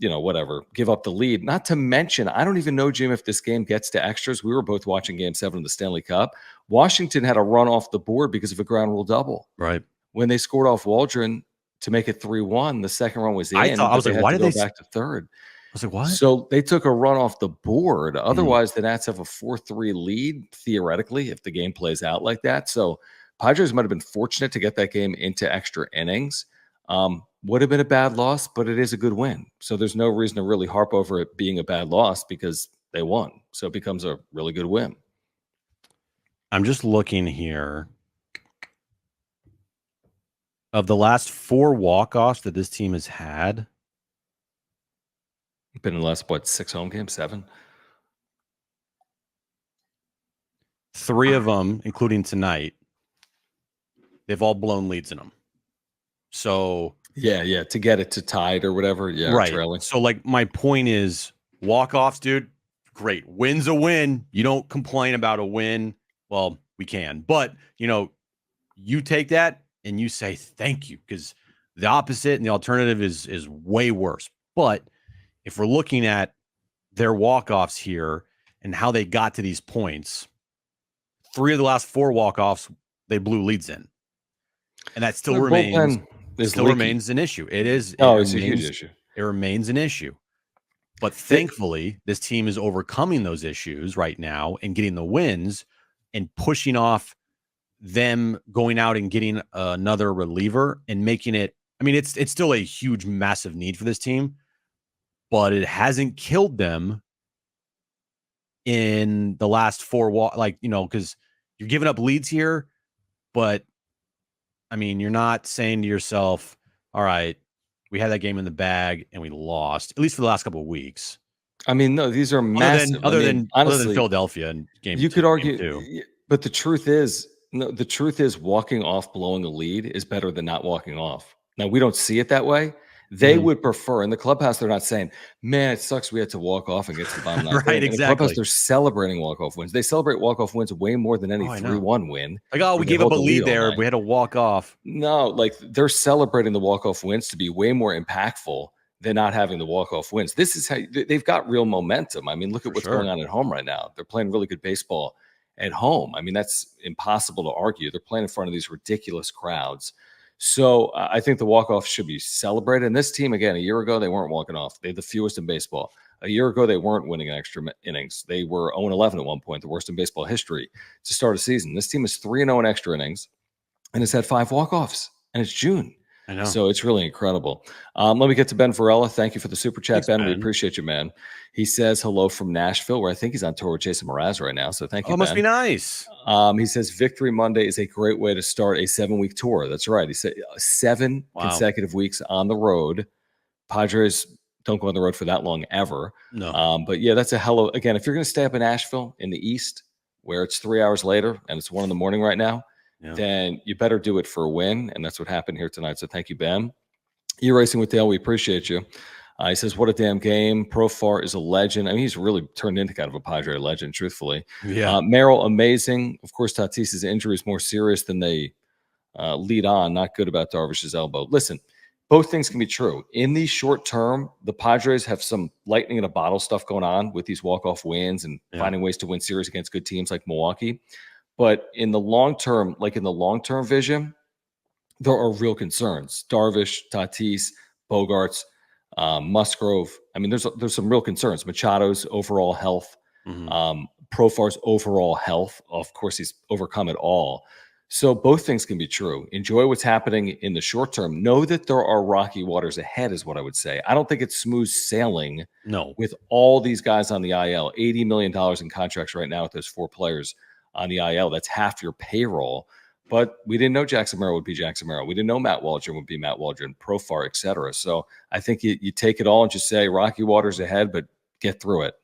whatever, give up the lead. Not to mention, I don't even know, Jim, if this game gets to extras. We were both watching Game 7 of the Stanley Cup. Washington had a run off the board because of a ground rule double. Right. When they scored off Waldron to make it 3-1, the second run was in. I was like, why did they go back to third? I was like, what? So they took a run off the board. Otherwise, the Nats have a 4-3 lead, theoretically, if the game plays out like that. So Padres might have been fortunate to get that game into extra innings. Would have been a bad loss, but it is a good win. So there's no reason to really harp over it being a bad loss because they won. So it becomes a really good win. I'm just looking here. Of the last 4 walk-offs that this team has had, been in the last, 6 home games? 7? 3 of them, including tonight, they've all blown leads in them. So yeah, to get it to tied or whatever. Yeah, right. Trailing. So like my point is, walk-offs, dude, great. Win's a win. You don't complain about a win. Well, we can, but you take that and you say thank you, because the opposite and the alternative is way worse. But if we're looking at their walk-offs here and how they got to these points, 3 of the last 4 walk-offs, they blew leads in. And that still remains an issue. It is. It's a huge issue. It remains an issue. But thankfully, this team is overcoming those issues right now and getting the wins and pushing off them going out and getting another reliever and making it. I mean, it's still a huge, massive need for this team, but it hasn't killed them in the last 4 because you're giving up leads here, but I mean, you're not saying to yourself, all right, we had that game in the bag and we lost, at least for the last couple of weeks. I mean, no, these are massive. Other than Philadelphia and game. You could argue, but the truth is, walking off blowing a lead is better than not walking off. Now, we don't see it that way. They would prefer in the clubhouse. They're not saying, "Man, it sucks we had to walk off and get to the bottom 9th." Right, In the clubhouse, exactly. they're celebrating walk-off wins. They celebrate walk-off wins way more than any Oh, I know. 3-1 win. Like, oh, where we they gave up hold a the lead all there. night. We had to walk off. No, like they're celebrating the walk-off wins to be way more impactful than not having the walk-off wins. This is how they've got real momentum. I mean, look at For what's sure. going on at home right now. They're playing really good baseball at home. I mean, that's impossible to argue. They're playing in front of these ridiculous crowds. So I think the walk-off should be celebrated. And this team, again, a year ago, they weren't walking off. They had the fewest in baseball. A year ago, they weren't winning extra innings. They were 0-11 at one point, the worst in baseball history to start a season. This team is 3-0 in extra innings and it's had 5 walk-offs, and it's June. I know. So it's really incredible. Let me get to Ben Varela. Thank you for the super chat, Thanks, Ben. We Ben. appreciate you, man. He says hello from Nashville, where I think he's on tour with Jason Mraz right now. So thank you, Oh, Ben. must be nice. He says Victory Monday is a great way to start a 7-week tour. That's right. He said 7 consecutive weeks on the road. Padres don't go on the road for that long ever. No. But yeah, that's a hell of, again, if you're going to stay up in Nashville in the East, where it's 3 hours later and it's 1 a.m. right now, then you better do it for a win. And that's what happened here tonight. So thank you, Ben. You're Racing with Dale. We appreciate you. He says, what a damn game. Profar is a legend. I mean, he's really turned into kind of a Padre legend, truthfully. Yeah. Merrill, amazing. Of course, Tatis's injury is more serious than they lead on. Not good about Darvish's elbow. Listen, both things can be true. In the short term, the Padres have some lightning in a bottle stuff going on with these walk-off wins and finding ways to win series against good teams like Milwaukee. But in the long term, like in the long-term vision, there are real concerns. Darvish, Tatis, Bogarts, Musgrove. I mean, there's some real concerns. Machado's overall health, Profar's overall health. Of course, he's overcome it all. So both things can be true. Enjoy what's happening in the short term. Know that there are rocky waters ahead is what I would say. I don't think it's smooth sailing with all these guys on the IL. $80 million in contracts right now with those 4 players on the IL. That's half your payroll. But we didn't know Jackson Merrill would be Jackson Merrill. We didn't know Matt Waldron would be Matt Waldron, Profar, et cetera. So I think you take it all and just say rocky waters ahead, but get through it.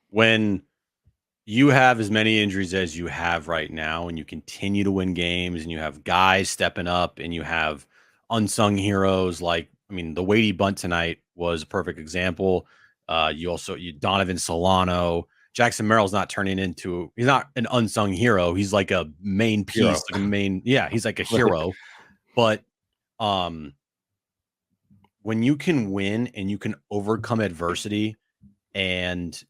When you have as many injuries as you have right now and you continue to win games and you have guys stepping up and you have unsung heroes like, I mean, the weighty bunt tonight was a perfect example. You Donovan Solano. Jackson Merrill's not turning into, he's not an unsung hero. He's like a main piece, he's like a hero. But when you can win and you can overcome adversity and,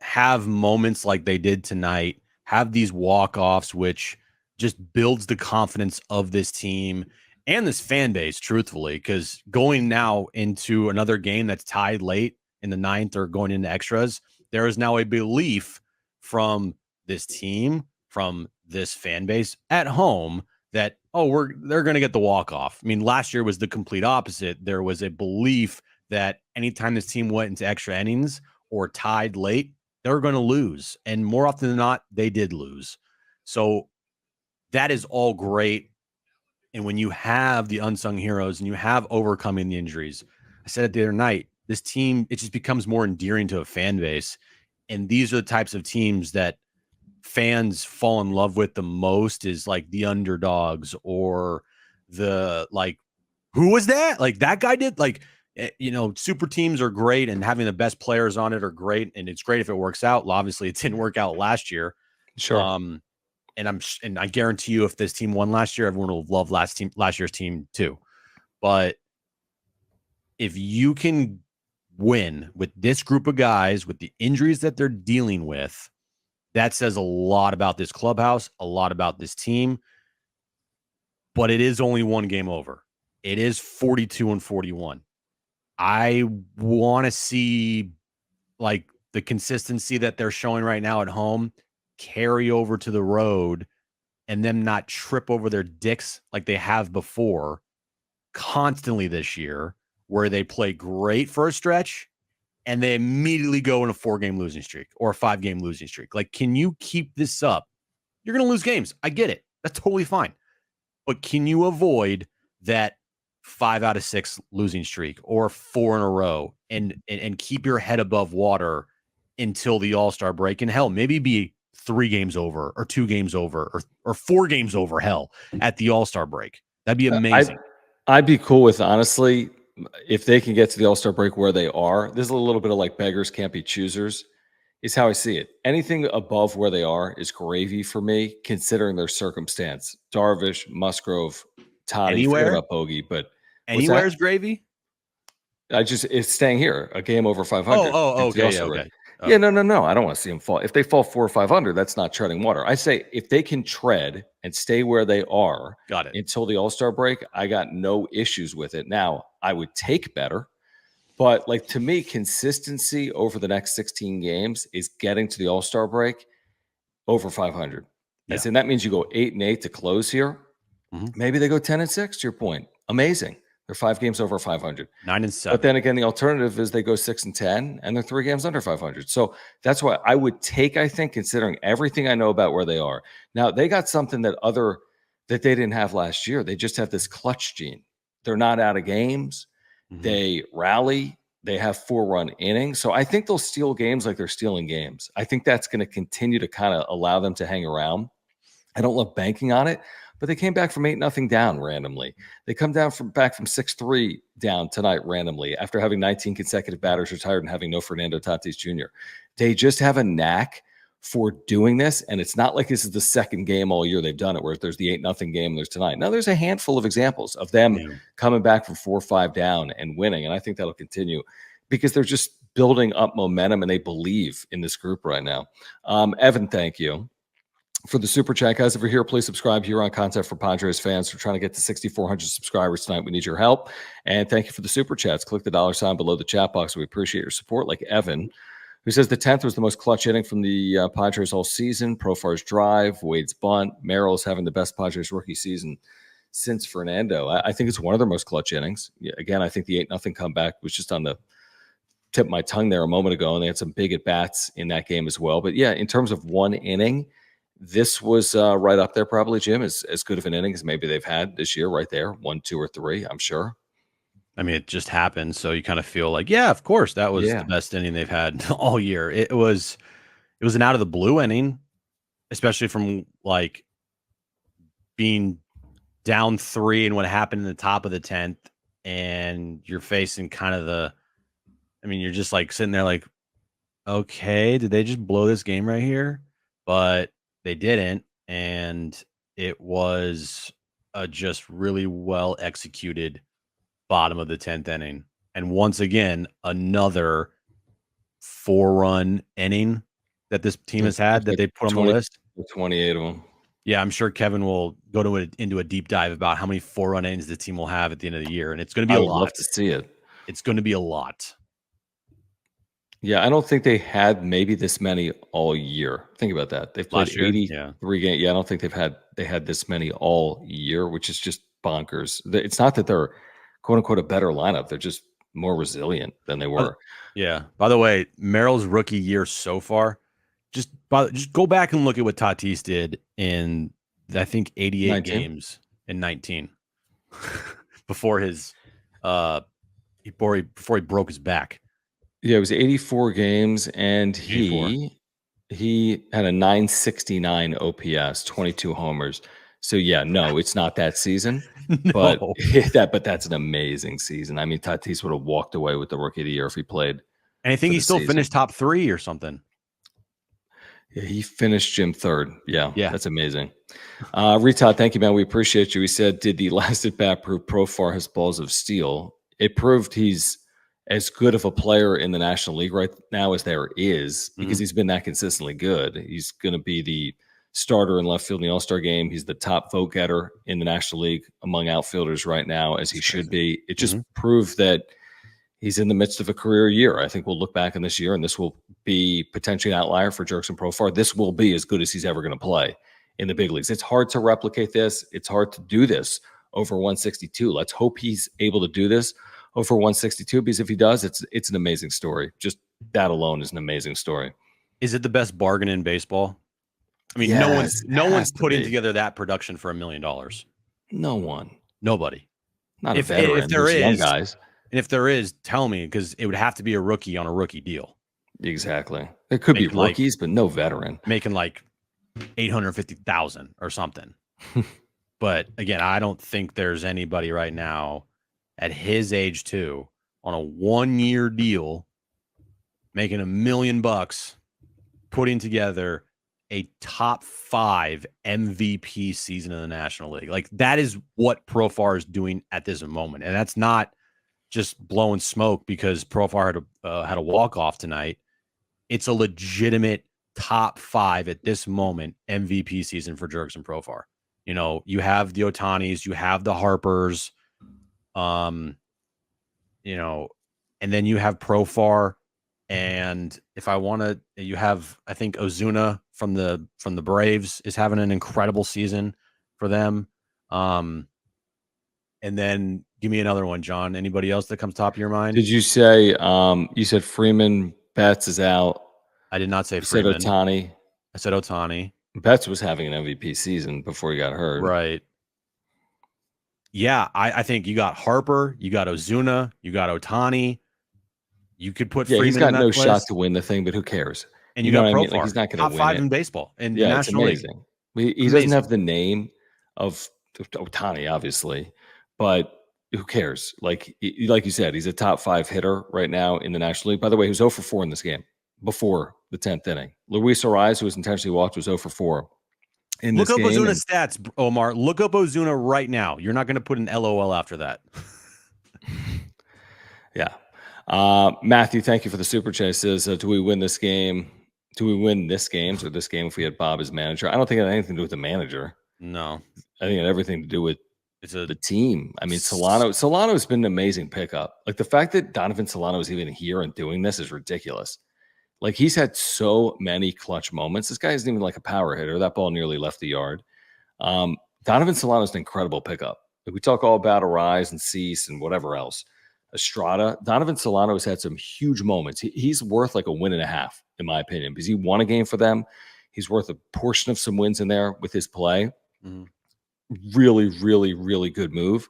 have moments like they did tonight, have these walk-offs, which just builds the confidence of this team and this fan base, truthfully, because going now into another game that's tied late in the 9th or going into extras, there is now a belief from this team, from this fan base at home that, they're going to get the walk-off. I mean, last year was the complete opposite. There was a belief that anytime this team went into extra innings or tied late, they're going to lose. And more often than not, they did lose. So that is all great. And when you have the unsung heroes and you have overcoming the injuries, I said it the other night, this team, it just becomes more endearing to a fan base. And these are the types of teams that fans fall in love with the most, is like the underdogs or the, like, who was that? Like, that guy did, like, super teams are great and having the best players on it are great. And it's great if it works out. Well, obviously it didn't work out last year. Sure. And I guarantee you, if this team won last year, everyone will love last year's team too. But if you can win with this group of guys, with the injuries that they're dealing with, that says a lot about this clubhouse, a lot about this team. But it is only one game over. It is 42-41. I want to see, like, the consistency that they're showing right now at home carry over to the road and them not trip over their dicks like they have before constantly this year, where they play great for a stretch and they immediately go in a 4-game losing streak or a 5-game losing streak. Like, can you keep this up? You're going to lose games. I get it. That's totally fine. But can you avoid that 5 out of 6 losing streak or 4 in a row and keep your head above water until the All-Star break? And hell, maybe be 3 games over or 2 games over or 4 games over, hell, at the All-Star break. That'd be amazing. I'd be cool with, honestly, if they can get to the All-Star break where they are. This is a little bit of like beggars can't be choosers, is how I see it. Anything above where they are is gravy for me, considering their circumstance. Darvish, Musgrove, Toddy, forget Anywhere, about Bogey, but what's that? anywhere's gravy. It's staying here, a game over 500. Oh, Get to the okay, yeah, All-Star break. okay. Yeah, Oh, no. I don't want to see them fall. If they fall 4 or 500, that's not treading water. I say if they can tread and stay where they are got it. until the All-Star break, I got no issues with it. Now, I would take better, but like to me, consistency over the next 16 games is getting to the All-Star break over 500. Yeah. And that means you go 8-8 to close here. Mhm. Maybe they go 10-6 to your point. Amazing. They're 5 games over 500. 9-7. But then again, the alternative is they go 6-10 and they're 3 games under 500. So that's why I would take, I think, considering everything I know about where they are. Now, they got something that they didn't have last year. They just have this clutch gene. They're not out of games. Mhm. They rally. They have 4-run innings. So I think they'll steal games like they're stealing games. I think that's going to continue to kind of allow them to hang around. I don't love banking on it, but they came back from 8-0 down randomly. They come back from 6-3 down tonight randomly after having 19 consecutive batters retired and having no Fernando Tatis Jr. They just have a knack for doing this, and it's not like this is the second game all year they've done it, where there's the 8-0 game and there's tonight. Now, there's a handful of examples of them coming back from 4-5 down and winning, and I think that'll continue because they're just building up momentum and they believe in this group right now. Evan, thank you for the super chat. Guys, over here, please subscribe here on Content for Padres fans. We're trying to get to 6,400 subscribers tonight. We need your help. And thank you for the super chats. Click the $ below the chat box. We appreciate your support. Like Evan, who says the 10th was the most clutch inning from the Padres all season. Profar's drive, Wade's bunt. Merrill is having the best Padres rookie season since Fernando. I think it's one of their most clutch innings. Again, I think the 8-0 comeback was just on the tip of my tongue there a moment ago, and they had some big at-bats in that game as well. But yeah, in terms of one inning, this was right up there probably, Jim, as good of an inning as maybe they've had this year, right there, 1, 2, or 3, I'm sure. I mean, it just happened, so you kind of feel like, yeah, of course, that was the best inning they've had all year. It was an out of the blue inning, especially from like being down 3 and what happened in the top of the 10th, and you're facing kind of you're just like sitting there like, okay, did they just blow this game right here? But they didn't, and it was a just really well executed bottom of the 10th inning. And once again, another 4-run inning that this team has had that they put on the list. 28 of them. Yeah, I'm sure Kevin will go into a deep dive about how many 4-run innings the team will have at the end of the year, and it's going to be a lot. I would love to see it. It's going to be a lot. Yeah, I don't think they had maybe this many all year. Think about that. They've played 83 games. Yeah, I don't think they had this many all year, which is just bonkers. It's not that they're quote unquote a better lineup. They're just more resilient than they were. Yeah. By the way, Merrill's rookie year so far, just go back and look at what Tatis did in I think 88 19? games in 19 before his before he broke his back. Yeah, it was 84 games, and he had a 969 OPS, 22 homers. So yeah, no, it's not that season, but that's an amazing season. I mean, Tatis would have walked away with the Rookie of the Year if he played. And I think he still finished top 3 or something. Yeah, he finished Jim third. Yeah, that's amazing. Retod, thank you, man. We appreciate you. He said, did the last at bat prove Profar has balls of steel? It proved he's as good of a player in the National League right now as there is, because he's been that consistently good. He's going to be the starter in left field in the All-Star game. He's the top vote getter in the National League among outfielders right now, as he should be. It just proved that he's in the midst of a career year. I think we'll look back on this year, and this will be potentially an outlier for Jurickson Profar. This will be as good as he's ever going to play in the big leagues. It's hard to replicate this. It's hard to do this over 162. Let's hope he's able to do this over 162, because if he does, it's an amazing story. Just that alone is an amazing story. Is it the best bargain in baseball? I mean, no one's putting together that production for $1 million. No one. Nobody. Not a veteran. If there is, young guys. And if there is, tell me, because it would have to be a rookie on a rookie deal. Exactly. There could be rookies, but no veteran. Making like $850,000 or something. But again, I don't think there's anybody right now at his age too on a 1-year deal making $1 million, putting together a top 5 MVP season in the National League. Like that is what Profar is doing at this moment. And that's not just blowing smoke because Profar had a walk-off tonight. It's a legitimate top 5 at this moment MVP season for Jurickson Profar. You know, you have the Otanis, you have the Harpers, you know, and then you have Profar. And if I want to, you have, I think Ozuna from the Braves is having an incredible season for them. And then give me another one, John. Anybody else that comes top of your mind? Did you say you said Freeman Betts is out? I did not say You Freeman. said Ohtani. I said Ohtani. Betts was having an MVP season before he got hurt. Right. Yeah, I think you got Harper, you got Ozuna, you got Ohtani. You could put Freeman he's got in that no place. shot to win the thing, but who cares? And you got Profar. I mean? Like, he's not going to win top 5 it. in baseball in the Yeah, National it's amazing. League. He doesn't have the name of Ohtani, obviously, but who cares? Like you said, he's a top 5 hitter right now in the National League. By the way, he was 0 for 4 in this game before the 10th inning. Luis Arraez, who was intentionally walked, was 0 for 4 in this game. Look up Ozuna's stats, Omar. Look up Ozuna right now. You're not going to put an LOL after that. Yeah. Matthew, thank you for the super chat. Says, do we win this game? Do we win this game? So this game, if we had Bob as manager, I don't think it had anything to do with the manager. No, I think it had everything to do with the team. I mean, Solano's been an amazing pickup. Like the fact that Donovan Solano is even here and doing this is ridiculous. Like he's had so many clutch moments. This guy isn't even like a power hitter. That ball nearly left the yard. Donovan Solano is an incredible pickup. Like we talk all about Arraez and Cease and whatever else. Estrada, Donovan Solano has had some huge moments. He's worth like a win and a half, in my opinion, because he won a game for them. He's worth a portion of some wins in there with his play. Mm-hmm. Really, really, really good move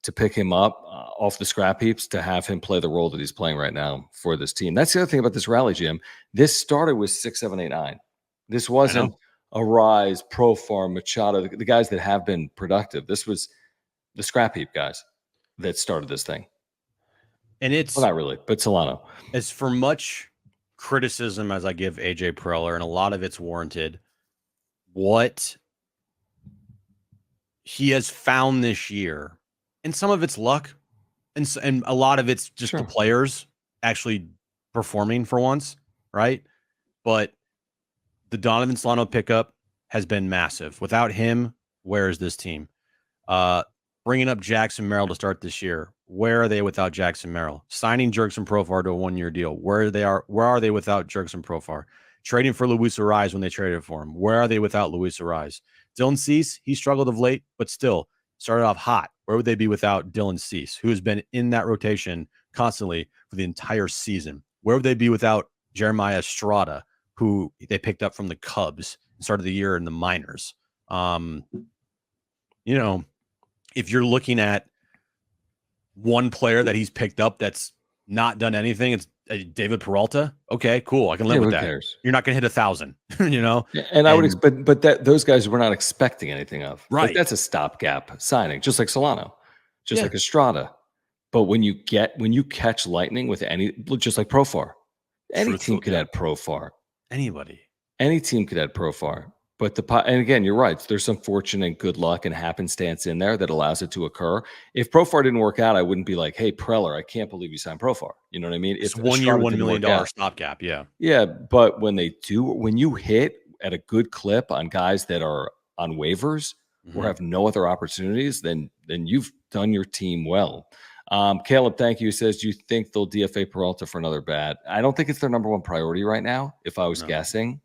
to pick him up off the scrap heaps to have him play the role that he's playing right now for this team. That's the other thing about this rally, Jim. This started with 6, 7, 8, 9. This wasn't Arraez, Profar, Machado, the guys that have been productive. This was the scrap heap guys that started this thing. And it's not really, but Solano. As for much criticism as I give AJ Preller, and a lot of it's warranted, what he has found this year, and some of it's luck, and a lot of it's just the players actually performing for once, right? But the Donovan Solano pickup has been massive. Without him, where is this team? Bringing up Jackson Merrill to start this year. Where are they without Jackson Merrill? Signing Jurickson Profar to a 1-year deal. Where are they without Jurickson Profar? Trading for Luis Arraez when they traded for him. Where are they without Luis Arraez? Dylan Cease, he struggled of late, but still started off hot. Where would they be without Dylan Cease, who has been in that rotation constantly for the entire season? Where would they be without Jeremiah Estrada, who they picked up from the Cubs and started the year in the minors? You know, if you're looking at one player that he's picked up that's not done anything, it's David Peralta. Okay, cool. I can live with that. Cares? You're not going to hit 1,000, you know? Yeah, and I would expect, but those guys we're not expecting anything of. Right. Like that's a stopgap signing, just like Solano, just like Estrada. But when you catch lightning with just like Profar, any team could add Profar. Any team could add Profar. But and again, you're right. There's some fortune and good luck and happenstance in there that allows it to occur. If Profar didn't work out, I wouldn't be like, "Hey, Preller, I can't believe you signed Profar." You know what I mean? It's 1 year, $1 million stopgap. Yeah, yeah. But when you hit at a good clip on guys that are on waivers or have no other opportunities, then you've done your team well. Caleb, thank you. Says, do you think they'll DFA Peralta for another bat? I don't think it's their number one priority right now. If I was guessing,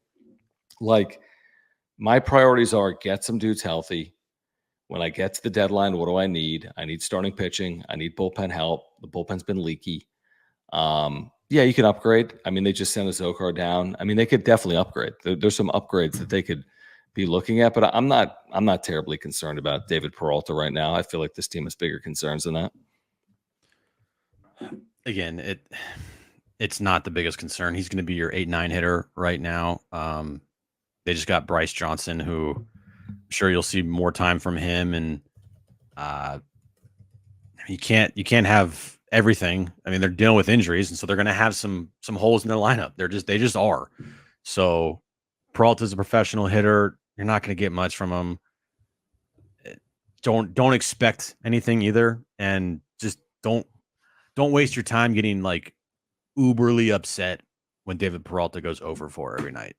my priorities are get some dudes healthy. When I get to the deadline, what do I need? I need starting pitching. I need bullpen help. The bullpen's been leaky. Yeah, you can upgrade. I mean, they just sent a Zokar down. I mean, they could definitely upgrade. There's some upgrades that they could be looking at, but I'm not terribly concerned about David Peralta right now. I feel like this team has bigger concerns than that. Again, it's not the biggest concern. He's going to be your 8-9 hitter right now. They just got Bryce Johnson, who sure you'll see more time from him, and you can't have everything. I mean, they're dealing with injuries, and so they're going to have some holes in their lineup. They just are. So Peralta's a professional hitter. You're not going to get much from him. Don't expect anything either, and just don't waste your time getting like uberly upset when David Peralta goes over 4 every night.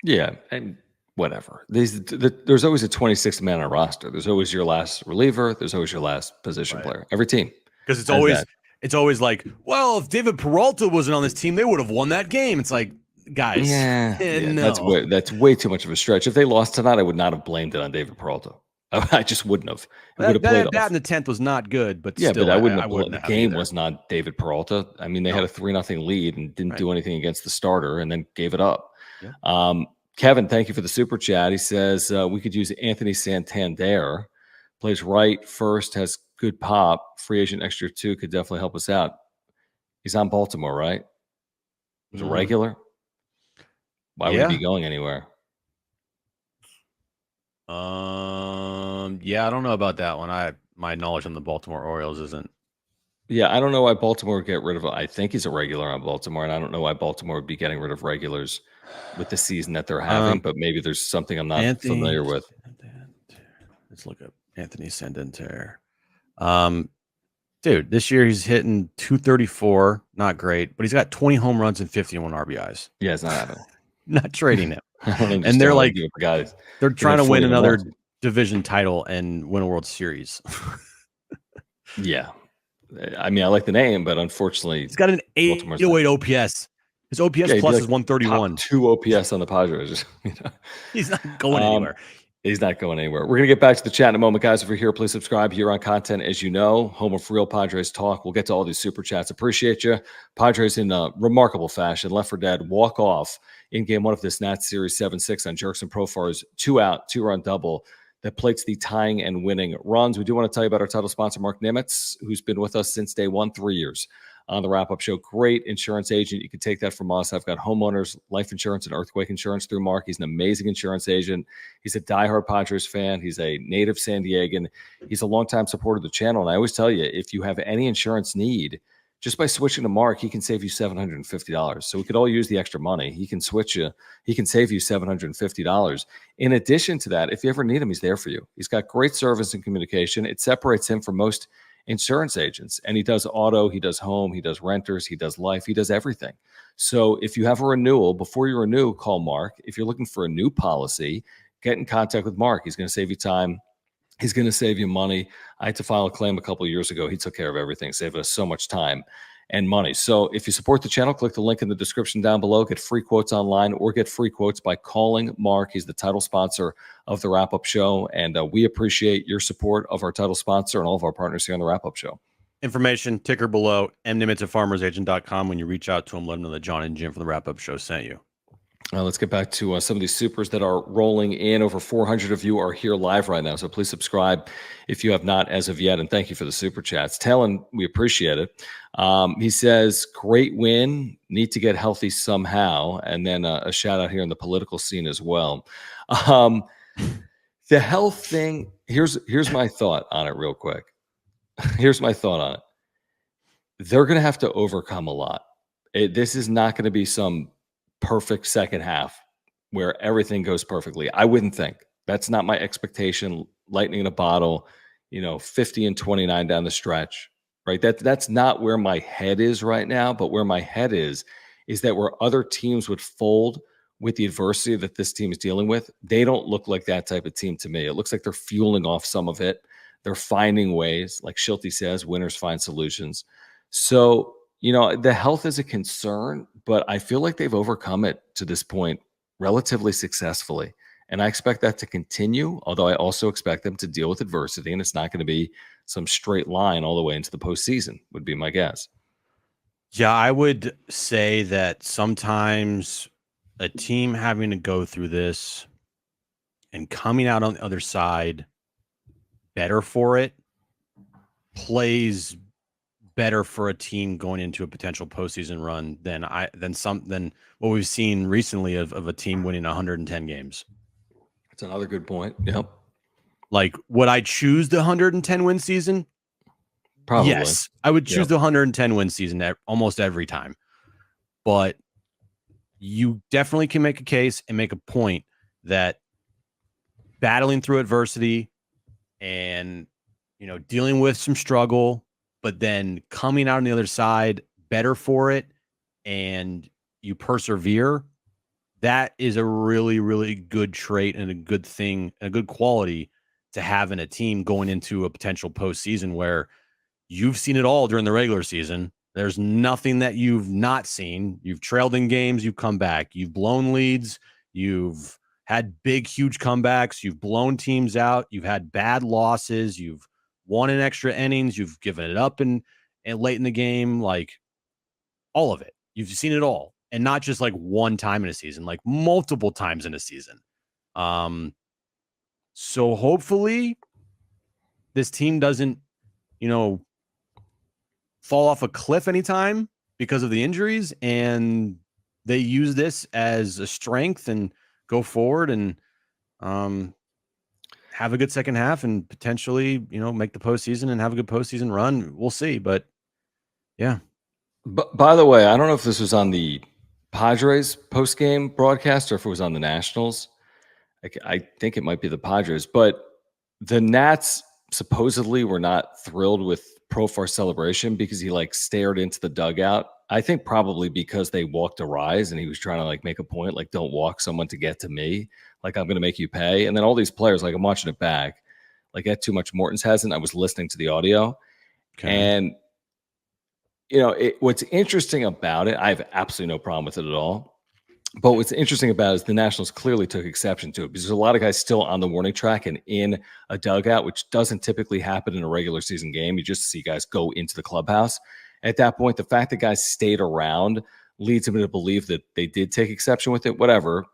Yeah, and whatever. There's always a 26th man on a roster. There's always your last reliever. There's always your last position player. Every team, because it's always like, well, if David Peralta wasn't on this team, they would have won that game. It's like, guys, no. That's way too much of a stretch. If they lost tonight, I would not have blamed it on David Peralta. I just wouldn't have. That in the 10th was not good, but yeah, still, but I wouldn't have. The game was not David Peralta. I mean, they had a 3-0 lead and didn't do anything against the starter, and then gave it up. Yeah. Kevin, thank you for the super chat. He says we could use Anthony Santander. Plays right, first, has good pop. Free agent extra 2 could definitely help us out. He's on Baltimore, right? He's a regular. Why would he be going anywhere? Yeah, I don't know about that one. My knowledge on the Baltimore Orioles isn't. Yeah, I don't know why Baltimore would get rid of him. I think he's a regular on Baltimore, and I don't know why Baltimore would be getting rid of regulars with the season that they're having, but maybe there's something I'm not familiar with. Let's look up Anthony Santander. Dude, this year he's hitting 234, not great, but he's got 20 home runs and 51 RBIs. Yeah, it's not happening. Not trading him. And they're like, guys, they're trying to win another division title and win a World Series. Yeah. I mean, I like the name, but unfortunately, he's got an 808 OPS. His OPS plus is 131. 2 OPS on the Padres. He's not going anywhere. He's not going anywhere. We're going to get back to the chat in a moment, guys. If you're here, please subscribe here on Content. As you know, home of real Padres talk. We'll get to all these super chats. Appreciate you. Padres in a remarkable fashion. Left for dead walk off in game 1 of this Nats series 7-6 on Jurickson Profar's 2-out, 2-run double that plates the tying and winning runs. We do want to tell you about our title sponsor, Mark Nimitz, who's been with us since day 1, 3 years on the wrap-up show. Great insurance agent. You can take that from us. I've got homeowners, life insurance, and earthquake insurance through Mark. He's an amazing insurance agent. He's a diehard Padres fan. He's a native San Diegan. He's a longtime supporter of the channel. And I always tell you, if you have any insurance need, just by switching to Mark, he can save you $750. So we could all use the extra money. He can switch you. He can save you $750. In addition to that, if you ever need him, he's there for you. He's got great service and communication. It separates him from most insurance agents. And he does auto, he does home, he does renters, he does life, he does everything. So if you have a renewal, before you renew, call Mark. If you're looking for a new policy, get in contact with Mark. He's going to save you time. He's going to save you money. I had to file a claim a couple of years ago. He took care of everything, saved us so much time and money. So if you support the channel, click the link in the description down below. Get free quotes online or get free quotes by calling Mark. He's the title sponsor of the wrap-up show, and we appreciate your support of our title sponsor and all of our partners here on the wrap-up show. Information, ticker below, mnimitz@farmersagent.com. When you reach out to him, let them know that John and Jim from the wrap-up show sent you. Let's get back to some of these supers that are rolling in. Over 400 of you are here live right now, so please subscribe if you have not as of yet, and thank you for the super chats. Talon, we appreciate it. He says, great win, need to get healthy somehow, and then a shout-out here in the political scene as well. The health thing, here's my thought on it real quick. Here's my thought on it. They're going to have to overcome a lot. This is not going to be some perfect second half where everything goes perfectly. I wouldn't think. That's not my expectation. Lightning in a bottle, 50-29 down the stretch, right? That's not where my head is right now, but where my head is that where other teams would fold with the adversity that this team is dealing with, they don't look like that type of team to me. It looks like they're fueling off some of it. They're finding ways, like Schulte says, winners find solutions. So, the health is a concern, but I feel like they've overcome it to this point relatively successfully. And I expect that to continue, although I also expect them to deal with adversity, and it's not going to be some straight line all the way into the postseason, would be my guess. Yeah, I would say that sometimes a team having to go through this and coming out on the other side better for it plays better for a team going into a potential postseason run than what we've seen recently of a team winning 110 games. That's another good point. Yep. Like, would I choose the 110 win season? Probably. Yes, I would choose the 110 win season almost every time. But you definitely can make a case and make a point that battling through adversity and, dealing with some struggle, but then coming out on the other side better for it, and you persevere, that is a really, really good trait and a good thing, a good quality to have in a team going into a potential postseason where you've seen it all during the regular season. There's nothing that you've not seen. You've trailed in games, you've come back, you've blown leads, you've had big, huge comebacks, you've blown teams out, you've had bad losses, you've won in extra innings, you've given it up and late in the game, like all of it. You've seen it all. And not just like one time in a season, like multiple times in a season. So hopefully this team doesn't, fall off a cliff anytime because of the injuries, and they use this as a strength and go forward and have a good second half and potentially, make the postseason and have a good postseason run. We'll see, but yeah. But by the way, I don't know if this was on the Padres post-game broadcast or if it was on the Nationals. I think it might be the Padres, but the Nats supposedly were not thrilled with Profar's celebration because he stared into the dugout. I think probably because they walked Arraez and he was trying to make a point, don't walk someone to get to me. I'm going to make you pay. And then all these players, I'm watching it back, that too much Morton's hasn't. I was listening to the audio. Okay. And what's interesting about it, I have absolutely no problem with it at all. But what's interesting about it is the Nationals clearly took exception to it because there's a lot of guys still on the warning track and in a dugout, which doesn't typically happen in a regular season game. You just see guys go into the clubhouse. At that point, the fact that guys stayed around leads them to believe that they did take exception with it. Whatever,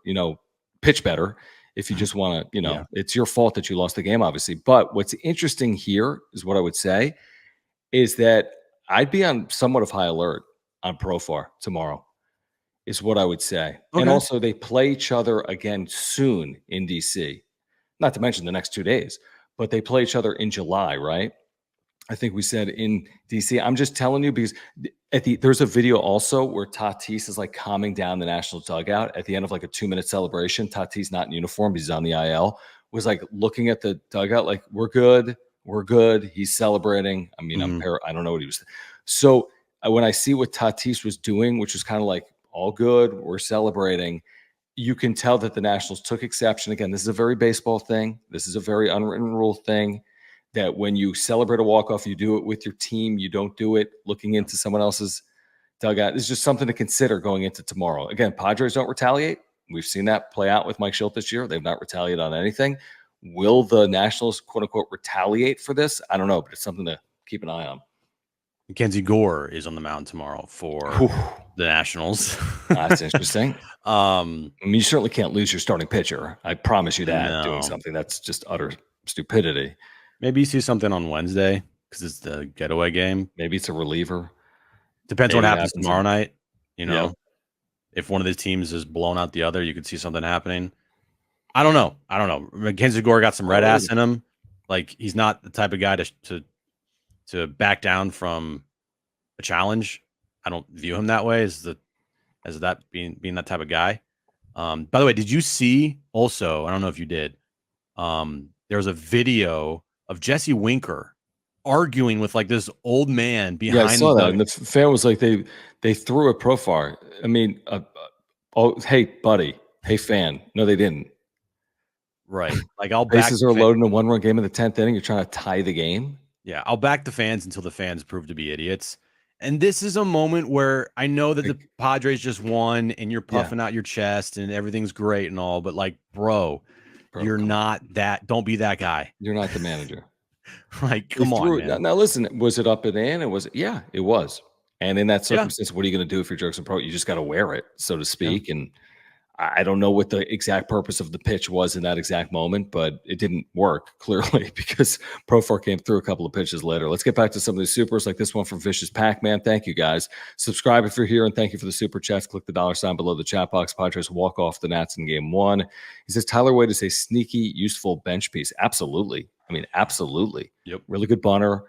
pitch better if you just want to, It's your fault that you lost the game, obviously. But what's interesting here is what I would say is that I'd be on somewhat of high alert on Profar tomorrow. Is what I would say. Okay. And also they play each other again soon in DC, not to mention the next 2 days, but they play each other in July, right? I think we said in DC. I'm just telling you because there's a video also where Tatis is calming down the Nationals dugout at the end of a 2-minute celebration. Tatis not in uniform. He's on the IL, was looking at the dugout we're good. We're good. He's celebrating. I mean, I don't know what he was. So when I see what Tatis was doing, which was kind of all good, we're celebrating, you can tell that the Nationals took exception. Again, this is a very baseball thing. This is a very unwritten rule thing that when you celebrate a walk-off, you do it with your team. You don't do it looking into someone else's dugout. It's just something to consider going into tomorrow. Again, Padres don't retaliate. We've seen that play out with Mike Schilt this year. They've not retaliated on anything. Will the Nationals, quote-unquote, retaliate for this? I don't know, but it's something to keep an eye on. Mackenzie Gore is on the mound tomorrow for the Nationals. That's interesting. You certainly can't lose your starting pitcher. I promise you that. Doing something that's just utter stupidity. Maybe you see something on Wednesday because it's the getaway game. Maybe it's a reliever. Depends what happens tomorrow night. If one of the teams is blown out the other, you could see something happening. I don't know. Mackenzie Gore got some red ass in him. He's not the type of guy to back down from a challenge. I don't view him that way as that being that type of guy. By the way, did you see also, I don't know if you did, there was a video of Jesse Winker arguing with like this old man behind. Yeah, I saw that. And the fan was like, they threw a Profar. I mean, oh, hey, buddy. Hey, fan. No, they didn't. Right. Like I'll bases are loaded in a 1-run game in the 10th inning. You're trying to tie the game. Yeah, I'll back the fans until the fans prove to be idiots. And this is a moment where I know that the Padres just won and you're puffing out your chest and everything's great and all, but like, bro you're not that. Don't be that guy. You're not the manager. Like, come on, man. Now, listen, was it up and in? It was, yeah, it was. And in that circumstance, what are you going to do if you're Jurickson Profar? You just got to wear it, so to speak. Yeah. And I don't know what the exact purpose of the pitch was in that exact moment, but it didn't work clearly because Profar came through a couple of pitches later. Let's get back to some of these supers, like this one from Vicious Pac-Man. Thank you, guys. Subscribe if you're here, and thank you for the super chats. Click the $ below the chat box. Padres walk off the Nats in game 1. He says Tyler Wade is a sneaky, useful bench piece. Absolutely. I mean, absolutely. Yep. Really good bunter,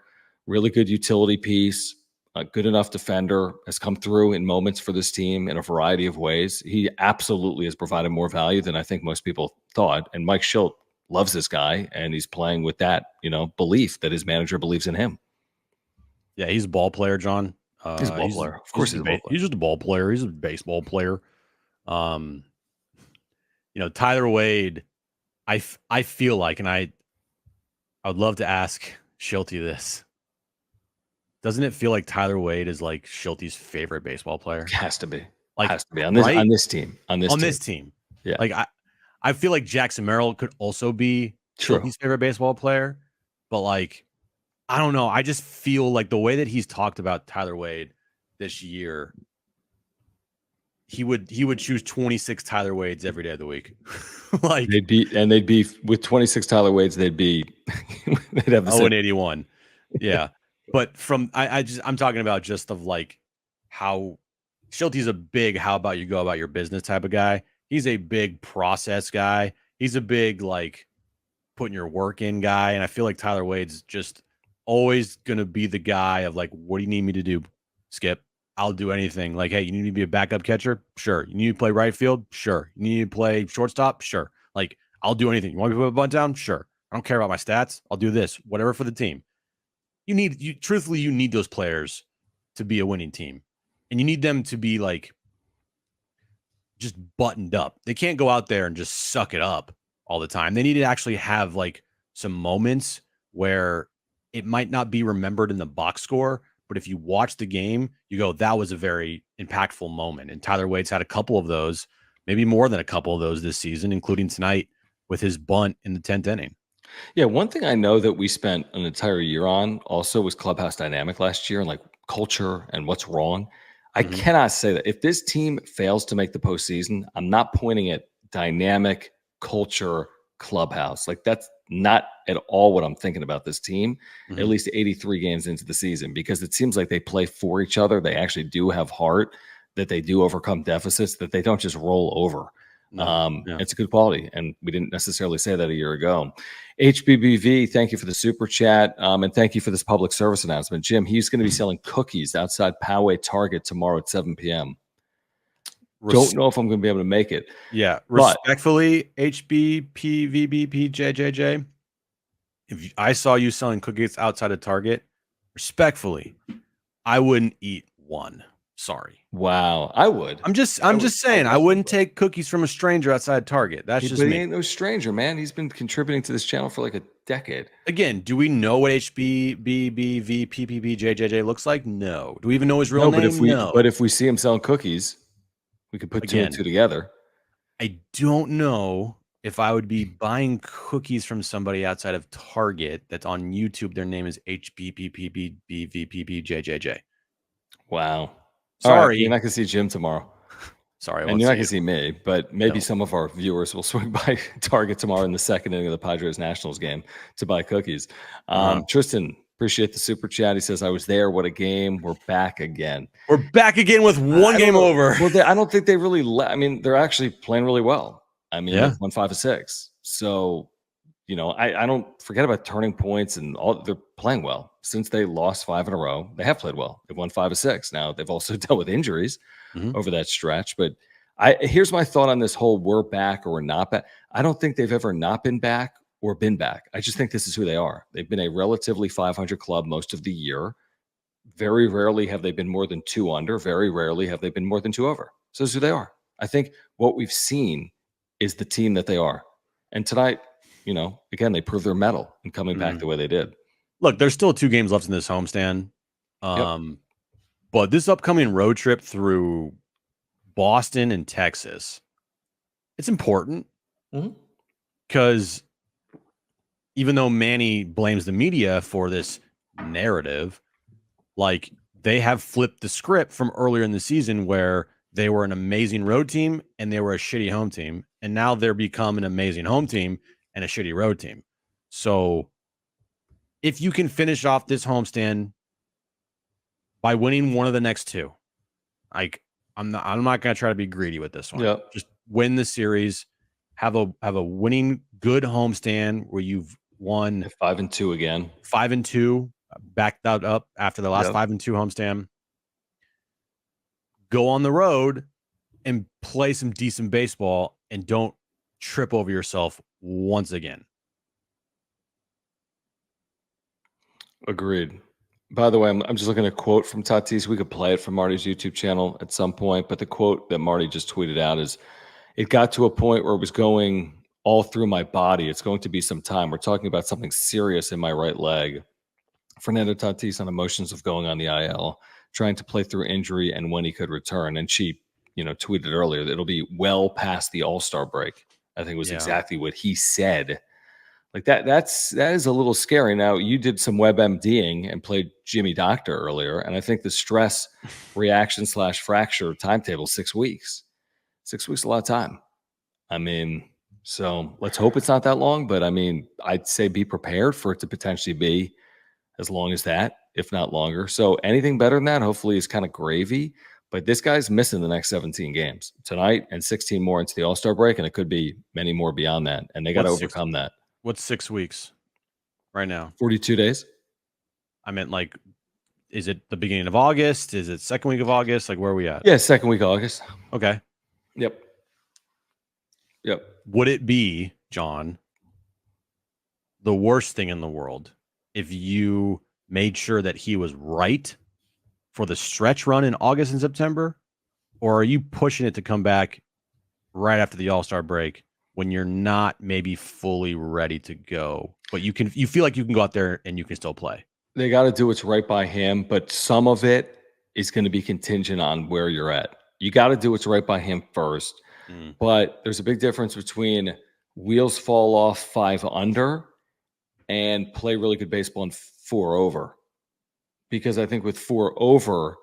really good utility piece. A good enough defender, has come through in moments for this team in a variety of ways. He absolutely has provided more value than I think most people thought. And Mike Schilt loves this guy, and he's playing with that, belief that his manager believes in him. Yeah, he's a ball player, John. He's a ball player. Of course he's a ball player. He's just a ball player. He's a baseball player. Tyler Wade, I feel like, and I would love to ask Schilty this. Doesn't it feel like Tyler Wade is like Schilte's favorite baseball player? It has to be. Like, has to be on this team. On this team. Yeah. Like I feel like Jackson Merrill could also be Schilte's favorite baseball player, but like, I don't know. I just feel like the way that he's talked about Tyler Wade this year, he would choose 26 Tyler Wades every day of the week. Like they'd be with 26 Tyler Wades, they'd have the 0-81. Yeah. But I'm talking about just of like how Schilte's a big how about you go about your business type of guy. He's a big process guy. He's a big like putting your work in guy. And I feel like Tyler Wade's just always gonna be the guy of like, what do you need me to do, Skip? I'll do anything. Like, hey, you need to be a backup catcher? Sure. You need to play right field? Sure. You need to play shortstop? Sure. Like, I'll do anything. You want me to put a bunt down? Sure. I don't care about my stats. I'll do this, whatever for the team. Truthfully, you need those players to be a winning team, and you need them to be like just buttoned up. They can't go out there and just suck it up all the time. They need to actually have like some moments where it might not be remembered in the box score, but if you watch the game, you go, that was a very impactful moment. And Tyler Wade's had a couple of those, maybe more than a couple of those this season, including tonight with his bunt in the 10th inning. Yeah, one thing I know that we spent an entire year on also was clubhouse dynamic last year and like culture and what's wrong. I cannot say that if this team fails to make the postseason, I'm not pointing at dynamic culture clubhouse. Like that's not at all what I'm thinking about this team, at least 83 games into the season, because it seems like they play for each other. They actually do have heart, that they do overcome deficits, that they don't just roll over. It's a good quality, and we didn't necessarily say that a year ago. HBBV, thank you for the super chat, and thank you for this public service announcement. Jim, he's going to be selling cookies outside Poway Target tomorrow at 7 p.m. Don't know if I'm going to be able to make it. Yeah, respectfully, HBPVBPJJJ, if I saw you selling cookies outside of Target, respectfully, I wouldn't eat one. Sorry. Wow, I would. I'm just saying, I wouldn't take cookies from a stranger outside Target. That's just me. He ain't no stranger, man. He's been contributing to this channel for like a decade. Again, do we know what HBBBVPPBJJJ looks like? No. Do we even know his real name? No. But if we see him selling cookies, we could put two and two together. I don't know if I would be buying cookies from somebody outside of Target that's on YouTube. Their name is HBPPBVPPJJJ. Wow. Sorry. Right, you're not going to see Jim tomorrow. Sorry. And you're not going to see me, but maybe some of our viewers will swing by Target tomorrow in the second inning of the Padres Nationals game to buy cookies. Tristan, appreciate the super chat. He says, I was there. What a game. We're back again. We're back again with one game over. Well, I don't think they really they're actually playing really well. I mean, they've won 5 of 6. So, I don't forget about turning points and all. They're playing well. Since they lost 5 in a row, they have played well. They've won 5 of 6. Now, they've also dealt with injuries over that stretch. But here's my thought on this whole we're back or we're not back. I don't think they've ever not been back or been back. I just think this is who they are. They've been a relatively 500 club most of the year. Very rarely have they been more than 2 under. Very rarely have they been more than 2 over. So this is who they are. I think what we've seen is the team that they are. And tonight, again, they proved their mettle in coming back the way they did. Look, there's still 2 games left in this homestand. But this upcoming road trip through Boston and Texas, it's important because even though Manny blames the media for this narrative, like they have flipped the script from earlier in the season where They were an amazing road team and they were a shitty home team. And now they're become an amazing home team and a shitty road team. So if you can finish off this homestand by winning one of the next two, like I'm not going to try to be greedy with this one. Yep. Just win the series, have a winning good homestand where you've won 5-2 again. 5-2, back that up after the last 5-2 homestand. Go on the road and play some decent baseball and don't trip over yourself once again. Agreed. By the way, I'm just looking at a quote from Tatis. We could play it from Marty's YouTube channel at some point, but the quote that Marty just tweeted out is, "It got to a point where it was going all through my body. It's going to be some time. We're talking about something serious in my right leg." Fernando Tatis on emotions of going on the IL, trying to play through injury and when he could return. And she, tweeted earlier that it'll be well past the All-Star break. I think was exactly what he said. Like that is a little scary. Now, you did some WebMDing and played Jimmy Doctor earlier, and I think the stress reaction / fracture timetable 6 weeks. 6 weeks, a lot of time. I mean, so let's hope it's not that long, but I mean, I'd say be prepared for it to potentially be as long as that, if not longer. So anything better than that, hopefully, is kind of gravy. But this guy's missing the next 17 games tonight and 16 more into the All-Star break, and it could be many more beyond that. And they got to overcome that. What's 6 weeks right now? 42 days. I meant, like, is it the beginning of August? Is it second week of August? Like, where are we at? Yeah, second week of August. Okay. Yep. Would it be, John, the worst thing in the world if you made sure that he was right for the stretch run in August and September? Or are you pushing it to come back right after the All-Star break when you're not maybe fully ready to go, but you feel like you can go out there and you can still play? They got to do what's right by him, but some of it is going to be contingent on where you're at. You got to do what's right by him first. But there's a big difference between wheels fall off 5 under and play really good baseball in 4 over. Because I think with 4 over,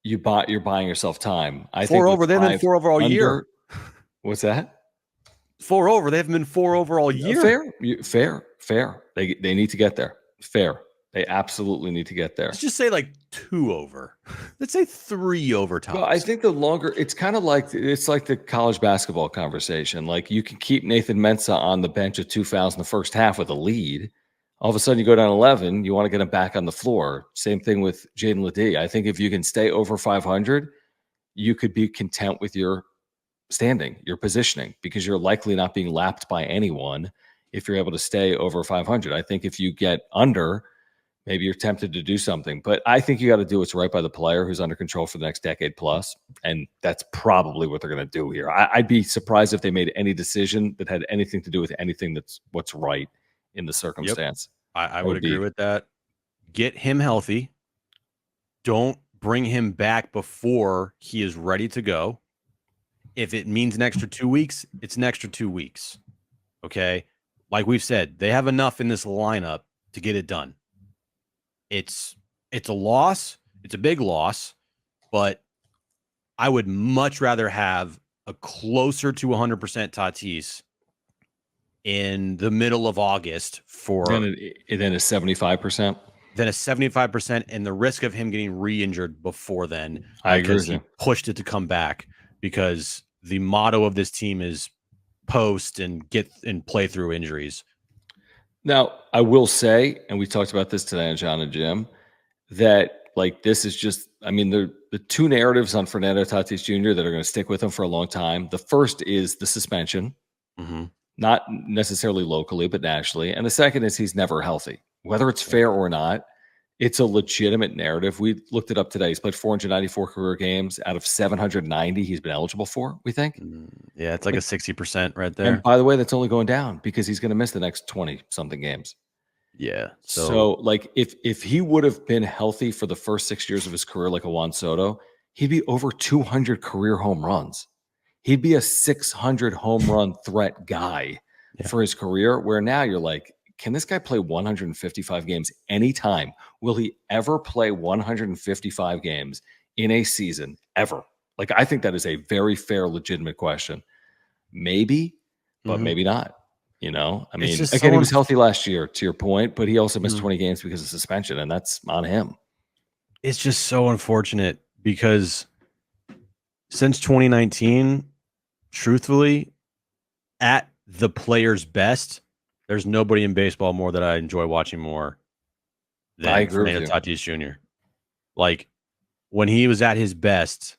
you're buying yourself time. I 4 think over, they've been 4 over all year. What's that? 4 over, they haven't been 4 over all year. Fair. They need to get there. Fair. They absolutely need to get there. Let's just say like 2 over. Let's say 3 over tops. Well, I think the longer, it's kind of like, it's like the college basketball conversation. Like, you can keep Nathan Mensah on the bench at 2 fouls in the first half with a lead. All of a sudden you go down 11, you want to get him back on the floor. Same thing with Jaden Ledee. I think if you can stay over 500, you could be content with your standing, your positioning, because you're likely not being lapped by anyone if you're able to stay over 500. I think if you get under, maybe you're tempted to do something, but I think you got to do what's right by the player who's under control for the next decade plus, and that's probably what they're going to do here. I'd be surprised if they made any decision that had anything to do with anything that's what's right in the circumstance. Yep. I would agree with that. Get him healthy. Don't bring him back before he is ready to go. If it means an extra 2 weeks, it's an extra 2 weeks. Okay? Like we've said, they have enough in this lineup to get it done. It's a loss. It's a big loss, but I would much rather have a closer to 100% Tatis in the middle of August than a 75%. Than a 75% and the risk of him getting re-injured before then. I agree with he you. Pushed it to come back because the motto of this team is post and get and play through injuries. Now, I will say, and we talked about this today on John and Jim, that like this is just, I mean, the 2 narratives on Fernando Tatis Jr. that are going to stick with him for a long time. The first is the suspension, not necessarily locally, but nationally. And the second is he's never healthy. Whether it's fair or not, it's a legitimate narrative. We looked it up today. He's played 494 career games out of 790 he's been eligible for, we think. Yeah, it's like a 60% right there. And by the way, that's only going down because he's going to miss the next 20-something games. Yeah. So like if he would have been healthy for the first 6 years of his career like a Juan Soto, he'd be over 200 career home runs. He'd be a 600 home run threat guy for his career, where now you're like, can this guy play 155 games anytime? Will he ever play 155 games in a season ever? Like, I think that is a very fair, legitimate question. Maybe, but maybe not. You know, I mean, again, he was healthy last year, to your point, but he also missed 20 games because of suspension, and that's on him. It's just so unfortunate because since 2019, truthfully, at the player's best, there's nobody in baseball more that I enjoy watching more than Fernando Tatis Jr. Like, when he was at his best,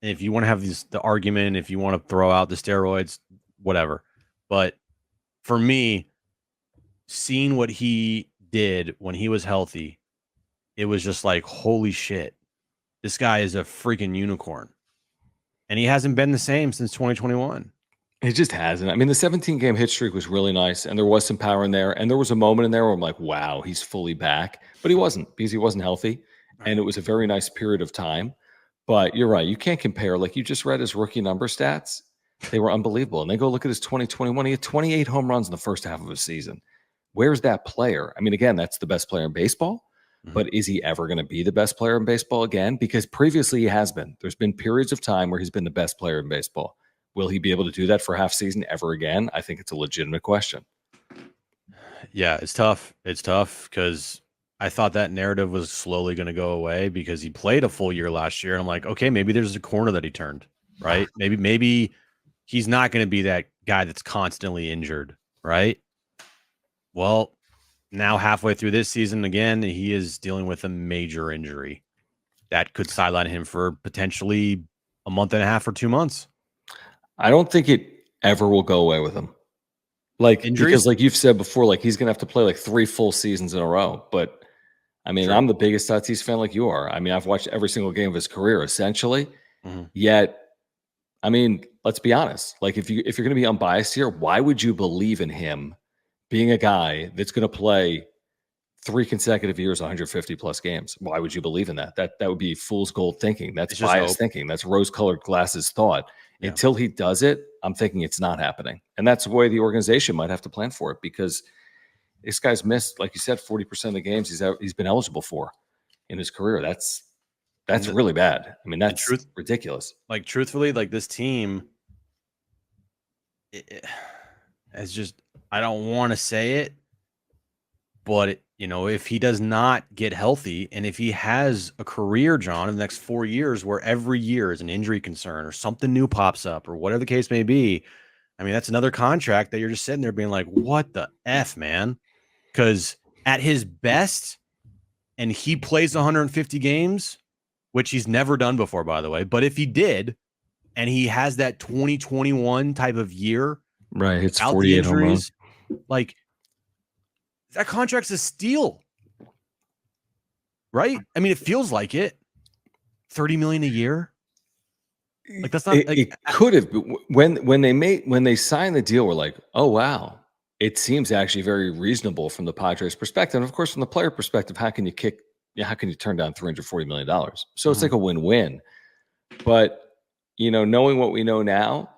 if you want to have the argument, if you want to throw out the steroids, whatever. But for me, seeing what he did when he was healthy, it was just like, holy shit, this guy is a freaking unicorn. And he hasn't been the same since 2021. It just hasn't. I mean, the 17-game hit streak was really nice, and there was some power in there. And there was a moment in there where I'm like, wow, he's fully back. But he wasn't, because he wasn't healthy. And it was a very nice period of time. But you're right. You can't compare. Like, you just read his rookie number stats. They were unbelievable. And then go look at his 2021. He had 28 home runs in the first half of his season. Where's that player? I mean, again, that's the best player in baseball. But is he ever going to be the best player in baseball again? Because previously he has been. There's been periods of time where he's been the best player in baseball. Will he be able to do that for half season ever again? I think it's a legitimate question. Yeah, it's tough. It's tough because I thought that narrative was slowly going to go away because he played a full year last year. And I'm like, okay, maybe there's a corner that he turned, right? maybe he's not going to be that guy that's constantly injured, right? Well, now halfway through this season again, he is dealing with a major injury that could sideline him for potentially a month and a half or 2 months. I don't think it ever will go away with him. Like, injuries? Because like you've said before, like he's going to have to play like 3 full seasons in a row. But I mean, I'm the biggest Tatis fan like you are. I mean, I've watched every single game of his career essentially. Yet, I mean, let's be honest. Like if you're going to be unbiased here, why would you believe in him being a guy that's going to play 3 consecutive years, 150 plus games? Why would you believe in that? That would be fool's gold thinking. That's biased thinking. That's rose-colored glasses thought. Yeah. Until he does it, I'm thinking it's not happening. And that's the way the organization might have to plan for it, because this guy's missed, like you said, 40% of the games he's been eligible for in his career. That's really bad. I mean, that's ridiculous. Like, truthfully, like this team it's just, I don't want to say it, but if he does not get healthy, and if he has a career, John, in the next 4 years where every year is an injury concern or something new pops up or whatever the case may be, I mean, that's another contract that you're just sitting there being like, what the F, man? Because at his best, and he plays 150 games, which he's never done before, by the way, but if he did, and he has that 2021 type of year, right, it's 48 home runs, like, that contract's a steal, right? I mean, it feels like it. $30 million a year. Like, that's not. It could have. When they signed the deal, we're like, oh wow, it seems actually very reasonable from the Padres' perspective. And of course, from the player perspective, how can you turn down $340 million? So it's like a win-win. But knowing what we know now,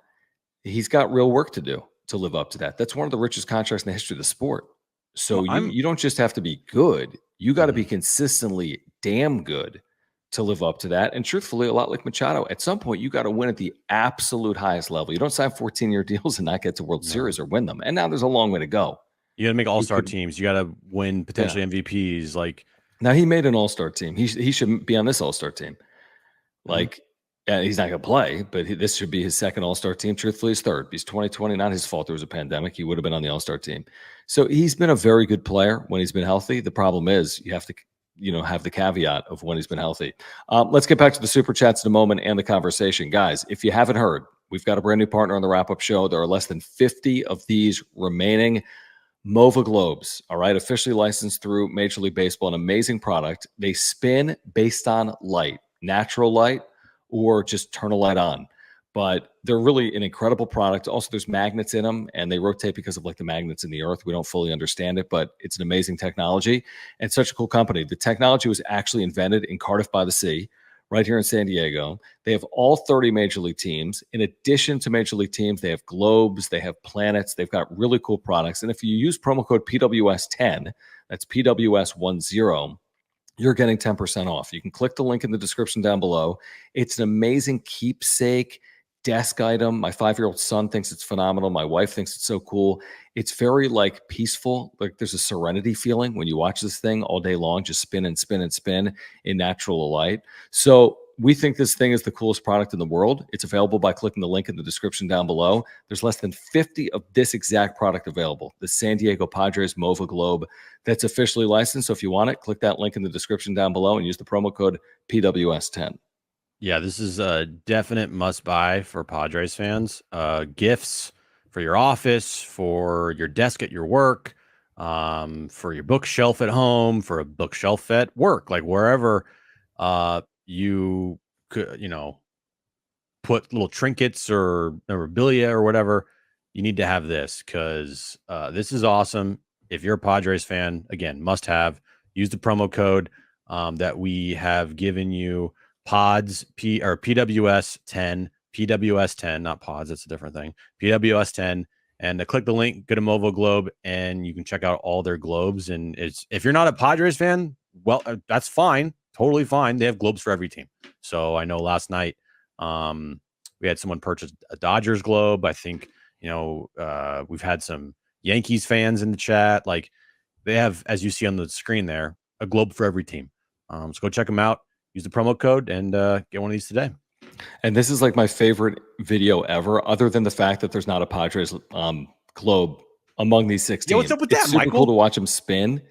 he's got real work to do to live up to that. That's one of the richest contracts in the history of the sport. So you don't just have to be good. You got to be consistently damn good to live up to that. And truthfully, a lot like Machado, at some point, you got to win at the absolute highest level. You don't sign 14-year deals and not get to World Series or win them. And now there's a long way to go. You got to make all-star teams. You got to win potentially MVPs. Like, now he made an all-star team. He should be on this all-star team. Like, he's not going to play, but this should be his second all-star team. Truthfully, his third. He's 2020, not his fault. There was a pandemic. He would have been on the all-star team. So he's been a very good player when he's been healthy. The problem is you have to, have the caveat of when he's been healthy. Let's get back to the super chats in a moment and the conversation. Guys, if you haven't heard, we've got a brand new partner on the wrap-up show. There are less than 50 of these remaining. Mova Globes, all right, officially licensed through Major League Baseball, an amazing product. They spin based on light, natural light, or just turn a light on. But they're really an incredible product. Also, there's magnets in them, and they rotate because of like the magnets in the earth. We don't fully understand it, but it's an amazing technology and such a cool company. The technology was actually invented in Cardiff by the Sea, right here in San Diego. They have all 30 Major League teams. In addition to Major League teams, they have globes, they have planets, they've got really cool products. And if you use promo code PWS10, that's PWS10, you're getting 10% off. You can click the link in the description down below. It's an amazing keepsake desk item. My 5-year-old son thinks it's phenomenal. My wife thinks it's so cool. It's very like peaceful. Like there's a serenity feeling when you watch this thing all day long, just spin and spin and spin in natural light. So we think this thing is the coolest product in the world. It's available by clicking the link in the description down below. There's less than 50 of this exact product available. The San Diego Padres MOVA Globe that's officially licensed. So if you want it, click that link in the description down below and use the promo code PWS10. Yeah, this is a definite must buy for Padres fans. Gifts for your office, for your desk at your work, for your bookshelf at home, for a bookshelf at work, like wherever you could, put little trinkets or memorabilia or whatever. You need to have this because this is awesome. If you're a Padres fan, again, must have. Use the promo code that we have given you. Pods PWS 10, PWS 10, not pods. That's a different thing. PWS 10, and click the link, go to Movo Globe, and you can check out all their globes. And if you're not a Padres fan, well, that's fine, totally fine. They have globes for every team. So I know last night we had someone purchase a Dodgers globe. I think we've had some Yankees fans in the chat. Like they have, as you see on the screen there, a globe for every team. So go check them out. Use the promo code and get one of these today. And this is like my favorite video ever, other than the fact that there's not a Padres globe among these 16. Yeah, what's up with it's that, super Michael? cool to watch them spin,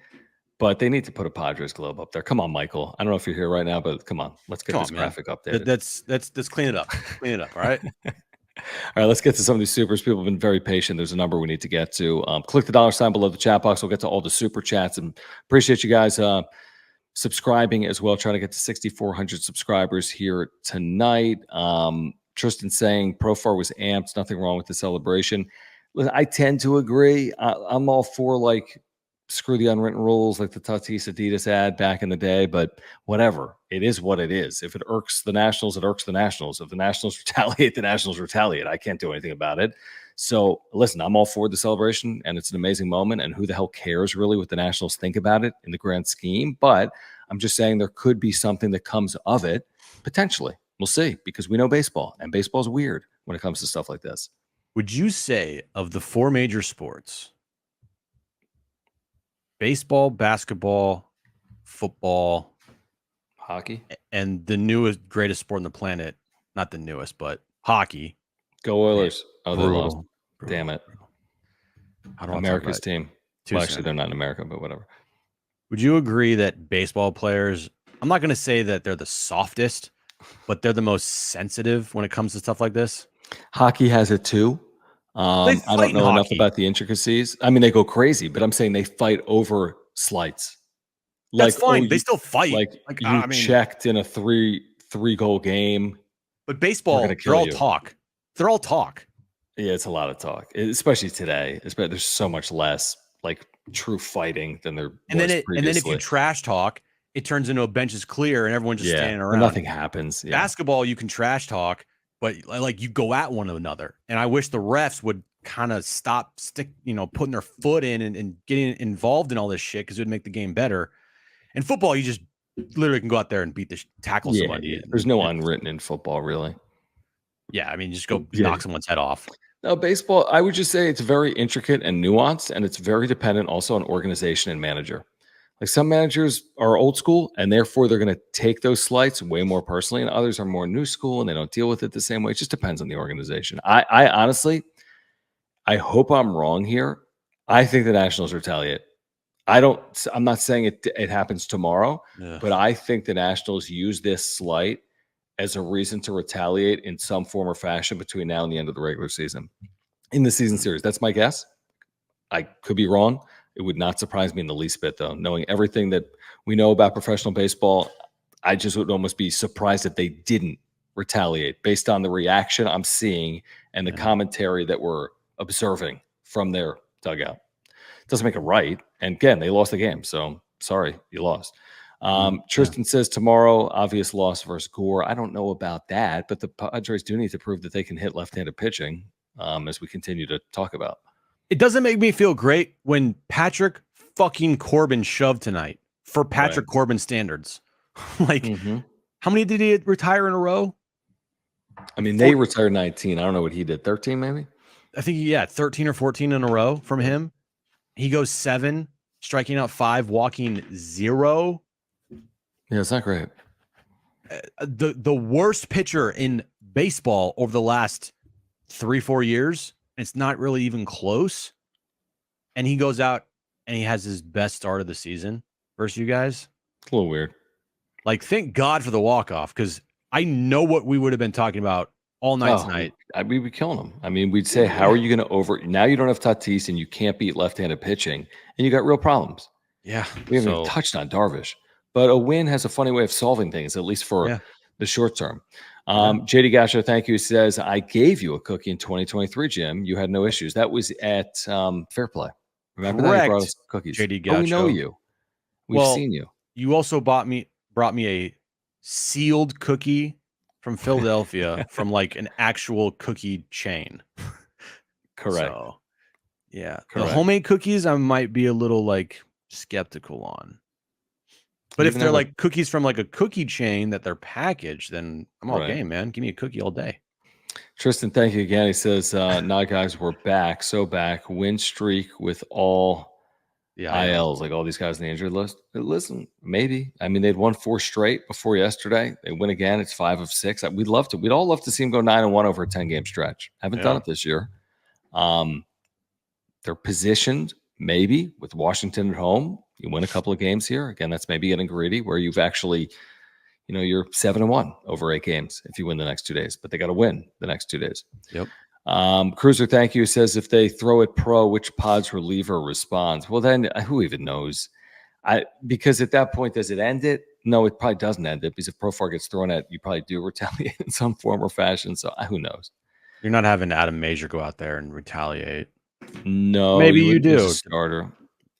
but they need to put a Padres globe up there. Come on, Michael. I don't know if you're here right now, but come on. Let's get this graphic updated. Let's clean it up. Clean it up, all right? All right, let's get to some of these supers. People have been very patient. There's a number we need to get to. Click the $ below the chat box. We'll get to all the super chats and appreciate you guys subscribing as well. Trying to get to 6,400 subscribers here tonight. Tristan saying Profar was amped. Nothing wrong with the celebration. Listen, I tend to agree. I'm all for like screw the unwritten rules like the Tatis Adidas ad back in the day, but whatever. It is what it is. If it irks the Nationals, it irks the Nationals. If the Nationals retaliate, the Nationals retaliate. I can't do anything about it. So listen, I'm all for the celebration and it's an amazing moment. And who the hell cares really what the Nationals think about it in the grand scheme? But I'm just saying there could be something that comes of it potentially. We'll see because we know baseball and baseball's weird when it comes to stuff like this. Would you say of the 4 major sports, baseball, basketball, football, hockey, and the newest, greatest sport on the planet, not the newest, but hockey. Go Oilers. Oh, they lost. Brutal. Damn it. America's team. Well, actually, they're not in America, but whatever. Would you agree that baseball players, I'm not going to say that they're the softest, but they're the most sensitive when it comes to stuff like this? Hockey has it too. I don't know enough about the intricacies. I mean, they go crazy, but I'm saying they fight over slights. That's fine. They still fight. Like checked in a three goal game. But baseball, they're all talk. They're all talk. Yeah, it's a lot of talk, especially today. There's so much less like true fighting than there was previously. And then if you trash talk, it turns into a bench is clear and everyone's just standing around. Nothing happens. Yeah. Basketball, you can trash talk, but like you go at one another. And I wish the refs would kind of stop putting their foot in and getting involved in all this shit because it would make the game better. In football, you just literally can go out there and tackle somebody. Yeah. There's no unwritten in football, really. Yeah, I mean, just go knock someone's head off. No, baseball, I would just say it's very intricate and nuanced, and it's very dependent also on organization and manager. Like some managers are old school, and therefore they're going to take those slights way more personally, and others are more new school, and they don't deal with it the same way. It just depends on the organization. I honestly, I hope I'm wrong here. I think the Nationals retaliate. I'm not saying it happens tomorrow, but I think the Nationals use this slight as a reason to retaliate in some form or fashion between now and the end of the regular season in the season series. That's my guess. I could be wrong. It would not surprise me in the least bit, though. Knowing everything that we know about professional baseball, I just would almost be surprised that they didn't retaliate based on the reaction I'm seeing and the commentary that we're observing from their dugout. Doesn't make it right. And again, they lost the game. So sorry, you lost. Tristan says tomorrow, obvious loss versus Gore. I don't know about that, but the Padres do need to prove that they can hit left-handed pitching as we continue to talk about. It doesn't make me feel great when Patrick fucking Corbin shoved tonight for Patrick Corbin standards. Like, how many did he retire in a row? I mean, they retired 19. I don't know what he did. 13, maybe? I think, 13 or 14 in a row from him. He goes 7, striking out 5, walking 0. Yeah, it's not great. The worst pitcher in baseball over the last 3-4 years. It's not really even close. And he goes out and he has his best start of the season versus you guys. It's a little weird. Like, thank God for the walk-off, because I know what we would have been talking about all night tonight. We'd be killing him. I mean, we'd say, how are you going to now you don't have Tatis and you can't beat left-handed pitching and you got real problems. Yeah. We haven't even touched on Darvish. But a win has a funny way of solving things, at least for the short term. JD Gasher, thank you, says, I gave you a cookie in 2023, Jim. You had no issues. That was at Fair Play. Remember that? You brought us cookies. JD Gasher. Oh, we know you. We've seen you. You also brought me a sealed cookie from Philadelphia from like an actual cookie chain. Correct. So, yeah. Correct. The homemade cookies I might be a little like skeptical on. But if they're like cookies from like a cookie chain that they're packaged, then I'm all game, man. Give me a cookie all day. Tristan, thank you again. He says, nah, guys, we're back. So back. Win streak with all ILs, like all these guys in the injured list. Listen, maybe. I mean, they'd won 4 straight before yesterday. They win again. It's 5 of 6. We'd love to. We'd all love to see them go 9-1 over a 10-game stretch. Haven't done it this year. They're positioned maybe with Washington at home. You win a couple of games here. Again, that's maybe getting greedy where you've actually, you're 7-1 over 8 games if you win the next 2 days, but they got to win the next 2 days. Yep. Cruiser, thank you, says, if they throw it pro, which Padres reliever responds? Well, then who even knows? Because at that point, does it end it? No, it probably doesn't end it, because if Profar gets thrown at, you probably do retaliate in some form or fashion. So who knows? You're not having Adam Major go out there and retaliate. No, maybe you do. Starter.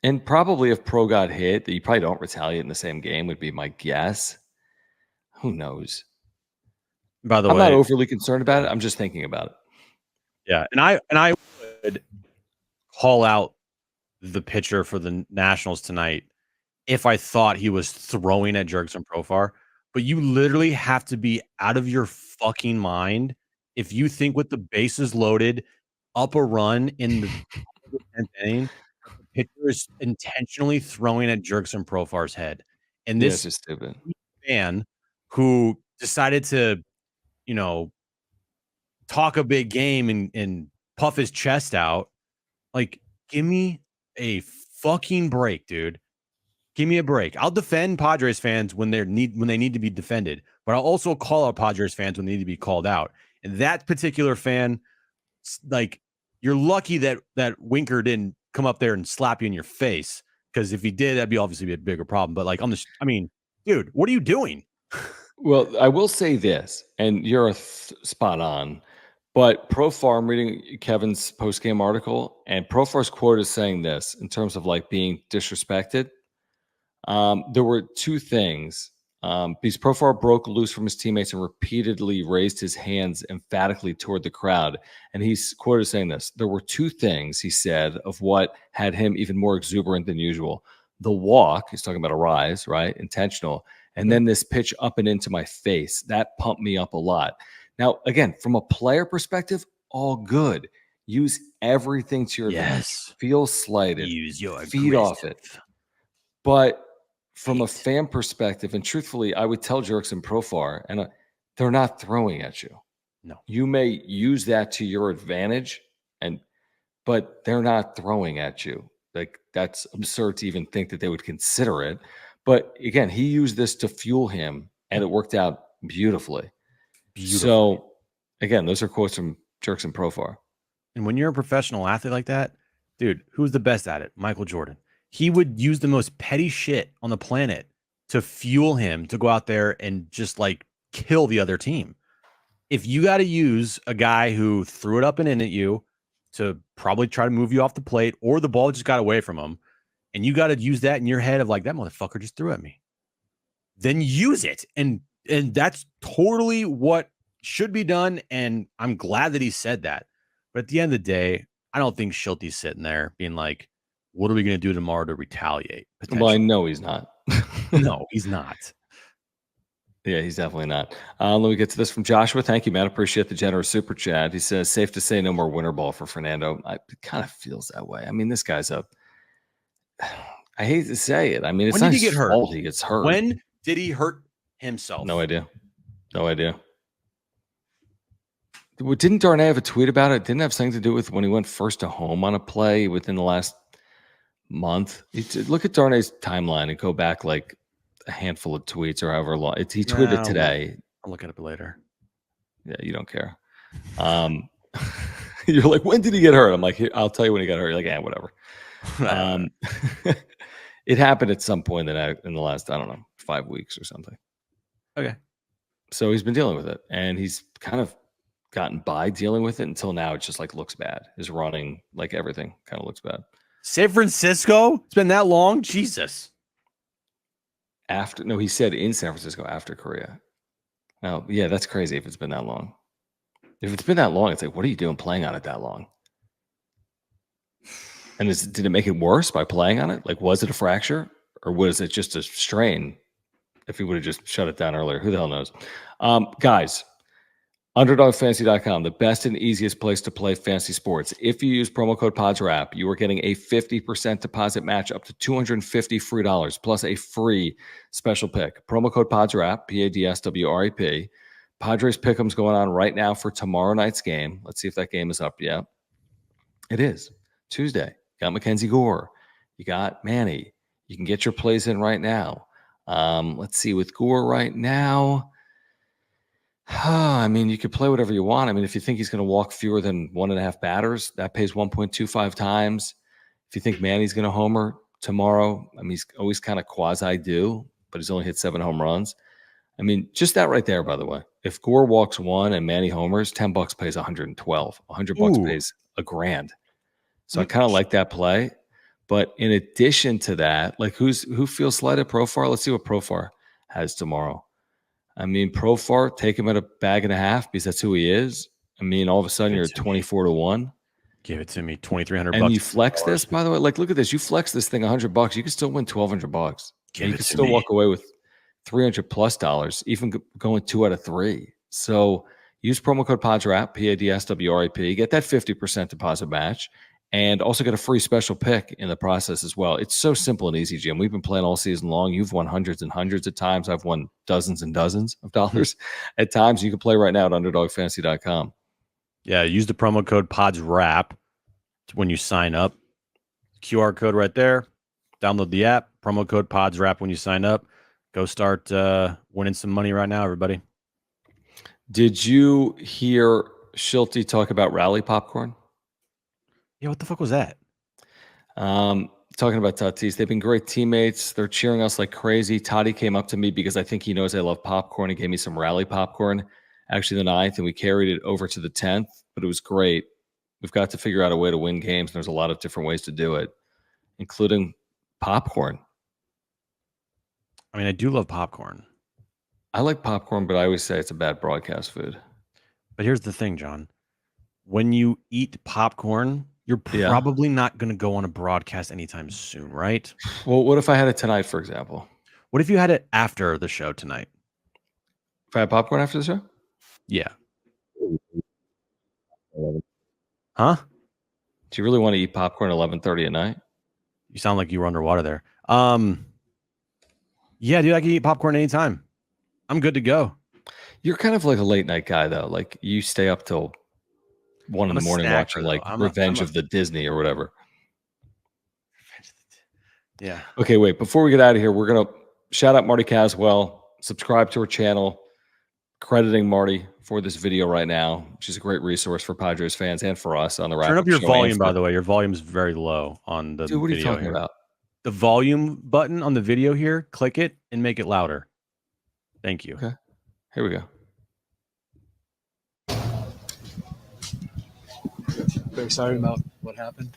And probably if Pro got hit, you probably don't retaliate in the same game, would be my guess. Who knows? By the way, I'm not overly concerned about it. I'm just thinking about it. Yeah, and I would call out the pitcher for the Nationals tonight if I thought he was throwing at Jurickson Profar. But you literally have to be out of your fucking mind if you think with the bases loaded, up a run in the 10th inning, the pitcher is intentionally throwing at Jurickson Profar's head. And this is stupid fan who decided to, talk a big game and puff his chest out, like, give me a fucking break, dude. Give me a break. I'll defend Padres fans when they need to be defended, but I'll also call out Padres fans when they need to be called out. And that particular fan, like, you're lucky that Winker didn't come up there and slap you in your face, because if he did, that'd be obviously a bigger problem. But like, dude, what are you doing? Well, I will say this, and you're spot on, but Profar, I'm reading Kevin's post-game article, and Profar's quote is saying this in terms of like being disrespected. There were 2 things. Because Profar broke loose from his teammates and repeatedly raised his hands emphatically toward the crowd. And he's quoted saying this: there were 2 things, he said, of what had him even more exuberant than usual. The walk, he's talking about Arraez, right? Intentional. And then this pitch up and into my face, that pumped me up a lot. Now, again, from a player perspective, all good. Use everything to your advantage. Feel slighted. Use your feed off it. But from a fan perspective, and truthfully, I would tell Jurickson Profar, and they're not throwing at you. No. You may use that to your advantage, but they're not throwing at you. Like, that's absurd to even think that they would consider it. But again, he used this to fuel him, and it worked out beautifully. So, again, those are quotes from Jurickson Profar. And when you're a professional athlete like that, dude, who's the best at it? Michael Jordan. He would use the most petty shit on the planet to fuel him to go out there and just like kill the other team. If you got to use a guy who threw it up and in at you to probably try to move you off the plate, or the ball just got away from him, and you got to use that in your head of like, that motherfucker just threw at me, then use it. And that's totally what should be done. And I'm glad that he said that. But at the end of the day, I don't think Schulte's sitting there being like, what are we going to do tomorrow to retaliate? Well, I know he's not. No, he's not. Yeah, he's definitely not. Let me get to this from Joshua. Thank you, man. Appreciate the generous super chat. He says, safe to say no more winter ball for Fernando. It kind of feels that way. I mean, this guy's a, I hate to say it. I mean, it's When not did he his get hurt? fault he gets hurt. When did he hurt himself? No idea. No idea. Didn't Darnay have a tweet about it? Didn't it have something to do with when he went first to home on a play within the last month? Look at Darnay's timeline and go back like a handful of tweets or however long. He tweeted it today. I'll look at it later. Yeah, you don't care. You're like, when did he get hurt? I'm like, I'll tell you when he got hurt. You're like, yeah, whatever. It happened at some point in the last, I don't know, 5 weeks or something. Okay. So he's been dealing with it, and he's kind of gotten by dealing with it until now. It just like looks bad. His running, like everything, kind of looks bad. San Francisco? It's been that long? Jesus. He said in San Francisco after Korea. Now, yeah, that's crazy if it's been that long. If it's been that long, it's like, what are you doing playing on it that long? And did it make it worse by playing on it? Like, was it a fracture or was it just a strain? If he would have just shut it down earlier, who the hell knows? Guys, UnderdogFantasy.com, the best and easiest place to play fantasy sports. If you use promo code PODSWRAP, you are getting a 50% deposit match up to $250 free dollars plus a free special pick. Promo code PODSWRAP, PADSWRAP. Padres pick'em's going on right now for tomorrow night's game. Let's see if that game is up yet. It is Tuesday. You got Mackenzie Gore. You got Manny. You can get your plays in right now. Let's see, with Gore right now, I mean, you could play whatever you want. I mean, if you think he's going to walk fewer than 1.5 batters, that pays 1.25 times. If you think Manny's going to homer tomorrow, I mean, he's always kind of quasi-due, but he's only hit 7 home runs. I mean, just that right there, by the way. If Gore walks 1 and Manny homers, $10 pays 112. $100 pays $1,000. So I kind of like that play. But in addition to that, like who feels slighted? Profar? Let's see what Profar has tomorrow. I mean, Profar, take him at a bag and a half because that's who he is. I mean, all of a sudden you're at 24-1. Give it to me, $2,300. And you flex this, by the way. Like, look at this. You flex this thing $100. You can still win $1,200. You can still walk away with $300+, even going 2 out of 3. So use promo code PODSWRAP, PADSWRAP. Get that 50% deposit match. And also get a free special pick in the process as well. It's so simple and easy, Jim. We've been playing all season long. You've won hundreds and hundreds of times. I've won dozens and dozens of dollars at times. You can play right now at UnderdogFantasy.com. Yeah, use the promo code PODSWRAP when you sign up. QR code right there. Download the app. Promo code PODSWRAP when you sign up. Go start winning some money right now, everybody. Did you hear Schulte talk about rally popcorn? Yeah, what the fuck was that? Talking about Tatis, they've been great teammates. They're cheering us like crazy. Toddy came up to me because I think he knows I love popcorn. He gave me some rally popcorn, actually the 9th, and we carried it over to the 10th, but it was great. We've got to figure out a way to win games. There's a lot of different ways to do it, including popcorn. I mean, I do love popcorn. I like popcorn, but I always say it's a bad broadcast food. But here's the thing, John. When you eat popcorn, you're probably not going to go on a broadcast anytime soon, right? Well, what if I had it tonight, for example? What if you had it after the show tonight? If I had popcorn after the show? Yeah. Huh? Do you really want to eat popcorn at 11:30 at night? You sound like you were underwater there. Yeah, dude, I can eat popcorn anytime. I'm good to go. You're kind of like a late night guy, though. Like you stay up till 1 in the morning watching like Revenge of the Disney or whatever. Yeah. Okay, wait. Before we get out of here, we're going to shout out Marty Caswell. Subscribe to her channel. Crediting Marty for this video right now. She's a great resource for Padres fans and for us on the wrap-up. Turn up your volume, by the way. Your volume is very low on the Dude, what are you talking here. about? The volume button on the video here, click it and make it louder. Thank you. Okay. Here we go. Very sorry about what happened.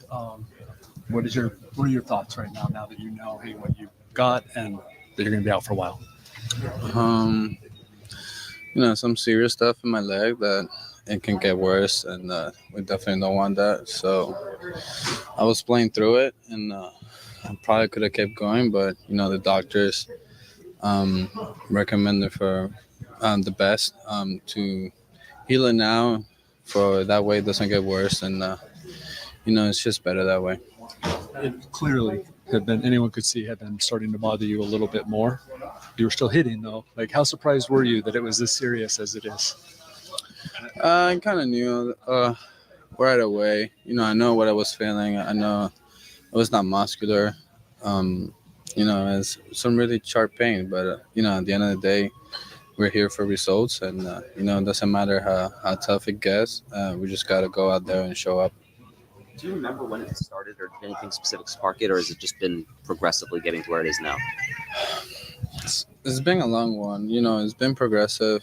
What are your thoughts right now that you know, hey, what you got and that you're going to be out for a while? Some serious stuff in my leg that it can get worse, and we definitely don't want that. So I was playing through it, and I probably could have kept going, but the doctors recommended for the best to heal it now, for that way it doesn't get worse, and it's just better that way. It clearly had been, anyone could see, had been starting to bother you a little bit more. You were still hitting though. Like, how surprised were you that it was as serious as it is? I kind of knew right away. I know what I was feeling. I know it was not muscular. It's some really sharp pain, but at the end of the day, we're here for results, and it doesn't matter how tough it gets. We just got to go out there and show up. Do you remember when it started, or did anything specific spark it, or has it just been progressively getting to where it is now? It's been a long one. It's been progressive.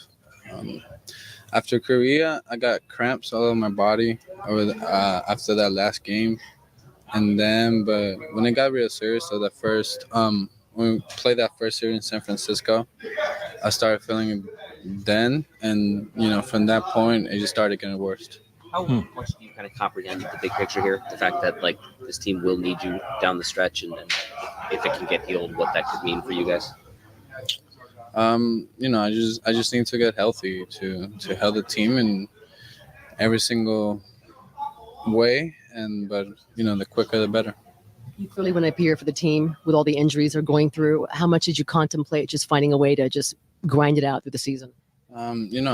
After Korea, I got cramps all over my body after that last game, and then, but when it got real serious, so the first when we played that first series in San Francisco, I started feeling it then, and from that point, it just started getting worse. How much do you kind of comprehend the big picture here? The fact that this team will need you down the stretch, and then if it can get healed, what that could mean for you guys? I just need to get healthy to help the team in every single way, but the quicker the better. You clearly went up here for the team with all the injuries they're going through. How much did you contemplate just finding a way to just grind it out through the season? I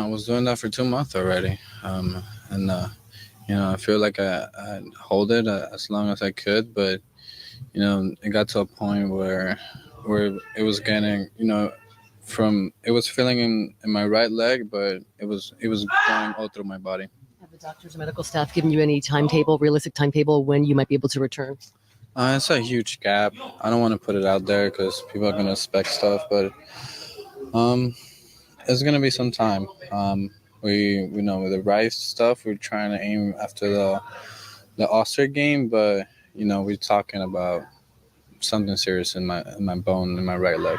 was doing that for 2 months already. I feel like I hold it as long as I could, but, it got to a point where it was getting, it was feeling in my right leg, but it was going all through my body. Have the doctors and medical staff given you any realistic timetable when you might be able to return? It's a huge gap. I don't want to put it out there because people are going to expect stuff, but it's going to be some time. We with the Rice stuff, we're trying to aim after the All-Star game, but we're talking about something serious in my bone in my right leg.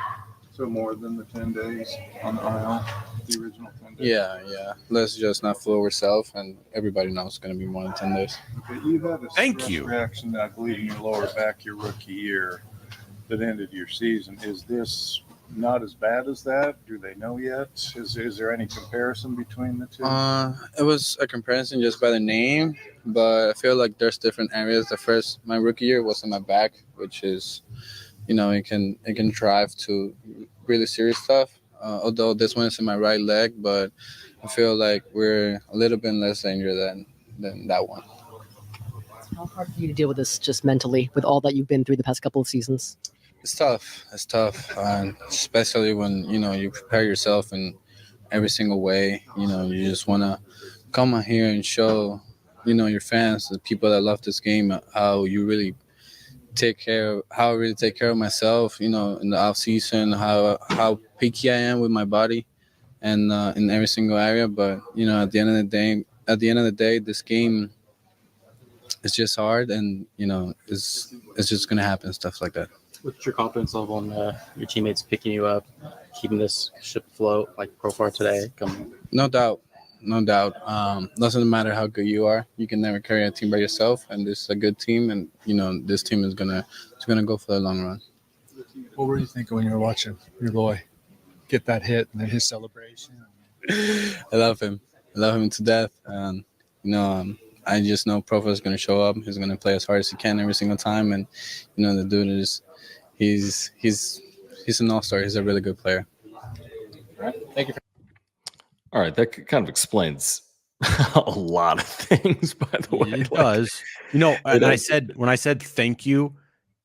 So more than the 10 days on the IL, the original 10 days? Yeah. Let's just not fool ourselves, and everybody knows it's going to be more than 10 days. Okay, you had a Thank you. reaction, I believe, in your lower back your rookie year that ended your season. Is this not as bad as that? Do they know yet? Is there any comparison between the two? It was a comparison just by the name, but I feel like there's different areas. My rookie year was in my back, which is, it can drive to really serious stuff. Although this one is in my right leg, but I feel like we're a little bit less dangerous than that one. How hard for you to deal with this just mentally with all that you've been through the past couple of seasons? It's tough, and especially when you prepare yourself in every single way. You just want to come out here and show your fans, the people that love this game, how I really take care of myself. In the off season, how picky I am with my body, and in every single area. But at the end of the day, this game is just hard, and it's just gonna happen, stuff like that. What's your confidence level in your teammates picking you up, keeping this ship afloat like Profar today? No doubt. Doesn't matter how good you are. You can never carry a team by yourself, and this is a good team, and this team is gonna go for the long run. What were you thinking when you were watching your boy get that hit and then his celebration? I love him to death, and I just know Profar is gonna show up. He's gonna play as hard as he can every single time, and the dude is. He's an all-star. He's a really good player. Thank you. All right, that kind of explains a lot of things, by the way. It does. And when I said thank you,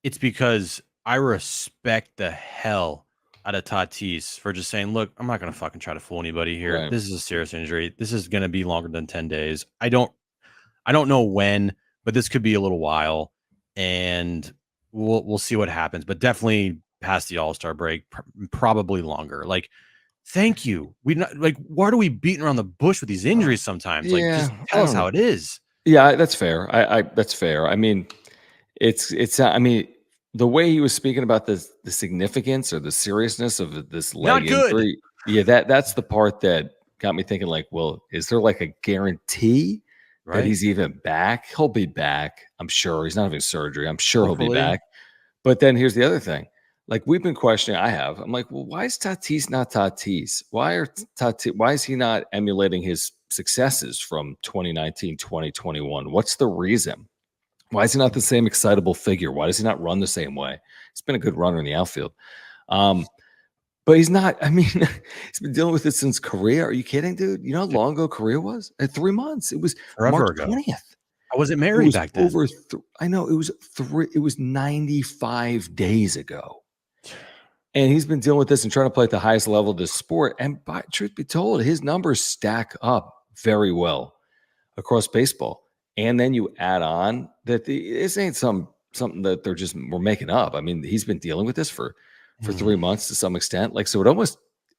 it's because I respect the hell out of Tatis for just saying, look, I'm not going to fucking try to fool anybody here. Right. This is a serious injury. This is going to be longer than 10 days. I don't know when, but this could be a little while, and we'll see what happens, but definitely past the All-Star break, probably longer. Thank you. Why are we beating around the bush with these injuries sometimes? Just tell us how it is. Yeah, that's fair. That's fair. I mean, it's. I mean, the way he was speaking about the significance or the seriousness of this leg injury. Yeah, that's the part that got me thinking. Well, is there a guarantee that he's even back? He'll be back. I'm sure he's not having surgery. I'm sure he'll be back. But then here's the other thing. Like we've been questioning, I'm like, well, why is Tatis not Tatis? Why is he not emulating his successes from 2019, 2021? What's the reason? Why is he not the same excitable figure? Why does he not run the same way? He's been a good runner in the outfield. But he's not. I mean, he's been dealing with it since Korea. Are you kidding, dude? You know how long ago Korea was? At 3 months. It was Forever March ago. 20th. I wasn't married back then. I know it was it was 95 days ago. And he's been dealing with this and trying to play at the highest level of this sport. And by truth be told, his numbers stack up very well across baseball. And then you add on that this ain't something that we're making up. I mean, he's been dealing with this for 3 months to some extent. Like, so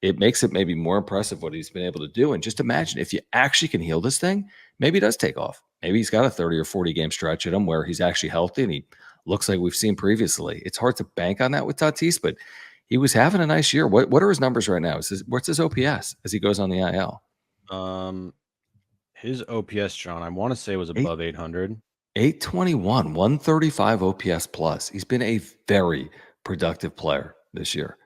it makes it maybe more impressive what he's been able to do. And just imagine if you actually can heal this thing, maybe it does take off. Maybe he's got a 30 or 40 game stretch at him where he's actually healthy and he looks like we've seen previously. It's hard to bank on that with Tatis, but he was having a nice year. What are his numbers right now? What's his OPS as he goes on the IL? His OPS, John, I want to say was above 800. 821, 135 OPS plus. He's been a very productive player this year.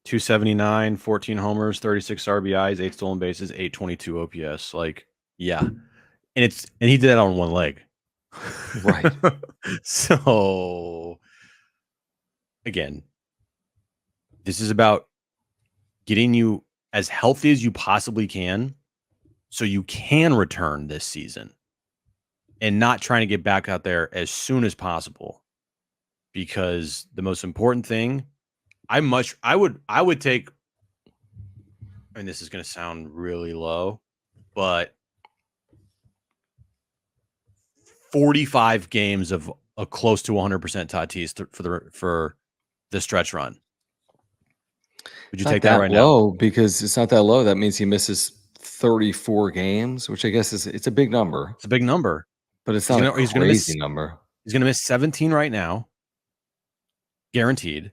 279, 14 homers, 36 RBIs, 8 stolen bases, 822 OPS. Like, yeah. And he did that on one leg. Right. So again, this is about getting you as healthy as you possibly can so you can return this season and not trying to get back out there as soon as possible. Because the most important thing, I would take, and this is going to sound really low, but 45 games of a close to 100% Tatis for the stretch run. Would you take that right low now? Because it's not that low. That means he misses 34 games, which I guess it's a big number. It's a big number, but it's not a crazy number. He's going to miss 17 right now, guaranteed.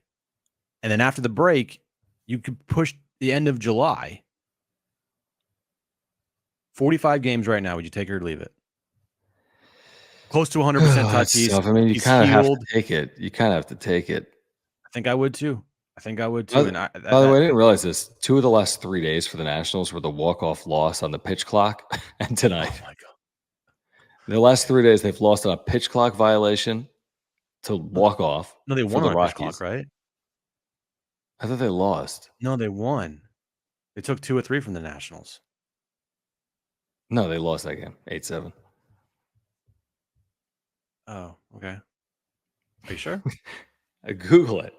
And then after the break, you could push the end of July. 45 games right now. Would you take it or leave it? Close to 100% Tatis. I mean, you kind of have to take it. You kind of have to take it. I think I would too. By the way, I didn't realize this. 2 of the last 3 days for the Nationals were the walk-off loss on the pitch clock, and tonight. Oh my God. The last 3 days, they've lost on a pitch clock violation to walk off. No, they won on a pitch clock, right? I thought they lost. No, they won. They took 2 or 3 from the Nationals. No, they lost that game, 8-7. Oh, okay. Are you sure? I Google it.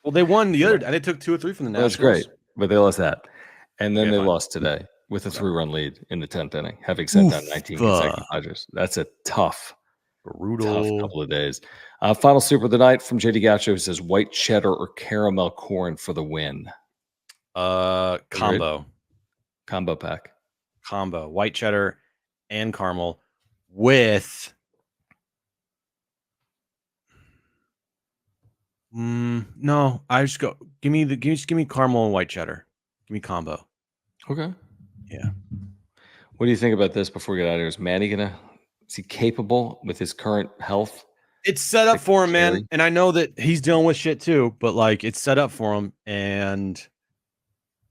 Well, they won the other. They took 2 or 3 from the Nationals. That's great, but they lost that, and then they lost today with a 3-run lead in the 10th inning, having sent down 19 consecutive Padres. That's a tough couple of days. Final super of the night from JD Gaucho, who says white cheddar or caramel corn for the win. Combo pack. Combo white cheddar and caramel with. No, I just go. Give me caramel and white cheddar. Give me combo. Okay. Yeah. What do you think about this before we get out of here? Is Manny is he capable with his current health? It's set up for him, man. And I know that he's dealing with shit too, but like it's set up for him, and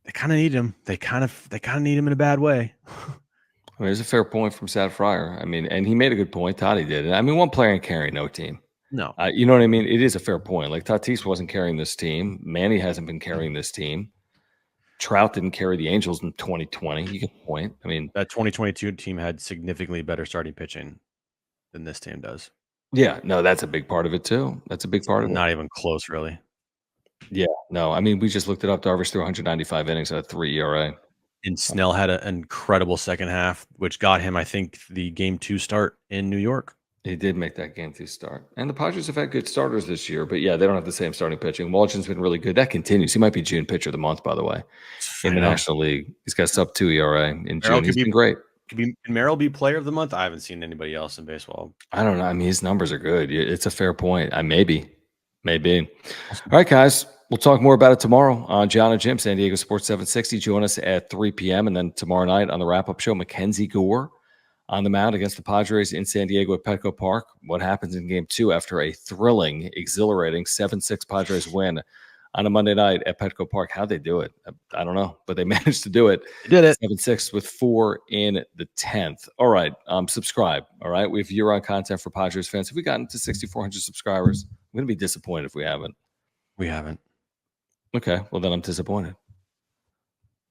they kind of need him. They kind of need him in a bad way. I mean, there's a fair point from Sad Fryer. I mean, and he made a good point. Toddy did. I mean, one player can carry no team. No. You know what I mean? It is a fair point. Like Tatis wasn't carrying this team. Manny hasn't been carrying this team. Trout didn't carry the Angels in 2020. You get the point. I mean, that 2022 team had significantly better starting pitching than this team does. Yeah, no, that's a big part of it too. That's a big part of it. Not even close, really. Yeah, no. I mean, we just looked it up. Darvish threw 195 innings at a 3 ERA. And Snell had an incredible second half, which got him, I think, the Game 2 start in New York. He did make that Game 2 start. And the Padres have had good starters this year, but yeah, they don't have the same starting pitching. Walton's been really good. That continues. He might be June pitcher of the month, by the way, in the National League. He's got sub 2 ERA in June. He's been great. Can Merrill be player of the month? I haven't seen anybody else in baseball. I don't know. I mean, his numbers are good. It's a fair point. Maybe. All right, guys. We'll talk more about it tomorrow on John and Jim, San Diego Sports 760. Join us at 3 p.m. And then tomorrow night on the wrap-up show, Mackenzie Gore on the mound against the Padres in San Diego at Petco Park. What happens in game 2 after a thrilling, exhilarating 7-6 Padres win on a Monday night at Petco Park? How'd they do it? I don't know, but they managed to do it. They did it. 7-6 with 4 in the 10th. All right. Subscribe. All right. We have year-round content for Padres fans. Have we gotten to 6,400 subscribers? I'm going to be disappointed if we haven't. We haven't. Okay. Well, then I'm disappointed.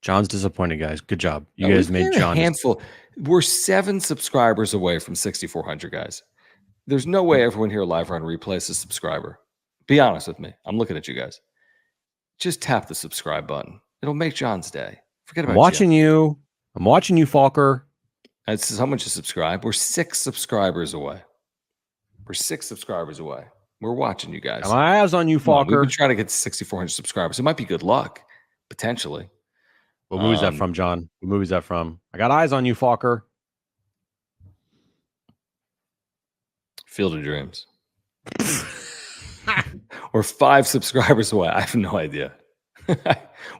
John's disappointed, guys. Good job. You No, guys we've made got John. a handful. We're 7 subscribers away from 6,400, guys. There's no way everyone here live on replay is a subscriber. Be honest with me. I'm looking at you guys. Just tap the subscribe button. It'll make John's day. Forget about I'm watching you. I'm watching you, Falker. That's someone to subscribe. We're 6 subscribers away. We're 6 subscribers away. We're watching you guys. Got my eyes on you, Come on, we've Falker. been trying to get to 6,400 subscribers. It might be good luck, potentially. What movie is that from, John? What movie is that from? I got eyes on you, Falker. Field of Dreams. We're 5 subscribers away. I have no idea.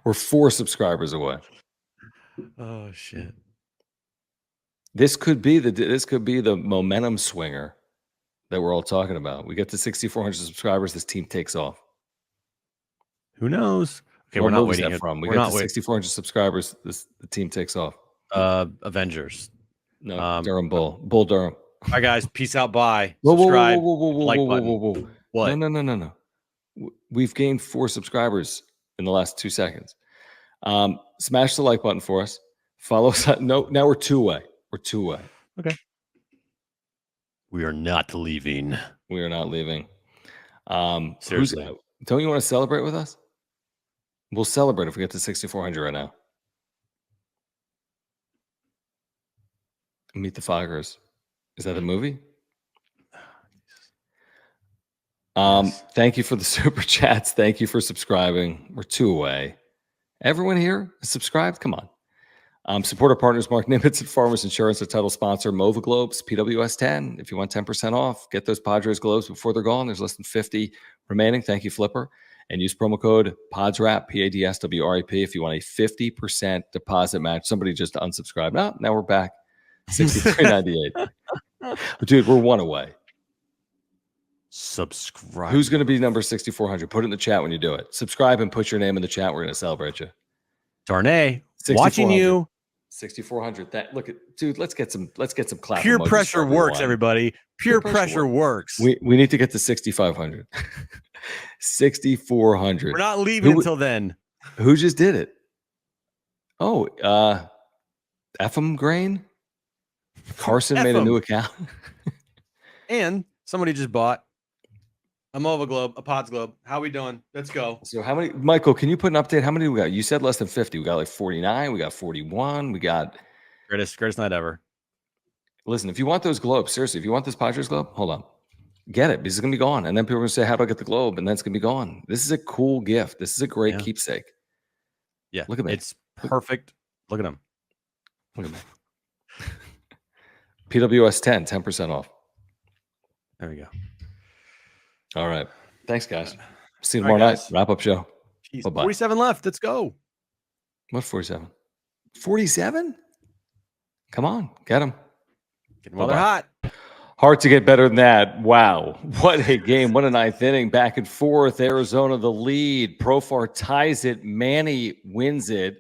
We're 4 subscribers away. Oh shit! This could be the momentum swinger that we're all talking about. We get to 6,400 subscribers. This team takes off. Who knows? Okay, What we're not movie is waiting. that from? We We're get not to waiting. 6,400 subscribers. The team takes off. Avengers. No, Durham Bull Durham. All right, guys. Peace out. Bye. Whoa, Subscribe. whoa, like button. What? No. We've gained 4 subscribers in the last 2 seconds. Smash the like button for us. Follow us. No, now we're 2 away. We're 2 away. Okay. We are not leaving. We are not leaving. Seriously. Don't you want to celebrate with us? We'll celebrate if we get to 6,400 right now. Meet the Foggers. Is that the movie? Thank you for the super chats. Thank you for subscribing. We're 2 away. Everyone here is subscribed? Come on. Support our partners, Mark Nimitz at Farmers Insurance, a title sponsor, Mova Globes, PWS 10. If you want 10% off, get those Padres globes before they're gone. There's less than 50 remaining. Thank you, Flipper. And use promo code PODSWRAP, PADSWRAP, if you want a 50% deposit match. Somebody just unsubscribed. Now we're back. 63.98. Dude, we're 1 away. Subscribe. Who's going to be number 6,400? Put it in the chat when you do it. Subscribe and put your name in the chat. We're going to celebrate you. Darnay. Watching you. 6,400. Dude, let's get some clap. Pure emojis pressure for works, everyone. everybody. Pure pressure works. We need to get to 6,500. 6,400. We're not leaving until then. Who just did it? Oh, FM Grain? Carson made a new account. And somebody just bought a Mova Globe, a Pods Globe. How we doing? Let's go. So how many, Michael, can you put an update? How many do we got? You said less than 50. We got like 49. We got 41. We got Greatest night ever. Listen, if you want those globes, seriously, if you want this Padres globe, hold on. Get it, because it's going to be gone. And then people are going to say, how do I get the globe? And then it's going to be gone. This is a cool gift. This is a great keepsake. Yeah. Look at me. It's perfect. Look at him. Look at me. PWS 10% off. There we go. All right. Thanks, guys. See you All right, tomorrow night. guys. Wrap up show. Bye-bye. 47 left. Let's go. What 47? 47? Come on. Get them. Get them while they're hot. Hard to get better than that. Wow. What a game. What a ninth inning. Back and forth. Arizona the lead. Profar ties it. Manny wins it.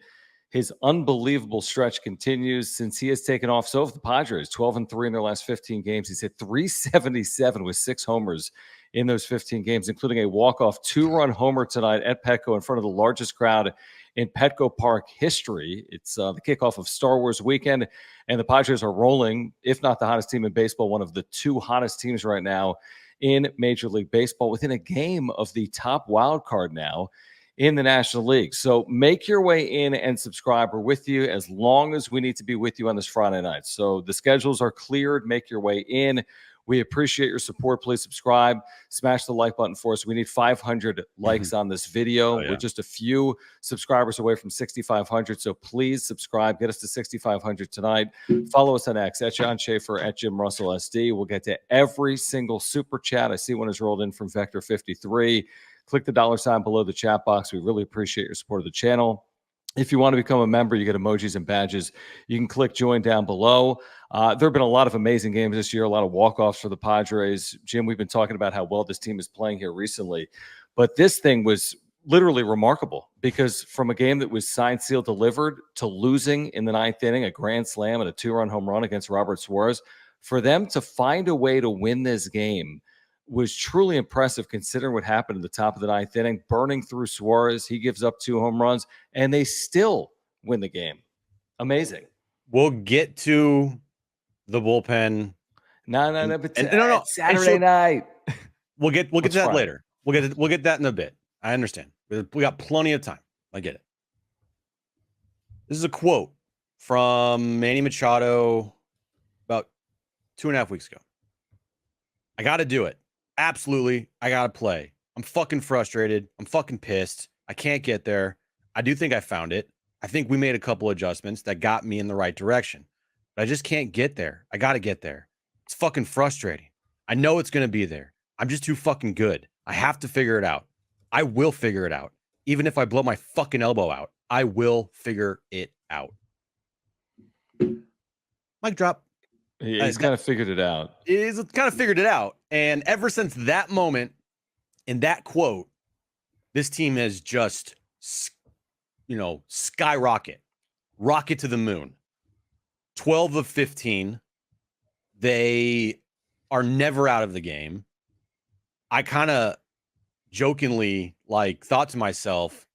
His unbelievable stretch continues since he has taken off. So have the Padres. 12-3 in their last 15 games. He's hit 377 with 6 homers in those 15 games, including a walk-off 2-run homer tonight at Petco in front of the largest crowd in Petco Park history. It's the kickoff of Star Wars weekend, and the Padres are rolling, if not the hottest team in baseball, one of the 2 hottest teams right now in Major League Baseball, within a game of the top wild card now in the National League. So make your way in and subscribe. We're with you as long as we need to be with you on this Friday night. So the schedules are cleared. Make your way in. We appreciate your support. Please subscribe. Smash the like button for us. We need 500 likes on this video. We're just a few subscribers away from 6,500. So please subscribe. Get us to 6,500 tonight. Follow us on X at John Schaefer, at Jim Russell SD. We'll get to every single super chat. I see one has rolled in from Vector 53. Click the $ sign below the chat box. We really appreciate your support of the channel. If you want to become a member, you get emojis and badges. You can click join down below. There have been a lot of amazing games this year, a lot of walk-offs for the Padres. Jim, we've been talking about how well this team is playing here recently. But this thing was literally remarkable because from a game that was signed, sealed, delivered to losing in the 9th inning, a grand slam and a 2-run home run against Robert Suarez, for them to find a way to win this game was truly impressive considering what happened at the top of the 9th inning, burning through Suarez. He gives up 2 home runs, and they still win the game. Amazing. We'll get to the bullpen. No, but no. Saturday night. We'll get to that Friday. later. We'll get that in a bit. I understand. We got plenty of time. I get it. This is a quote from Manny Machado about 2.5 weeks ago. I got to do it. Absolutely. I got to play. I'm fucking frustrated. I'm fucking pissed. I can't get there. I do think I found it. I think we made a couple adjustments that got me in the right direction. But I just can't get there. I got to get there. It's fucking frustrating. I know it's going to be there. I'm just too fucking good. I have to figure it out. I will figure it out. Even if I blow my fucking elbow out, I will figure it out. Mic drop. He's kind of figured it out. He's kind of figured it out. And ever since that moment in that quote, this team has just, skyrocket, rocket to the moon. 12 of 15. They are never out of the game. I kind of jokingly thought to myself,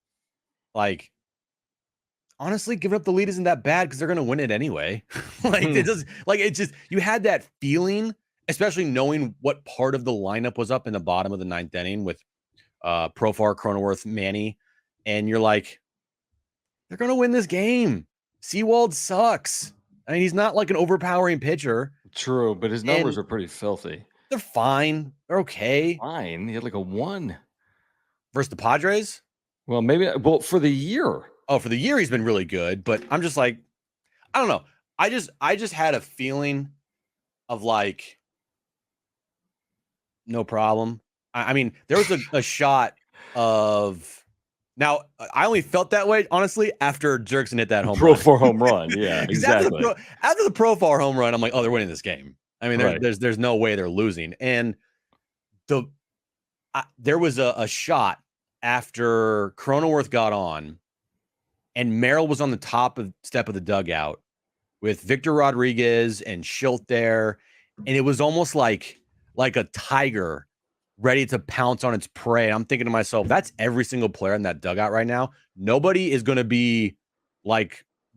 honestly, giving up the lead isn't that bad because they're going to win it anyway. It's just, you had that feeling, especially knowing what part of the lineup was up in the bottom of the 9th inning with Profar, Cronenworth, Manny. And you're like, they're going to win this game. Seawald sucks. I mean, he's not like an overpowering pitcher. True, but his numbers are pretty filthy. They're fine. They're okay. Fine. He had like a 1. Versus the Padres? Well, for the year. Oh, for the year, he's been really good. But I'm just like, I don't know. I just had a feeling of no problem. I mean, there was a shot of. Now, I only felt that way, honestly, after Jurickson hit that home run. Profar home run. Yeah, exactly. After the Profar home run, I'm like, oh, they're winning this game. I mean, Right. there's no way they're losing. And there was a shot after Cronenworth got on, and Merrill was on the top step of the dugout with Victor Rodriguez and Schilt there, and it was almost like a tiger ready to pounce on its prey. I'm thinking to myself, that's every single player in that dugout right now. Nobody is going to be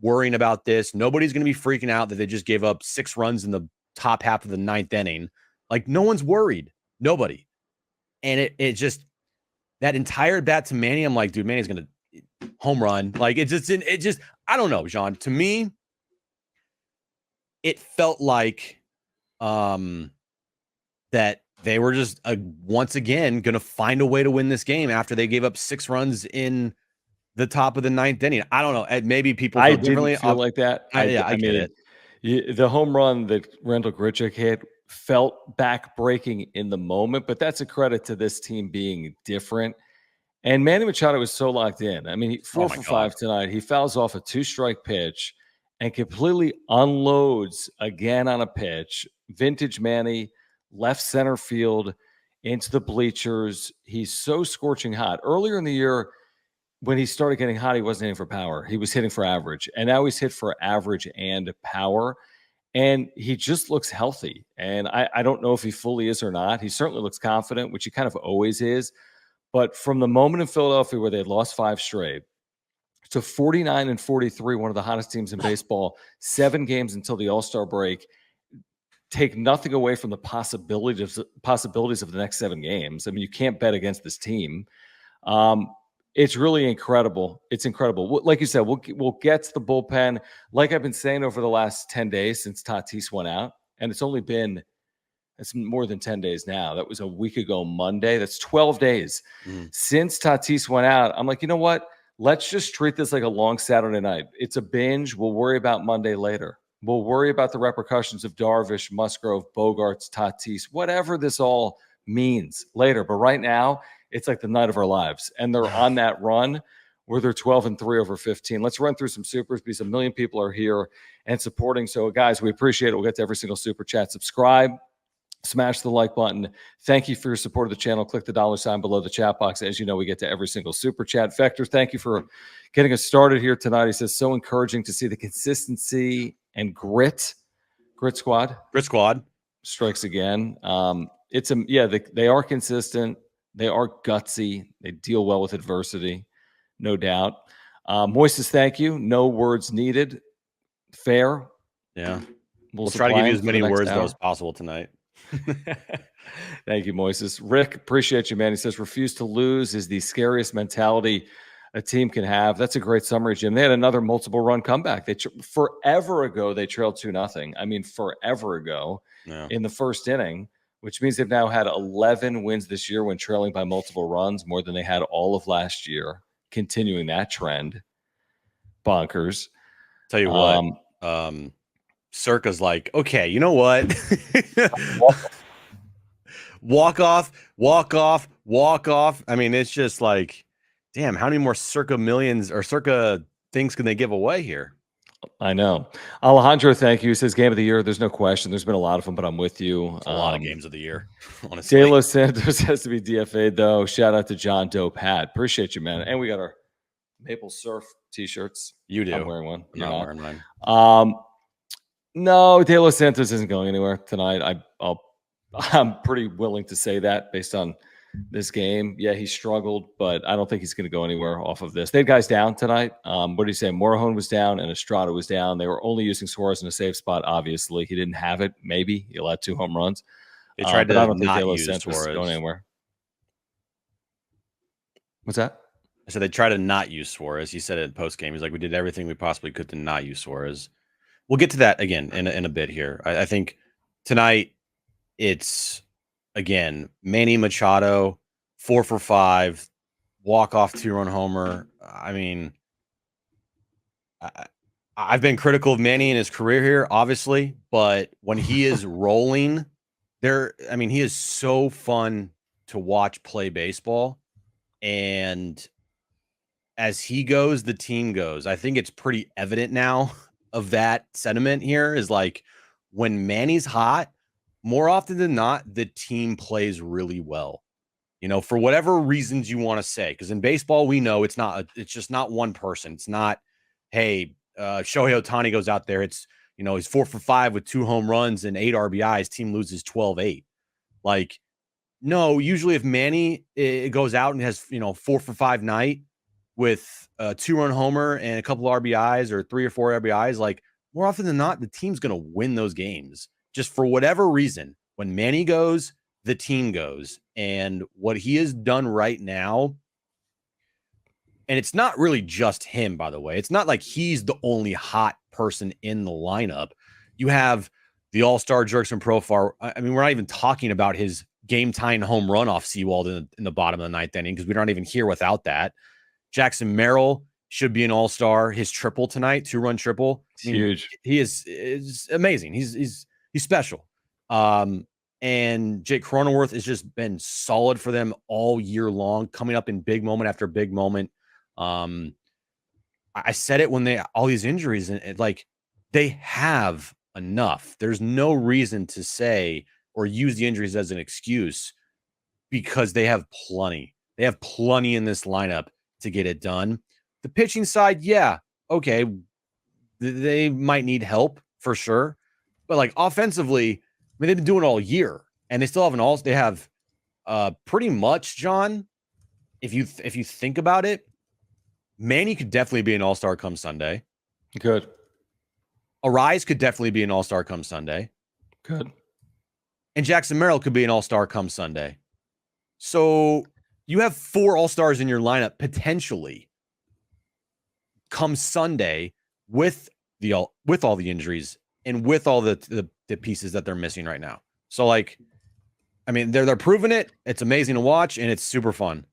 worrying about this. Nobody's going to be freaking out that they just gave up 6 runs in the top half of the 9th inning. No one's worried. Nobody. And it just, that entire bat to Manny, I'm like, dude, Manny's going to home run. It just, I don't know, John. To me, it felt like that they were just once again going to find a way to win this game after they gave up 6 runs in the top of the 9th inning. I don't know. Maybe people feel differently. Didn't feel like that. I get it. The home run that Randall Grichuk hit felt back-breaking in the moment, but that's a credit to this team being different. And Manny Machado was so locked in. I mean, 4 for 5 tonight. He fouls off a 2-strike pitch and completely unloads again on a pitch. Vintage Manny, left center field into the bleachers. He's so scorching hot. Earlier in the year, when he started getting hot, he wasn't hitting for power. He was hitting for average. And now he's hit for average and power. And he just looks healthy. And I don't know if he fully is or not. He certainly looks confident, which he kind of always is. But from the moment in Philadelphia where they had lost 5 straight to 49-43, one of the hottest teams in baseball, 7 games until the All-Star break, take nothing away from the possibilities of the next 7 games. I mean, you can't bet against this team. It's really incredible. It's incredible. Like you said, we'll get to the bullpen. Like I've been saying over the last 10 days since Tatis went out, and it's more than 10 days now. That was a week ago Monday. That's 12 days since Tatis went out. I'm like, you know what? Let's just treat this like a long Saturday night. It's a binge. We'll worry about Monday later. We'll worry about the repercussions of Darvish, Musgrove, Bogarts, Tatis, whatever this all means later. But right now, it's like the night of our lives. And they're on that run where they're 12-3 over 15. Let's run through some supers because a million people are here and supporting. So, guys, we appreciate it. We'll get to every single super chat. Subscribe. Smash the like button. Thank you for your support of the channel. Click the $ below the chat box. As you know, we get to every single super chat. Vector, thank you for getting us started here tonight. He says, so encouraging to see the consistency and grit. Grit squad. Grit squad Strikes again. They are consistent. They are gutsy. They deal well with adversity, no doubt. Moises, thank you. No words needed. Fair. Yeah. We'll try to give you as many words though as possible tonight. Thank you, Moises. Rick, appreciate you, man. He says, refuse to lose is the scariest mentality a team can have. That's a great summary, Jim. They had another multiple run comeback. Forever ago, they trailed 2-0. I mean, forever ago in the first inning, which means they've now had 11 wins this year when trailing by multiple runs, more than they had all of last year, continuing that trend. Bonkers. Tell you what, Circa's like, okay, you know what? Walk off. I mean, it's just like, damn, how many more Circa millions or Circa things can they give away here? I know. Alejandro, thank you. He says game of the year. There's no question. There's been a lot of them, but I'm with you. A lot of games of the year, honestly. De Los Santos has to be DFA'd, though. Shout out to John Doe Pat. Appreciate you, man. And we got our Maple Surf t-shirts. You do. I'm wearing one. You're not wearing mine. No, De Los Santos isn't going anywhere tonight. I'm pretty willing to say that based on this game. Yeah, he struggled, but I don't think he's going to go anywhere off of this. They had guys down tonight. What did he say? Morejon was down and Estrada was down. They were only using Suarez in a safe spot, obviously. He didn't have it, maybe. He allowed 2 home runs. They tried but to I don't think not De Los use Santos is Suarez. going anywhere. What's that? I said they try to not use Suarez. He said it in post game. He's like, we did everything we possibly could to not use Suarez. We'll get to that again in a bit here. I think tonight it's, again, Manny Machado, 4 for 5, walk-off 2-run homer. I mean, I've been critical of Manny in his career here, obviously, but when he is rolling, he is so fun to watch play baseball. And as he goes, the team goes. I think it's pretty evident now of that sentiment here is like when Manny's hot, more often than not, the team plays really well. You know, for whatever reasons you want to say, because in baseball, we know it's just not one person. It's not, hey, Shohei Ohtani goes out there. It's, he's 4 for 5 with 2 home runs and 8 RBIs. Team loses 12-8. Like, no, usually if Manny goes out and has, 4 for 5 night with a 2-run homer and a couple RBIs or 3 or 4 RBIs, like more often than not, the team's going to win those games. Just for whatever reason, when Manny goes, the team goes. And what he has done right now, and it's not really just him, by the way. It's not like he's the only hot person in the lineup. You have the all-star Jurickson Profar. I mean, we're not even talking about his game-tying home run off Seawald in the bottom of the 9th inning because we're not even here without that. Jackson Merrill should be an all-star. His triple tonight, 2-run triple. Huge. He is amazing. He's special. And Jake Cronenworth has just been solid for them all year long, coming up in big moment after big moment. I said it when all these injuries, and like they have enough. There's no reason to say or use the injuries as an excuse because they have plenty. They have plenty in this lineup to get it done. The pitching side, yeah, okay, they might need help for sure, but like offensively, I mean, they've been doing it all year, and they still have they have pretty much, John, if you think about it, Manny could definitely be an all-star come Sunday. Good. Arraez could definitely be an all-star come Sunday. Good. And Jackson Merrill could be an all-star come Sunday. So you have 4 all-stars in your lineup potentially come Sunday with all the injuries and with all the pieces that they're missing right now. So like, I mean, they're proving it. It's amazing to watch and it's super fun.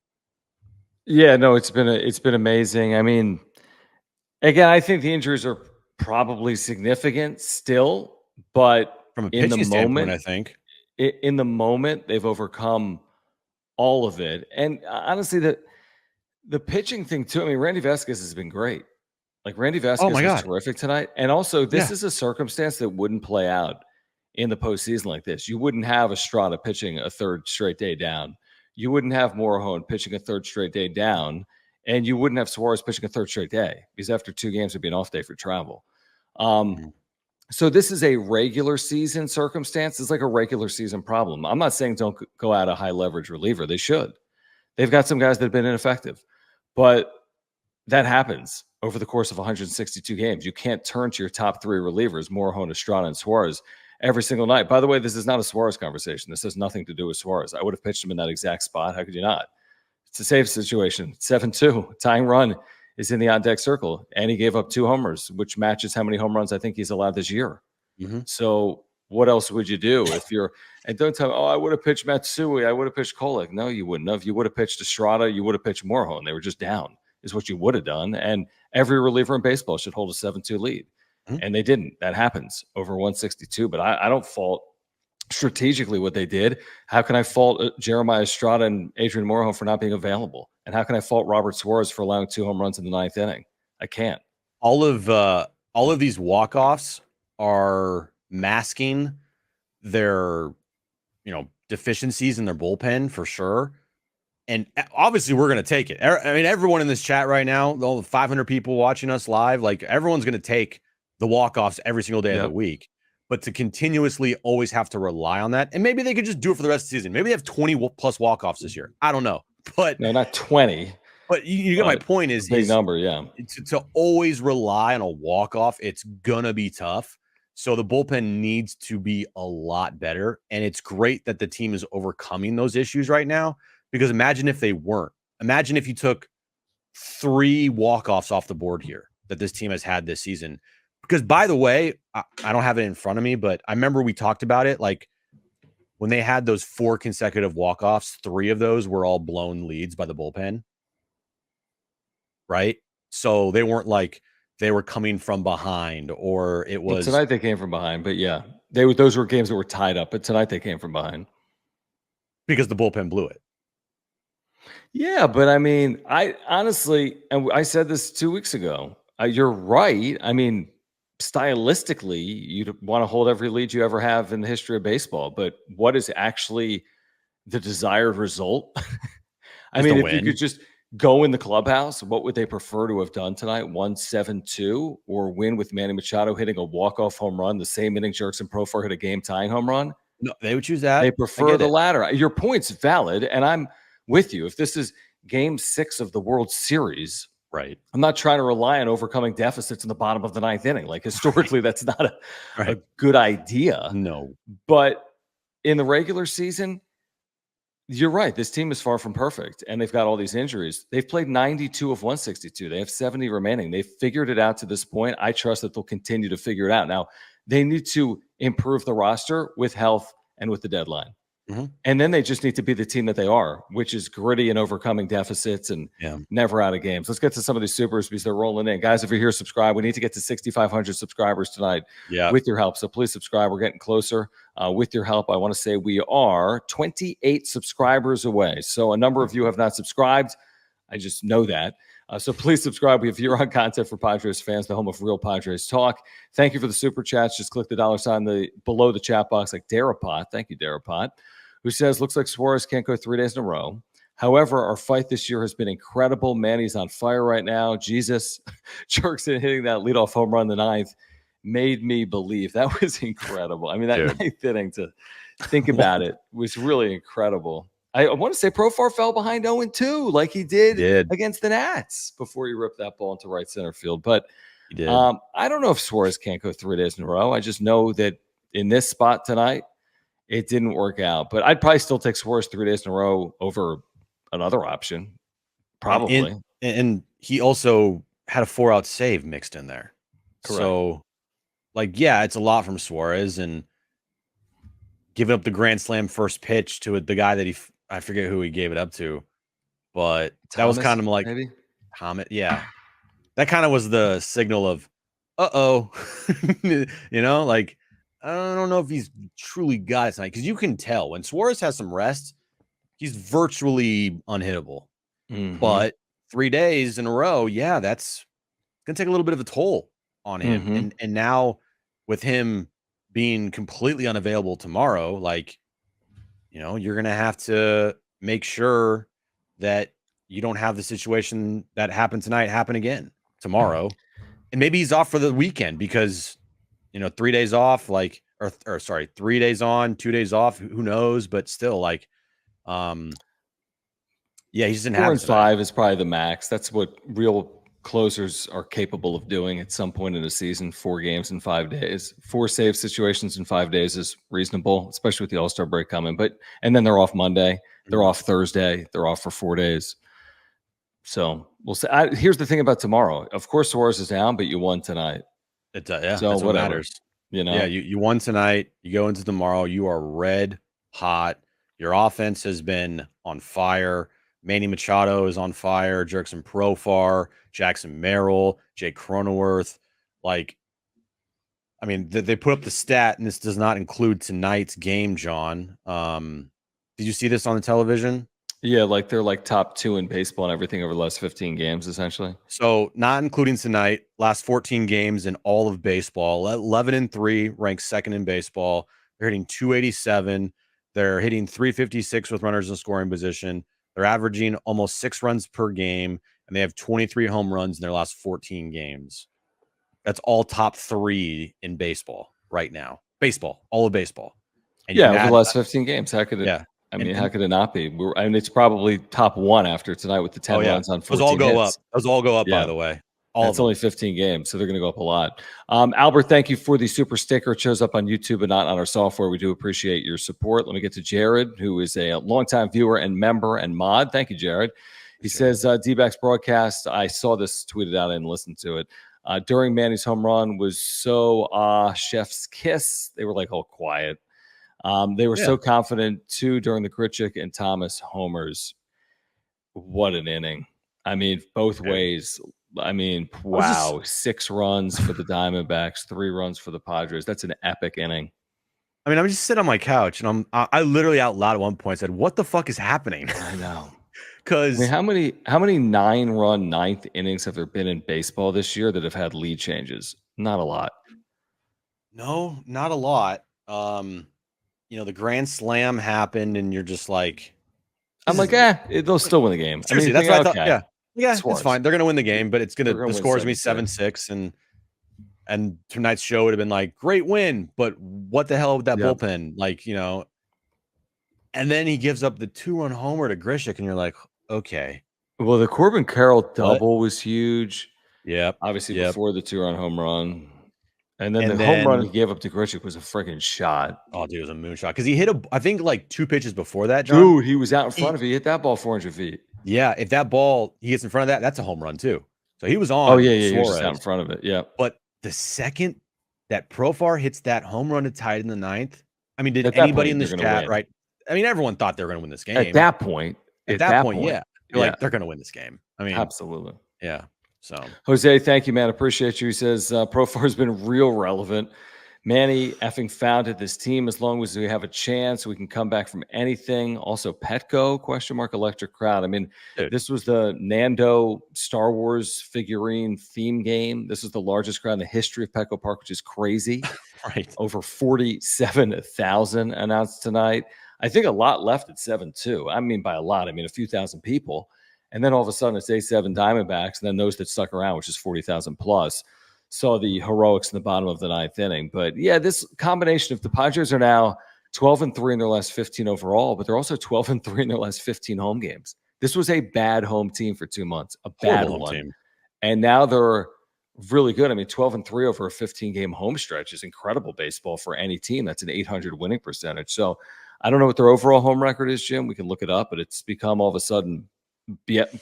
Yeah, no, it's been amazing. I mean, again, I think the injuries are probably significant still, but From a pitching standpoint, I think. In the moment, they've overcome all of it. And honestly, The pitching thing too. I mean, Randy Vasquez has been great. Like Randy Oh Vasquez my was God. terrific tonight. And also, this Yeah. is a circumstance that wouldn't play out in the postseason like this. You wouldn't have Estrada pitching a third straight day down. You wouldn't have Morejon pitching a third straight day down. And you wouldn't have Suarez pitching a third straight day because after 2 games, it'd be an off day for travel. So this is a regular season circumstance. It's like a regular season problem. I'm not saying don't go out a high leverage reliever. They should. They've got some guys that have been ineffective. But that happens over the course of 162 games. You can't turn to your top 3 relievers, Morejon, Estrada, and Suarez, every single night. By the way, this is not a Suarez conversation. This has nothing to do with Suarez. I would have pitched him in that exact spot. How could you not? It's a safe situation. 7-2. Tying run is in the on-deck circle. And he gave up 2 homers, which matches how many home runs I think he's allowed this year. So what else would you do if you're – and don't tell me, I would have pitched Matsui. I would have pitched Kolek. No, you wouldn't have. You would have pitched Estrada. You would have pitched Morejon. They were just down is what you would have done. And every reliever in baseball should hold a 7-2 lead. And they didn't. That happens over 162. But I don't fault strategically what they did. How can I fault Jeremiah Estrada and Adrian Morejon for not being available? And how can I fault Robert Suarez for allowing 2 home runs in the 9th inning? I can't. All of these walk-offs are masking their, deficiencies in their bullpen for sure. And obviously we're going to take it. I mean, everyone in this chat right now, all the 500 people watching us live, like everyone's going to take the walk-offs every single day of the week. But to continuously always have to rely on that, and maybe they could just do it for the rest of the season. Maybe they have 20 plus walk-offs this year. I don't know. But no, not 20. But you get my point is big number, yeah. To always rely on a walk-off, it's going to be tough. So the bullpen needs to be a lot better. And it's great that the team is overcoming those issues right now. Because imagine if they weren't. Imagine if you took 3 walk-offs off the board here that this team has had this season. Because, by the way, I don't have it in front of me, but I remember we talked about it. Like, when they had those 4 consecutive walk-offs, 3 of those were all blown leads by the bullpen. Right? So they weren't like they were coming from behind or it was... Well, tonight they came from behind, but yeah. Those were games that were tied up, but tonight they came from behind. Because the bullpen blew it. Yeah, but I mean, I honestly, and I said this 2 weeks ago, you're right. I mean, stylistically, you'd want to hold every lead you ever have in the history of baseball, but what is actually the desired result? I mean, if you could just go in the clubhouse, what would they prefer to have done tonight? 1-7-2 or win with Manny Machado hitting a walk-off home run, the same inning Jurickson Profar hit a game-tying home run? No, they would choose that. They prefer the latter. Your point's valid, and I'm with you. If this is game 6 of the World Series, right? I'm not trying to rely on overcoming deficits in the bottom of the 9th inning. Like historically, that's not a good idea. No. But in the regular season, you're right. This team is far from perfect, and they've got all these injuries. They've played 92 of 162. They have 70 remaining. They've figured it out to this point. I trust that they'll continue to figure it out. Now, they need to improve the roster with health and with the deadline. And then they just need to be the team that they are, which is gritty and overcoming deficits and never out of games. Let's get to some of these supers because they're rolling in. Guys, if you're here, subscribe. We need to get to 6,500 subscribers tonight with your help. So please subscribe. We're getting closer. With your help, I want to say we are 28 subscribers away. So a number of you have not subscribed. I just know that. So please subscribe. We have year-on content for Padres fans, the home of real Padres talk. Thank you for the super chats. Just click the $sign below the chat box like Darapot. Thank you, Darapot. Who says, looks like Suarez can't go 3 days in a row. However, our fight this year has been incredible. Manny's on fire right now. Jesus, Jurickson hitting that leadoff home run in the 9th made me believe. That was incredible. I mean, that 9th inning, to think about it, was really incredible. I want to say Profar fell behind 0-2 like he did against the Nats before he ripped that ball into right center field. But he did. I don't know if Suarez can't go 3 days in a row. I just know that in this spot tonight, it didn't work out, but I'd probably still take Suarez 3 days in a row over another option. Probably. And he also had a 4-out save mixed in there. Correct. So, it's a lot from Suarez and giving up the grand slam first pitch to the guy that I forget who he gave it up to, but that was kind of like maybe Hammett. Yeah. That kind of was the signal of, I don't know if he's truly got it tonight because you can tell when Suarez has some rest, he's virtually unhittable. But 3 days in a row, yeah, that's gonna take a little bit of a toll on him. Mhm. And now with him being completely unavailable tomorrow, like, you're gonna have to make sure that you don't have the situation that happened tonight happen again tomorrow. And maybe he's off for the weekend because 3 days off, like, or sorry, 3 days on, 2 days off. Who knows? But still, like, yeah, he just didn't 4 have and it tonight. 5 is probably the max. That's what real closers are capable of doing at some point in a season. 4 games in 5 days, 4 save situations in 5 days is reasonable, especially with the All-Star break coming. And then they're off Monday, they're off Thursday, they're off for 4 days. So we'll see. Here's the thing about tomorrow. Of course, Suarez is down, but you won tonight. It's yeah, So that's what whatever, matters. Yeah, you won tonight. You go into tomorrow. You are red hot. Your offense has been on fire. Manny Machado is on fire. Jurickson Profar, Jackson Merrill, Jake Cronenworth. Like, I mean, they put up the stat, and this does not include tonight's game, John. Did you see this on the television? Yeah, like they're like top 2 in baseball and everything over the last 15 games, essentially. So not including tonight, last 14 games in all of baseball, 11-3, ranked second in baseball. They're hitting 287. They're hitting 356 with runners in scoring position. They're averaging almost 6 runs per game, and they have 23 home runs in their last 14 games. That's all top 3 in baseball right now. Baseball, all of baseball. And Yeah, over the last 15 games. How could it? Yeah. I mean, how could it not be? It's probably top 1 after tonight with the 10 runs on 14 Those all go hits. up. Those all go up, Yeah. by the way. It's only 15 games, so they're going to go up a lot. Albert, thank you for the super sticker. It shows up on YouTube but not on our software. We do appreciate your support. Let me get to Jared, who is a longtime viewer and member and mod. Thank you, Jared. He says, DBacks broadcast, I saw this tweeted out and listened to it. During Manny's home run was so chef's kiss. They were like all quiet. They were so confident too during the Grichuk and Thomas homers. What an inning. I mean, both ways. I mean, wow. 6 runs for the Diamondbacks, 3 runs for the Padres. That's an epic inning. I mean, I'm just sitting on my couch and I literally out loud at one point said, "What the fuck is happening?" I know. Because how many 9-run ninth innings have there been in baseball this year that have had lead changes? Not a lot. No, not a lot. The grand slam happened, and you're just like, I'm like, they'll still win the game. Seriously, that's what I thought. Yeah, it's fine. They're gonna win the game, but the score's gonna be 7-6, and tonight's show would have been like, great win, but what the hell with that bullpen? Like, and then he gives up the 2-run homer to Grichuk, and you're like, okay. Well, the Corbin Carroll double was huge. Yep. Obviously before the 2-run home run. And then the home run he gave up to Grichuk was a freaking shot. Oh, dude, it was a moonshot. Because he hit I think like 2 pitches before that, John. Dude, he was out in front of it. He hit that ball 400 feet. Yeah, if that ball he gets in front of that, that's a home run too. So he was on. Oh, yeah, he was just out in front of it. Yeah. But the second that Profar hits that home run to tie it in the 9th, I mean, did at anybody point, in this chat, right? I mean, everyone thought they were going to win this game. At that point. Yeah. Like, they're going to win this game. I mean, absolutely. Yeah. So, Jose, thank you, man. Appreciate you. He says Profar has been real relevant. Manny effing founded this team. As long as we have a chance, we can come back from anything. Also, Petco, ? Electric crowd. I mean, This was the Nando Star Wars figurine theme game. This is the largest crowd in the history of Petco Park, which is crazy. Right. Over 47,000 announced tonight. I think a lot left at 7-2. I mean, by a lot, I mean a few thousand people. And then all of a sudden it's 8-7 Diamondbacks. And then those that stuck around, which is 40,000 plus, saw the heroics in the bottom of the 9th inning. But yeah, this combination of the Padres are now 12-3 in their last 15 overall, but they're also 12-3 in their last 15 home games. This was a bad home team for 2 months, a bad one. Team. And now they're really good. I mean, 12-3 over a 15-game home stretch is incredible baseball for any team. That's an 800 winning percentage. So I don't know what their overall home record is, Jim. We can look it up, but it's become all of a sudden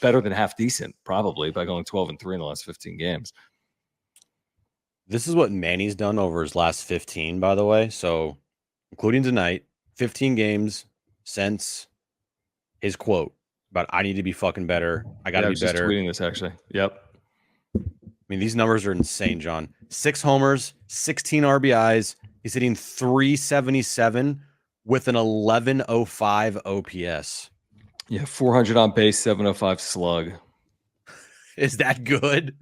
better than half decent, probably, by going 12-3 in the last 15 games. This is what Manny's done over his last 15, by the way. So, including tonight, 15 games since his quote about "I need to be fucking better. I got to be better." Tweeting this actually. Yep. I mean, these numbers are insane, John. 6 homers, 16 RBIs. He's hitting 377 with an 1105 OPS. Yeah, 400 on base, 705 slug. is that good.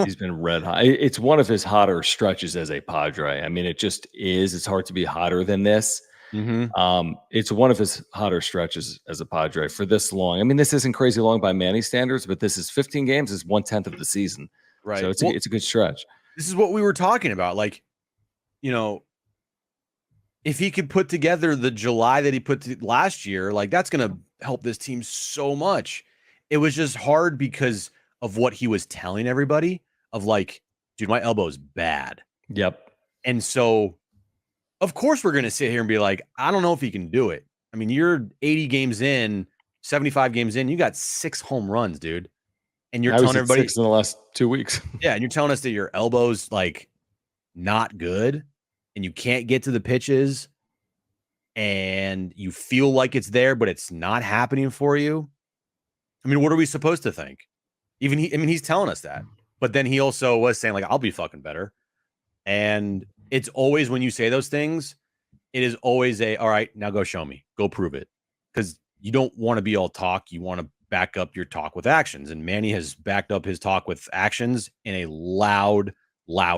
He's been red hot. It's one of his hotter stretches as a Padre. I mean, it just is. It's hard to be hotter than this. It's one of his hotter stretches as a Padre for this long. I mean, this isn't crazy long by Manny standards, but this is 15 games, is 1/10 of the season. Right. So it's a good stretch. This is what we were talking about. Like, you know, if he could put together the July that he put last year, like that's going to help this team so much. It was just hard because of what he was telling everybody of like, dude, my elbow's bad. Yep. And so, of course, we're going to sit here and be like, I don't know if he can do it. I mean, you're 80 games in, 75 games in, you got 6 home runs, dude. And you're telling everybody 6 in the last 2 weeks. Yeah, and you're telling us that your elbow's like not good and you can't get to the pitches and you feel like it's there, but it's not happening for you. I mean, what are we supposed to think? He's telling us that. But then he also was saying, like, I'll be fucking better. And it's always when you say those things, it is always all right, now go show me. Go prove it. Because you don't want to be all talk. You want to back up your talk with actions. And Manny has backed up his talk with actions in a loud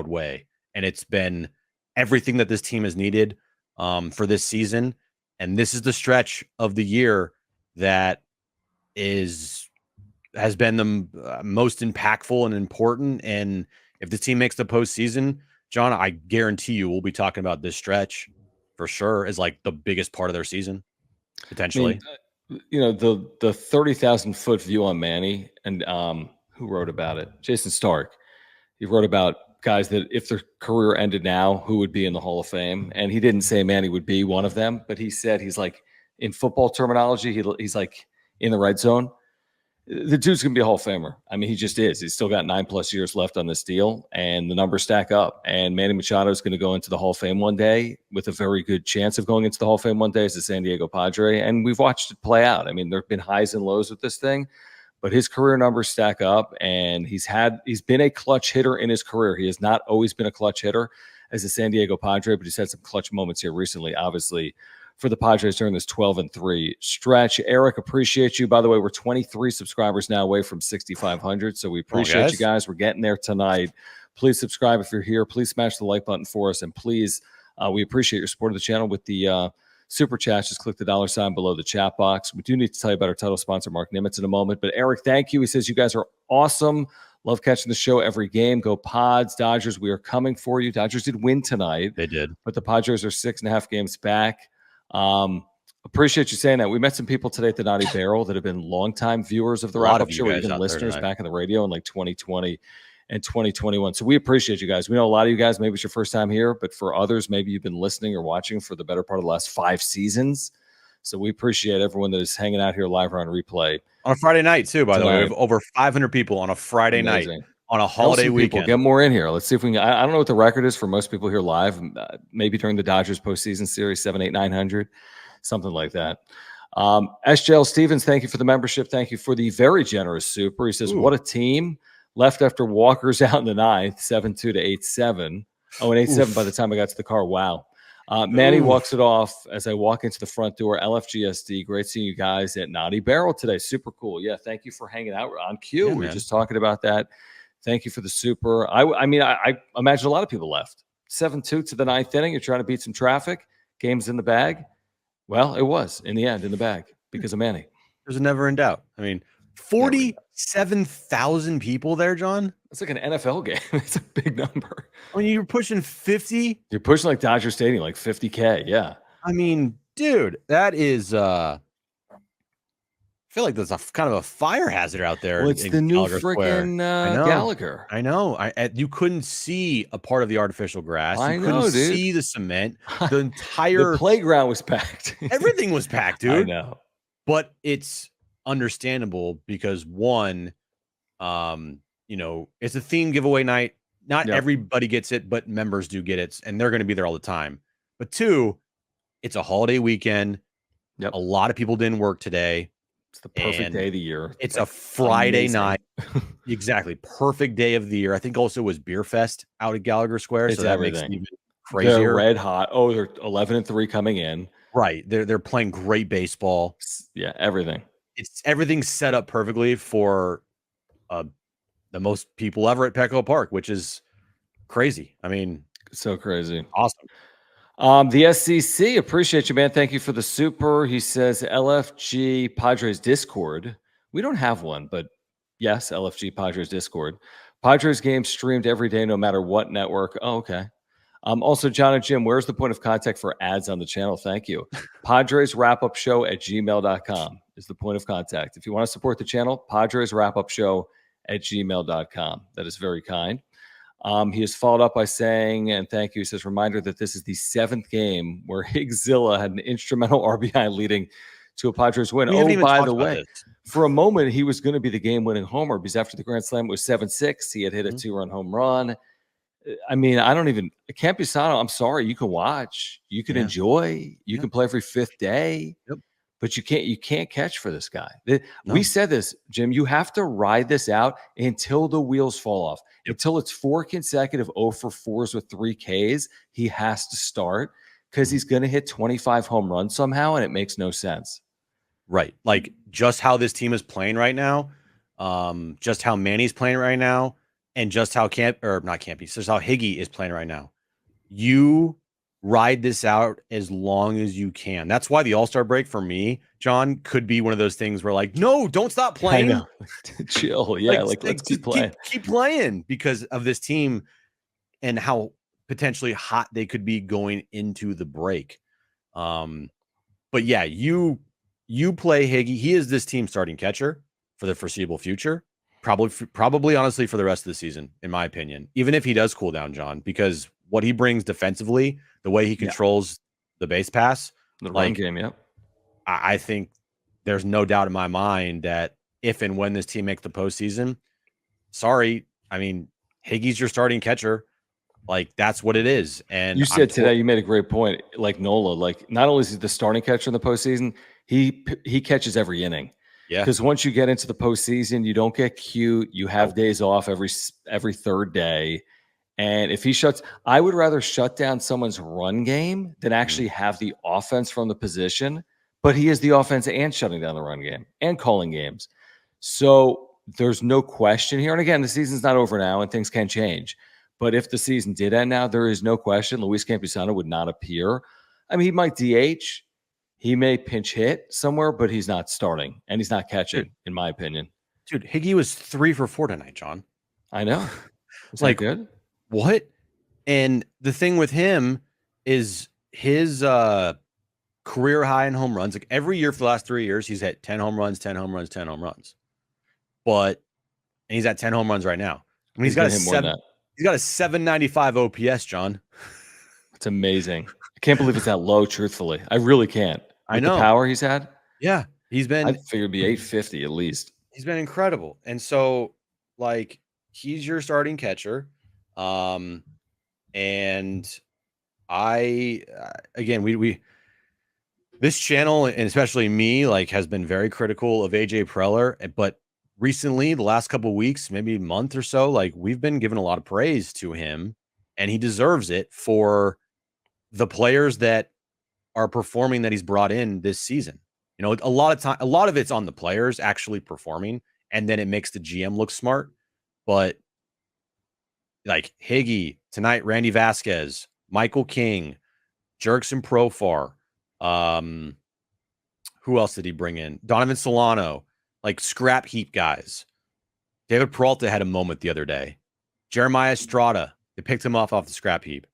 way. And it's been everything that this team has needed for this season. And this is the stretch of the year that has been the most impactful and important. And if the team makes the postseason, John, I guarantee you we'll be talking about this stretch for sure as like the biggest part of their season, potentially. I mean, the 30,000 foot view on Manny, and who wrote about it? Jason Stark. He wrote about guys that if their career ended now, who would be in the Hall of Fame? And he didn't say Manny would be one of them, but he said he's like, in football terminology, he's like in the red zone. The dude's going to be a Hall of Famer. I mean, he just is. He's still got 9+ years left on this deal, and the numbers stack up. And Manny Machado is going to go into the Hall of Fame one day with a very good chance of going into the Hall of Fame one day as a San Diego Padre. And we've watched it play out. I mean, there have been highs and lows with this thing, but his career numbers stack up, and he's been a clutch hitter in his career. He has not always been a clutch hitter as a San Diego Padre, but he's had some clutch moments here recently, obviously, for the Padres during this 12-3 stretch. Eric, appreciate you. By the way, we're 23 subscribers now away from 6,500, so we appreciate you guys. We're getting there tonight. Please subscribe if you're here. Please smash the like button for us, and please, we appreciate your support of the channel with the super chat. Just click the $ below the chat box. We do need to tell you about our title sponsor, Mark Nimitz, in a moment. But Eric, thank you. He says you guys are awesome. Love catching the show every game. Go Pods. Dodgers, we are coming for you. Dodgers did win tonight. They did. But the Padres are 6.5 games back. Appreciate you saying that. We met some people today at the Naughty Barrel that have been longtime viewers of the wrap-up show, or even listeners back in the radio in like 2020 and 2021. So we appreciate you guys. We know a lot of you guys, maybe it's your first time here, but for others, maybe you've been listening or watching for the better part of the last 5 seasons. So we appreciate everyone that is hanging out here live or on replay. On a Friday night, too, by the way. We have over 500 people on a Friday night on a holiday weekend. Get more in here. Let's see if we can. I don't know what the record is for most people here live. Maybe during the Dodgers postseason series, 700, 800, 900, something like that. SJL Stevens, thank you for the membership. Thank you for the very generous super. He says, what a team. Left after Walker's out in the 9th, 7-2 to 8-7. Oh, and 8-7 by the time I got to the car. Wow. Manny walks it off as I walk into the front door. LFGSD, great seeing you guys at Naughty Barrel today. Super cool. Yeah, thank you for hanging out on cue. We were just talking about that. Thank you for the super. I mean, I imagine a lot of people left. 7-2 to the 9th inning. You're trying to beat some traffic. Game's in the bag. Well, it was in the end in the bag because of Manny. There's never in doubt. I mean, 47,000 people there, John. It's like an NFL game. It's a big number. I mean, you're pushing 50. You're pushing like Dodger Stadium, like 50K. Yeah. I mean, dude, that is. I feel like there's a kind of a fire hazard out there. Well, it's the new freaking Gallagher. I know. You couldn't see a part of the artificial grass. You couldn't see the cement. The entire the playground was packed. Everything was packed, dude. I know. But it's understandable because one, it's a theme giveaway night. Not everybody gets it, but members do get it, and they're going to be there all the time. But two, it's a holiday weekend. A lot of people didn't work today. It's the perfect day of the year. It's a Friday night. Exactly. Perfect day of the year. I think also it was Beer Fest out at Gallagher Square. It's so that everything. makes it even crazier. They're red hot. Oh, they're 11-3 coming in. Right. They're playing great baseball. Yeah, everything. Everything's set up perfectly for a the most people ever at Petco Park, which is crazy. I mean, So crazy. awesome. The SCC, appreciate you, man. Thank you for the super. He says LFG Padres Discord. We don't have one, but yes, LFG Padres Discord. Padres games streamed every day, no matter what network. Oh, okay. Also, John and Jim, where's the point of contact for ads on the channel? Thank you. Padres wrap up show at gmail.com is the point of contact. If you want to support the channel, Padres wrap up show at gmail.com. That is very kind. He has followed up by saying, and thank you, he says, reminder that this is the 7th game where Higgzilla had an instrumental RBI leading to a Padres win. We haven't even by talked the about way, this. for a moment, he was going to be the game-winning homer because after the grand slam, it was 7-6. He had hit a 2-run home run. I mean, Campusano, I'm sorry, you can watch, you can enjoy, you can play every 5th day. Yep. But you can't catch for this guy. No. We said this, Jim. You have to ride this out until the wheels fall off. Until it's 4 consecutive 0 for 4s with 3 Ks. He has to start because he's going to hit 25 home runs somehow, and it makes no sense. Right. Like just how this team is playing right now, just how Manny's playing right now, and just how just how Higgy is playing right now. You ride this out as long as you can. That's why the All-Star break for me, John, could be one of those things where like, no, don't stop playing. I know. Chill. Yeah. Let's keep playing. Keep playing because of this team and how potentially hot they could be going into the break. But yeah, you play Higgy. He is this team's starting catcher for the foreseeable future. Probably honestly for the rest of the season, in my opinion, even if he does cool down, John, because what he brings defensively, the way he controls the base pass, the run game, I think there's no doubt in my mind that if and when this team makes the postseason, Higgy's your starting catcher. Like that's what it is. And you said today, you made a great point. Like Nola, like not only is he the starting catcher in the postseason, he catches every inning. Yeah. Because once you get into the postseason, you don't get cute. You have days off every 3rd day. And if I would rather shut down someone's run game than actually have the offense from the position. But he is the offense and shutting down the run game and calling games. So there's no question here. And again, the season's not over now and things can change. But if the season did end now, there is no question Luis Campusano would not appear. I mean, he might DH. He may pinch hit somewhere, but he's not starting and he's not catching, in my opinion. Dude, Higgy was 3 for 4 tonight, John. I know. It's like good. What? And the thing with him is his career high in home runs. Like every year for the last 3 years, he's hit 10 home runs, 10 home runs, 10 home runs. And he's at 10 home runs right now. I mean, he's got a 795 OPS, John. It's amazing. I can't believe it's that low, truthfully. I really can't. I know the power he's had. Yeah. He's been, I figured it'd be 850 at least. He's been incredible. And so like he's your starting catcher. And we this channel and especially me like has been very critical of AJ Preller, but recently the last couple of weeks, maybe a month or so, like we've been giving a lot of praise to him and he deserves it for the players that are performing that he's brought in this season. You know, a lot of it's on the players actually performing and then it makes the GM look smart, but like Higgy tonight, Randy Vasquez, Michael King, Jurickson Profar. Who else did he bring in? Donovan Solano, like scrap heap guys. David Peralta had a moment the other day. Jeremiah Estrada, they picked him off the scrap heap.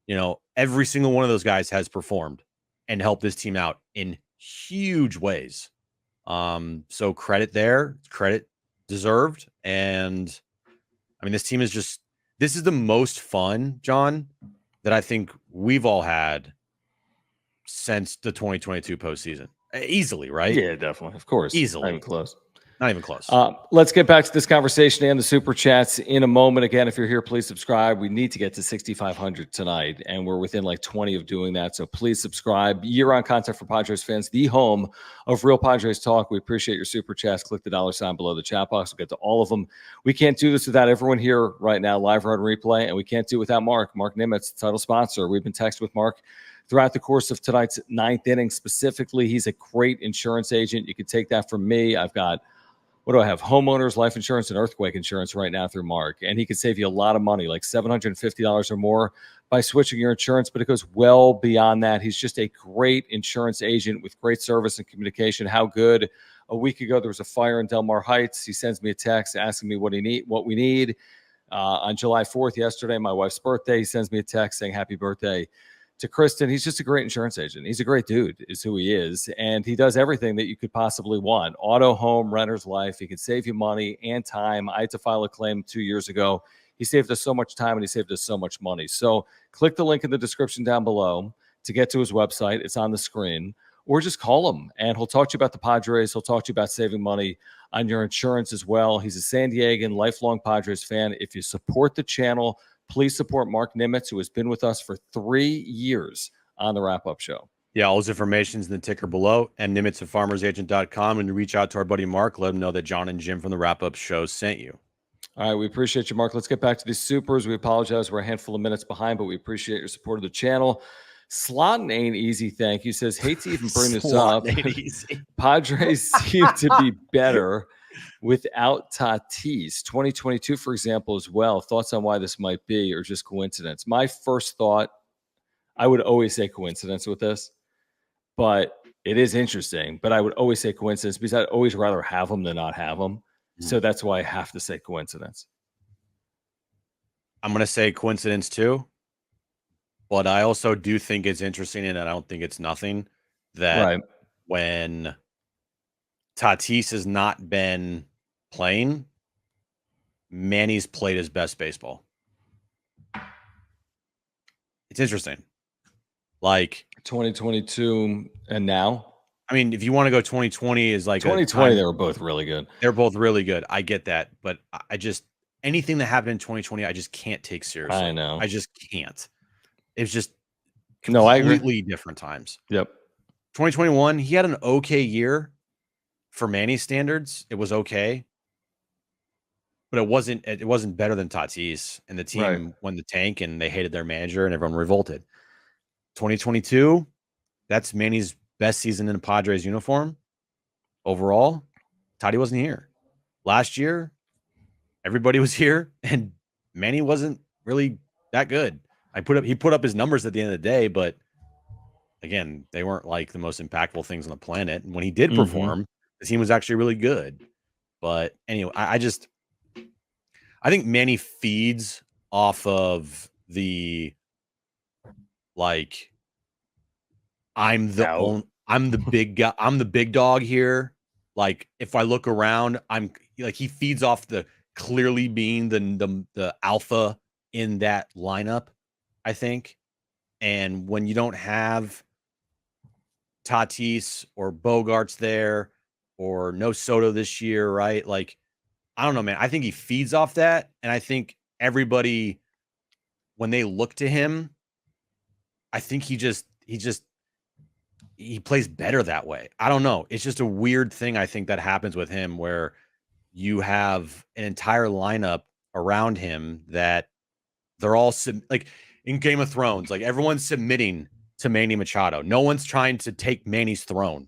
You know, every single one of those guys has performed and helped this team out in huge ways. So credit there, credit deserved. And I mean, this team is this is the most fun, John, that I think we've all had since the 2022 postseason. Easily, right? Yeah, definitely. Of course. Easily. Not even close. Not even close. Let's get back to this conversation and the super chats in a moment. Again, if you're here, please subscribe. We need to get to 6,500 tonight, and we're within like 20 of doing that. So please subscribe. Year-round content for Padres fans, the home of Real Padres Talk. We appreciate your super chats. Click the $ below the chat box. We'll get to all of them. We can't do this without everyone here right now, live or on replay, and we can't do it without Mark Nimitz, title sponsor. We've been texting with Mark throughout the course of tonight's 9th inning specifically. He's a great insurance agent. You can take that from me. I've got what do I have? Homeowners, life insurance, and earthquake insurance right now through Mark. And he could save you a lot of money, like $750 or more by switching your insurance, but it goes well beyond that. He's just a great insurance agent with great service and communication. How good? A week ago, there was a fire in Del Mar Heights. He sends me a text asking me what we need. On July 4th, yesterday, my wife's birthday, he sends me a text saying happy birthday to Kristen. He's just a great insurance agent. He's a great dude is who he is. And he does everything that you could possibly want. Auto, home, renter's life. He can save you money and time. I had to file a claim 2 years ago. He saved us so much time and he saved us so much money. So click the link in the description down below to get to his website. It's on the screen. Or just call him and he'll talk to you about the Padres. He'll talk to you about saving money on your insurance as well. He's a San Diegan lifelong Padres fan. If you support the channel, please support Mark Nimitz, who has been with us for 3 years on the Wrap-Up Show. Yeah, all his information's in the ticker below, and Nimitz at farmersagent.com. And reach out to our buddy Mark, let him know that John and Jim from the Wrap-Up Show sent you. All right, we appreciate you, Mark. Let's get back to these supers. We apologize. We're a handful of minutes behind, but we appreciate your support of the channel. Slotting ain't easy, thank you. Says, hate to even bring this up. Padres seem to be better without Tatis. 2022, for example, as well. Thoughts on why this might be or just coincidence? My first thought, I would always say coincidence with this, but it is interesting. But I would always say coincidence because I'd always rather have them than not have them. So that's why I have to say coincidence. I'm going to say coincidence too. But I also do think it's interesting, and I don't think it's nothing, that when Tatis has not been playing, Manny's played his best baseball. It's interesting. Like 2022 and now? I mean, if you want to go 2020 is like 2020, they were both really good. They're both really good. I get that. But I just, anything that happened in 2020, I just can't take seriously. I know. I just can't. It's just I agree. Completely different times. Yep. 2021, he had an okay year for Manny standards. It was okay, but it wasn't better than Tatis, and the team won the tank and they hated their manager and everyone revolted. 2022, that's Manny's best season in a Padres uniform overall. Tati wasn't here. Last year, everybody was here and Manny wasn't really that good. He put up his numbers at the end of the day, but again, they weren't like the most impactful things on the planet. And when he did perform, the team was actually really good. But anyway, I think Manny feeds off of the like I'm the big guy, I'm the big dog here. Like if I look around, I'm like he feeds off the clearly being the alpha in that lineup, I think. And when you don't have Tatis or Bogarts there or no Soto this year, right? Like, I don't know, man. I think he feeds off that. And I think everybody, when they look to him, I think he plays better that way. I don't know. It's just a weird thing, I think, that happens with him where you have an entire lineup around him that they're all like in Game of Thrones, like everyone's submitting to Manny Machado. No one's trying to take Manny's throne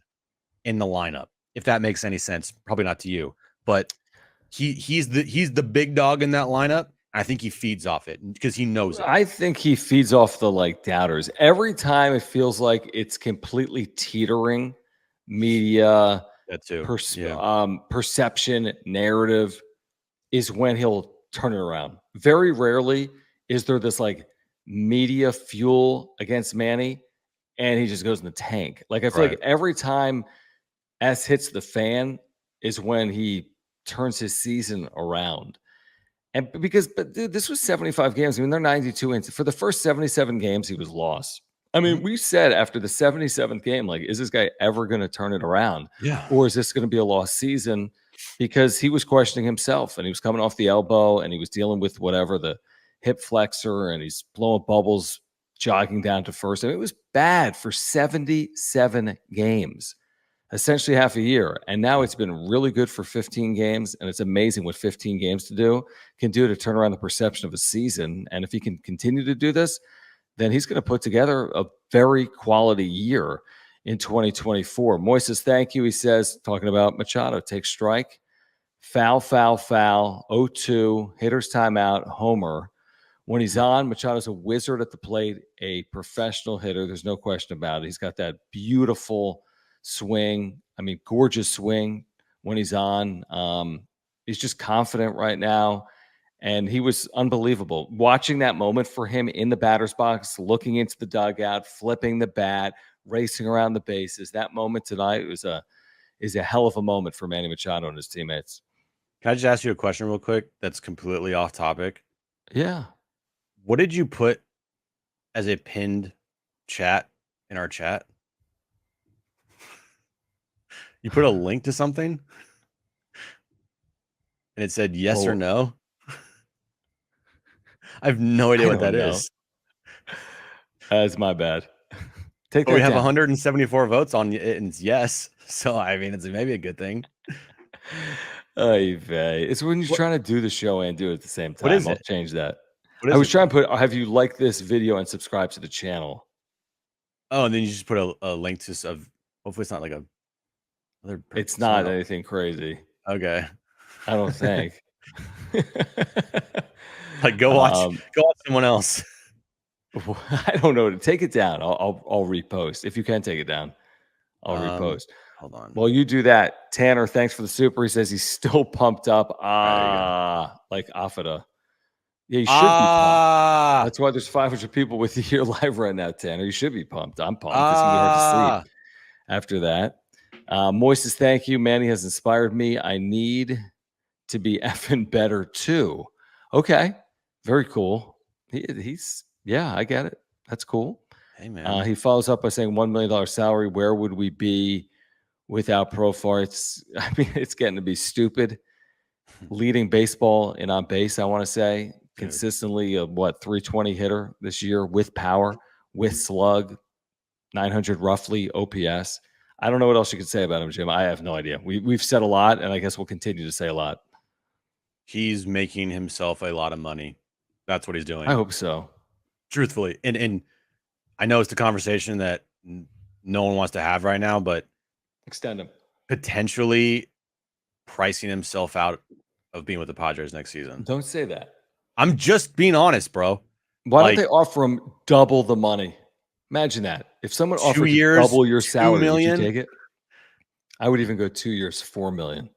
in the lineup, if that makes any sense. Probably not to you, but he's the big dog in that lineup. I think he feeds off it because he knows it. I think he feeds off the like doubters. Every time it feels like it's completely teetering, media, that too. Perception, narrative is when he'll turn it around. Very rarely is there this like media fuel against Manny and he just goes in the tank. Like I feel like every time S hits the fan is when he turns his season around. And but dude, this was 75 games. I mean, they're 92 wins. For the first 77 games, he was lost. I mean, we said after the 77th game, like, is this guy ever going to turn it around? Yeah. Or is this going to be a lost season? Because he was questioning himself and he was coming off the elbow and he was dealing with whatever, the hip flexor, and he's blowing bubbles, jogging down to first. I mean, it was bad for 77 games. Essentially half a year. And now it's been really good for 15 games. And it's amazing what 15 games can do to turn around the perception of a season. And if he can continue to do this, then he's going to put together a very quality year in 2024. Moises, thank you. He says, talking about Machado, take strike. Foul, foul, foul. 0-2. Hitter's timeout. Homer. When he's on, Machado's a wizard at the plate, a professional hitter. There's no question about it. He's got that beautiful swing. I mean, gorgeous swing when he's on. He's just confident right now. And he was unbelievable. Watching that moment for him in the batter's box, looking into the dugout, flipping the bat, racing around the bases. That moment tonight is a hell of a moment for Manny Machado and his teammates. Can I just ask you a question real quick that's completely off topic? Yeah. What did you put as a pinned chat in our chat? You put a link to something? And it said yes or no? I have no idea what that is. That's my bad. Take But that we have down. 174 votes on it, and it's yes. So, I mean, it's maybe a good thing. Oy vey. It's when you're trying to do the show and do it at the same time. What is I'll it? change that. What I is was it? trying to put, have you liked this video and subscribe to the channel? Oh, and then you just put a link to hopefully it's not like other. It's not anything crazy. Okay. I don't think. Like go watch someone else. I don't know. Take it down. I'll repost. If you can take it down, I'll repost. Hold on. Well, you do that. Tanner, thanks for the super. He says he's still pumped up. Like Afida. Yeah, you should be pumped. That's why there's 500 people with you here live right now, Tanner. You should be pumped. I'm pumped. It's going to be hard to sleep after that. Moist says, thank you. Manny has inspired me. I need to be effing better too. Okay. Very cool. He's yeah, I get it. That's cool. Hey, man. He follows up by saying $1 million salary. Where would we be without Profar? It's getting to be stupid. Leading baseball in on base, I want to say. Consistently a 320 hitter this year with power, with slug, 900 roughly OPS. I don't know what else you could say about him, Jim. I have no idea. We've said a lot, and I guess we'll continue to say a lot. He's making himself a lot of money. That's what he's doing. I hope so. Truthfully. And I know it's the conversation that no one wants to have right now, but extend him. Potentially pricing himself out of being with the Padres next season. Don't say that. I'm just being honest, bro. Why don't they offer him double the money? Imagine that. If someone offered you double your salary, would you take it? I would even go 2 years, $4 million.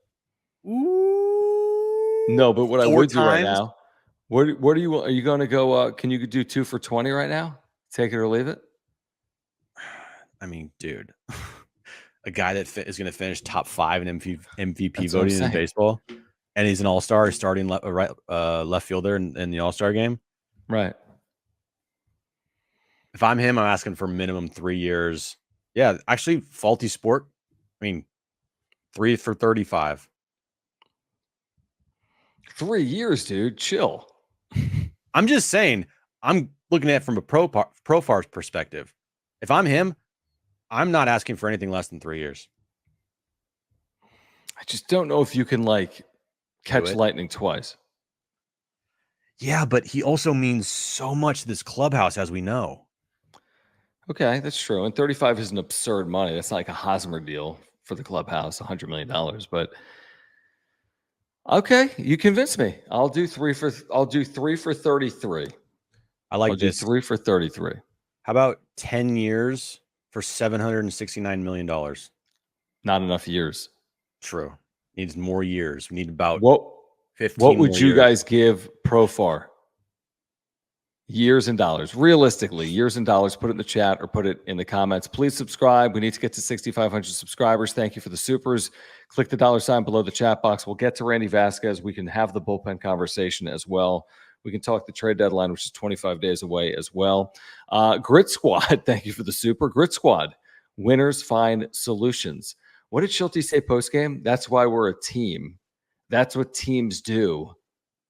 Ooh. No, but what I would do right now, what are you going to go? Can you do 2 for 20 right now? Take it or leave it? I mean, dude, a guy that is going to finish top 5 in MVP voting in baseball, and he's an all-star starting left fielder in the all-star game. Right. If I'm him, I'm asking for minimum 3 years. Yeah, actually, faulty sport. I mean, 3 for 35. 3 years, dude. Chill. I'm just saying, I'm looking at it from a Profar's perspective. If I'm him, I'm not asking for anything less than 3 years. I just don't know if you can catch lightning twice. Yeah, but he also means so much to this clubhouse, as we know. Okay, that's true. And 35 is an absurd money. That's not like a Hosmer deal for the clubhouse, $100 million. But okay, you convinced me. I'll do 3 for 33. I like I'll this. do 3 for 33. How about 10 years for $769 million? Not enough years. True. Needs more years. We need about 15. What would you guys give Profar? Years and dollars. Realistically, years and dollars. Put it in the chat or put it in the comments. Please subscribe. We need to get to 6,500 subscribers. Thank you for the supers. Click the $sign below the chat box. We'll get to Randy Vasquez. We can have the bullpen conversation as well. We can talk the trade deadline, which is 25 days away as well. Grit Squad, thank you for the super. Grit Squad, winners find solutions. What did Schulte say postgame? That's why we're a team. That's what teams do.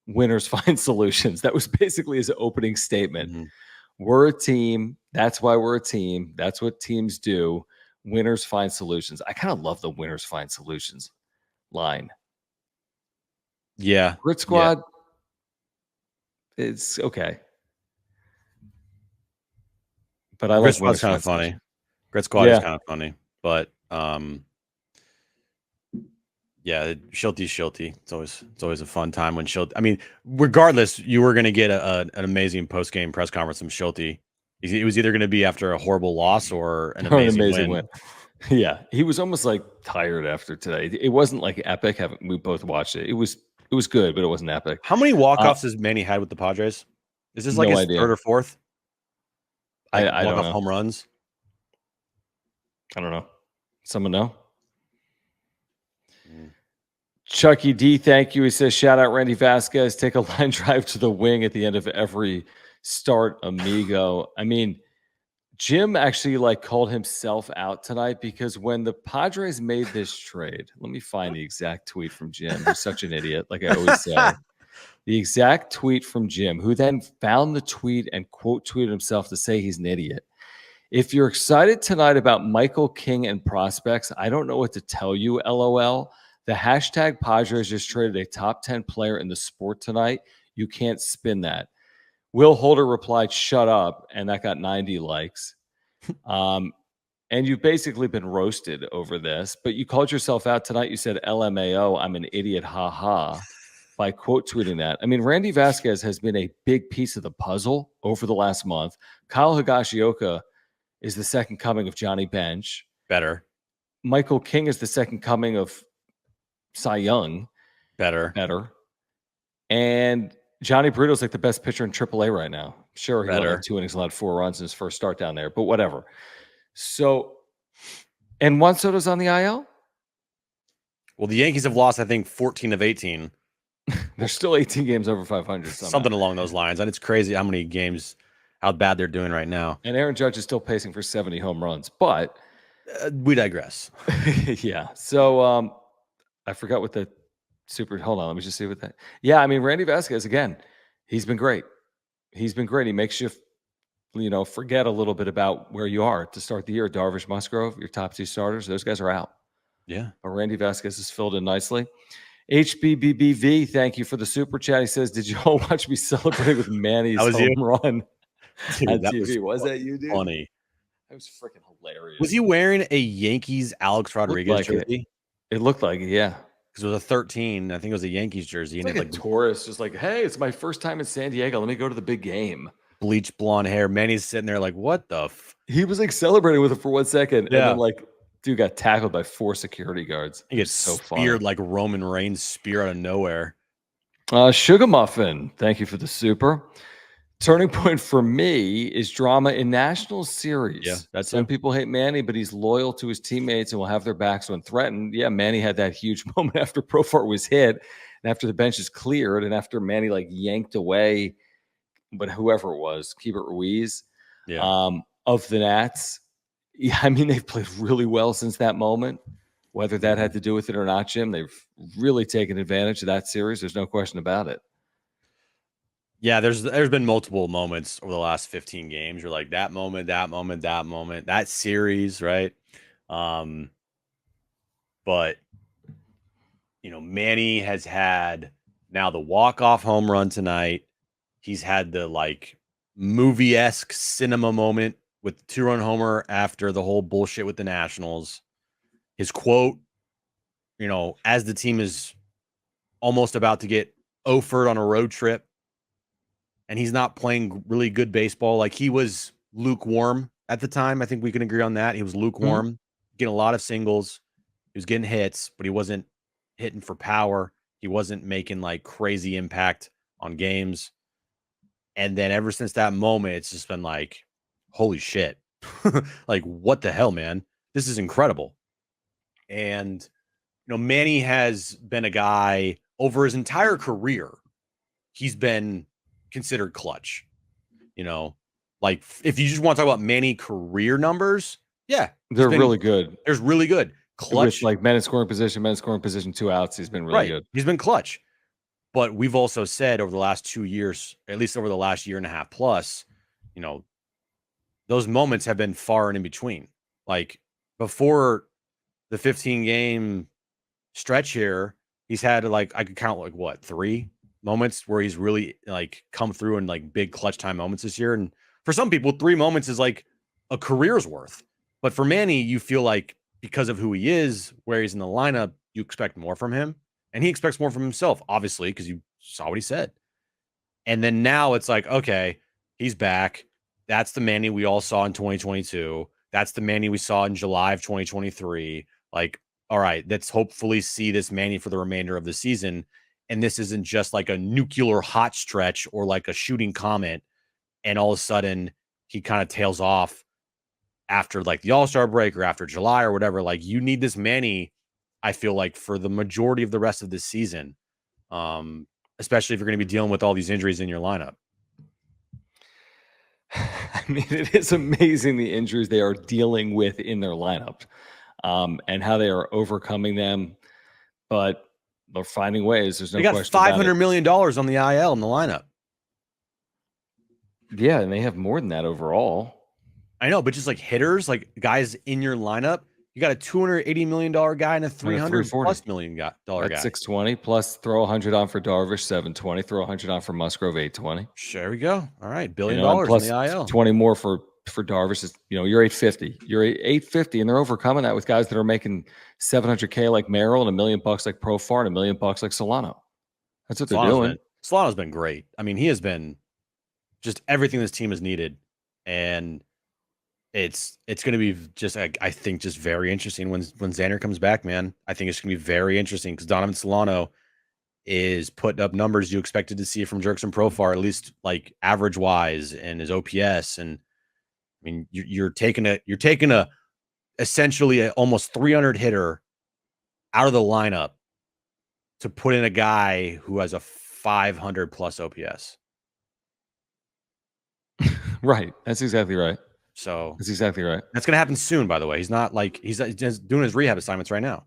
Winners find solutions. That was basically his opening statement. Mm-hmm. We're a team. That's why we're a team. That's what teams do. Winners find solutions. I kind of love the winners find solutions line. Yeah. Grit Squad. Yeah. It's okay. But I like Grit Squad's kind of funny. Grit Squad is kind of funny. But Yeah, Schulte's Schulte. It's always a fun time when Schulte. I mean, regardless, you were going to get an amazing post game press conference from Schulte. It was either going to be after a horrible loss or an amazing, win. Yeah, he was almost like tired after today. It wasn't like epic. We both watched it. It was good, but it wasn't epic. How many walk-offs has Manny had with the Padres? Is this like no his idea. third or fourth? Like I don't walk-off know. home runs? I don't know. Someone know? Chucky D, thank you. He says, shout out Randy Vasquez. Take a line drive to the wing at the end of every start, amigo. I mean, Jim actually called himself out tonight because when the Padres made this trade, let me find the exact tweet from Jim. He's such an idiot, like I always say. The exact tweet from Jim, who then found the tweet and quote tweeted himself to say he's an idiot. If you're excited tonight about Michael King and prospects, I don't know what to tell you, LOL. The hashtag Padres just traded a top 10 player in the sport tonight. You can't spin that. Will Holder replied, shut up, and that got 90 likes. And you've basically been roasted over this, but you called yourself out tonight. You said, LMAO, I'm an idiot, haha, by quote tweeting that. I mean, Randy Vasquez has been a big piece of the puzzle over the last month. Kyle Higashioka is the second coming of Johnny Bench. Better. Michael King is the second coming of Cy Young. Better. And Johnny Brito's like the best pitcher in AAA right now. Sure, he won Better. like 2 innings, allowed 4 runs in his first start down there, but whatever. So, and Juan Soto's on the IL? Well, the Yankees have lost, I think, 14 of 18. They're still 18 games over 500. Somehow. Something along those lines. And it's crazy how many games, how bad they're doing right now. And Aaron Judge is still pacing for 70 home runs, but we digress. Yeah. So I forgot what the hold on, let me just see what that. Yeah, I mean, Randy Vasquez, again, he's been great. He makes you, forget a little bit about where you are to start the year. Darvish, Musgrove, your top 2 starters, those guys are out. Yeah. But Randy Vasquez is filled in nicely. HBBBV, thank you for the super chat. He says, did you all watch me celebrate with Manny's home run Dude, on that TV? Was that you, dude? Funny. That was freaking hilarious. Was he wearing a Yankees Alex Rodriguez jersey? It looked like it, yeah. Because it was a 13. I think it was a Yankees jersey. It's and like a tourist, just like, hey, it's my first time in San Diego. Let me go to the big game. Bleached blonde hair. Manny's sitting there like, what the He was like celebrating with it for 1 second. Yeah. And then dude got tackled by 4 security guards. He gets so speared like Roman Reigns spear out of nowhere. Sugar Muffin, thank you for the super. Turning point for me is drama in National Series. Yeah, that's Some him. people hate Manny, but he's loyal to his teammates and will have their backs when threatened. Yeah, Manny had that huge moment after Profar was hit and after the bench is cleared and after Manny yanked away, but whoever it was, Keibert Ruiz, of the Nats. Yeah, I mean, they've played really well since that moment. Whether that had to do with it or not, Jim, they've really taken advantage of that series. There's no question about it. Yeah, there's been multiple moments over the last 15 games. You're like that moment, that series, right? But Manny has had now the walk-off home run tonight. He's had the movie-esque cinema moment with the 2-run homer after the whole bullshit with the Nationals. His quote, as the team is almost about to get offered on a road trip, and he's not playing really good baseball. He was lukewarm at the time. I think we can agree on that. He was lukewarm, getting a lot of singles. He was getting hits, but he wasn't hitting for power. He wasn't making crazy impact on games. And then ever since that moment, it's just been holy shit. What the hell, man? This is incredible. And, Manny has been a guy over his entire career. He's been considered clutch. If you just want to talk about Manny career numbers, yeah, They're really good. There's really good. Clutch. With men in scoring position, 2 outs. He's been really good. He's been clutch. But we've also said over the last 2 years, at least over the last year and a half plus, those moments have been far and in between. Before the 15-game stretch here, he's had I could count 3 moments where he's really come through in big clutch time moments this year. And for some people, 3 moments is a career's worth. But for Manny, you feel because of who he is, where he's in the lineup, you expect more from him, and he expects more from himself, obviously, because you saw what he said. And then now it's like, okay, he's back. That's the Manny we all saw in 2022. That's the Manny we saw in July of 2023. Like, all right, let's hopefully see this Manny for the remainder of the season. And this isn't just like a nuclear hot stretch or like a shooting comet. And all of a sudden he kind of tails off after like the All-Star break or after July or whatever. Like, you need this Manny, I feel like, for the majority of the rest of this season. Especially if you're going to be dealing with all these injuries in your lineup. I mean, it is amazing the injuries they are dealing with in their lineup, and how they are overcoming them. But they're finding ways. There's no they got question about $500 it. million on the IL in the lineup. Yeah, and they have more than that overall. I know, but just like hitters, like guys in your lineup, you got a $280 million guy and a $300+ million dollar guy. That's 620 plus throw 100 on for Darvish, 720. Throw 100 on for Musgrove, 820. There we go. All right, $1 billion plus in the IL. 20 more for Darvish. Is, you're 850. You're 850, and they're overcoming that with guys that are making $700K like Merrill and $1 million like Profar and $1 million like Solano. That's what they're doing. Solano's been great. I mean, he has been just everything this team has needed, and it's going to be just, I think, just very interesting when Xander comes back, man. I think it's going to be very interesting because Donovan Solano is putting up numbers you expected to see from Jurickson Profar, at least like average wise, and his OPS. And I mean, you're taking a essentially a almost 300 hitter out of the lineup to put in a guy who has a 500+ OPS. Right. That's exactly right. So that's exactly right. That's going to happen soon, by the way. He's not like he's just doing his rehab assignments right now.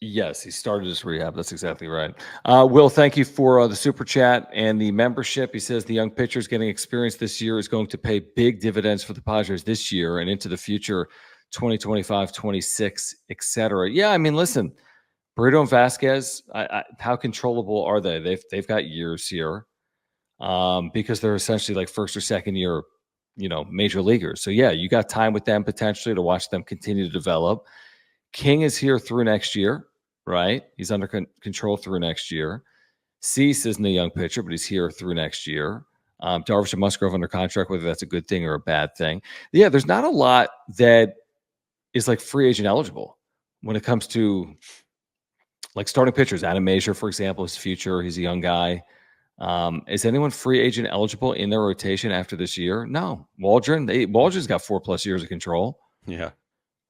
Yes, he started his rehab. That's exactly right. Will, thank you for the super chat and the membership. He says the young pitchers getting experience this year is going to pay big dividends for the Padres this year and into the future, 2025, 26, etc. Yeah, I mean, listen, Burrito and Vasquez, how controllable are they? They've got years here because they're essentially like first or second year, major leaguers. So yeah, you got time with them potentially to watch them continue to develop. King is here through next year, right? He's under control through next year. Cease isn't a young pitcher, but he's here through next year. Darvish and Musgrove under contract, whether that's a good thing or a bad thing. Yeah, there's not a lot that is like free agent eligible when it comes to like starting pitchers. Adam Mazur, for example, is future. He's a young guy. Is anyone free agent eligible in their rotation after this year? No. Waldron's got 4+ years of control. Yeah.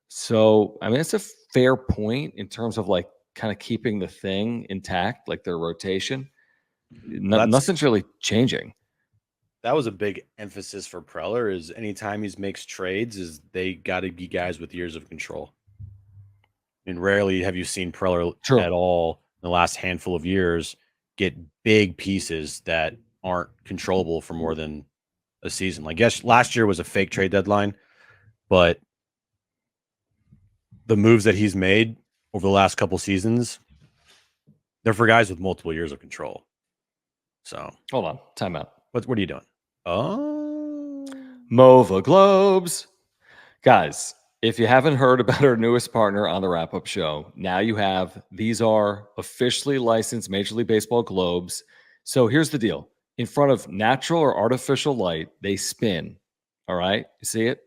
So, I mean, it's a fair point in terms of like kind of keeping the thing intact, like their rotation. Nothing's really changing. That was a big emphasis for Preller is anytime he makes trades is they got to be guys with years of control. And rarely have you seen Preller at all in the last handful of years get big pieces that aren't controllable for more than a season. Like, yes, last year was a fake trade deadline, but the moves that he's made over the last couple seasons, they're for guys with multiple years of control. So hold on, timeout. What are you doing? Oh, Mova Globes, guys. If you haven't heard about our newest partner on the wrap-up show, now you have. These are officially licensed Major League Baseball globes. So here's the deal. In front of natural or artificial light, they spin. All right? You see it?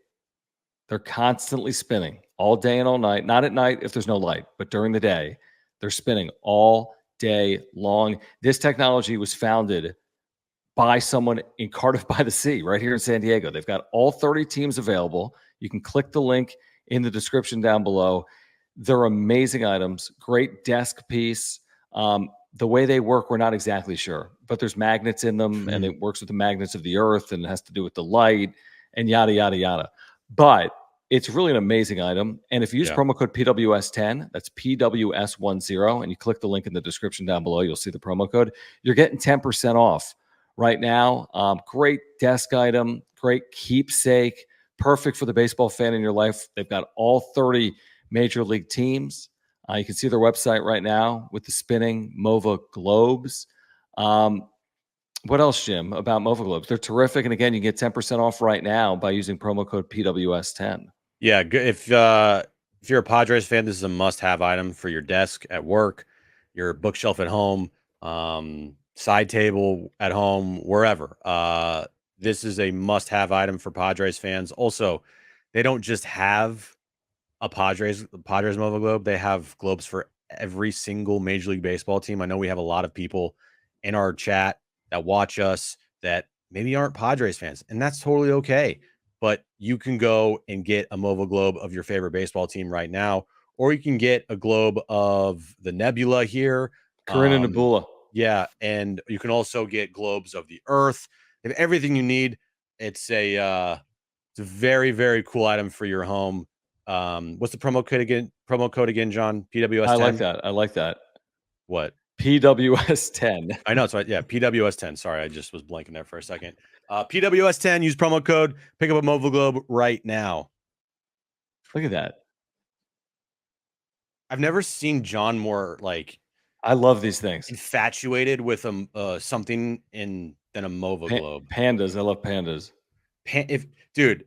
They're constantly spinning all day and all night. Not at night if there's no light, but during the day, they're spinning all day long. This technology was founded by someone in Cardiff by the Sea, right here in San Diego. They've got all 30 teams available. You can click the link in the description down below. They're amazing items, great desk piece. The way they work, we're not exactly sure, but there's magnets in them and it works with the magnets of the earth and it has to do with the light and yada, yada, yada. But it's really an amazing item. And if you use promo code PWS10, that's PWS10, and you click the link in the description down below, you'll see the promo code. You're getting 10% off right now. Great desk item, great keepsake. Perfect for the baseball fan in your life. They've got all 30 major league teams. You can see their website right now with the spinning Mova Globes. What else, Jim, about Mova Globes? They're terrific. And again, you get 10% off right now by using promo code PWS10. Yeah. If If you're a Padres fan, this is a must-have item for your desk at work, your bookshelf at home, side table at home, wherever. This is a must-have item for Padres fans. Also, they don't just have a Padres Mobile Globe. They have globes for every single Major League Baseball team. I know we have a lot of people in our chat that watch us that maybe aren't Padres fans, and that's totally okay. But you can go and get a mobile globe of your favorite baseball team right now, or you can get a globe of the Nebula here. Corinne Nebula. Yeah, and you can also get globes of the Earth. They have everything you need. It's a very, very cool item for your home. What's the promo code again? John? PWS10. I like that. What? PWS10. I know. It's right. Yeah, PWS10. Sorry, I just was blanking there for a second. PWS10. Use promo code. Pick up a mobile globe right now. Look at that. I've never seen John more like. I love these things. Infatuated with something than a MOVA globe. Pandas. I love pandas. Dude,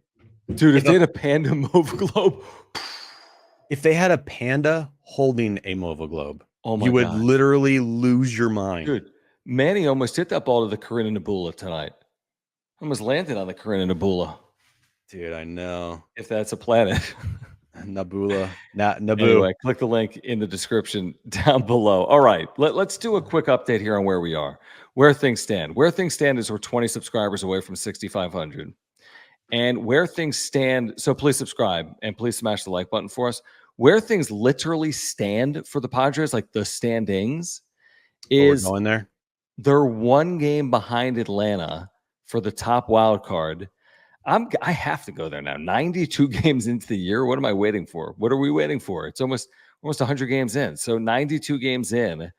if they had a panda MOVA globe, if they had a panda holding a MOVA globe, oh my you would God. literally lose your mind. Dude, Manny almost hit that ball to the Corinne Nebula tonight. Almost landed on the Corinne Nebula. Dude, I know. If that's a planet. Nebula. Anyway, click the link in the description down below. All right, let's do a quick update here on where we are, where things stand. Where things stand is we're 20 subscribers away from 6,500. And where things stand, so please subscribe and please smash the like button for us. Where things literally stand for the Padres, like the standings, is going there. They're one game behind Atlanta for the top wild card. I have to go there now. 92 games into the year. What am I waiting for? What are we waiting for? It's almost 100 games in. So 92 games in,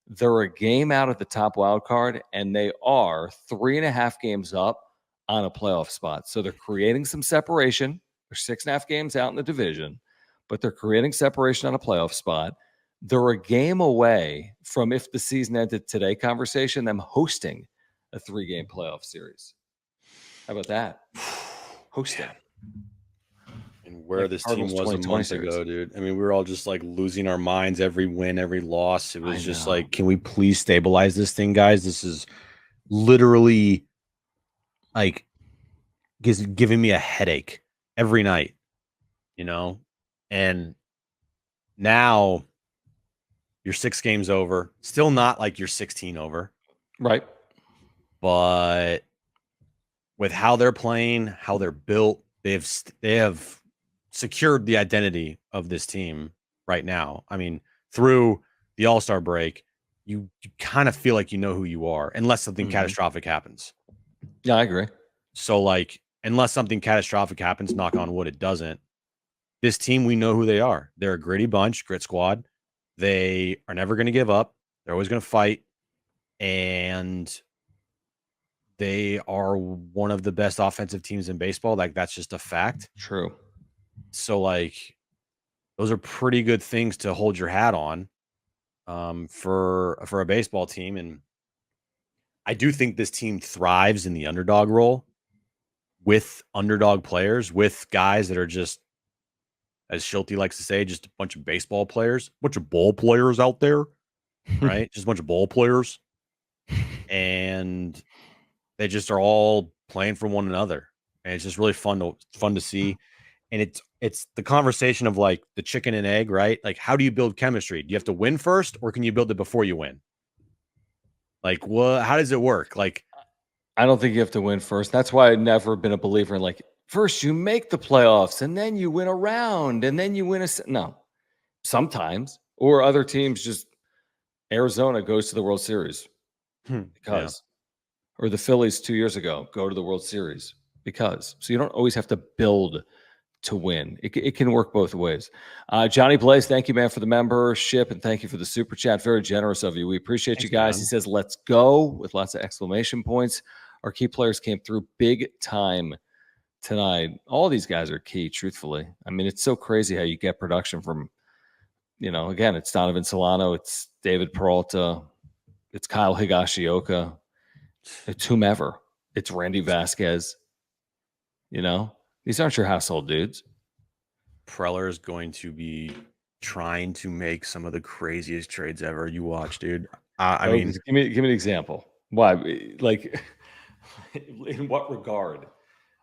they're a game out at the top wild card, and they are 3.5 games up on a playoff spot. So they're creating some separation. They're 6.5 games out in the division, but they're creating separation on a playoff spot. They're a game away from, if the season ended today conversation, them hosting a 3-game playoff series. How about that? Hosting. And where this team was a month ago, dude. I mean, we were all just like losing our minds every win, every loss. It was just like, can we please stabilize this thing, guys? This is literally like giving me a headache every night, you know? And now you're 6 games over. Still not like you're 16 over. Right. But with how they're playing, how they're built, they have secured the identity of this team right now. I mean, through the All-Star break, you kind of feel like you know who you are, unless something catastrophic happens. Yeah, I agree. So, like, unless something catastrophic happens, knock on wood, it doesn't. This team, we know who they are. They're a gritty bunch, grit squad. They are never going to give up. They're always going to fight. And they are one of the best offensive teams in baseball. Like, that's just a fact. True. So, like, those are pretty good things to hold your hat on for a baseball team. And I do think this team thrives in the underdog role with underdog players, with guys that are just, as Schulte likes to say, just a bunch of baseball players, a bunch of ball players out there, right? Just a bunch of ball players. And they just are all playing for one another. And it's just really fun to see. And it's the conversation of like the chicken and egg, right? Like, how do you build chemistry? Do you have to win first, or can you build it before you win? Like, what? How does it work? Like, I don't think you have to win first. That's why I've never been a believer in like, first you make the playoffs and then you win a round and then you win no. Sometimes, or other teams, just Arizona goes to the World Series because, or the Phillies 2 years ago go to the World Series because. So you don't always have to build to win. It can work both ways. Johnny Blaze, thank you, man, for the membership, and thank you for the super chat. Very generous of you. We appreciate you guys. Man. He says, let's go, with lots of exclamation points. Our key players came through big time tonight. All these guys are key, truthfully. I mean, it's so crazy how you get production from, again, it's Donovan Solano, it's David Peralta, it's Kyle Higashioka, it's whomever. It's Randy Vasquez. These aren't your household dudes. Preller is going to be trying to make some of the craziest trades ever. You watch, dude. I mean, give me an example. Why? Like, in what regard?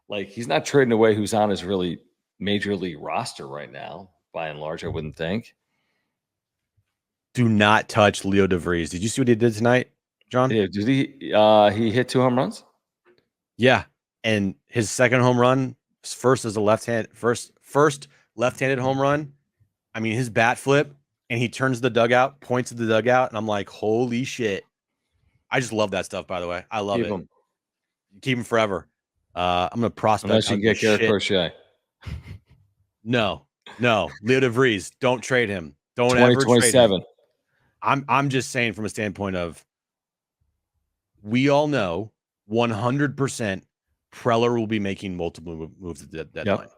Like, he's not trading away who's on his really major league roster right now, by and large, I wouldn't think. do not touch Leo DeVries. Did you see what he did tonight, John? Yeah, did he hit 2 home runs? Yeah. And his second home run, first as a first left-handed home run. I mean, his bat flip, and he turns the dugout, points at the dugout, and I'm like, holy shit. I just love that stuff, by the way. I love Keep it. him. Keep him forever. I'm going to prospect. Unless you get Garrett Crochet. No. Leo DeVries, don't trade him. Don't ever trade him. 2027. I'm just saying from a standpoint of, we all know 100% Preller will be making multiple moves at the deadline.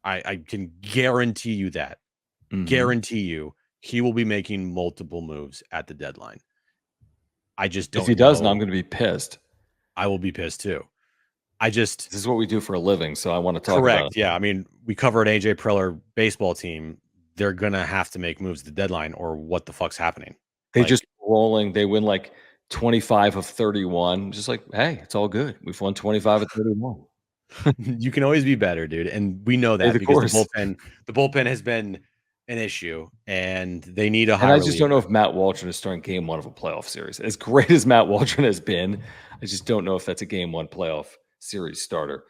Yep. I can guarantee you that. Mhm. Guarantee you he will be making multiple moves at the deadline. I just don't If he doesn't, know. I'm going to be pissed. I will be pissed too. This is what we do for a living, so I want to talk Correct. about it. Yeah. I mean, we cover an AJ Preller baseball team. They're going to have to make moves at the deadline, or what the fuck's happening? They just rolling. They win like 25 of 31. Just like, hey, it's all good. We've won 25 of 31. You can always be better, dude. And we know that Of because course. the bullpen has been an issue, and they need a high And I just don't know reliever. if Matt Waldron is starting game 1 of a playoff series. As great as Matt Waldron has been, I just don't know if that's a game 1 playoff series starter.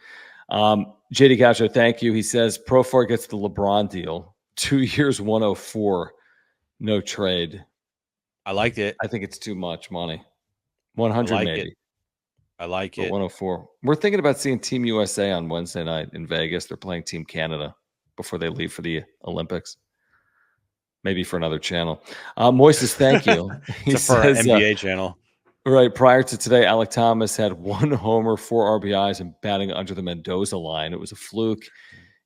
JD Gaucho, thank you. He says Profar gets the LeBron deal. 2 years, 104, no trade. I liked it. I think it's too much money. 100 like maybe. it. I like But it. 104. We're thinking about seeing Team USA on Wednesday night in Vegas. They're playing Team Canada before they leave for the Olympics. Maybe for another channel. Moises, thank you. He Except for our says, NBA channel. right, prior to today, Alec Thomas had 1 homer, 4 RBIs, and batting under the Mendoza line. It was a fluke.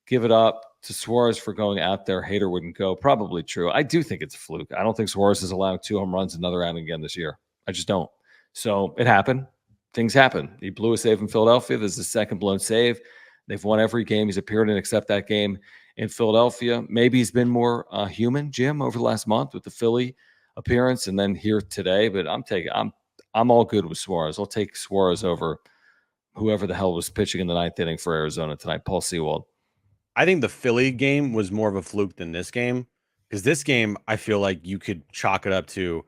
Give it up to Suarez for going out there. Hater wouldn't go. Probably true. I do think it's a fluke. I don't think Suarez is allowing 2 home runs another outing again this year. I just don't. So it happened. Things happen. He blew a save in Philadelphia. This is his second blown save. They've won every game he's appeared in except that game in Philadelphia. Maybe he's been more human, Jim, over the last month with the Philly appearance and then here today. But I'm all good with Suarez. I'll take Suarez over whoever the hell was pitching in the 9th inning for Arizona tonight. Paul Sewald. I think the Philly game was more of a fluke than this game, because this game, I feel like you could chalk it up to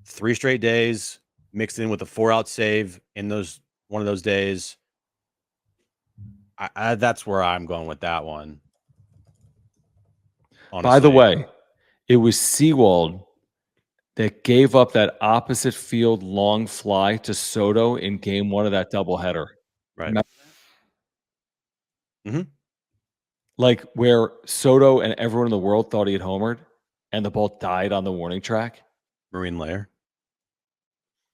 3 straight days mixed in with a 4-out save in one of those days. That's where I'm going with that one. Honestly. By the way, it was Sewald that gave up that opposite field long fly to Soto in game 1 of that doubleheader. Right. Remember? Mm-hmm. Like where Soto and everyone in the world thought he had homered and the ball died on the warning track. Marine Layer.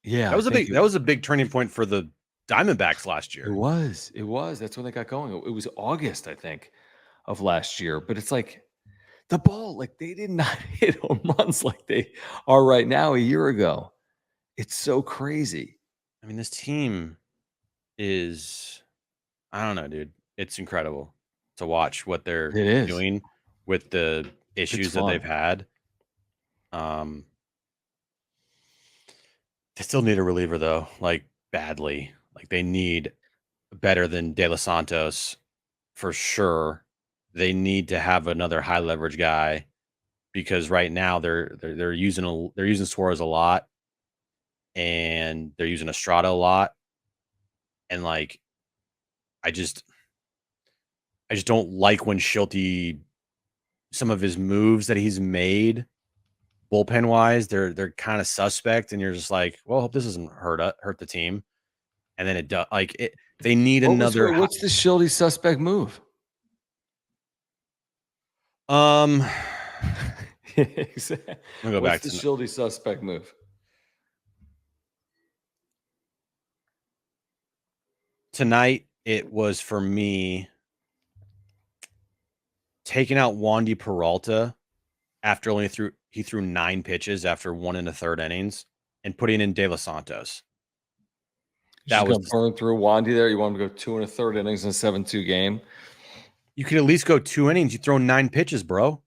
Yeah. That was a big turning point for the Diamondbacks last year. It was. That's when they got going. It was August, I think, of last year. But it's like the ball, like they did not hit home runs like they are right now a year ago. It's so crazy. I mean, this team is, I don't know, dude. It's incredible to watch what they're doing with the issues that they've had. They still need a reliever, though, like badly. Like they need better than De Los Santos for sure. They need to have another high leverage guy, because right now they're using Suarez a lot, and they're using Estrada a lot, and like I just don't like when Schulte, some of his moves that he's made bullpen wise, they're kind of suspect, and you're just like, well, I hope this doesn't hurt the team. And then it does. Like they need another. What's the Schulte suspect move? I'm gonna go back to the Schulte suspect move. Tonight, it was for me taking out Wandy Peralta after he threw 9 pitches after 1 1/3 innings, and putting in De Los Santos. That was burn through Wandy there. You want him to go 2 1/3 innings in a 7-2 game. You could at least go 2 innings. You throw 9 pitches, bro.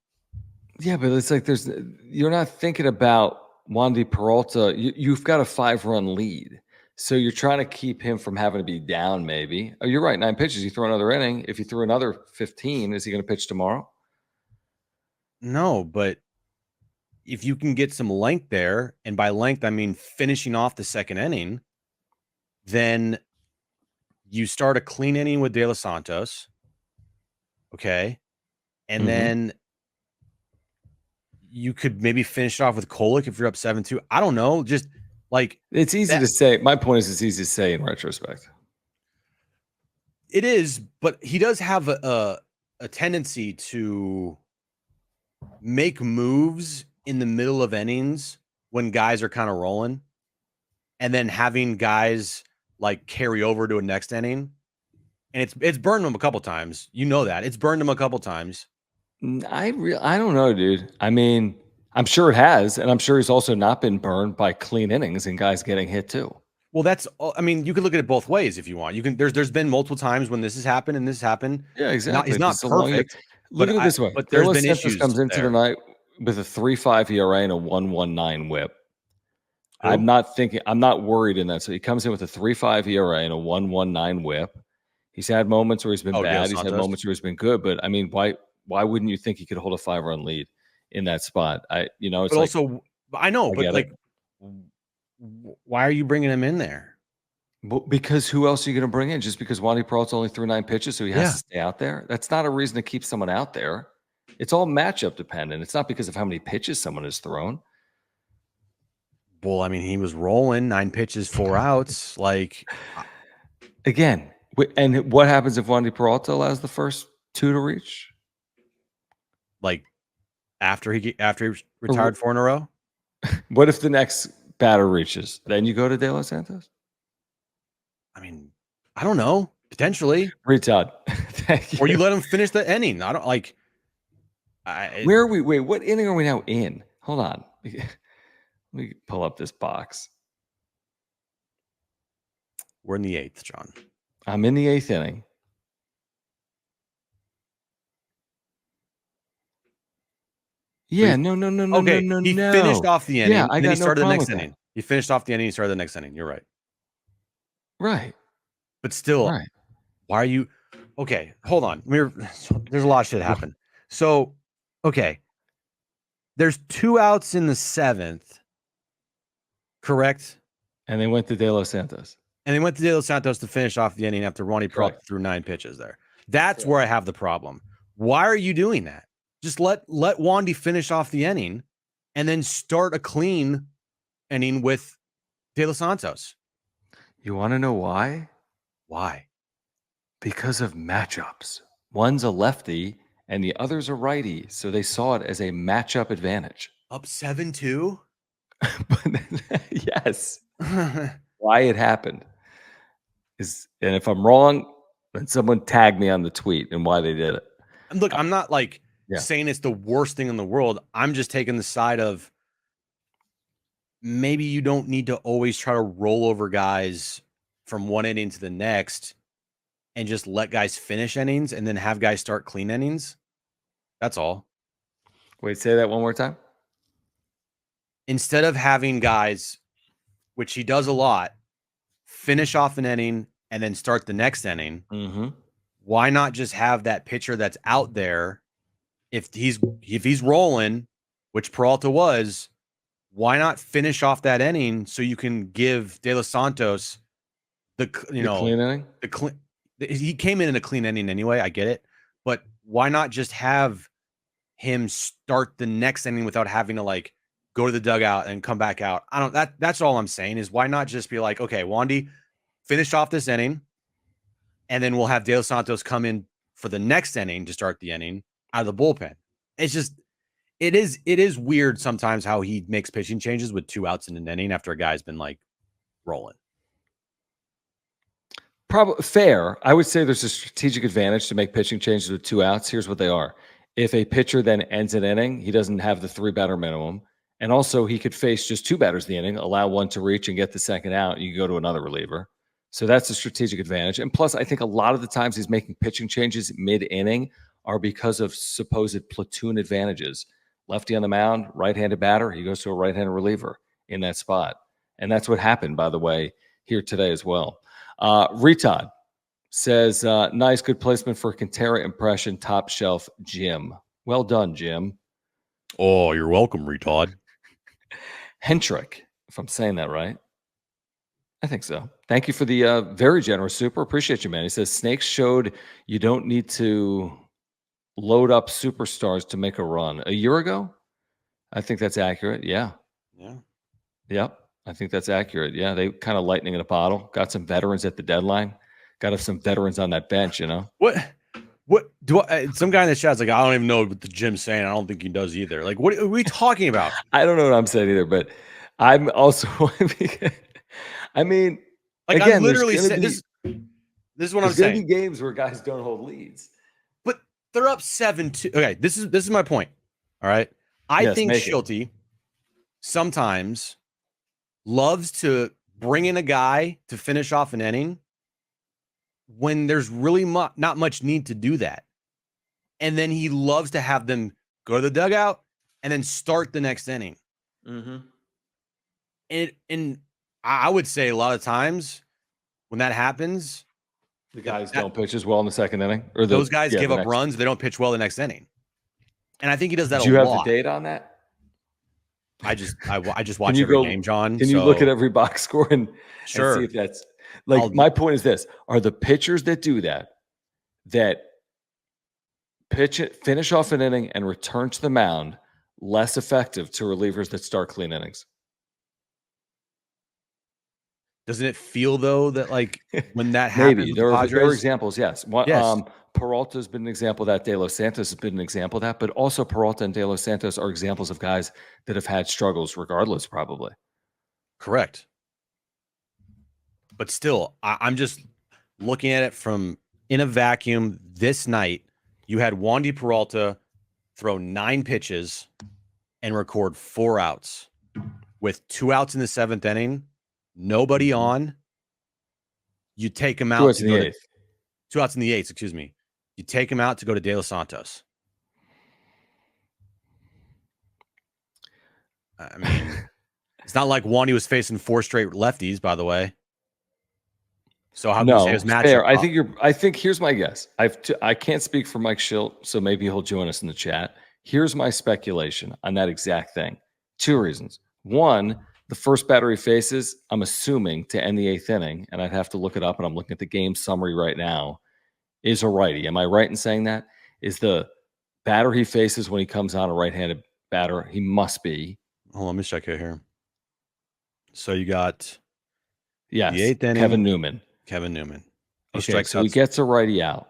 Yeah, but it's like you're not thinking about Wandy Peralta. You've got a 5-run lead. So you're trying to keep him from having to be down, maybe. Oh, you're right. 9 pitches. You throw another inning. If you threw another 15, is he going to pitch tomorrow? No, but if you can get some length there, and by length, I mean finishing off the second inning, then you start a clean inning with De Los Santos. Okay. And then you could maybe finish off with Kolek if you're up 7-2. I don't know. Just like it's easy to say. My point is, it's easy to say in retrospect. It is, but he does have a tendency to make moves in the middle of innings when guys are kind of rolling, and then having guys like carry over to a next inning. And it's burned him a couple times. You know that. It's burned him a couple times. I don't know, dude. I mean, I'm sure it has, and I'm sure he's also not been burned by clean innings and guys getting hit too. Well, I mean, you could look at it both ways if you want. You can. There's been multiple times when this has happened and this has happened. Yeah, exactly. He's not perfect. Look at it this way. But there's been Santos issues. Comes into there. the night with a 3.5 ERA and a 1.19 WHIP. Who? I'm not worried in that. So he comes in with a 3.5 ERA and a 1.19 WHIP. He's had moments where he's been bad. He's had moments where he's been good. But I mean, why wouldn't you think he could hold a 5-run lead in that spot? It's but like, also I know, but like, why are you bringing him in there? Because who else are you going to bring in? Just because Wandy Peralta only threw 9 pitches, so he has to stay out there? That's not a reason to keep someone out there. It's all matchup dependent. It's not because of how many pitches someone has thrown. Well, I mean, he was rolling 9 pitches, 4 outs. Like, again, and what happens if Wandy Peralta allows the first 2 to reach? Like after he retired 4 in a row? What if the next batter reaches? Then you go to De Los Santos? I mean, I don't know. Potentially. Retard. Or you let him finish the inning. I don't like. Where are we? Wait, what inning are we now in? Hold on. Let me pull up this box. We're in the 8th, John. I'm in the 8th inning. Yeah, no. Okay, he finished off the inning. Yeah, I then got he started no the next problem with inning. He finished off the inning. He started the next inning. You're right. Right. But still, Right. why are you? Okay, hold on. There's a lot of shit happen. So, okay, there's 2 outs in the 7th, correct? And they went to De Los Santos. And they went to De Los Santos to finish off the inning after Ronnie Peralta threw 9 pitches there. That's where I have the problem. Why are you doing that? Just let Wandy finish off the inning and then start a clean inning with De Los Santos. You want to know why? Why? Because of matchups. One's a lefty and the other's a righty. So they saw it as a matchup advantage. Up 7-2? Yes. Why it happened is, and if I'm wrong, then someone tag me on the tweet and why they did it. And look, I'm not like saying it's the worst thing in the world. I'm just taking the side of maybe you don't need to always try to roll over guys from one inning to the next and just let guys finish innings and then have guys start clean innings. That's all. Wait, say that one more time. Instead of having guys, which he does a lot, finish off an inning and then start the next inning, why not just have that pitcher that's out there? If he's rolling, which Peralta was, why not finish off that inning so you can give De Los Santos the clean inning? He came in a clean inning anyway. I get it, but why not just have him start the next inning without having to like go to the dugout and come back out? That's all I'm saying is why not just be like, okay, Wandy, finish off this inning, and then we'll have De Los Santos come in for the next inning to start the inning out of the bullpen. It's just, it is weird sometimes how he makes pitching changes with 2 outs in an inning after a guy's been like rolling. Probably fair. I would say there's a strategic advantage to make pitching changes with 2 outs. Here's what they are. If a pitcher then ends an inning, he doesn't have the 3-batter minimum. And also he could face just 2 batters the inning, allow one to reach and get the second out. You go to another reliever. So that's a strategic advantage. And plus, I think a lot of the times he's making pitching changes mid-inning are because of supposed platoon advantages. Lefty on the mound, right-handed batter, he goes to a right-handed reliever in that spot. And that's what happened, by the way, here today as well. Retod says, nice, good placement for Quintera impression, top shelf, Jim. Well done, Jim. Oh, you're welcome, retard. Hentrick, if I'm saying that right. I think so. Thank you for the very generous super. Appreciate you, man. He says, Snakes showed you don't need to load up superstars to make a run. A year ago? I think that's accurate. Yeah. Yeah. Yep. I think that's accurate. Yeah. They kind of lightning in a bottle. Got some veterans at the deadline. Got some veterans on that bench, you know? What do I, some guy in the chat's like, I don't even know what the Jim's saying. I don't think he does either. Like, what are we talking about? I don't know what I'm saying either, but I'm also, I mean, like, again, I'm literally there's saying gonna this is what I'm there's gonna saying. be games where guys don't hold leads. But they're up 7-2. Okay, this is my point. All right. I think Schulte sometimes loves to bring in a guy to finish off an inning when there's really not much need to do that. And then he loves to have them go to the dugout and then start the next inning. Mm-hmm. And I would say a lot of times when that happens, the guys don't pitch as well in the second inning, or those guys give up runs. They don't pitch well the next inning. And I think he does that a lot. Do you have the data on that? I just watch every game, John. Can you look at every box score and see if that's like my point is this: are the pitchers that do that pitch it, finish off an inning, and return to the mound less effective to relievers that start clean innings? Doesn't it feel though that like when that happens, maybe there are examples? Yes. Peralta has been an example of that. De Los Santos has been an example of that. But also Peralta and De Los Santos are examples of guys that have had struggles regardless, probably. Correct. But still, I'm just looking at it from in a vacuum. This night, you had Wandy Peralta throw 9 pitches and record 4 outs with 2 outs in the 7th inning. Nobody on. You take him out. 2 outs in the 8th. 2 outs in the 8th, excuse me. You take him out to go to De Los Santos. I mean, it's not like Wandy was facing 4 straight lefties, by the way. So how can you say his matchup? Fair. I think here's my guess. I can't speak for Mike Schilt, so maybe he'll join us in the chat. Here's my speculation on that exact thing. 2 reasons. One, the first batter he faces, I'm assuming to end the 8th inning, and I'd have to look it up, and I'm looking at the game summary right now, is a righty. Am I right in saying that? Is the batter he faces when he comes on a right-handed batter? He must be. Hold on, let me check it here. So you got the 8th inning, Kevin Newman. Okay, so he gets a righty out.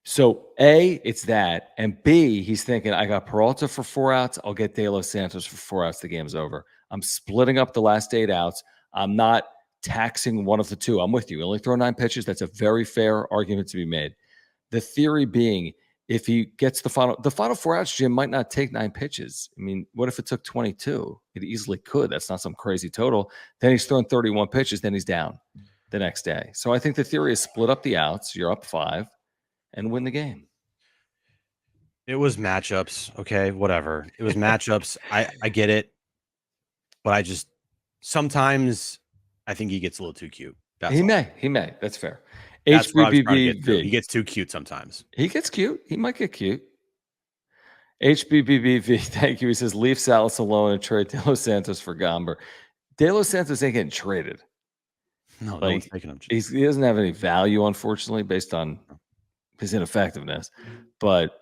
So A, it's that, and B, he's thinking, I got Peralta for 4 outs. I'll get De Los Santos for 4 outs. The game's over. I'm splitting up the last 8 outs. I'm not taxing one of the 2. I'm with you. Only throw 9 pitches. That's a very fair argument to be made. The theory being, if he gets the final 4 outs, Jim might not take 9 pitches. I mean, what if it took 22? It easily could. That's not some crazy total. Then he's throwing 31 pitches. Then he's down the next day. So I think the theory is split up the outs. You're up 5 and win the game. It was matchups. Okay, whatever. It was matchups. I get it. But I just sometimes I think he gets a little too cute. He may. That's fair. That's HBBBV. He gets too cute sometimes. He gets cute. He might get cute. HBBBV, thank you. He says, leave Salas alone and trade De Los Santos for Gomber. De Los Santos ain't getting traded. No one's taking him. He doesn't have any value, unfortunately, based on his ineffectiveness. But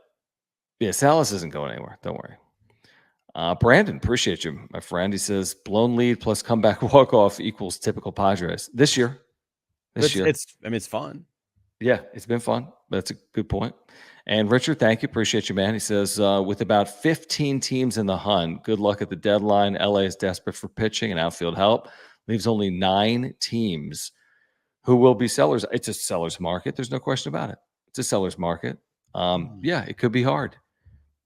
yeah, Salas isn't going anywhere. Don't worry. Brandon, appreciate you, my friend. He says, blown lead plus comeback walk-off equals typical Padres. This year. It's fun. Yeah, it's been fun. That's a good point. And Richard, thank you. Appreciate you, man. He says, with about 15 teams in the hunt, good luck at the deadline. LA is desperate for pitching and outfield help. Leaves only 9 teams who will be sellers. It's a seller's market. There's no question about it. It's a seller's market. Yeah, it could be hard.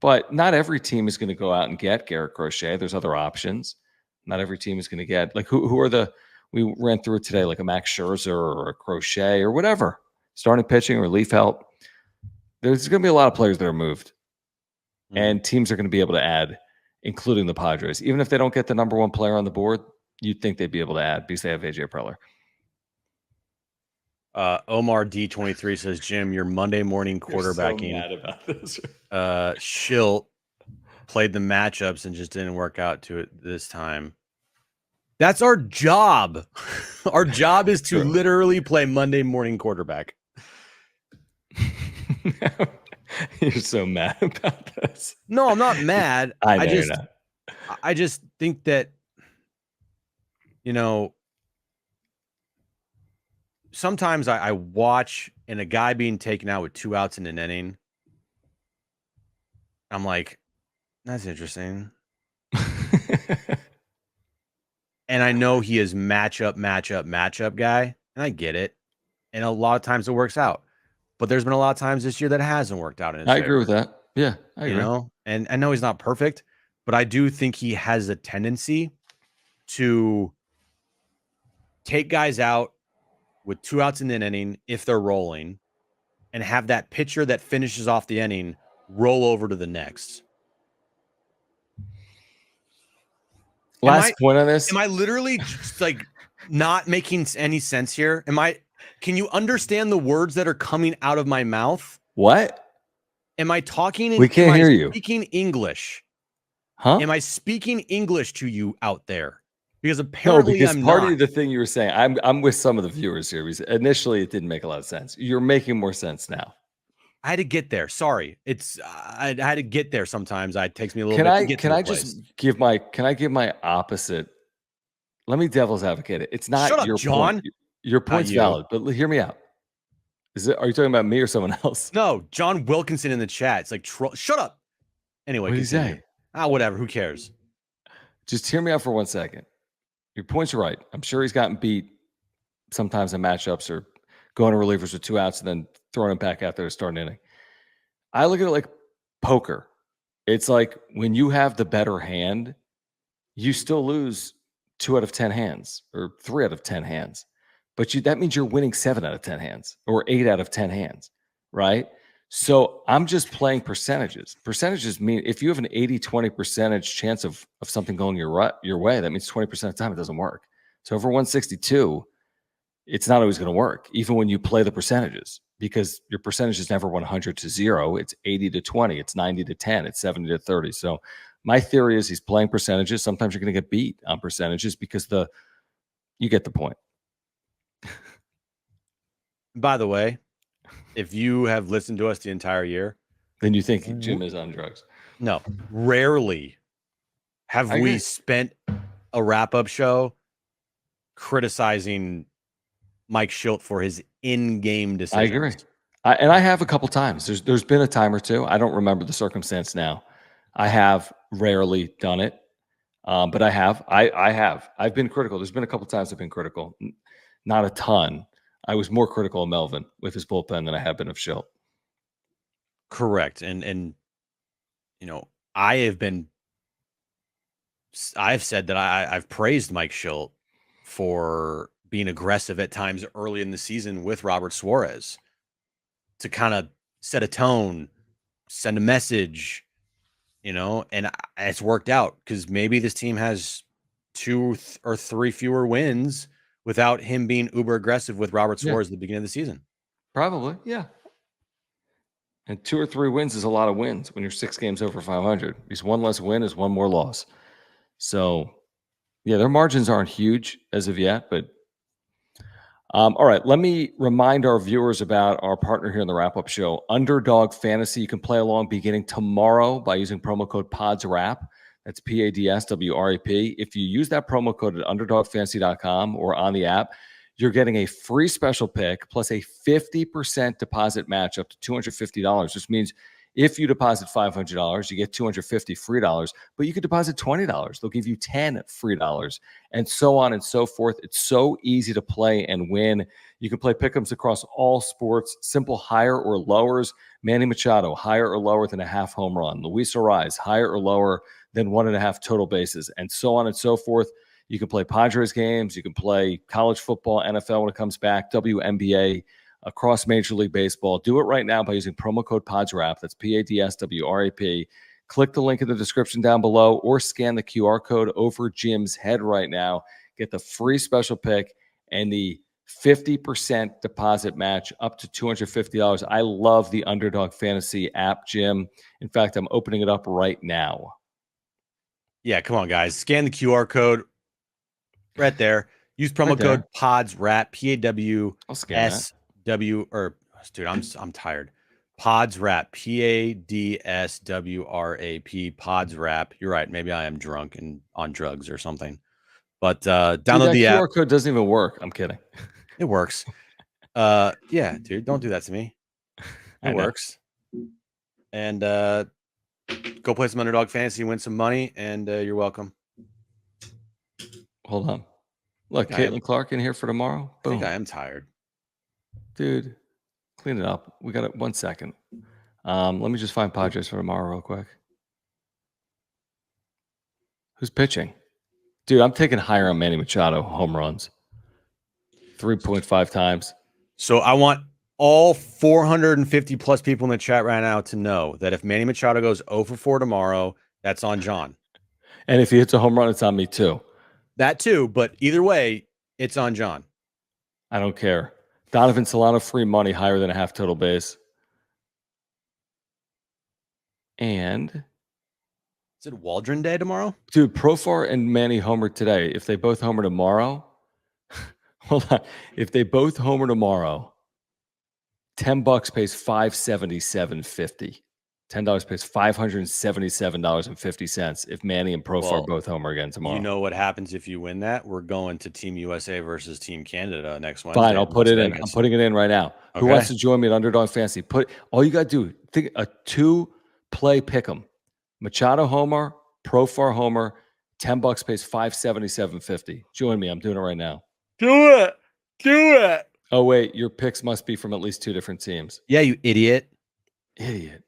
But not every team is going to go out and get Garrett Crochet. There's other options. Not every team is going to get, like, who are the We ran through it today, like a Max Scherzer or a Crochet or whatever. Starting pitching, relief help. There's going to be a lot of players that are moved. And teams are going to be able to add, including the Padres. Even if they don't get the number one player on the board, you'd think they'd be able to add because they have AJ Preller. Omar D23 says, Jim, your Monday morning quarterbacking. You're so mad about this. Schilt played the matchups and just didn't work out to it this time. That's our job. Our job is to literally play Monday morning quarterback. You're so mad about this. No, I'm not mad. I know you're not. I just think that, sometimes I watch and a guy being taken out with 2 outs in an inning. I'm like, that's interesting. And I know he is matchup guy, and I get it. And a lot of times it works out. But there's been a lot of times this year that hasn't worked out in his I favor, agree with that. Yeah, I agree. And I know he's not perfect, but I do think he has a tendency to take guys out with 2 outs in an inning if they're rolling and have that pitcher that finishes off the inning roll over to the next. Last point on this. Am I literally just like not making any sense here? Can you understand the words that are coming out of my mouth? What? Am I talking? We can't hear you. Speaking English. Huh? Am I speaking English to you out there? Because apparently because I'm part not. of the thing you were saying, I'm with some of the viewers here. Because initially, it didn't make a lot of sense. You're making more sense now. I had to get there. Sorry, I had to get there. Sometimes it takes me a little bit. To get Can to I the just place. give my opposite? Let me devil's advocate it. It's not Shut up, your John. point. Your point's you. valid, but hear me out. Are you talking about me or someone else? No, John Wilkinson in the chat. It's like shut up. Anyway, What did he say? Whatever. Who cares? Just hear me out for 1 second. Your point's right. I'm sure he's gotten beat sometimes in matchups or going to relievers with 2 outs and then throwing him back out there to start an inning. I look at it like poker. It's like when you have the better hand, you still lose 2 out of 10 hands or 3 out of 10 hands. But that means you're winning 7 out of 10 hands or 8 out of 10 hands, right? So I'm just playing percentages. Percentages mean if you have an 80-20 percentage chance of something going your way, that means 20% of the time it doesn't work. So over 162, it's not always going to work, even when you play the percentages, because your percentage is never 100 to 0. It's 80 to 20. It's 90 to 10. It's 70 to 30. So my theory is he's playing percentages. Sometimes you're going to get beat on percentages because you get the point. By the way, if you have listened to us the entire year, then you think Jim is on drugs. No, rarely have we spent a wrap-up show criticizing Mike Schilt for his in-game decisions. I agree. And I have a couple times. There's been a time or two. I don't remember the circumstance now. I have rarely done it, but I have. I have. I've been critical. There's been a couple times I've been critical. Not a ton. I was more critical of Melvin with his bullpen than I have been of Schilt. Correct. And I've said that I've praised Mike Schilt for being aggressive at times early in the season with Robert Suarez to kind of set a tone, send a message, and it's worked out because maybe this team has 2 or 3 fewer wins without him being uber aggressive with Robert Suarez at the beginning of the season. Probably, yeah. And 2 or 3 wins is a lot of wins when you're 6 games over 500. Because 1 less win is 1 more loss. So, yeah, their margins aren't huge as of yet. But, all right, let me remind our viewers about our partner here in the wrap-up show, Underdog Fantasy. You can play along beginning tomorrow by using promo code PODSWRAP. That's PADSWRAP. If you use that promo code at underdogfantasy.com or on the app, you're getting a free special pick plus a 50% deposit match up to $250. This means if you deposit $500, you get $250 free dollars, but you could deposit $20. They'll give you $10 free dollars, and so on and so forth. It's so easy to play and win. You can play pick'ems across all sports, simple higher or lowers. Manny Machado, higher or lower than a half home run. Luis Arraez, higher or lower than 1.5 total bases, and so on and so forth. You can play Padres games. You can play college football, NFL when it comes back, WNBA, across Major League Baseball. Do it right now by using promo code PODSWRAP. That's PADSWRAP. Click the link in the description down below or scan the QR code over Jim's head right now. Get the free special pick and the 50% deposit match up to $250. I love the Underdog Fantasy app, Jim. In fact, I'm opening it up right now. Yeah, come on, guys. Scan the QR code right there. Use promo Right there. code PODSWRAP, PAWSW, I'll scan that. or dude, I'm tired. PODSWRAP, PADSWRAP, PODSWRAP. You're right. Maybe I am drunk and on drugs or something. But download Dude, the that app. QR code doesn't even work. I'm kidding. It works. Yeah, dude, don't do that to me. I It know. works. And go play some Underdog Fantasy, win some money, and you're welcome. Hold on. Look, I am- Caitlin Clark in here for tomorrow. I think Boom. I am tired. Dude, clean it up. We got it. 1 second. Let me just find Padres for tomorrow real quick. Who's pitching? Dude, I'm taking higher on Manny Machado home runs. 3.5 times. So I want all 450 plus people in the chat right now to know that if Manny Machado goes 0 for 4 tomorrow, that's on John. And if he hits a home run, it's on me too. That too, but either way, it's on John. I don't care. Donovan Solano free money higher than a half total base. And Is it Waldron Day tomorrow? dude, Profar and Manny homer today. If they both homer tomorrow, hold on. If they both homer tomorrow, $10 pays $577.50. $10 pays $577.50 if Manny and Profar Well, both homer again tomorrow. You know what happens if you win that? We're going to Team USA versus Team Canada next Wednesday. Fine, I'll in put Las it in. Vegas. I'm putting it in right now. Who Okay. wants to join me at Underdog Fantasy? Put all you got to do. Think a 2-play pick'em. Machado homer, Profar homer. $10 pays $577.50. Join me. I'm doing it right now. Do it. Do it. Oh wait, your picks must be from at least 2 different teams. Yeah, you idiot. Idiot.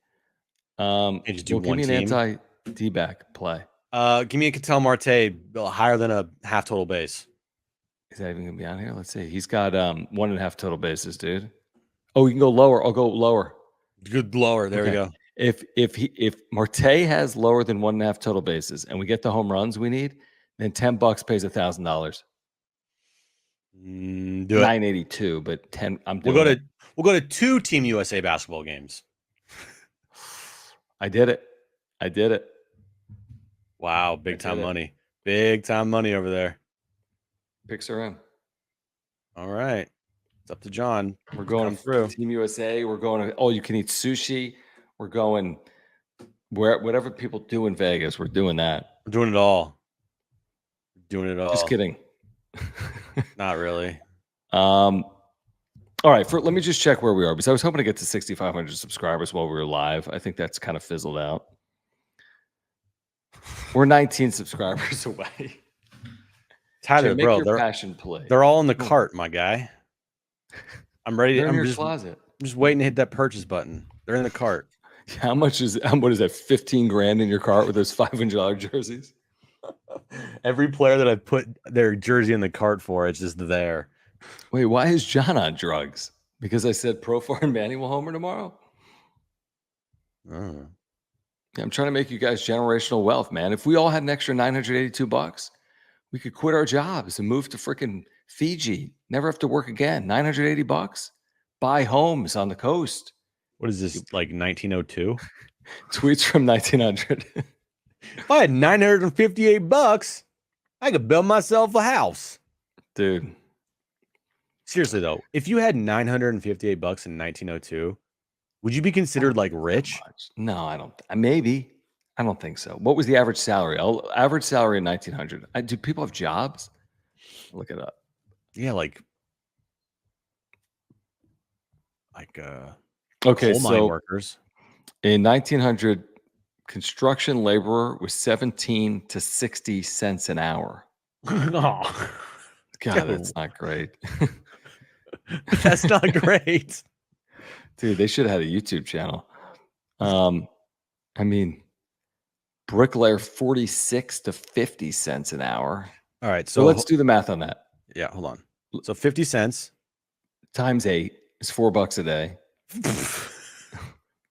Can't just do Well, give one me an team. anti-D-back play. Give me a Ketel Marte higher than a half total base. Is that even gonna be on here? Let's see. He's got 1.5 total bases, dude. Oh, you can go lower. I'll go lower. Good lower. There we Okay. go. If Marte has lower than 1.5 total bases and we get the home runs we need, then $10 pays $1,000. Do it. 982, but 10. We'll go to 2 Team USA basketball games. I did it. Wow, big did time it. money. Big time money over there. Picks are in. All right. It's up to John. We're going Come through. Team USA. We're going to all you can eat sushi. We're going whatever people do in Vegas. We're doing that. We're doing it all. Doing it all. Just kidding. Not really. All right. Let me just check where we are because I was hoping to get to 6,500 subscribers while we were live. I think that's kind of fizzled out. We're 19 subscribers away. Tyler, Jim, make bro, your passion play. they're all in the cart, my guy. I'm ready. They're in I'm your just closet. waiting to hit that purchase button. They're in the cart. What is that? 15 grand in your cart with those $500 jerseys? Every player that I've put their jersey in the cart for, it's just there. Wait, why is John on drugs? Because I said Profar and Manny will homer tomorrow? Oh. I'm trying to make you guys generational wealth, man. If we all had an extra $982, we could quit our jobs and move to freaking Fiji. Never have to work again. $980. Buy homes on the coast. What is this, like 1902? Tweets from 1900. If I had $958, I could build myself a house. Dude. Seriously, though, if you had $958 in 1902, would you be considered like rich? No, I don't. Maybe. I don't think so. What was the average salary? Average salary in 1900. Do people have jobs? Look it up. Yeah, like Okay, coal mine so workers. in 1900, construction laborer was 17 to 60 cents an hour. Oh, God, that's not great. that's not great. Dude, they should have had a YouTube channel. I mean, bricklayer 46 to 50 cents an hour. All right. So let's do the math on that. Yeah, hold on. So 50 cents times 8 is $4 a day.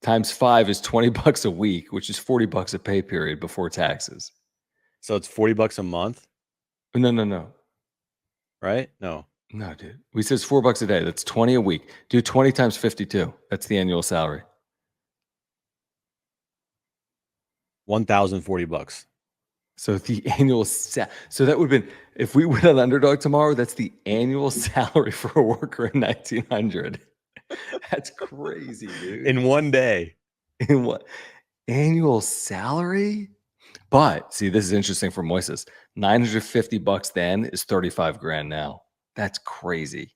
Times 5 is $20 a week, which is $40 a pay period before taxes. So it's $40 a month, No. right? No. No, dude. We said it's $4 a day. That's 20 a week. Do 20 times 52. That's the annual salary. $1,040. So the annual so that would have been, if we went on Underdog tomorrow, that's the annual salary for a worker in 1900. That's crazy, dude. In one day. In what? Annual salary? But see, this is interesting for Moises. $950 then is 35 grand now. That's crazy.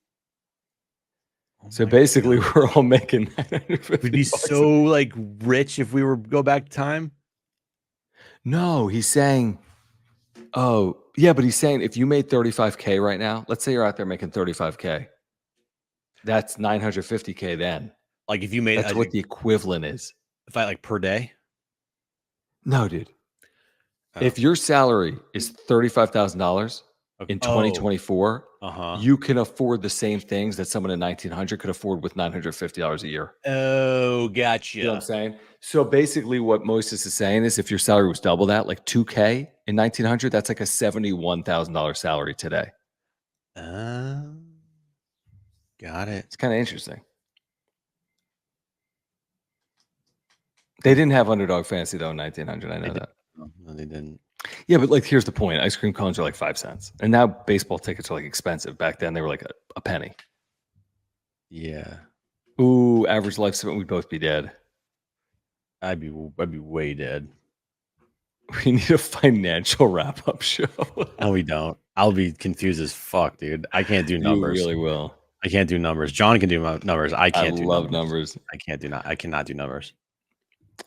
Oh So my basically, God. we're all making $950. We'd be so like rich if we were go back to time. No, he's saying, oh, yeah, but he's saying if you made 35K right now, let's say you're out there making 35K, that's 950K then. Like if you made That's what the equivalent is. if I like per day. No, dude. Oh. If your salary is $35,000 in 2024, you can afford the same things that someone in 1900 could afford with $950 a year. Oh, gotcha. You know what I'm saying? So basically what Moises is saying is if your salary was double that, like 2K in 1900, that's like a $71,000 salary today. Got it. It's kind of interesting. They didn't have Underdog Fantasy though in 1900. I know that. No, they didn't. Yeah, but like here's the point. Ice cream cones are like 5 cents. And now baseball tickets are like expensive. Back then they were like a penny. Yeah. Ooh, average lifespan, we'd both be dead. I'd be way dead. We need a financial wrap-up show. No, we don't. I'll be confused as fuck, dude. I can't do numbers. You really will. I can't do numbers. John can do numbers. I can't do love numbers. I cannot do numbers.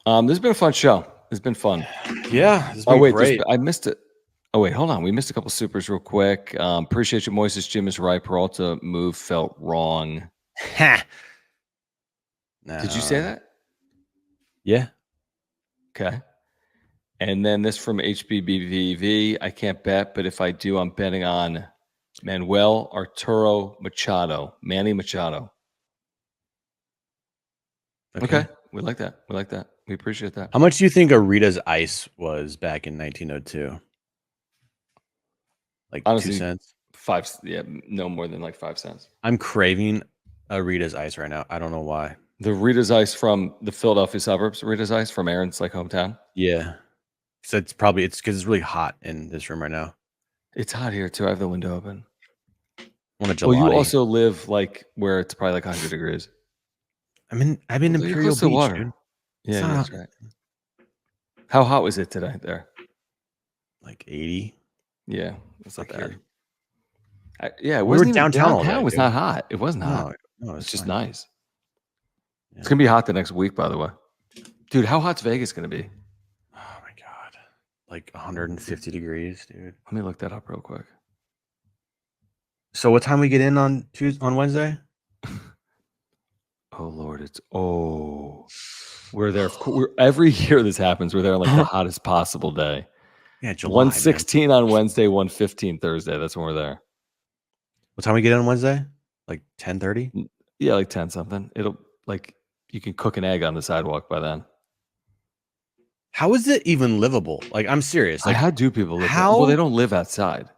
This has been a fun show. It's been fun. Yeah. Oh, wait, great. I missed it. Oh, wait, hold on. We missed a couple supers real quick. Appreciate you, Moises. Jim is right. Peralta move felt wrong. Ha. Did you say that? Yeah. Okay. And then this from HBBVV. I can't bet, but if I do, I'm betting on Manuel Arturo Machado. Manny Machado. Okay. We like that. We like that. We appreciate that. How much do you think a Rita's Ice was back in 1902? Like Honestly, 2 cents? 5. Yeah, no more than like 5 cents. I'm craving a Rita's Ice right now. I don't know why. The Rita's Ice from the Philadelphia suburbs. Rita's Ice from Aaron's like hometown. Yeah. So it's because it's really hot in this room right now. It's hot here too. I have the window open. Want a gelati. Well, you also live like where it's probably like 100 degrees. I'm in You're Imperial close to Beach, water. dude. Yeah, not that's right. How hot was it today there? Like 80. Yeah, it's not Fuck bad. here. Yeah, it We wasn't were even downtown all downtown. day, It was dude. not hot. It wasn't hot. No, It's just fine. nice. Yeah. It's gonna be hot the next week, by the way. Dude, how hot's Vegas gonna be? Oh my god. Like 150 degrees, dude. Let me look that up real quick. So what time we get in on Wednesday? Oh Lord, we're there. Every year this happens. We're there on like the hottest possible day. Yeah, July. 116 on Wednesday, 115 Thursday. That's when we're there. What time we get in on Wednesday? Like 10:30? Yeah, like 10 something. It'll like you can cook an egg on the sidewalk by then. How is it even livable? Like, I'm serious. Like, Like, how do people live? how- Well, they don't live outside.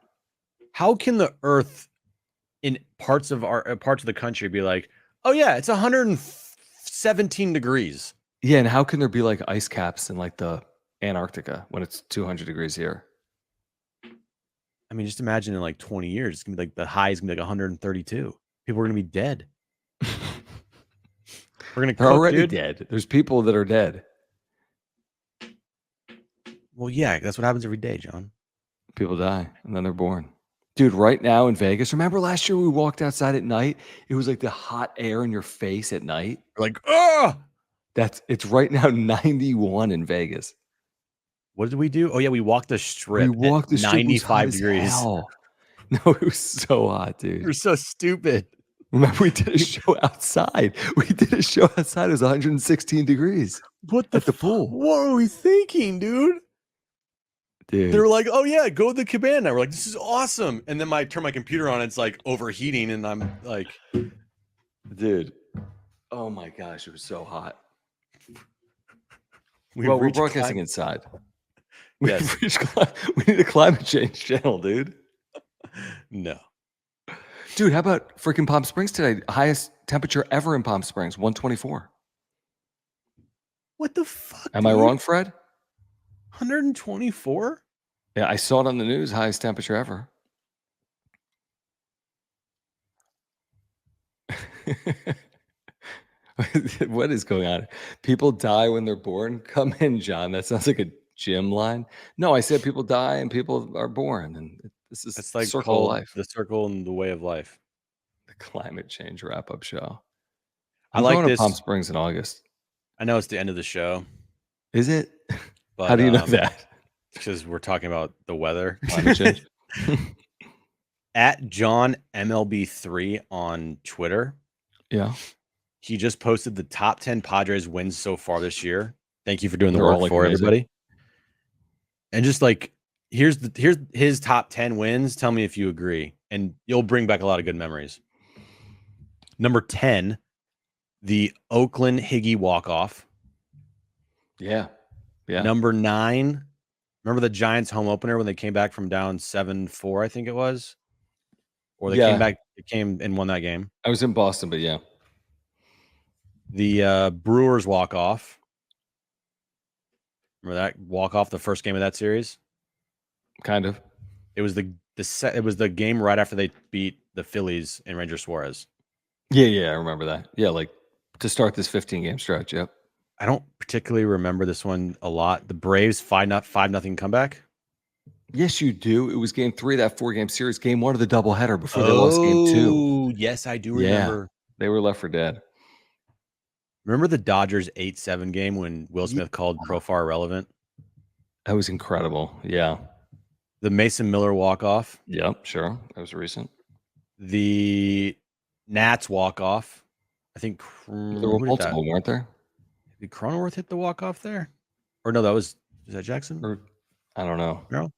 how can the Earth in parts of the country be like, oh yeah, it's 117 degrees? Yeah, and how can there be like ice caps in like the Antarctica when it's 200 degrees here? I mean, just imagine in like 20 years, it's gonna be like the high is gonna be like 132. People are gonna be dead. We're gonna They're cook, already dude. dead. There's people that are dead. Well, yeah, that's what happens every day, John. People die and then they're born. Dude, right now in Vegas, remember last year we walked outside at night? It was like the hot air in your face at night. We're like, oh, It's right now 91 in Vegas. what did we do? Oh yeah, we walked the strip. We walked the at strip, it was hot 95 as degrees. hell. No, it was so hot, dude. We're so stupid. Remember we did a show outside. It was 116 degrees What at the pool. What are we thinking, dude? Dude. They were like, "Oh yeah, go to the cabana." We're like, "This is awesome." And then I turn my computer on, it's like overheating, and I'm like, Dude. Oh my gosh, it was so hot. "We're We're broadcasting inside. We've Yes. reached we need a climate change channel, dude. No. Dude, how about freaking Palm Springs today? Highest temperature ever in Palm Springs, 124. What the fuck? Am I dude? wrong, Fred? 124? Yeah, I saw it on the news. Highest temperature ever. What is going on? People die when they're born. Come in, John. That sounds like a gym line. No, I said people die and people are born, and this is It's like circle of called life. the circle and the way of life. The climate change wrap-up show. I I'm like going to this. Palm Springs in August. I know it's the end of the show, Is it? but How do you know that? Because we're talking about the weather. Climate change. At John MLB3 on Twitter, Yeah. he just posted the top 10 Padres wins so far this year. Thank you for doing the They're all, work like, for amazing. everybody. And just like here's his top 10 wins. Tell me if you agree, and you'll bring back a lot of good memories. Number 10, the Oakland Higgy walk-off. Yeah. Yeah. Number 9, remember the Giants home opener when they came back from down 7-4, I think it was? Or they Yeah. came back, they came and won that game. I was in Boston, but yeah. The Brewers walk-off. Remember that walk-off, the first game of that series? Kind of. It was the game right after they beat the Phillies and Ranger Suarez. Yeah, I remember that. Yeah, like to start this 15-game stretch. Yep. I don't particularly remember this one a lot. The Braves 5-0 comeback. Yes, you do. It was game 3 of that 4-game series. Game 1 of the doubleheader before they lost game 2. Oh, yes, I do remember. They were left for dead. Remember the Dodgers 8-7 game when Will Smith called Profar irrelevant? That was incredible. Yeah. The Mason Miller walk-off. Yep, sure. That was recent. The Nats walk-off. I think There were multiple, weren't there? Did Cronenworth hit the walk-off there? Or no, is that Jackson? Or I don't know. Merrill?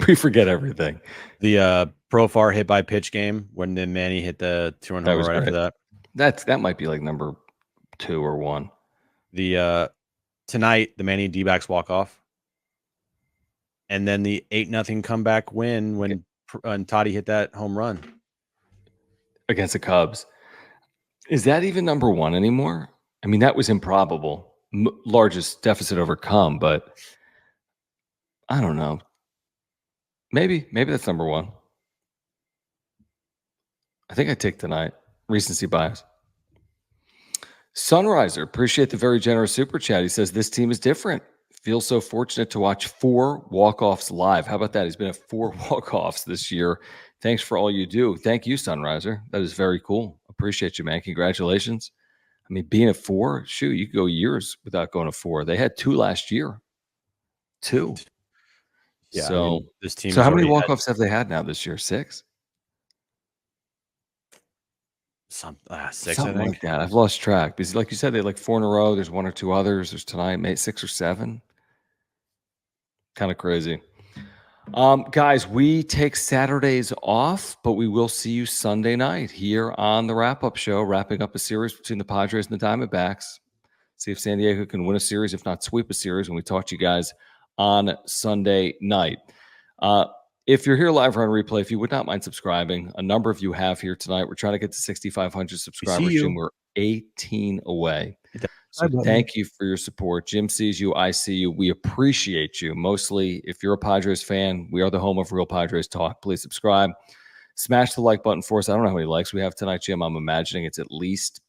We forget everything. The Profar hit by pitch game when then Manny hit the 2-run That homer was right after great. that. That might be like number 2 or 1. The tonight, the Manny DBacks walk-off. And then the 8-0 comeback win when Toddy hit that home run Against the Cubs. Is that even number 1 anymore? I mean, that was improbable. Largest deficit overcome, but I don't know. Maybe that's number 1. I think I take tonight. Recency bias. Sunriser, appreciate the very generous super chat. He says, this team is different. Feel so fortunate to watch 4 walk-offs live. How about that? He's been at 4 walk-offs this year. Thanks for all you do. Thank you, Sunriser. That is very cool. Appreciate you, man. Congratulations. I mean, being at 4, shoot, you could go years without going to 4. They had 2 last year. 2. Yeah. So, I mean, this team. so how many walk-offs have they had now this year? 6? 6, Something I think. like that. I've lost track because, like you said, they had like 4 in a row. There's 1 or 2 others. There's tonight, maybe 6 or 7. Kind of crazy. Guys, we take Saturdays off, but we will see you Sunday night here on the wrap-up show, wrapping up a series between the Padres and the Diamondbacks. See if San Diego can win a series, if not sweep a series, and we talk to you guys on Sunday night. If you're here live or on replay, if you would not mind subscribing, a number of you have here tonight. We're trying to get to 6,500 subscribers. Jim, we're 18 away. So thank you for your support. Jim sees you. I see you. We appreciate you. Mostly, if you're a Padres fan, we are the home of Real Padres Talk. Please subscribe. Smash the like button for us. I don't know how many likes we have tonight, Jim. I'm imagining it's at least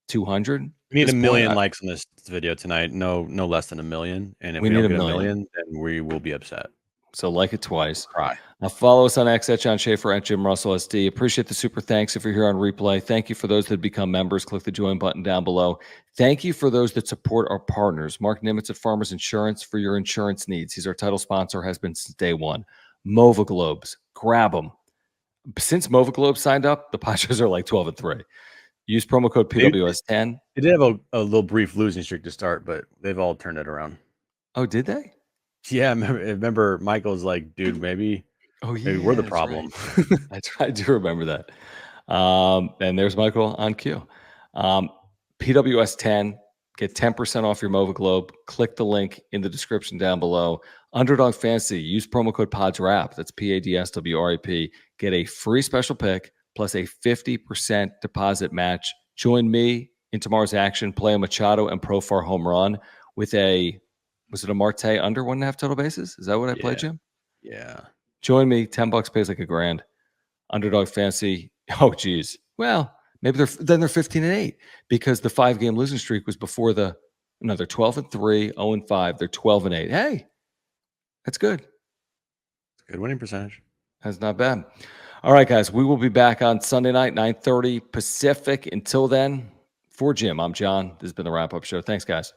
200. We need 1 million likes on this video tonight. No less than 1 million. And if we don't get 1 million, then we will be upset. So like it twice. Cry. Now follow us on X at John Schaefer at Jim Russell SD. Appreciate the super thanks if you're here on replay. Thank you for those that become members. Click the join button down below. Thank you for those that support our partners. Mark Nimitz at Farmers Insurance for your insurance needs. He's our title sponsor, has been since day one. Mova Globes, grab them. Since Mova Globes signed up, the Padres are like 12-3. Use promo code PWS10. They did have a little brief losing streak to start, but they've all turned it around. Oh, did they? Yeah, remember Michael's like, dude, maybe Oh yeah, maybe we're the that's problem. right. That's right. I do remember that. And there's Michael on cue. PWS 10, get 10% off your MOVA Globe. Click the link in the description down below. Underdog Fantasy, use promo code PODSWRAP. That's PADSWRAP. Get a free special pick plus a 50% deposit match. Join me in tomorrow's action. Play a Machado and Profar home run with was it a Marte under 1.5 total bases? Is that what I played, Jim? Yeah. Join me. $10 pays like $1,000. Underdog Fantasy. Oh, geez. Well, maybe they're 15-8 because the 5-game losing streak was before they're 12-3, 0-5. They're 12-8. Hey, that's good. Good winning percentage. That's not bad. All right, guys. We will be back on Sunday night, 9:30 Pacific. Until then, for Jim, I'm John. This has been the Wrap Up Show. Thanks, guys.